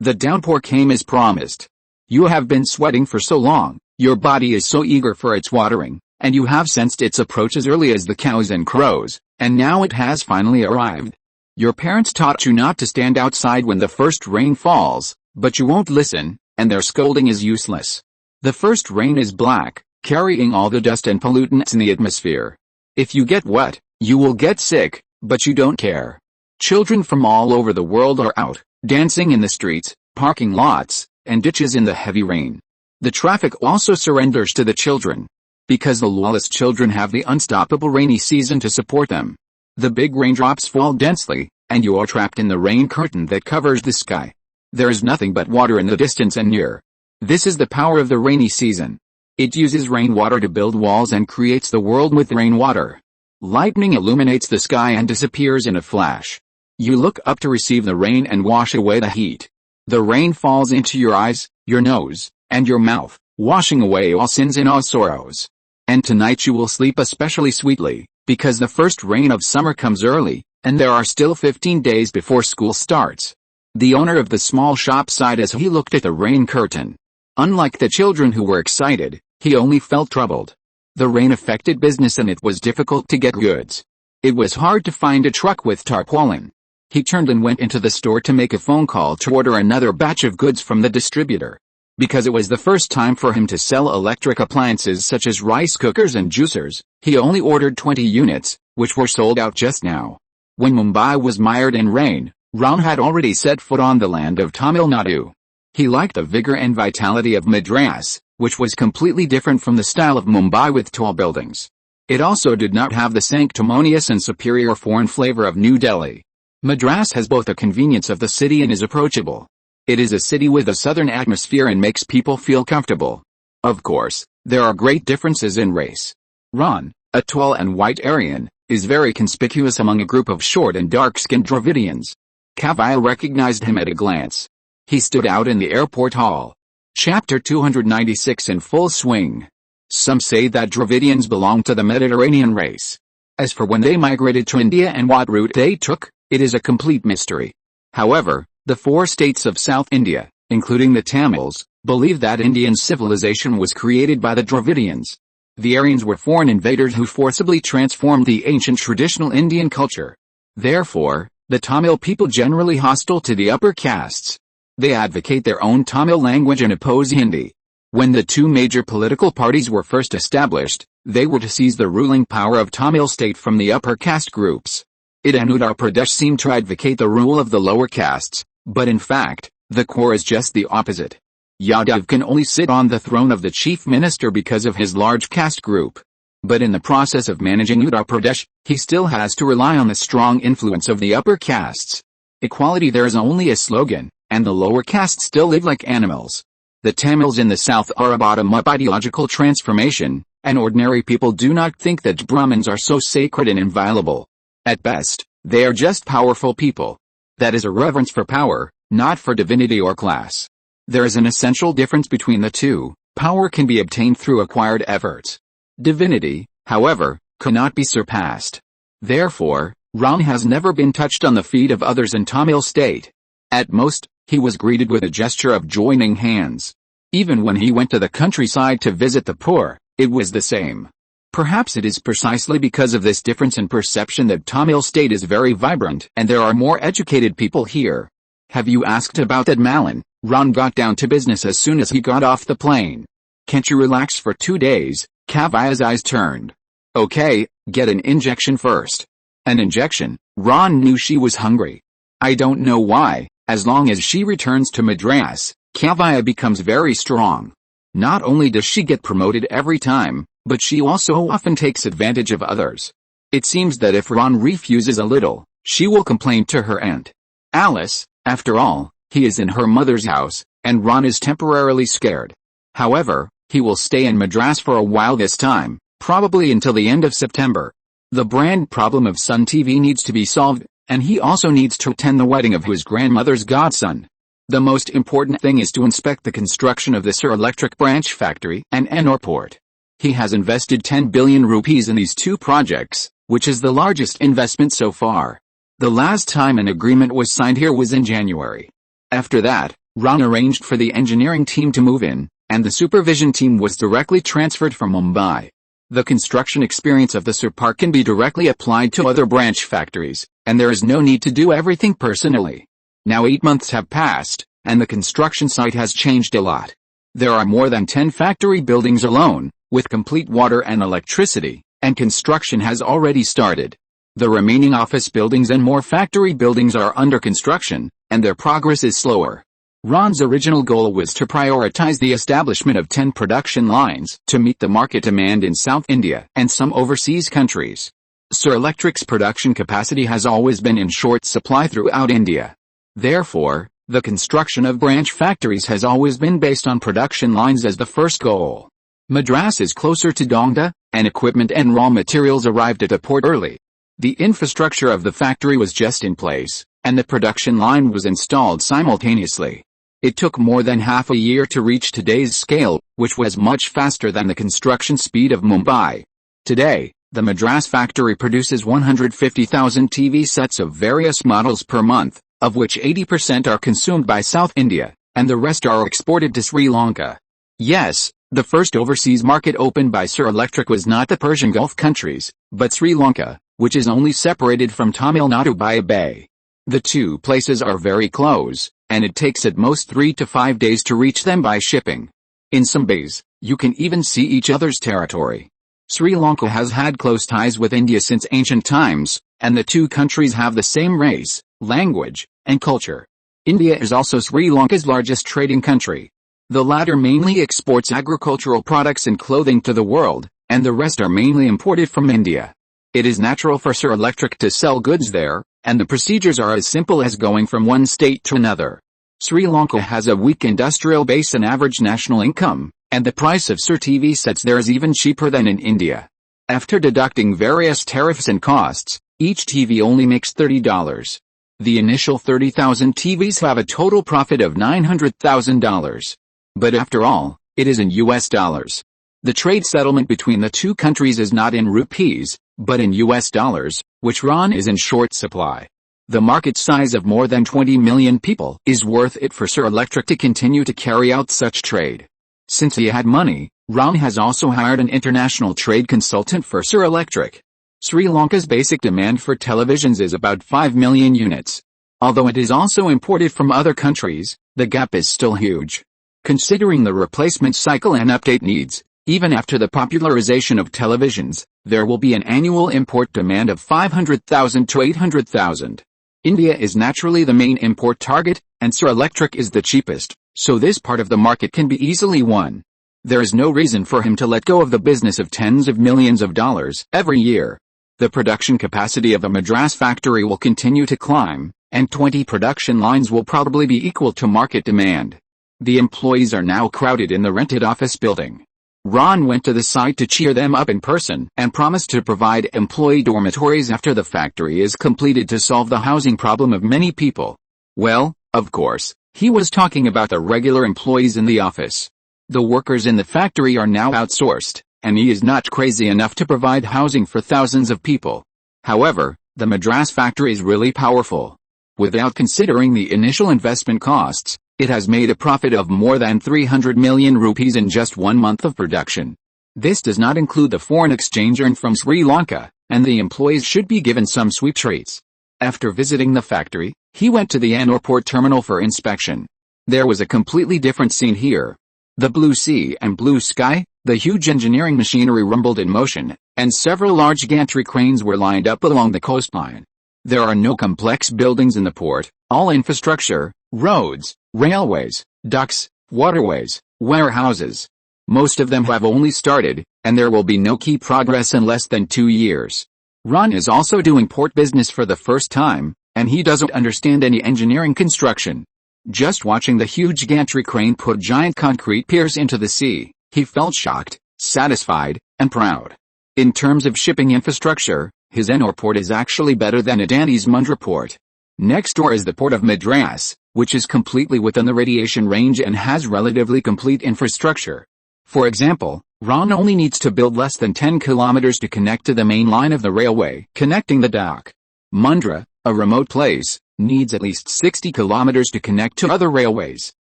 the downpour came as promised. You have been sweating for so long, your body is so eager for its watering, and you have sensed its approach as early as the cows and crows, and now it has finally arrived. Your parents taught you not to stand outside when the first rain falls, but you won't listen, and their scolding is useless. The first rain is black, carrying all the dust and pollutants in the atmosphere. If you get wet, you will get sick, but you don't care. Children from all over the world are out, dancing in the streets, parking lots, and ditches in the heavy rain. The traffic also surrenders to the children. Because the lawless children have the unstoppable rainy season to support them. The big raindrops fall densely, and you are trapped in the rain curtain that covers the sky. There is nothing but water in the distance and near. This is the power of the rainy season. It uses rainwater to build walls and creates the world with rainwater. Lightning illuminates the sky and disappears in a flash. You look up to receive the rain and wash away the heat. The rain falls into your eyes, your nose, and your mouth, washing away all sins and all sorrows. And tonight you will sleep especially sweetly, because the first rain of summer comes early, and there are still 15 days before school starts. The owner of the small shop sighed as he looked at the rain curtain. Unlike the children who were excited, he only felt troubled. The rain affected business and it was difficult to get goods. It was hard to find a truck with tarpaulin. He turned and went into the store to make a phone call to order another batch of goods from the distributor. Because it was the first time for him to sell electric appliances such as rice cookers and juicers, he only ordered 20 units, which were sold out just now. When Mumbai was mired in rain, Ram had already set foot on the land of Tamil Nadu. He liked the vigor and vitality of Madras, which was completely different from the style of Mumbai with tall buildings. It also did not have the sanctimonious and superior foreign flavor of New Delhi. Madras has both the convenience of the city and is approachable. It is a city with a southern atmosphere and makes people feel comfortable. Of course, there are great differences in race. Ran, a tall and white Aryan, is very conspicuous among a group of short and dark-skinned Dravidians. Kavaya recognized him at a glance. He stood out in the airport hall. Chapter 296 in full swing. Some say that Dravidians belong to the Mediterranean race. As for when they migrated to India and what route they took, it is a complete mystery. However, the 4 states of South India, including the Tamils, believe that Indian civilization was created by the Dravidians. The Aryans were foreign invaders who forcibly transformed the ancient traditional Indian culture. Therefore, the Tamil people generally hostile to the upper castes. They advocate their own Tamil language and oppose Hindi. When the 2 major political parties were first established, they were to seize the ruling power of Tamil state from the upper caste groups. It and Uttar Pradesh seem to advocate the rule of the lower castes, but in fact, the core is just the opposite. Yadav can only sit on the throne of the chief minister because of his large caste group. But in the process of managing Uttar Pradesh, he still has to rely on the strong influence of the upper castes. Equality there is only a slogan, and the lower castes still live like animals. The Tamils in the south are a bottom-up ideological transformation, and ordinary people do not think that Brahmins are so sacred and inviolable. At best, they are just powerful people. That is a reverence for power, not for divinity or class. There is an essential difference between the two. Power can be obtained through acquired efforts. Divinity, however, cannot be surpassed. Therefore, Ram has never been touched on the feet of others in Tamil state. At most, he was greeted with a gesture of joining hands. Even when he went to the countryside to visit the poor, it was the same. Perhaps it is precisely because of this difference in perception that Tamil state is very vibrant and there are more educated people here. Have you asked about that, Malin? Ram got down to business as soon as he got off the plane. Can't you relax for 2 days? Kavaya's eyes turned. Okay, get an injection first. An injection? Ron knew she was hungry. I don't know why, as long as she returns to Madras, Kavaya becomes very strong. Not only does she get promoted every time, but she also often takes advantage of others. It seems that if Ron refuses a little, she will complain to her aunt Alice. After all, he is in her mother's house, and Ron is temporarily scared. However, he will stay in Madras for a while this time, probably until the end of September. The brand problem of Sun TV needs to be solved, and he also needs to attend the wedding of his grandmother's godson. The most important thing is to inspect the construction of the Sir Electric branch factory and Ennore port. He has invested 10 billion rupees in these 2 projects, which is the largest investment so far. The last time an agreement was signed here was in January. After that, Ron arranged for the engineering team to move in, and the supervision team was directly transferred from Mumbai. The construction experience of the Sir Park can be directly applied to other branch factories, and there is no need to do everything personally. Now 8 months have passed, and the construction site has changed a lot. There are more than 10 factory buildings alone, with complete water and electricity, and construction has already started. The remaining office buildings and more factory buildings are under construction, and their progress is slower. Ron's original goal was to prioritize the establishment of 10 production lines to meet the market demand in South India and some overseas countries. Sir Electric's production capacity has always been in short supply throughout India. Therefore, The construction of branch factories has always been based on production lines as the first goal. Madras is closer to Dongda, and equipment and raw materials arrived at the port early. The infrastructure of the factory was just in place, and the production line was installed simultaneously. It took more than half a year to reach today's scale, which was much faster than the construction speed of Mumbai. Today, the Madras factory produces 150,000 TV sets of various models per month, of which 80% are consumed by South India, and the rest are exported to Sri Lanka. Yes, the first overseas market opened by Sir Electric was not the Persian Gulf countries, but Sri Lanka, which is only separated from Tamil Nadu by a bay. The two places are very close, and it takes at most 3 to 5 days to reach them by shipping. In some bays, you can even see each other's territory. Sri Lanka has had close ties with India since ancient times, and the two countries have the same race, language, and culture. India is also Sri Lanka's largest trading country. The latter mainly exports agricultural products and clothing to the world, and the rest are mainly imported from India. It is natural for Sir Electric to sell goods there, and the procedures are as simple as going from one state to another. Sri Lanka has a weak industrial base and average national income, and the price of Sir TV sets there is even cheaper than in India. After deducting various tariffs and costs, each TV only makes $30. The initial 30,000 TVs have a total profit of $900,000. But after all, it is in US dollars. The trade settlement between the two countries is not in rupees, but in US dollars, which RON is in short supply. The market size of more than 20 million people is worth it for Sir Electric to continue to carry out such trade. Since he had money, RON has also hired an international trade consultant for Sir Electric. Sri Lanka's basic demand for televisions is about 5 million units. Although it is also imported from other countries, the gap is still huge. Considering the replacement cycle and update needs, even after the popularization of televisions, there will be an annual import demand of 500,000 to 800,000. India is naturally the main import target, and Sir Electric is the cheapest, so this part of the market can be easily won. There is no reason for him to let go of the business of tens of millions of dollars every year. The production capacity of the Madras factory will continue to climb, and 20 production lines will probably be equal to market demand. The employees are now crowded in the rented office building. Ron went to the site to cheer them up in person and promised to provide employee dormitories after the factory is completed to solve the housing problem of many people. Well, of course, he was talking about the regular employees in the office. The workers in the factory are now outsourced, and he is not crazy enough to provide housing for thousands of people. However, the Madras factory is really powerful. Without considering the initial investment costs, it has made a profit of more than 300 million rupees in just 1 month of production. This does not include the foreign exchange earned from Sri Lanka, and the employees should be given some sweet treats. After visiting the factory, he went to the Ennore port terminal for inspection. There was a completely different scene here. The blue sea and blue sky, the huge engineering machinery rumbled in motion, and several large gantry cranes were lined up along the coastline. There are no complex buildings in the port, all infrastructure, roads, railways, docks, waterways, warehouses. Most of them have only started, and there will be no key progress in less than 2 years. Ron is also doing port business for the first time, and he doesn't understand any engineering construction. Just watching the huge gantry crane put giant concrete piers into the sea, he felt shocked, satisfied, and proud. In terms of shipping infrastructure, his Ennore port is actually better than Adani's Mundra port. Next door is the port of Madras, which is completely within the radiation range and has relatively complete infrastructure. For example, Ron only needs to build less than 10 kilometers to connect to the main line of the railway connecting the dock. Mundra, a remote place, needs at least 60 kilometers to connect to other railways.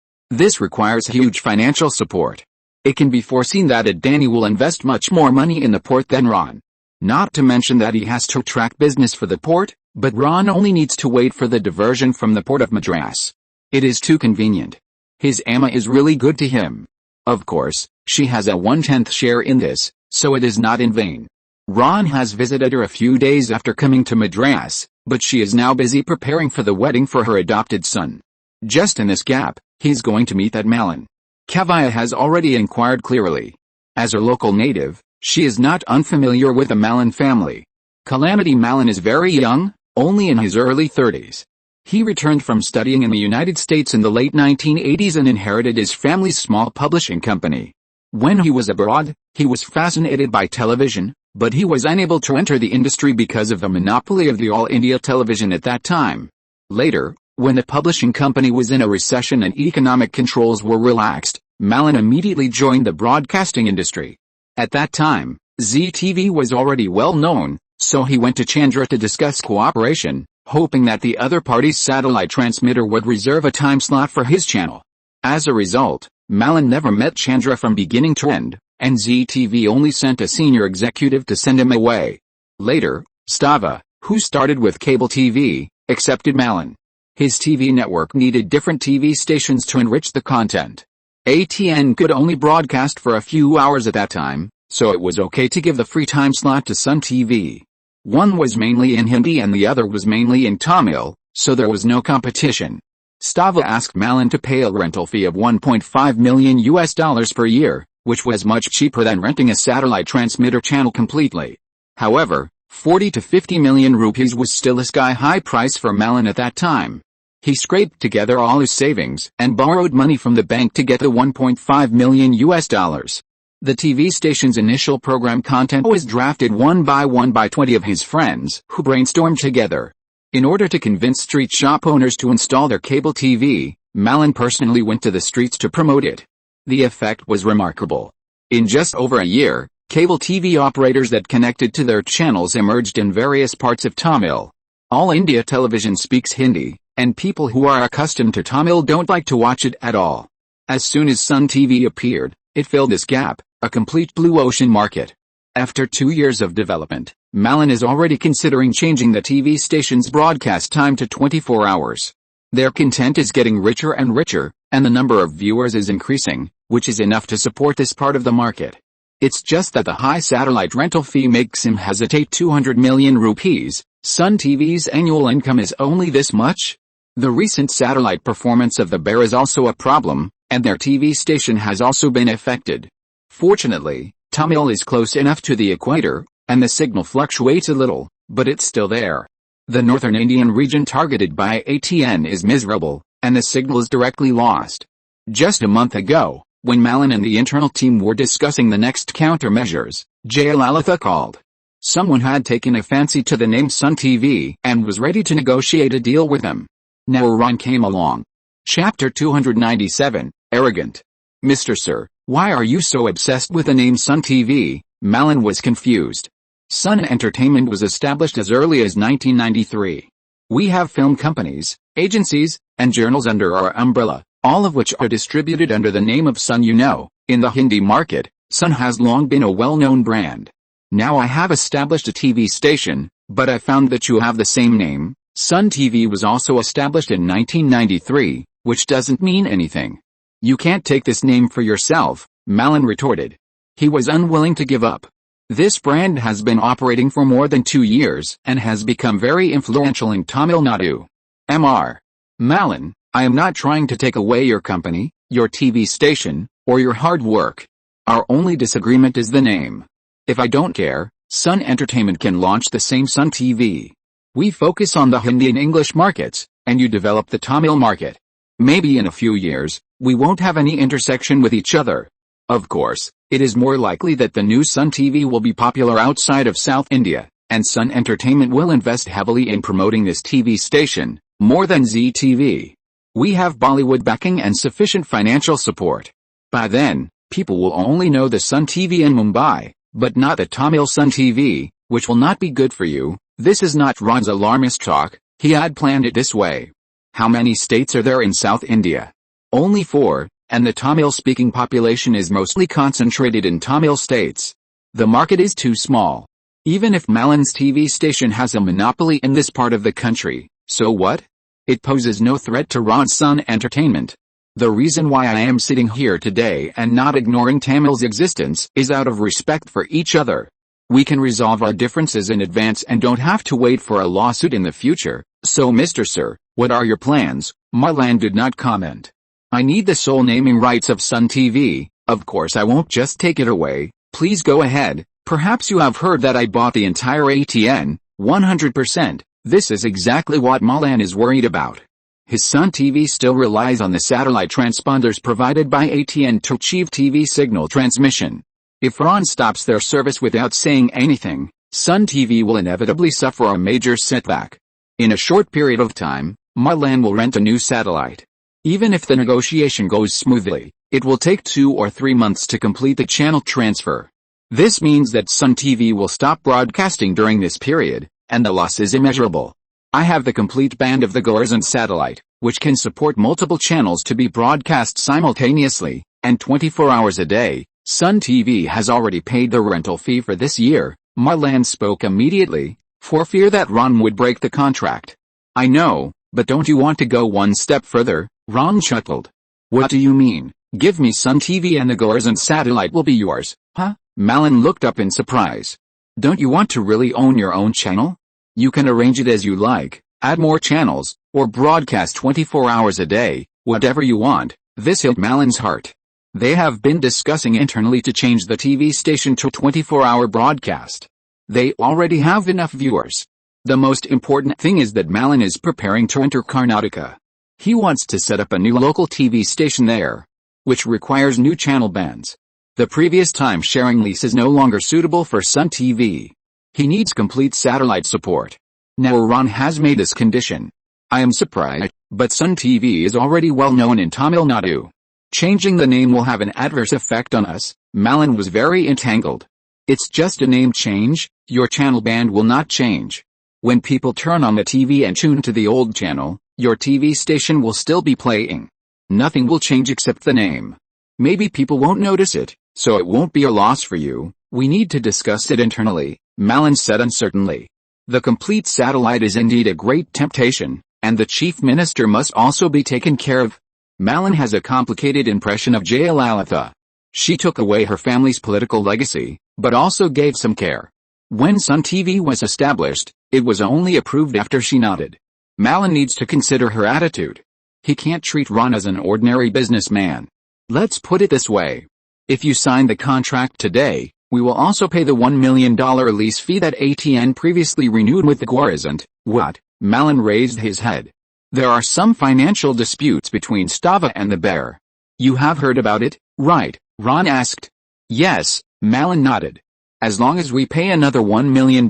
This requires huge financial support. It can be foreseen that Adani will invest much more money in the port than Ron. Not to mention that he has to attract business for the port, but Ron only needs to wait for the diversion from the port of Madras. It is too convenient. His Amma is really good to him. Of course, she has a 1/10 share in this, so it is not in vain. Ron has visited her a few days after coming to Madras, but she is now busy preparing for the wedding for her adopted son. Just in this gap, he's going to meet that Malin. Kavya has already inquired clearly. As a local native, she is not unfamiliar with the Malin family. Calamity Malin is very young, only in his early 30s. He returned from studying in the United States in the late 1980s and inherited his family's small publishing company. When he was abroad, he was fascinated by television, but he was unable to enter the industry because of the monopoly of the All India television at that time. Later, when the publishing company was in a recession and economic controls were relaxed, Malin immediately joined the broadcasting industry. At that time, Zee TV was already well known, so he went to Chandra to discuss cooperation, hoping that the other party's satellite transmitter would reserve a time slot for his channel. As a result, Malin never met Chandra from beginning to end, and Zee TV only sent a senior executive to send him away. Later, Stava, who started with cable TV, accepted Malin. His TV network needed different TV stations to enrich the content. ATN could only broadcast for a few hours at that time, so it was okay to give the free time slot to Sun TV. One was mainly in Hindi and the other was mainly in Tamil, so there was no competition. Stava asked Malin to pay a rental fee of $1.5 million per year, which was much cheaper than renting a satellite transmitter channel completely. However, 40 to 50 million rupees was still a sky-high price for Malin at that time. He scraped together all his savings and borrowed money from the bank to get the $1.5 million. The TV station's initial program content was drafted one by 20 of his friends, who brainstormed together. In order to convince street shop owners to install their cable TV, Malin personally went to the streets to promote it. The effect was remarkable. In just over a year, cable TV operators that connected to their channels emerged in various parts of Tamil. All India television speaks Hindi, and people who are accustomed to Tamil don't like to watch it at all. As soon as Sun TV appeared, it filled this gap, a complete blue ocean market. After 2 years of development, Malin is already considering changing the TV station's broadcast time to 24 hours. Their content is getting richer and richer, and the number of viewers is increasing, which is enough to support this part of the market. It's just that the high satellite rental fee makes him hesitate. 200 million rupees, Sun TV's annual income is only this much? The recent satellite performance of the Bear is also a problem, and their TV station has also been affected. Fortunately, Tamil is close enough to the equator, and the signal fluctuates a little, but it's still there. The northern Indian region targeted by ATN is miserable, and the signal is directly lost. Just a month ago, when Malin and the internal team were discussing the next countermeasures, Jayalalitha called. Someone had taken a fancy to the name Sun TV and was ready to negotiate a deal with them. Now Ron came along. Chapter 297, Arrogant. Mr. Sir, why are you so obsessed with the name Sun TV? Malin was confused. Sun Entertainment was established as early as 1993. We have film companies, agencies, and journals under our umbrella, all of which are distributed under the name of Sun. In the Hindi market, Sun has long been a well-known brand. Now I have established a TV station, but I found that you have the same name. Sun TV was also established in 1993, which doesn't mean anything. You can't take this name for yourself, Malin retorted. He was unwilling to give up. This brand has been operating for more than 2 years and has become very influential in Tamil Nadu. Mr. Malin, I am not trying to take away your company, your TV station, or your hard work. Our only disagreement is the name. If I don't care, Sun Entertainment can launch the same Sun TV. We focus on the Hindi and English markets, and you develop the Tamil market. Maybe in a few years, we won't have any intersection with each other. Of course, it is more likely that the new Sun TV will be popular outside of South India, and Sun Entertainment will invest heavily in promoting this TV station, more than Zee TV. We have Bollywood backing and sufficient financial support. By then, people will only know the Sun TV in Mumbai, but not the Tamil Sun TV, which will not be good for you. This is not Ron's alarmist talk, he had planned it this way. How many states are there in South India? Only 4, and the Tamil-speaking population is mostly concentrated in Tamil states. The market is too small. Even if Malin's TV station has a monopoly in this part of the country, so what? It poses no threat to Ron's Sun Entertainment. The reason why I am sitting here today and not ignoring Tamil's existence is out of respect for each other. We can resolve our differences in advance and don't have to wait for a lawsuit in the future. So Mr. Sir, what are your plans? Marlan did not comment. I need the sole naming rights of Sun TV. Of course I won't just take it away. Please go ahead. Perhaps you have heard that I bought the entire ATN, 100%, This is exactly what Malan is worried about. His Sun TV still relies on the satellite transponders provided by ATN to achieve TV signal transmission. If Ron stops their service without saying anything, Sun TV will inevitably suffer a major setback. In a short period of time, Malan will rent a new satellite. Even if the negotiation goes smoothly, it will take 2 or 3 months to complete the channel transfer. This means that Sun TV will stop broadcasting during this period, and the loss is immeasurable. I have the complete band of the Gorizont satellite, which can support multiple channels to be broadcast simultaneously, and 24 hours a day. Sun TV has already paid the rental fee for this year. Malan spoke immediately, for fear that Ron would break the contract. I know, but don't you want to go one step further? Ron chuckled. What do you mean? Give me Sun TV and the Gorizont satellite will be yours, huh? Malan looked up in surprise. Don't you want to really own your own channel? You can arrange it as you like, add more channels, or broadcast 24 hours a day, whatever you want. This hit Malan's heart. They have been discussing internally to change the TV station to 24-hour broadcast. They already have enough viewers. The most important thing is that Malan is preparing to enter Karnataka. He wants to set up a new local TV station there, which requires new channel bands. The previous time-sharing lease is no longer suitable for Sun TV. He needs complete satellite support. Now Ron has made this condition. I am surprised, but Sun TV is already well known in Tamil Nadu. Changing the name will have an adverse effect on us. Malan was very entangled. It's just a name change, your channel band will not change. When people turn on the TV and tune to the old channel, your TV station will still be playing. Nothing will change except the name. Maybe people won't notice it, so it won't be a loss for you. We need to discuss it internally, Malan said uncertainly. The complete satellite is indeed a great temptation, and the chief minister must also be taken care of. Malan has a complicated impression of Jayalalitha. She took away her family's political legacy, but also gave some care. When Sun TV was established, it was only approved after she nodded. Malan needs to consider her attitude. He can't treat Ron as an ordinary businessman. Let's put it this way. If you sign the contract today, we will also pay the $1 million lease fee that ATN previously renewed with the Gorizont. What? Malan raised his head. There are some financial disputes between Stava and the Bear. You have heard about it, right? Ron asked. Yes, Malan nodded. As long as we pay another $1 million,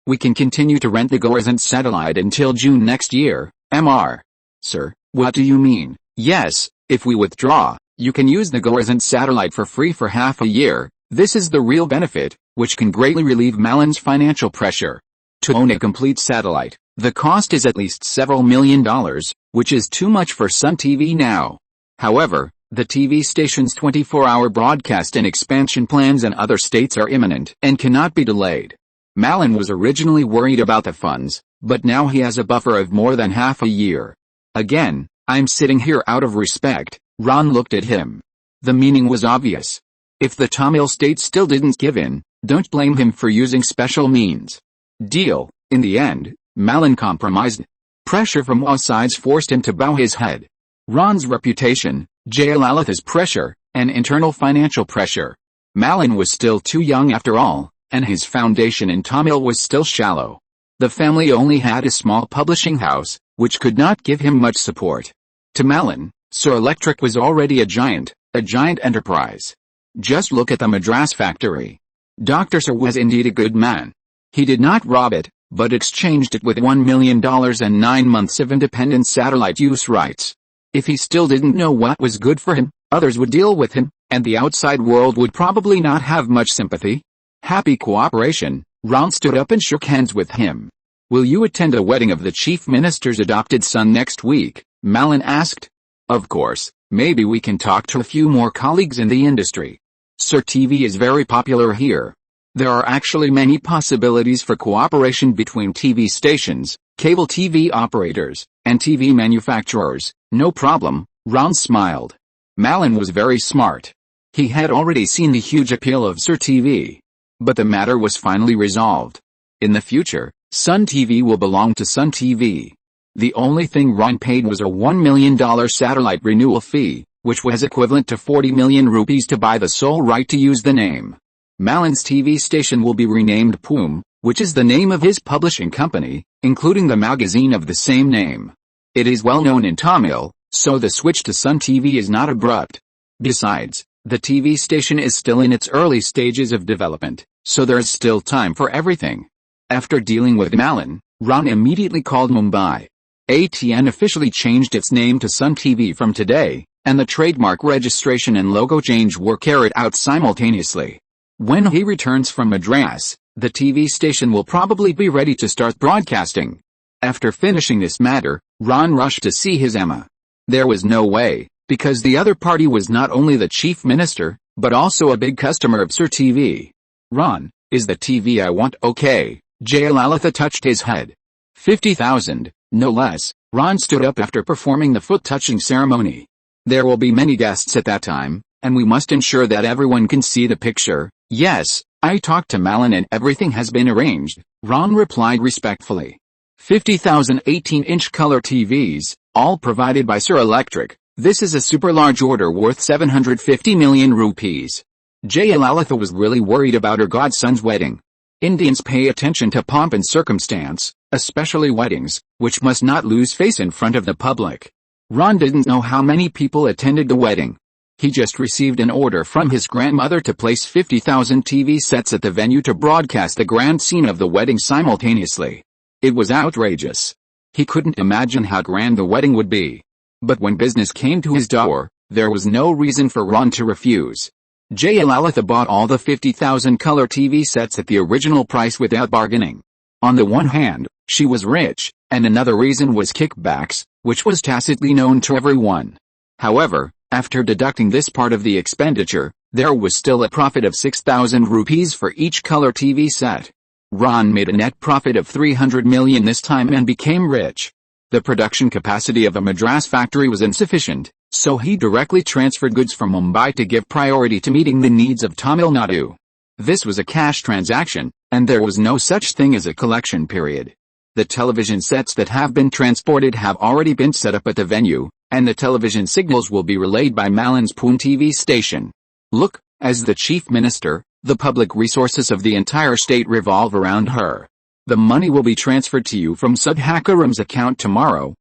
we can continue to rent the Gorizont satellite until June next year. Mr. Sir, what do you mean? Yes, if we withdraw, you can use the Gorizont satellite for free for half a year. This is the real benefit, which can greatly relieve Malan's financial pressure. To own a complete satellite, the cost is at least several $1 million, which is too much for Sun TV now. However, the TV station's 24-hour broadcast and expansion plans in other states are imminent and cannot be delayed. Malan was originally worried about the funds, but now he has a buffer of more than half a year. Again, I'm sitting here out of respect. Ron looked at him. The meaning was obvious. If the Tamil state still didn't give in, don't blame him for using special means. Deal. In the end, Malan compromised. Pressure from all sides forced him to bow his head. Ron's reputation, Jayalalitha's pressure, and internal financial pressure. Malan was still too young after all, and his foundation in Tamil was still shallow. The family only had a small publishing house, which could not give him much support. To Malan, Sir Electric was already a giant enterprise. Just look at the Madras factory. Dr. Sir was indeed a good man. He did not rob it, but exchanged it with $1 million and 9 months of independent satellite use rights. If he still didn't know what was good for him, others would deal with him, and the outside world would probably not have much sympathy. Happy cooperation, Ron stood up and shook hands with him. Will you attend a wedding of the chief minister's adopted son next week? Malan asked. Of course, maybe we can talk to a few more colleagues in the industry. Sir TV is very popular here. There are actually many possibilities for cooperation between TV stations, cable TV operators, and TV manufacturers. No problem, Ron smiled. Malan was very smart. He had already seen the huge appeal of Sir TV. But the matter was finally resolved. In the future, Sun TV will belong to Sun TV. The only thing Ron paid was a $1 million satellite renewal fee, which was equivalent to 40 million rupees to buy the sole right to use the name. Malan's TV station will be renamed Poom, which is the name of his publishing company, including the magazine of the same name. It is well known in Tamil, so the switch to Sun TV is not abrupt. Besides, the TV station is still in its early stages of development, so there is still time for everything. After dealing with Malin, Ron immediately called Mumbai. ATN officially changed its name to Sun TV from today, and the trademark registration and logo change were carried out simultaneously. When he returns from Madras, the TV station will probably be ready to start broadcasting. After finishing this matter, Ron rushed to see his Emma. There was no way, because the other party was not only the chief minister, but also a big customer of Sir TV. Ron, is the TV I want okay? Jayalalitha touched his head. 50,000, no less. Ron stood up after performing the foot-touching ceremony. There will be many guests at that time, and we must ensure that everyone can see the picture. Yes, I talked to Malin and everything has been arranged, Ron replied respectfully. 50,000 18-inch color TVs, all provided by Sir Electric. This is a super large order worth 750 million rupees. Jayalalitha was really worried about her godson's wedding. Indians pay attention to pomp and circumstance, especially weddings, which must not lose face in front of the public. Ron didn't know how many people attended the wedding. He just received an order from his grandmother to place 50,000 TV sets at the venue to broadcast the grand scene of the wedding simultaneously. It was outrageous. He couldn't imagine how grand the wedding would be. But when business came to his door, there was no reason for Ron to refuse. Jayalalitha bought all the 50,000 color TV sets at the original price without bargaining. On the one hand, she was rich, and another reason was kickbacks, which was tacitly known to everyone. However, after deducting this part of the expenditure, there was still a profit of 6,000 rupees for each color TV set. Ron made a net profit of 300 million this time and became rich. The production capacity of a Madras factory was insufficient, so he directly transferred goods from Mumbai to give priority to meeting the needs of Tamil Nadu. This was a cash transaction, and there was no such thing as a collection period. The television sets that have been transported have already been set up at the venue, and the television signals will be relayed by Malin's Poon TV station. Look, as the chief minister, the public resources of the entire state revolve around her. The money will be transferred to you from Sudhakaram's account tomorrow.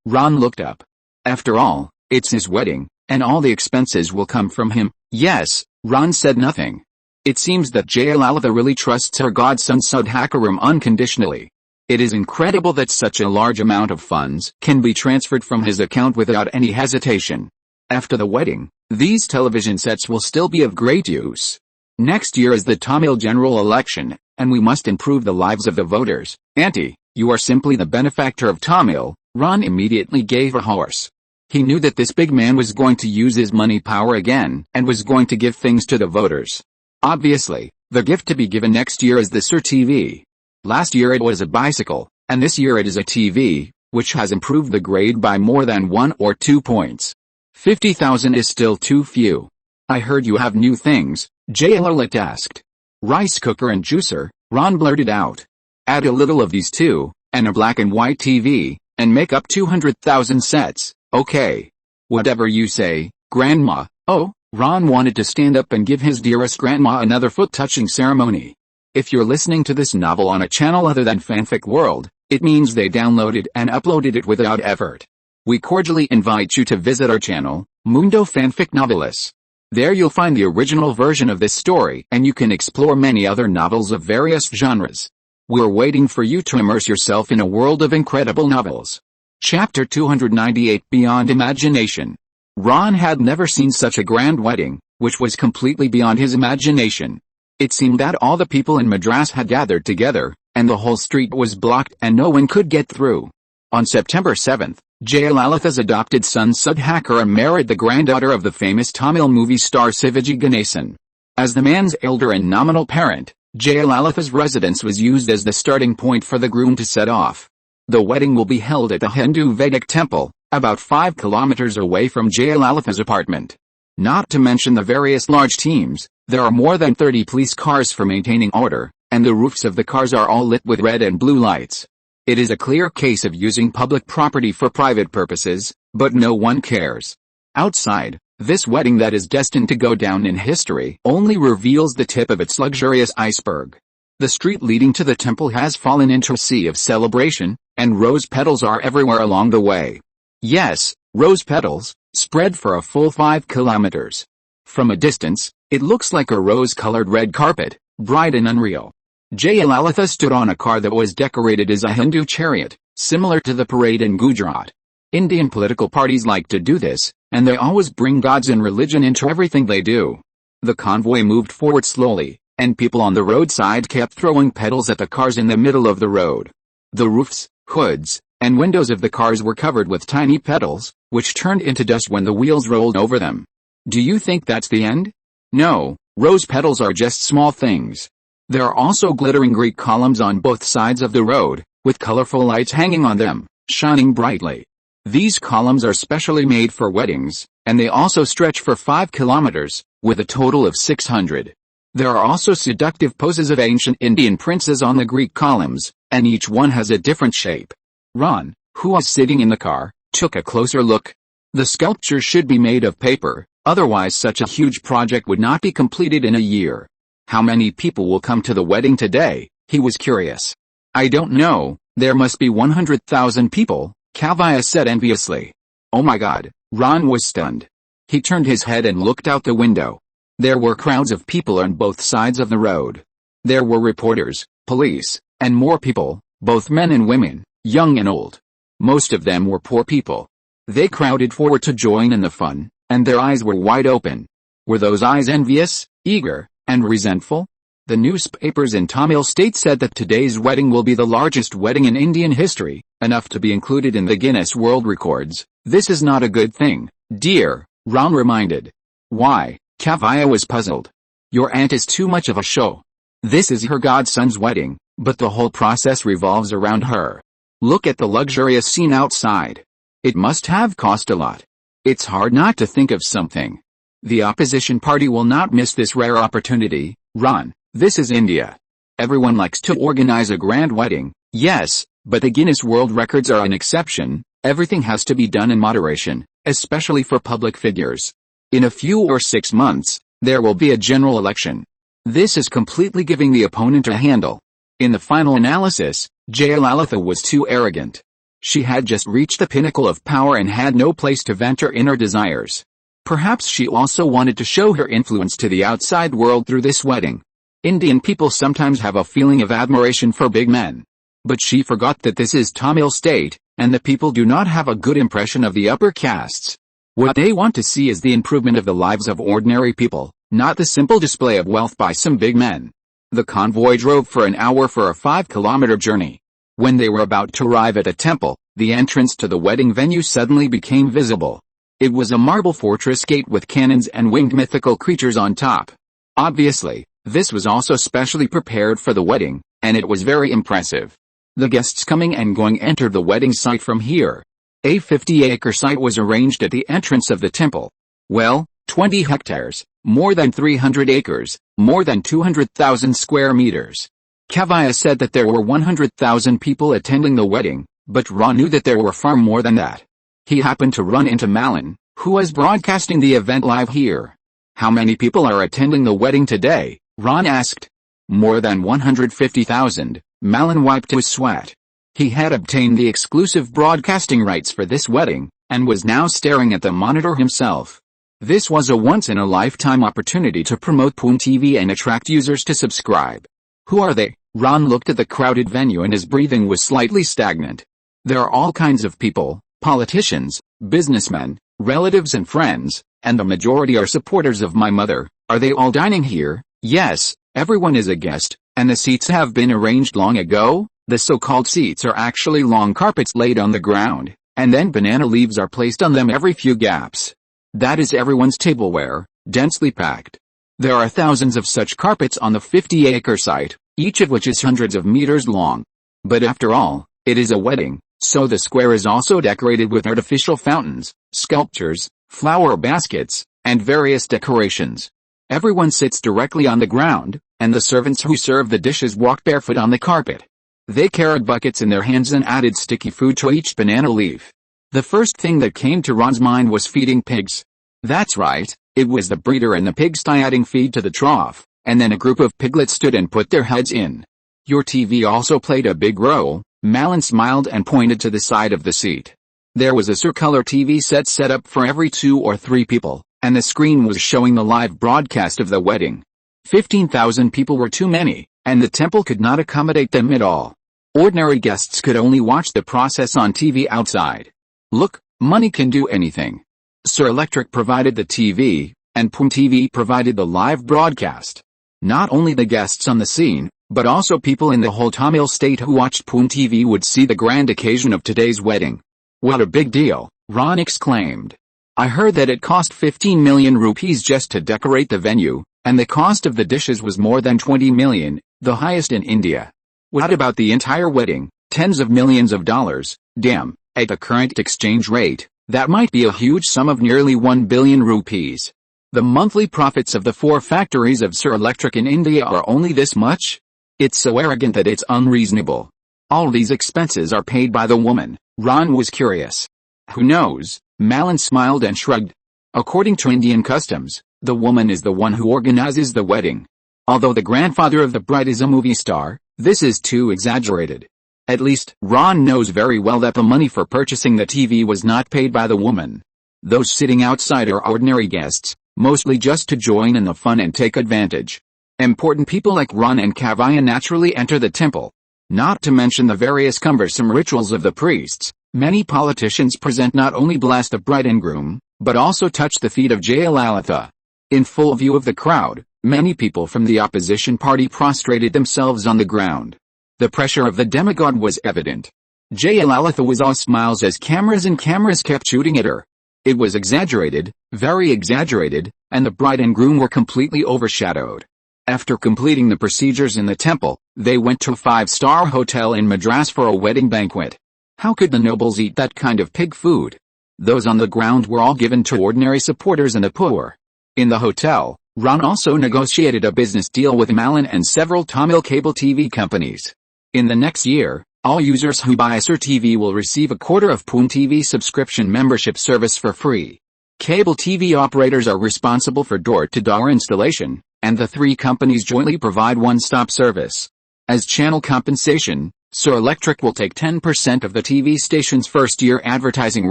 Ron looked up. After all, it's his wedding, and all the expenses will come from him. Yes, Ron said nothing. It seems that Jayalalitha really trusts her godson Sudhakaram unconditionally. It is incredible that such a large amount of funds can be transferred from his account without any hesitation. After the wedding, these television sets will still be of great use. Next year is the Tamil general election, and we must improve the lives of the voters. Auntie, you are simply the benefactor of Tamil. Ron immediately gave a horse. He knew that this big man was going to use his money power again, and was going to give things to the voters. Obviously, the gift to be given next year is the Sir TV. Last year it was a bicycle, and this year it is a TV, which has improved the grade by more than 1 or 2 points. 50,000 is still too few. I heard you have new things, Jayalalitha asked. Rice cooker and juicer, Ron blurted out. Add a little of these too, and a black and white TV, and make up 200,000 sets, okay? Whatever you say, Grandma. Oh, Ron wanted to stand up and give his dearest grandma another foot-touching ceremony. If you're listening to this novel on a channel other than Fanfic World, it means they downloaded and uploaded it without effort. We cordially invite you to visit our channel, Mundo Fanfic Novelis. There you'll find the original version of this story and you can explore many other novels of various genres. We're waiting for you to immerse yourself in a world of incredible novels. Chapter 298 Beyond Imagination. Ron had never seen such a grand wedding, which was completely beyond his imagination. It seemed that all the people in Madras had gathered together, and the whole street was blocked and no one could get through. On September 7th, Jayalalitha's adopted son Sudhakaram married the granddaughter of the famous Tamil movie star Sivaji Ganesan. As the man's elder and nominal parent, Jayalalitha's residence was used as the starting point for the groom to set off. The wedding will be held at the Hindu Vedic temple, about 5 kilometers away from Jayalalitha's apartment. Not to mention the various large teams, there are more than 30 police cars for maintaining order, and the roofs of the cars are all lit with red and blue lights. It is a clear case of using public property for private purposes, but no one cares. Outside, this wedding that is destined to go down in history only reveals the tip of its luxurious iceberg. The street leading to the temple has fallen into a sea of celebration, and rose petals are everywhere along the way. Yes, rose petals, spread for a full 5 kilometers. From a distance, it looks like a rose-colored red carpet, bright and unreal. Jayalalitha stood on a car that was decorated as a Hindu chariot, similar to the parade in Gujarat. Indian political parties like to do this, and they always bring gods and religion into everything they do. The convoy moved forward slowly, and people on the roadside kept throwing petals at the cars in the middle of the road. The roofs, hoods, and windows of the cars were covered with tiny petals, which turned into dust when the wheels rolled over them. Do you think that's the end? No, rose petals are just small things. There are also glittering Greek columns on both sides of the road, with colorful lights hanging on them, shining brightly. These columns are specially made for weddings, and they also stretch for 5 kilometers, with a total of 600. There are also seductive poses of ancient Indian princes on the Greek columns, and each one has a different shape. Ron, who was sitting in the car, took a closer look. The sculpture should be made of paper, otherwise such a huge project would not be completed in a year. How many people will come to the wedding today? He was curious. I don't know, there must be 100,000 people, Kavya said enviously. Oh my God, Ron was stunned. He turned his head and looked out the window. There were crowds of people on both sides of the road. There were reporters, police, and more people, both men and women, young and old. Most of them were poor people. They crowded forward to join in the fun, and their eyes were wide open. Were those eyes envious, eager, and resentful? The newspapers in Tamil State said that today's wedding will be the largest wedding in Indian history, enough to be included in the Guinness World Records. This is not a good thing, dear, Ram reminded. Why? Kavya was puzzled. Your aunt is too much of a show. This is her godson's wedding, but the whole process revolves around her. Look at the luxurious scene outside. It must have cost a lot. It's hard not to think of something. The opposition party will not miss this rare opportunity, Ron. This is India. Everyone likes to organize a grand wedding, yes, but the Guinness World Records are an exception. Everything has to be done in moderation, especially for public figures. In a few or 6 months, there will be a general election. This is completely giving the opponent a handle. In the final analysis, Jayalalitha was too arrogant. She had just reached the pinnacle of power and had no place to vent her inner desires. Perhaps she also wanted to show her influence to the outside world through this wedding. Indian people sometimes have a feeling of admiration for big men. But she forgot that this is Tamil State, and the people do not have a good impression of the upper castes. What they want to see is the improvement of the lives of ordinary people, not the simple display of wealth by some big men. The convoy drove for an hour for a 5-kilometer journey. When they were about to arrive at a temple, the entrance to the wedding venue suddenly became visible. It was a marble fortress gate with cannons and winged mythical creatures on top. Obviously, this was also specially prepared for the wedding, and it was very impressive. The guests coming and going entered the wedding site from here. A 50-acre site was arranged at the entrance of the temple. Well, 20 hectares, more than 300 acres, more than 200,000 square meters. Kavya said that there were 100,000 people attending the wedding, but Ron knew that there were far more than that. He happened to run into Malin, who was broadcasting the event live here. How many people are attending the wedding today? Ron asked. More than 150,000, Malin wiped his sweat. He had obtained the exclusive broadcasting rights for this wedding, and was now staring at the monitor himself. This was a once-in-a-lifetime opportunity to promote Poon TV and attract users to subscribe. Who are they? Ron looked at the crowded venue and his breathing was slightly stagnant. There are all kinds of people, politicians, businessmen, relatives and friends, and the majority are supporters of my mother. Are they all dining here? Yes, everyone is a guest, and the seats have been arranged long ago. The so-called seats are actually long carpets laid on the ground, and then banana leaves are placed on them every few gaps. That is everyone's tableware, densely packed. There are thousands of such carpets on the 50-acre site, each of which is hundreds of meters long. But after all, it is a wedding, so the square is also decorated with artificial fountains, sculptures, flower baskets, and various decorations. Everyone sits directly on the ground, and the servants who serve the dishes walk barefoot on the carpet. They carried buckets in their hands and added sticky food to each banana leaf. The first thing that came to Ron's mind was feeding pigs. That's right, it was the breeder and the pigsty adding feed to the trough, and then a group of piglets stood and put their heads in. Your TV also played a big role. Malin smiled and pointed to the side of the seat. There was a circular TV set up for every 2 or 3 people, and the screen was showing the live broadcast of the wedding. 15,000 people were too many, and the temple could not accommodate them at all. Ordinary guests could only watch the process on TV outside. Look, money can do anything. Sir Electric provided the TV, and Pum TV provided the live broadcast. Not only the guests on the scene, but also people in the whole Tamil state who watched Pum TV would see the grand occasion of today's wedding. What a big deal, Ron exclaimed. I heard that it cost 15 million rupees just to decorate the venue, and the cost of the dishes was more than 20 million, the highest in India. What about the entire wedding? Tens of millions of dollars. Damn, at the current exchange rate, that might be a huge sum of nearly 1 billion rupees. The monthly profits of the 4 factories of Sir Electric in India are only this much? It's so arrogant that it's unreasonable. All these expenses are paid by the woman. Ron was curious. Who knows? Malin smiled and shrugged. According to Indian customs, the woman is the one who organizes the wedding. Although the grandfather of the bride is a movie star, this is too exaggerated. At least, Ron knows very well that the money for purchasing the TV was not paid by the woman. Those sitting outside are ordinary guests, mostly just to join in the fun and take advantage. Important people like Ron and Kavya naturally enter the temple. Not to mention the various cumbersome rituals of the priests, many politicians present not only bless the bride and groom, but also touch the feet of Jayalalitha. In full view of the crowd, many people from the opposition party prostrated themselves on the ground. The pressure of the demigod was evident. Jayalalitha was all smiles as cameras kept shooting at her. It was exaggerated, very exaggerated, and the bride and groom were completely overshadowed. After completing the procedures in the temple, they went to a 5-star hotel in Madras for a wedding banquet. How could the nobles eat that kind of pig food? Those on the ground were all given to ordinary supporters and the poor. In the hotel, Ron also negotiated a business deal with Malin and several Tamil cable TV companies. In the next year, all users who buy Sir TV will receive a quarter of Pum TV subscription membership service for free. Cable TV operators are responsible for door-to-door installation, and the 3 companies jointly provide one-stop service. As channel compensation, Sir Electric will take 10% of the TV station's first-year advertising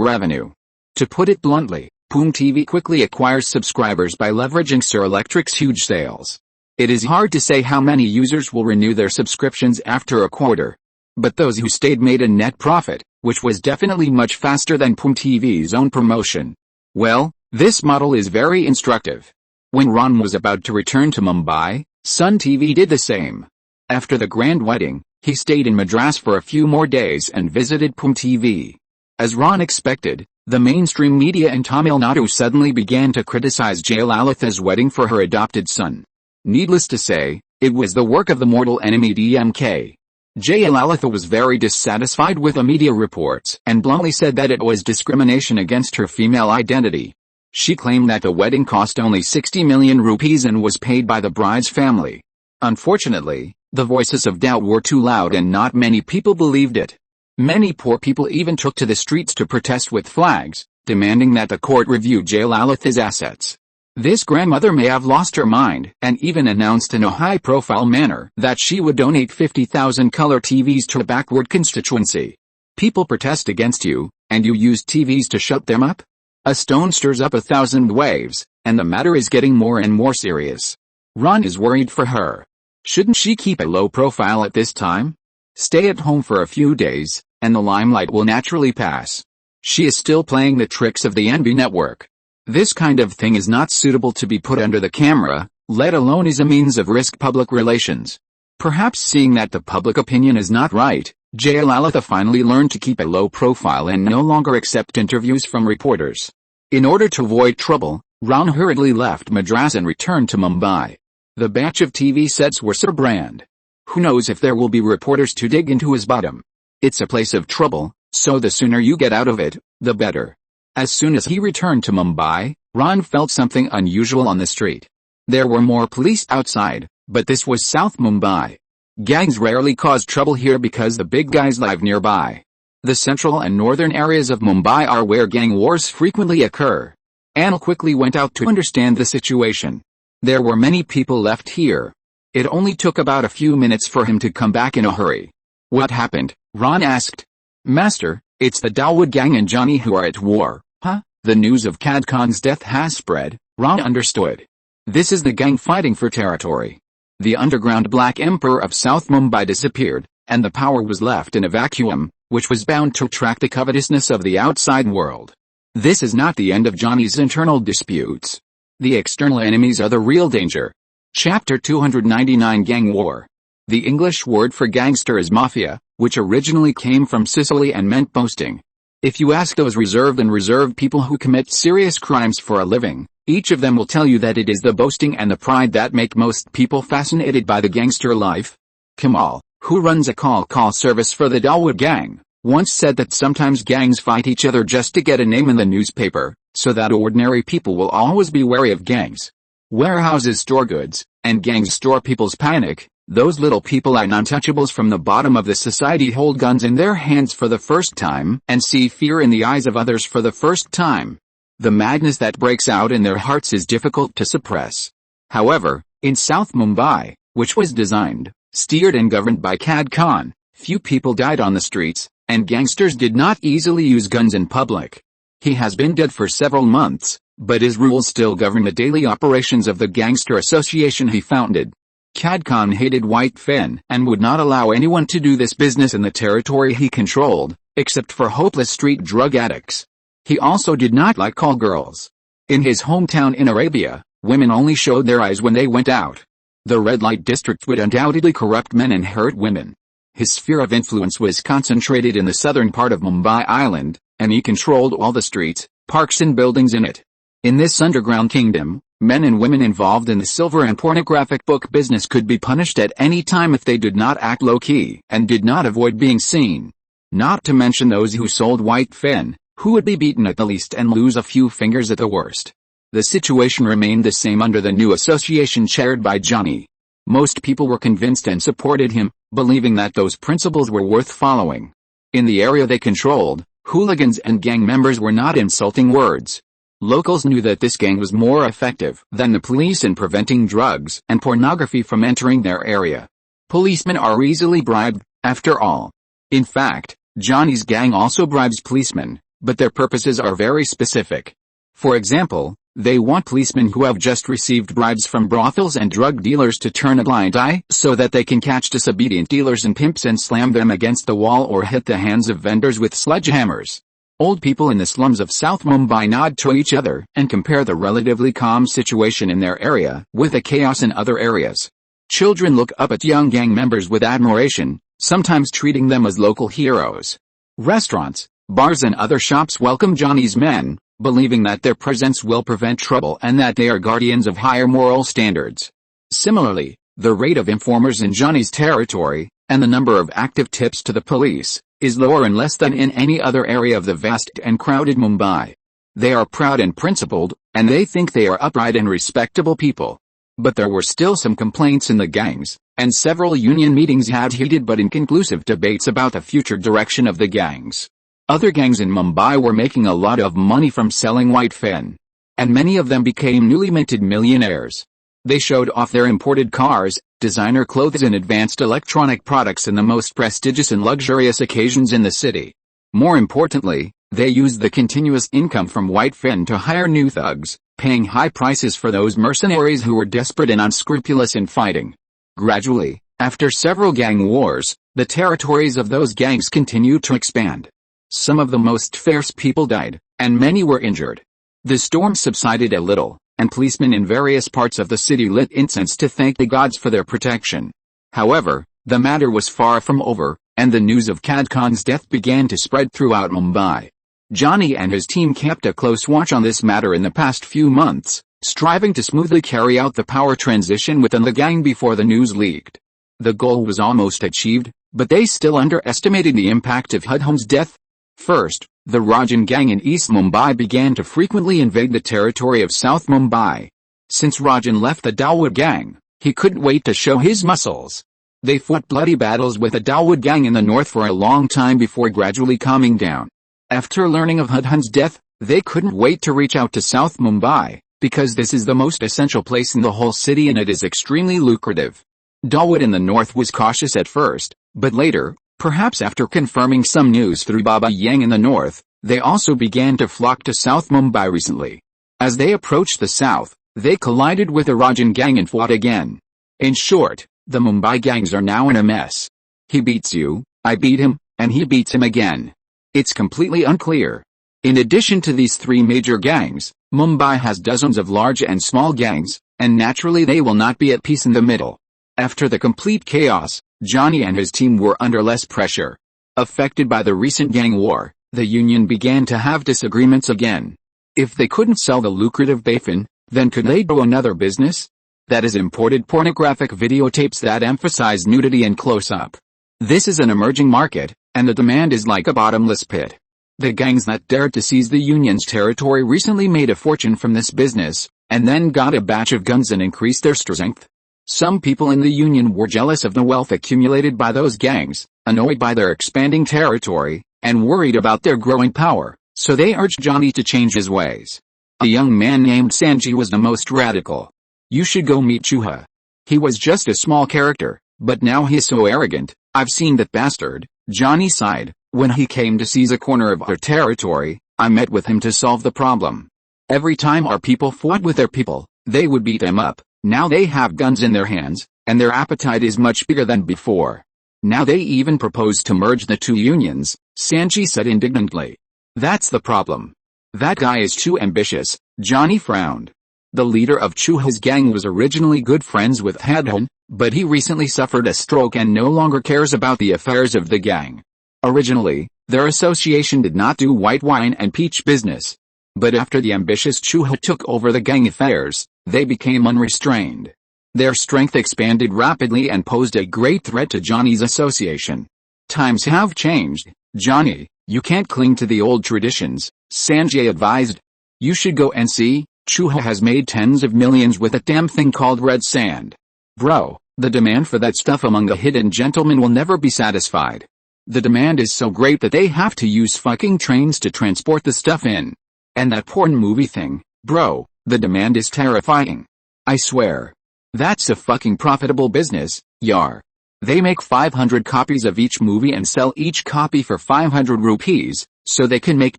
revenue. To put it bluntly, Pum TV quickly acquires subscribers by leveraging Sir Electric's huge sales. It is hard to say how many users will renew their subscriptions after a quarter. But those who stayed made a net profit, which was definitely much faster than Pum TV's own promotion. Well, this model is very instructive. When Ron was about to return to Mumbai, Sun TV did the same. After the grand wedding, he stayed in Madras for a few more days and visited Pum TV. As Ron expected, the mainstream media in Tamil Nadu suddenly began to criticize Jayalalitha's wedding for her adopted son. Needless to say, it was the work of the mortal enemy DMK. Jayalalitha was very dissatisfied with the media reports and bluntly said that it was discrimination against her female identity. She claimed that the wedding cost only 60 million rupees and was paid by the bride's family. Unfortunately, the voices of doubt were too loud and not many people believed it. Many poor people even took to the streets to protest with flags, demanding that the court review Jayalalitha's assets. This grandmother may have lost her mind and even announced in a high-profile manner that she would donate 50,000 color TVs to a backward constituency. People protest against you, and you use TVs to shut them up? A stone stirs up 1,000 waves, and the matter is getting more and more serious. Ron is worried for her. Shouldn't she keep a low profile at this time? Stay at home for a few days, and the limelight will naturally pass. She is still playing the tricks of the NB network. This kind of thing is not suitable to be put under the camera, let alone as a means of risk public relations. Perhaps seeing that the public opinion is not right, Jayalalitha finally learned to keep a low profile and no longer accept interviews from reporters. In order to avoid trouble, Ron hurriedly left Madras and returned to Mumbai. The batch of TV sets were Sir Brand. Who knows if there will be reporters to dig into his bottom. It's a place of trouble, so the sooner you get out of it, the better. As soon as he returned to Mumbai, Ron felt something unusual on the street. There were more police outside, but this was South Mumbai. Gangs rarely cause trouble here because the big guys live nearby. The central and northern areas of Mumbai are where gang wars frequently occur. Anand quickly went out to understand the situation. There were many people left here. It only took about a few minutes for him to come back in a hurry. "What happened?" Ron asked. "Master, it's the Dawood gang and Johnny who are at war." "Huh?" "The news of Cad Khan's death has spread." Ron understood. "This is the gang fighting for territory. The underground Black Emperor of South Mumbai disappeared, and the power was left in a vacuum, which was bound to attract the covetousness of the outside world. This is not the end of Johnny's internal disputes. The external enemies are the real danger." Chapter 299 Gang War. The English word for gangster is mafia, which originally came from Sicily and meant boasting. If you ask those reserved people who commit serious crimes for a living, each of them will tell you that it is the boasting and the pride that make most people fascinated by the gangster life. Kamal, who runs a call service for the Dawood gang, once said that sometimes gangs fight each other just to get a name in the newspaper, so that ordinary people will always be wary of gangs. Warehouses store goods, and gangs store people's panic. Those little people and untouchables from the bottom of the society hold guns in their hands for the first time and see fear in the eyes of others for the first time. The madness that breaks out in their hearts is difficult to suppress. However, in South Mumbai, which was designed, steered and governed by Cad Khan, few people died on the streets, and gangsters did not easily use guns in public. He has been dead for several months, but his rules still govern the daily operations of the gangster association he founded. Cad Khan hated White Fen and would not allow anyone to do this business in the territory he controlled, except for hopeless street drug addicts. He also did not like call girls. In his hometown in Arabia, women only showed their eyes when they went out. The red light district would undoubtedly corrupt men and hurt women. His sphere of influence was concentrated in the southern part of Mumbai Island, and he controlled all the streets, parks and buildings in it. In this underground kingdom, men and women involved in the silver and pornographic book business could be punished at any time if they did not act low-key and did not avoid being seen. Not to mention those who sold White Fen, who would be beaten at the least and lose a few fingers at the worst. The situation remained the same under the new association chaired by Johnny. Most people were convinced and supported him, believing that those principles were worth following. In the area they controlled, hooligans and gang members were not insulting words. Locals knew that this gang was more effective than the police in preventing drugs and pornography from entering their area. Policemen are easily bribed, after all. In fact, Johnny's gang also bribes policemen, but their purposes are very specific. For example, they want policemen who have just received bribes from brothels and drug dealers to turn a blind eye so that they can catch disobedient dealers and pimps and slam them against the wall or hit the hands of vendors with sledgehammers. Old people in the slums of South Mumbai nod to each other and compare the relatively calm situation in their area with the chaos in other areas. Children look up at young gang members with admiration, sometimes treating them as local heroes. Restaurants, bars and other shops welcome Johnny's men, believing that their presence will prevent trouble and that they are guardians of higher moral standards. Similarly, the rate of informers in Johnny's territory, and the number of active tips to the police, is lower and less than in any other area of the vast and crowded Mumbai. They are proud and principled, and they think they are upright and respectable people. But there were still some complaints in the gangs, and several union meetings had heated but inconclusive debates about the future direction of the gangs. Other gangs in Mumbai were making a lot of money from selling White Fen, and many of them became newly minted millionaires. They showed off their imported cars, designer clothes and advanced electronic products in the most prestigious and luxurious occasions in the city. More importantly, they used the continuous income from White Fen to hire new thugs, paying high prices for those mercenaries who were desperate and unscrupulous in fighting. Gradually, after several gang wars, the territories of those gangs continued to expand. Some of the most fierce people died, and many were injured. The storm subsided a little, and policemen in various parts of the city lit incense to thank the gods for their protection. However, the matter was far from over, and the news of Cad Khan's death began to spread throughout Mumbai. Johnny and his team kept a close watch on this matter in the past few months, striving to smoothly carry out the power transition within the gang before the news leaked. The goal was almost achieved, but they still underestimated the impact of Hudham's death. First, the Rajan gang in East Mumbai began to frequently invade the territory of South Mumbai. Since Rajan left the Dawood gang, he couldn't wait to show his muscles. They fought bloody battles with the Dawood gang in the north for a long time before gradually calming down. After learning of Hudham's death, they couldn't wait to reach out to South Mumbai, because this is the most essential place in the whole city and it is extremely lucrative. Dawood in the north was cautious at first, but later, perhaps after confirming some news through Baba Yang in the north, they also began to flock to South Mumbai recently. As they approached the south, they collided with the Rajan gang and fought again. In short, the Mumbai gangs are now in a mess. He beats you, I beat him, and he beats him again. It's completely unclear. In addition to these three major gangs, Mumbai has dozens of large and small gangs, and naturally they will not be at peace in the middle. After the complete chaos, Johnny and his team were under less pressure. Affected by the recent gang war, the union began to have disagreements again. If they couldn't sell the lucrative Bafin, then could they do another business? That is imported pornographic videotapes that emphasize nudity and close-up. This is an emerging market, and the demand is like a bottomless pit. The gangs that dared to seize the union's territory recently made a fortune from this business, and then got a batch of guns and increased their strength. Some people in the union were jealous of the wealth accumulated by those gangs, annoyed by their expanding territory, and worried about their growing power, so they urged Johnny to change his ways. A young man named Sanji was the most radical. You should go meet Chuha. He was just a small character, but now he's so arrogant. I've seen that bastard. Johnny sighed. When he came to seize a corner of our territory, I met with him to solve the problem. Every time our people fought with their people, they would beat them up. Now they have guns in their hands, and their appetite is much bigger than before. Now they even propose to merge the two unions, Sanji said indignantly. That's the problem. That guy is too ambitious. Johnny frowned. The leader of Chuha's gang was originally good friends with Hadhan, but he recently suffered a stroke and no longer cares about the affairs of the gang. Originally, their association did not do white wine and peach business. But after the ambitious Chuha took over the gang affairs, they became unrestrained. Their strength expanded rapidly and posed a great threat to Johnny's association. Times have changed, Johnny. You can't cling to the old traditions, Sanjay advised. You should go and see. Chuha has made tens of millions with a damn thing called red sand. Bro, the demand for that stuff among the hidden gentlemen will never be satisfied. The demand is so great that they have to use fucking trains to transport the stuff in. And that porn movie thing, bro, the demand is terrifying. I swear. That's a fucking profitable business, yar. They make 500 copies of each movie and sell each copy for 500 rupees, so they can make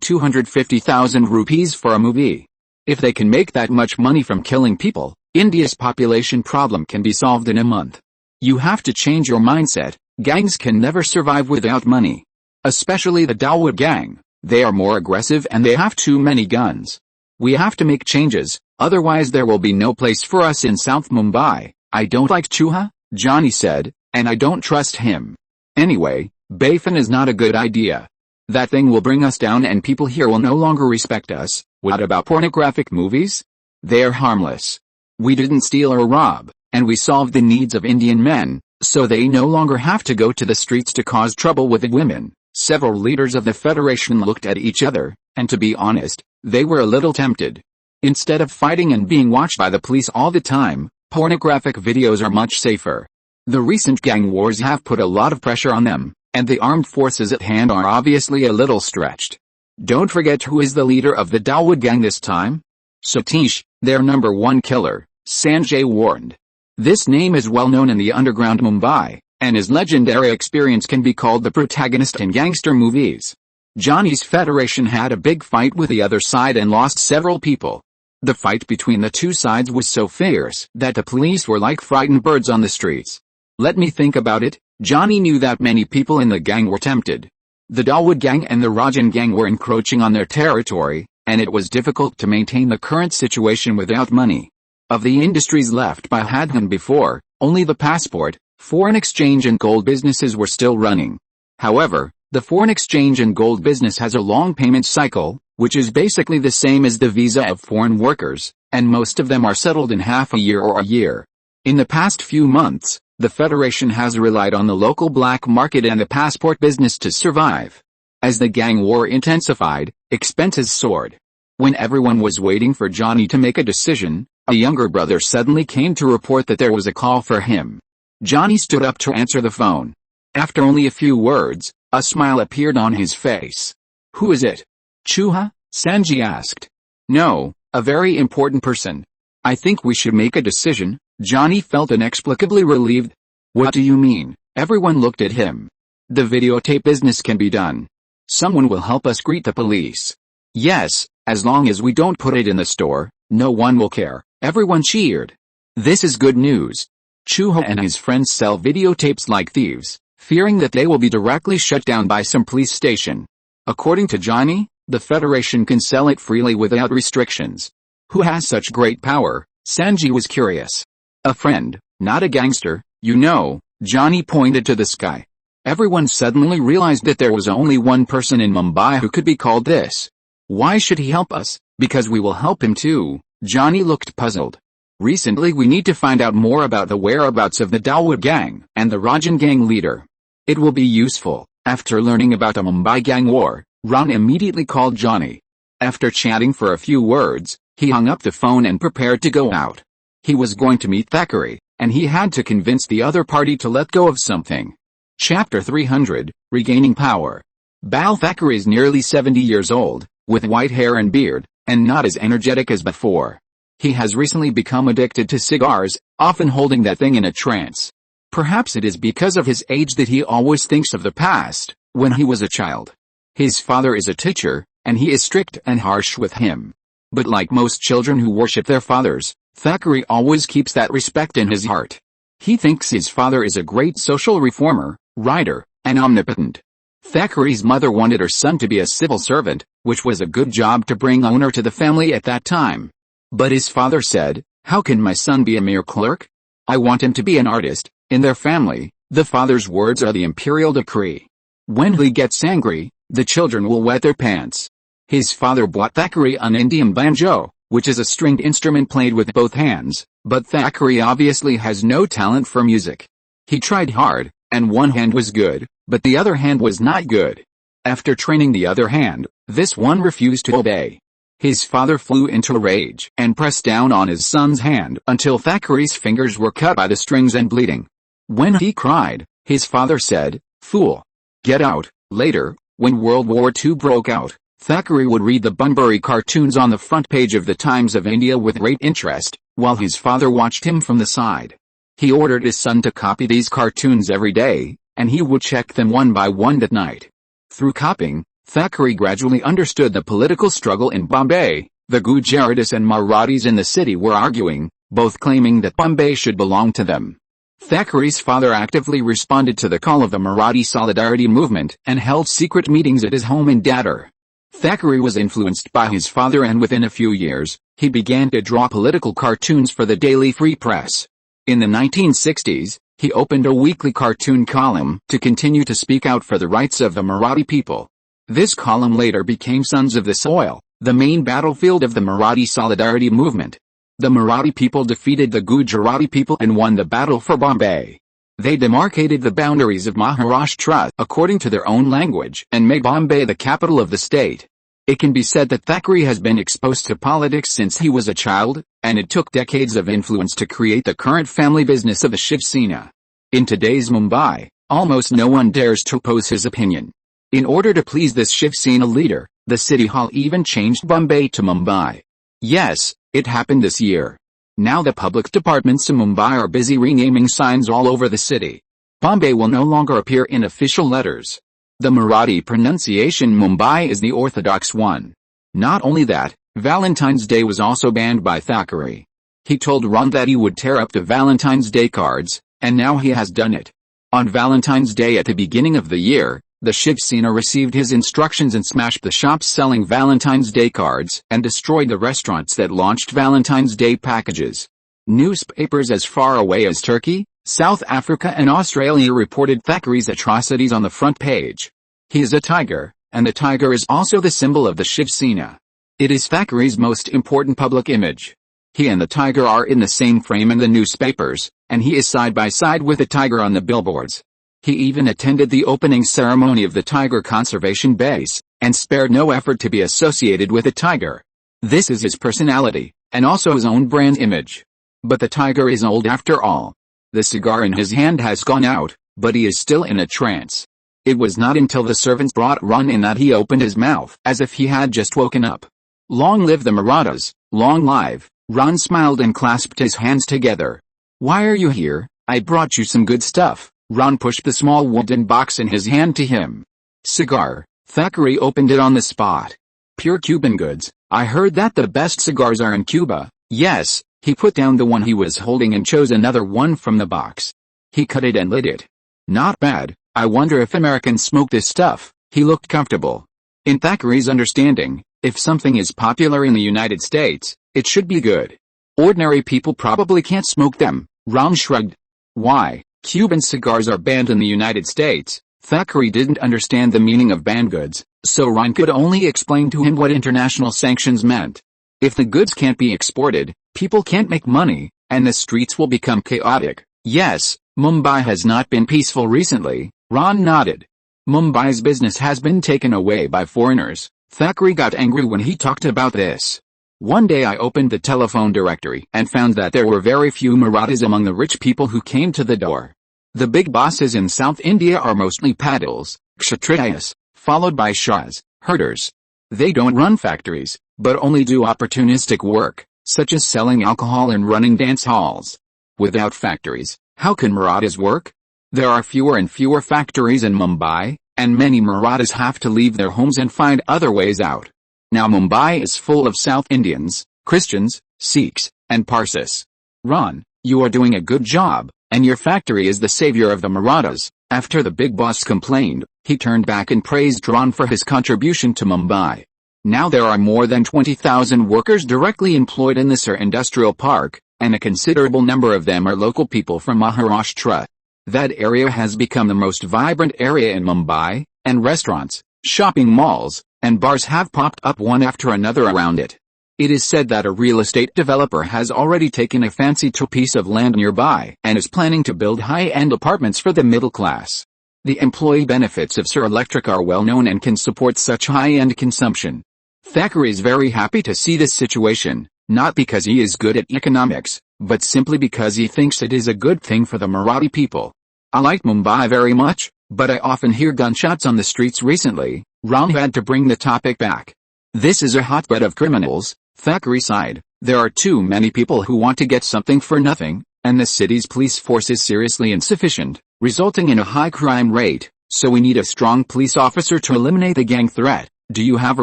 250,000 rupees for a movie. If they can make that much money from killing people, India's population problem can be solved in a month. You have to change your mindset. Gangs can never survive without money. Especially the Dawood gang. They are more aggressive and they have too many guns. We have to make changes, otherwise there will be no place for us in South Mumbai. I don't like Chuha, Johnny said, and I don't trust him. Anyway, Bafin is not a good idea. That thing will bring us down and people here will no longer respect us. What about pornographic movies? They're harmless. We didn't steal or rob, and we solved the needs of Indian men, so they no longer have to go to the streets to cause trouble with the women. Several leaders of the Federation looked at each other, and to be honest, they were a little tempted. Instead of fighting and being watched by the police all the time, pornographic videos are much safer. The recent gang wars have put a lot of pressure on them, and the armed forces at hand are obviously a little stretched. Don't forget who is the leader of the Dawood gang this time? Satish, their number one killer, Sanjay warned. This name is well known in the underground Mumbai, and his legendary experience can be called the protagonist in gangster movies. Johnny's federation had a big fight with the other side and lost several people. The fight between the two sides was so fierce that the police were like frightened birds on the streets. Let me think about it. Johnny knew that many people in the gang were tempted. The Dawood gang and the Rajan gang were encroaching on their territory, and it was difficult to maintain the current situation without money. Of the industries left by Hadhan before, only the passport, foreign exchange and gold businesses were still running. However, the foreign exchange and gold business has a long payment cycle, which is basically the same as the visa of foreign workers, and most of them are settled in half a year or a year. In the past few months, the Federation has relied on the local black market and the passport business to survive. As the gang war intensified, expenses soared. When everyone was waiting for Johnny to make a decision, a younger brother suddenly came to report that there was a call for him. Johnny stood up to answer the phone. After only a few words, a smile appeared on his face. Who is it? Chuha? Sanji asked. No, a very important person. I think we should make a decision. Johnny felt inexplicably relieved. What do you mean? Everyone looked at him. The videotape business can be done. Someone will help us greet the police. Yes, as long as we don't put it in the store, no one will care. Everyone cheered. This is good news. Chuha and his friends sell videotapes like thieves, fearing that they will be directly shut down by some police station. According to Johnny, the Federation can sell it freely without restrictions. Who has such great power? Sanji was curious. A friend, not a gangster, you know. Johnny pointed to the sky. Everyone suddenly realized that there was only one person in Mumbai who could be called this. Why should he help us? Because we will help him too. Johnny looked puzzled. Recently we need to find out more about the whereabouts of the Dalwood gang and the Rajan gang leader. It will be useful. After learning about the Mumbai gang war, Ron immediately called Johnny. After chatting for a few words, he hung up the phone and prepared to go out. He was going to meet Thackeray, and he had to convince the other party to let go of something. Chapter 300, Regaining Power. Bal Thackeray is nearly 70 years old, with white hair and beard, and not as energetic as before. He has recently become addicted to cigars, often holding that thing in a trance. Perhaps it is because of his age that he always thinks of the past, when he was a child. His father is a teacher, and he is strict and harsh with him. But like most children who worship their fathers, Thackeray always keeps that respect in his heart. He thinks his father is a great social reformer, writer, and omnipotent. Thackeray's mother wanted her son to be a civil servant, which was a good job to bring honor to the family at that time. But his father said, "How can my son be a mere clerk? I want him to be an artist." In their family, the father's words are the imperial decree. When he gets angry, the children will wet their pants. His father bought Thackeray an Indian banjo, which is a stringed instrument played with both hands, but Thackeray obviously has no talent for music. He tried hard, and one hand was good, but the other hand was not good. After training the other hand, this one refused to obey. His father flew into a rage and pressed down on his son's hand until Thackeray's fingers were cut by the strings and bleeding. When he cried, his father said, "Fool! Get out." Later, when World War II broke out, Thackeray would read the Bunbury cartoons on the front page of the Times of India with great interest, while his father watched him from the side. He ordered his son to copy these cartoons every day, and he would check them one by one at night. Through copying, Thackeray gradually understood the political struggle in Bombay. The Gujaratis and Marathis in the city were arguing, both claiming that Bombay should belong to them. Thackeray's father actively responded to the call of the Marathi Solidarity movement and held secret meetings at his home in Dadar. Thackeray was influenced by his father, and within a few years, he began to draw political cartoons for the Daily Free Press. In the 1960s, he opened a weekly cartoon column to continue to speak out for the rights of the Marathi people. This column later became Sons of the Soil, the main battlefield of the Marathi Solidarity movement. The Marathi people defeated the Gujarati people and won the battle for Bombay. They demarcated the boundaries of Maharashtra according to their own language and made Bombay the capital of the state. It can be said that Thackeray has been exposed to politics since he was a child, and it took decades of influence to create the current family business of the Shiv Sena. In today's Mumbai, almost no one dares to oppose his opinion. In order to please this Shiv Sena leader, the city hall even changed Bombay to Mumbai. Yes, it happened this year. Now the public departments in Mumbai are busy renaming signs all over the city. Bombay will no longer appear in official letters. The Marathi pronunciation Mumbai is the orthodox one. Not only that, Valentine's Day was also banned by Thackeray. He told Ron that he would tear up the Valentine's Day cards, and now he has done it. On Valentine's Day at the beginning of the year, the Shiv Sena received his instructions and smashed the shops selling Valentine's Day cards and destroyed the restaurants that launched Valentine's Day packages. Newspapers as far away as Turkey, South Africa and Australia reported Thackeray's atrocities on the front page. He is a tiger, and the tiger is also the symbol of the Shiv Sena. It is Thackeray's most important public image. He and the tiger are in the same frame in the newspapers, and he is side by side with the tiger on the billboards. He even attended the opening ceremony of the Tiger Conservation Base, and spared no effort to be associated with a tiger. This is his personality, and also his own brand image. But the tiger is old after all. The cigar in his hand has gone out, but he is still in a trance. It was not until the servants brought Ron in that he opened his mouth as if he had just woken up. Long live the Marathas, long live! Ron smiled and clasped his hands together. Why are you here? I brought you some good stuff. Ron pushed the small wooden box in his hand to him. Cigar. Thackeray opened it on the spot. Pure Cuban goods. I heard that the best cigars are in Cuba. Yes. He put down the one he was holding and chose another one from the box. He cut it and lit it. Not bad. I wonder if Americans smoke this stuff. He looked comfortable. In Thackeray's understanding, if something is popular in the United States, it should be good. Ordinary people probably can't smoke them. Ron shrugged. Why? Cuban cigars are banned in the United States. Thackeray didn't understand the meaning of banned goods, so Ron could only explain to him what international sanctions meant. If the goods can't be exported, people can't make money, and the streets will become chaotic. Yes, Mumbai has not been peaceful recently. Ron nodded. Mumbai's business has been taken away by foreigners. Thackeray got angry when he talked about this. One day I opened the telephone directory and found that there were very few Marathas among the rich people who came to the door. The big bosses in South India are mostly Padils, Kshatriyas, followed by Shahs, herders. They don't run factories, but only do opportunistic work, such as selling alcohol and running dance halls. Without factories, how can Marathas work? There are fewer and fewer factories in Mumbai, and many Marathas have to leave their homes and find other ways out. Now Mumbai is full of South Indians, Christians, Sikhs, and Parsis. Ron, you are doing a good job, and your factory is the savior of the Marathas. After the big boss complained, he turned back and praised Ron for his contribution to Mumbai. Now there are more than 20,000 workers directly employed in this industrial park, and a considerable number of them are local people from Maharashtra. That area has become the most vibrant area in Mumbai, and restaurants, shopping malls, and bars have popped up one after another around it. It is said that a real estate developer has already taken a fancy piece of land nearby and is planning to build high-end apartments for the middle class. The employee benefits of Sir Electric are well known and can support such high-end consumption. Thackeray is very happy to see this situation, not because he is good at economics, but simply because he thinks it is a good thing for the Marathi people. I like Mumbai very much, but I often hear gunshots on the streets recently. Ron had to bring the topic back. This is a hotbed of criminals, Thackeray sighed. There are too many people who want to get something for nothing, and the city's police force is seriously insufficient, resulting in a high crime rate, so we need a strong police officer to eliminate the gang threat. Do you have a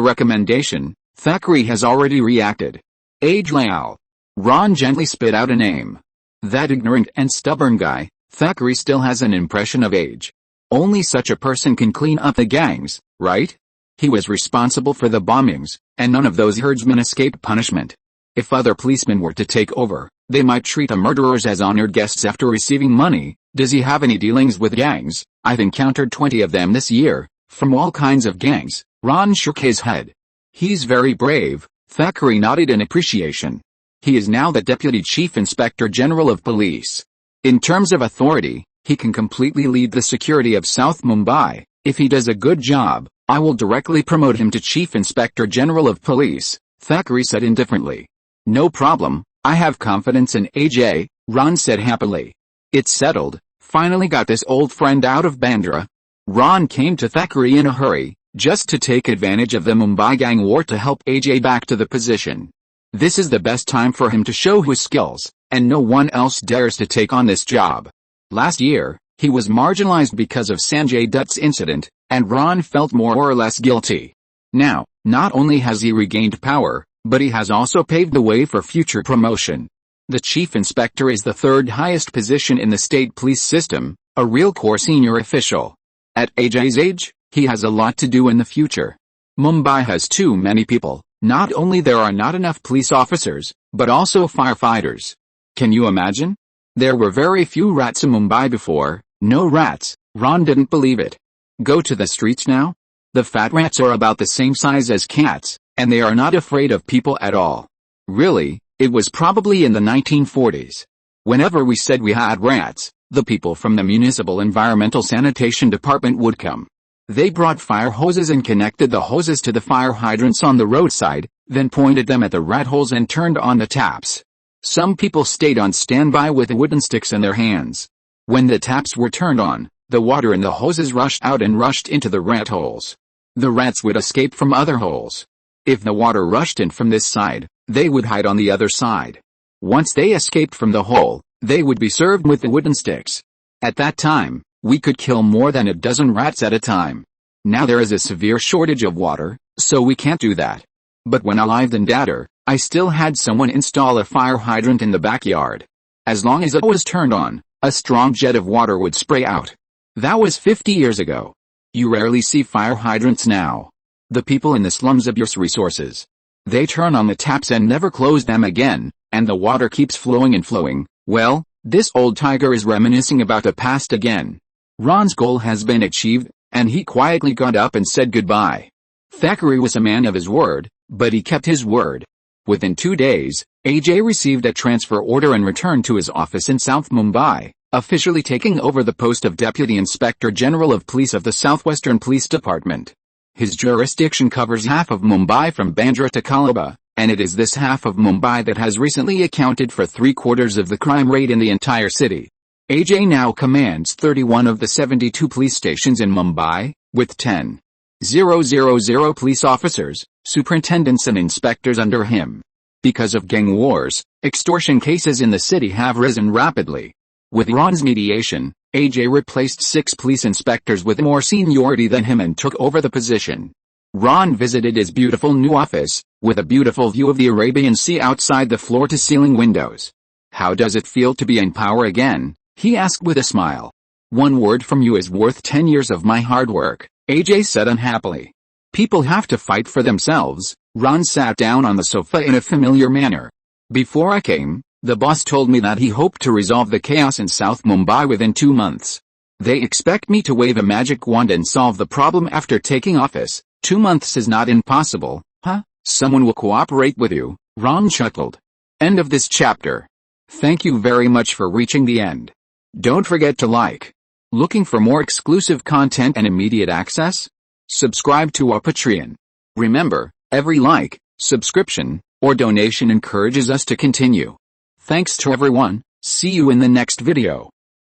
recommendation? Thackeray has already reacted. Age Lal. Ron gently spit out a name. That ignorant and stubborn guy. Thackeray still has an impression of age. Only such a person can clean up the gangs, right? He was responsible for the bombings, and none of those herdsmen escaped punishment. If other policemen were to take over, they might treat the murderers as honored guests after receiving money. Does he have any dealings with gangs? I've encountered 20 of them this year, from all kinds of gangs. Ron shook his head. He's very brave. Thackeray nodded in appreciation. He is now the Deputy Chief Inspector General of Police. In terms of authority, he can completely lead the security of South Mumbai. If he does a good job, I will directly promote him to Chief Inspector General of Police, Thackeray said indifferently. No problem, I have confidence in AJ, Ron said happily. It's settled, finally got this old friend out of Bandra. Ron came to Thackeray in a hurry, just to take advantage of the Mumbai gang war to help AJ back to the position. This is the best time for him to show his skills, and no one else dares to take on this job. Last year, he was marginalized because of Sanjay Dutt's incident, and Ron felt more or less guilty. Now, not only has he regained power, but he has also paved the way for future promotion. The chief inspector is the third highest position in the state police system, a real core senior official. At AJ's age, he has a lot to do in the future. Mumbai has too many people. Not only there are not enough police officers, but also firefighters. Can you imagine? There were very few rats in Mumbai before. No rats. Ron didn't believe it. Go to the streets now? The fat rats are about the same size as cats, and they are not afraid of people at all. Really, it was probably in the 1940s. Whenever we said we had rats, the people from the Municipal Environmental Sanitation Department would come. They brought fire hoses and connected the hoses to the fire hydrants on the roadside, then pointed them at the rat holes and turned on the taps. Some people stayed on standby with wooden sticks in their hands. When the taps were turned on, the water in the hoses rushed out and rushed into the rat holes. The rats would escape from other holes. If the water rushed in from this side, they would hide on the other side. Once they escaped from the hole, They would be served with the wooden sticks. At that time, we could kill more than a dozen rats at a time. Now there is a severe shortage of water, so we can't do that. But when I lived in Dadar, I still had someone install a fire hydrant in the backyard. As long as it was turned on, a strong jet of water would spray out. That was 50 years ago. You rarely see fire hydrants now. The people in the slums abuse resources. They turn on the taps and never close them again, and the water keeps flowing and flowing. Well, this old tiger is reminiscing about the past again. Ron's goal has been achieved, and he quietly got up and said goodbye. Thackeray was a man of his word, but he kept his word. Within 2 days, AJ received a transfer order and returned to his office in South Mumbai, officially taking over the post of Deputy Inspector General of Police of the Southwestern Police Department. His jurisdiction covers half of Mumbai from Bandra to Colaba, and it is this half of Mumbai that has recently accounted for 3/4 of the crime rate in the entire city. AJ now commands 31 of the 72 police stations in Mumbai, with 10,000 police officers, superintendents and inspectors under him. Because of gang wars, extortion cases in the city have risen rapidly. With Ron's mediation, AJ replaced 6 police inspectors with more seniority than him and took over the position. Ron visited his beautiful new office, with a beautiful view of the Arabian Sea outside the floor-to-ceiling windows. "How does it feel to be in power again?" he asked with a smile. "One word from you is worth 10 years of my hard work," AJ said unhappily. "People have to fight for themselves." Ron sat down on the sofa in a familiar manner. "Before I came, the boss told me that he hoped to resolve the chaos in South Mumbai within 2 months. They expect me to wave a magic wand and solve the problem after taking office. 2 months is not impossible, huh? Someone will cooperate with you," Ron chuckled. End of this chapter. Thank you very much for reaching the end. Don't forget to like. Looking for more exclusive content and immediate access? Subscribe to our Patreon. Remember, every like, subscription, or donation encourages us to continue. Thanks to everyone. See you in the next video.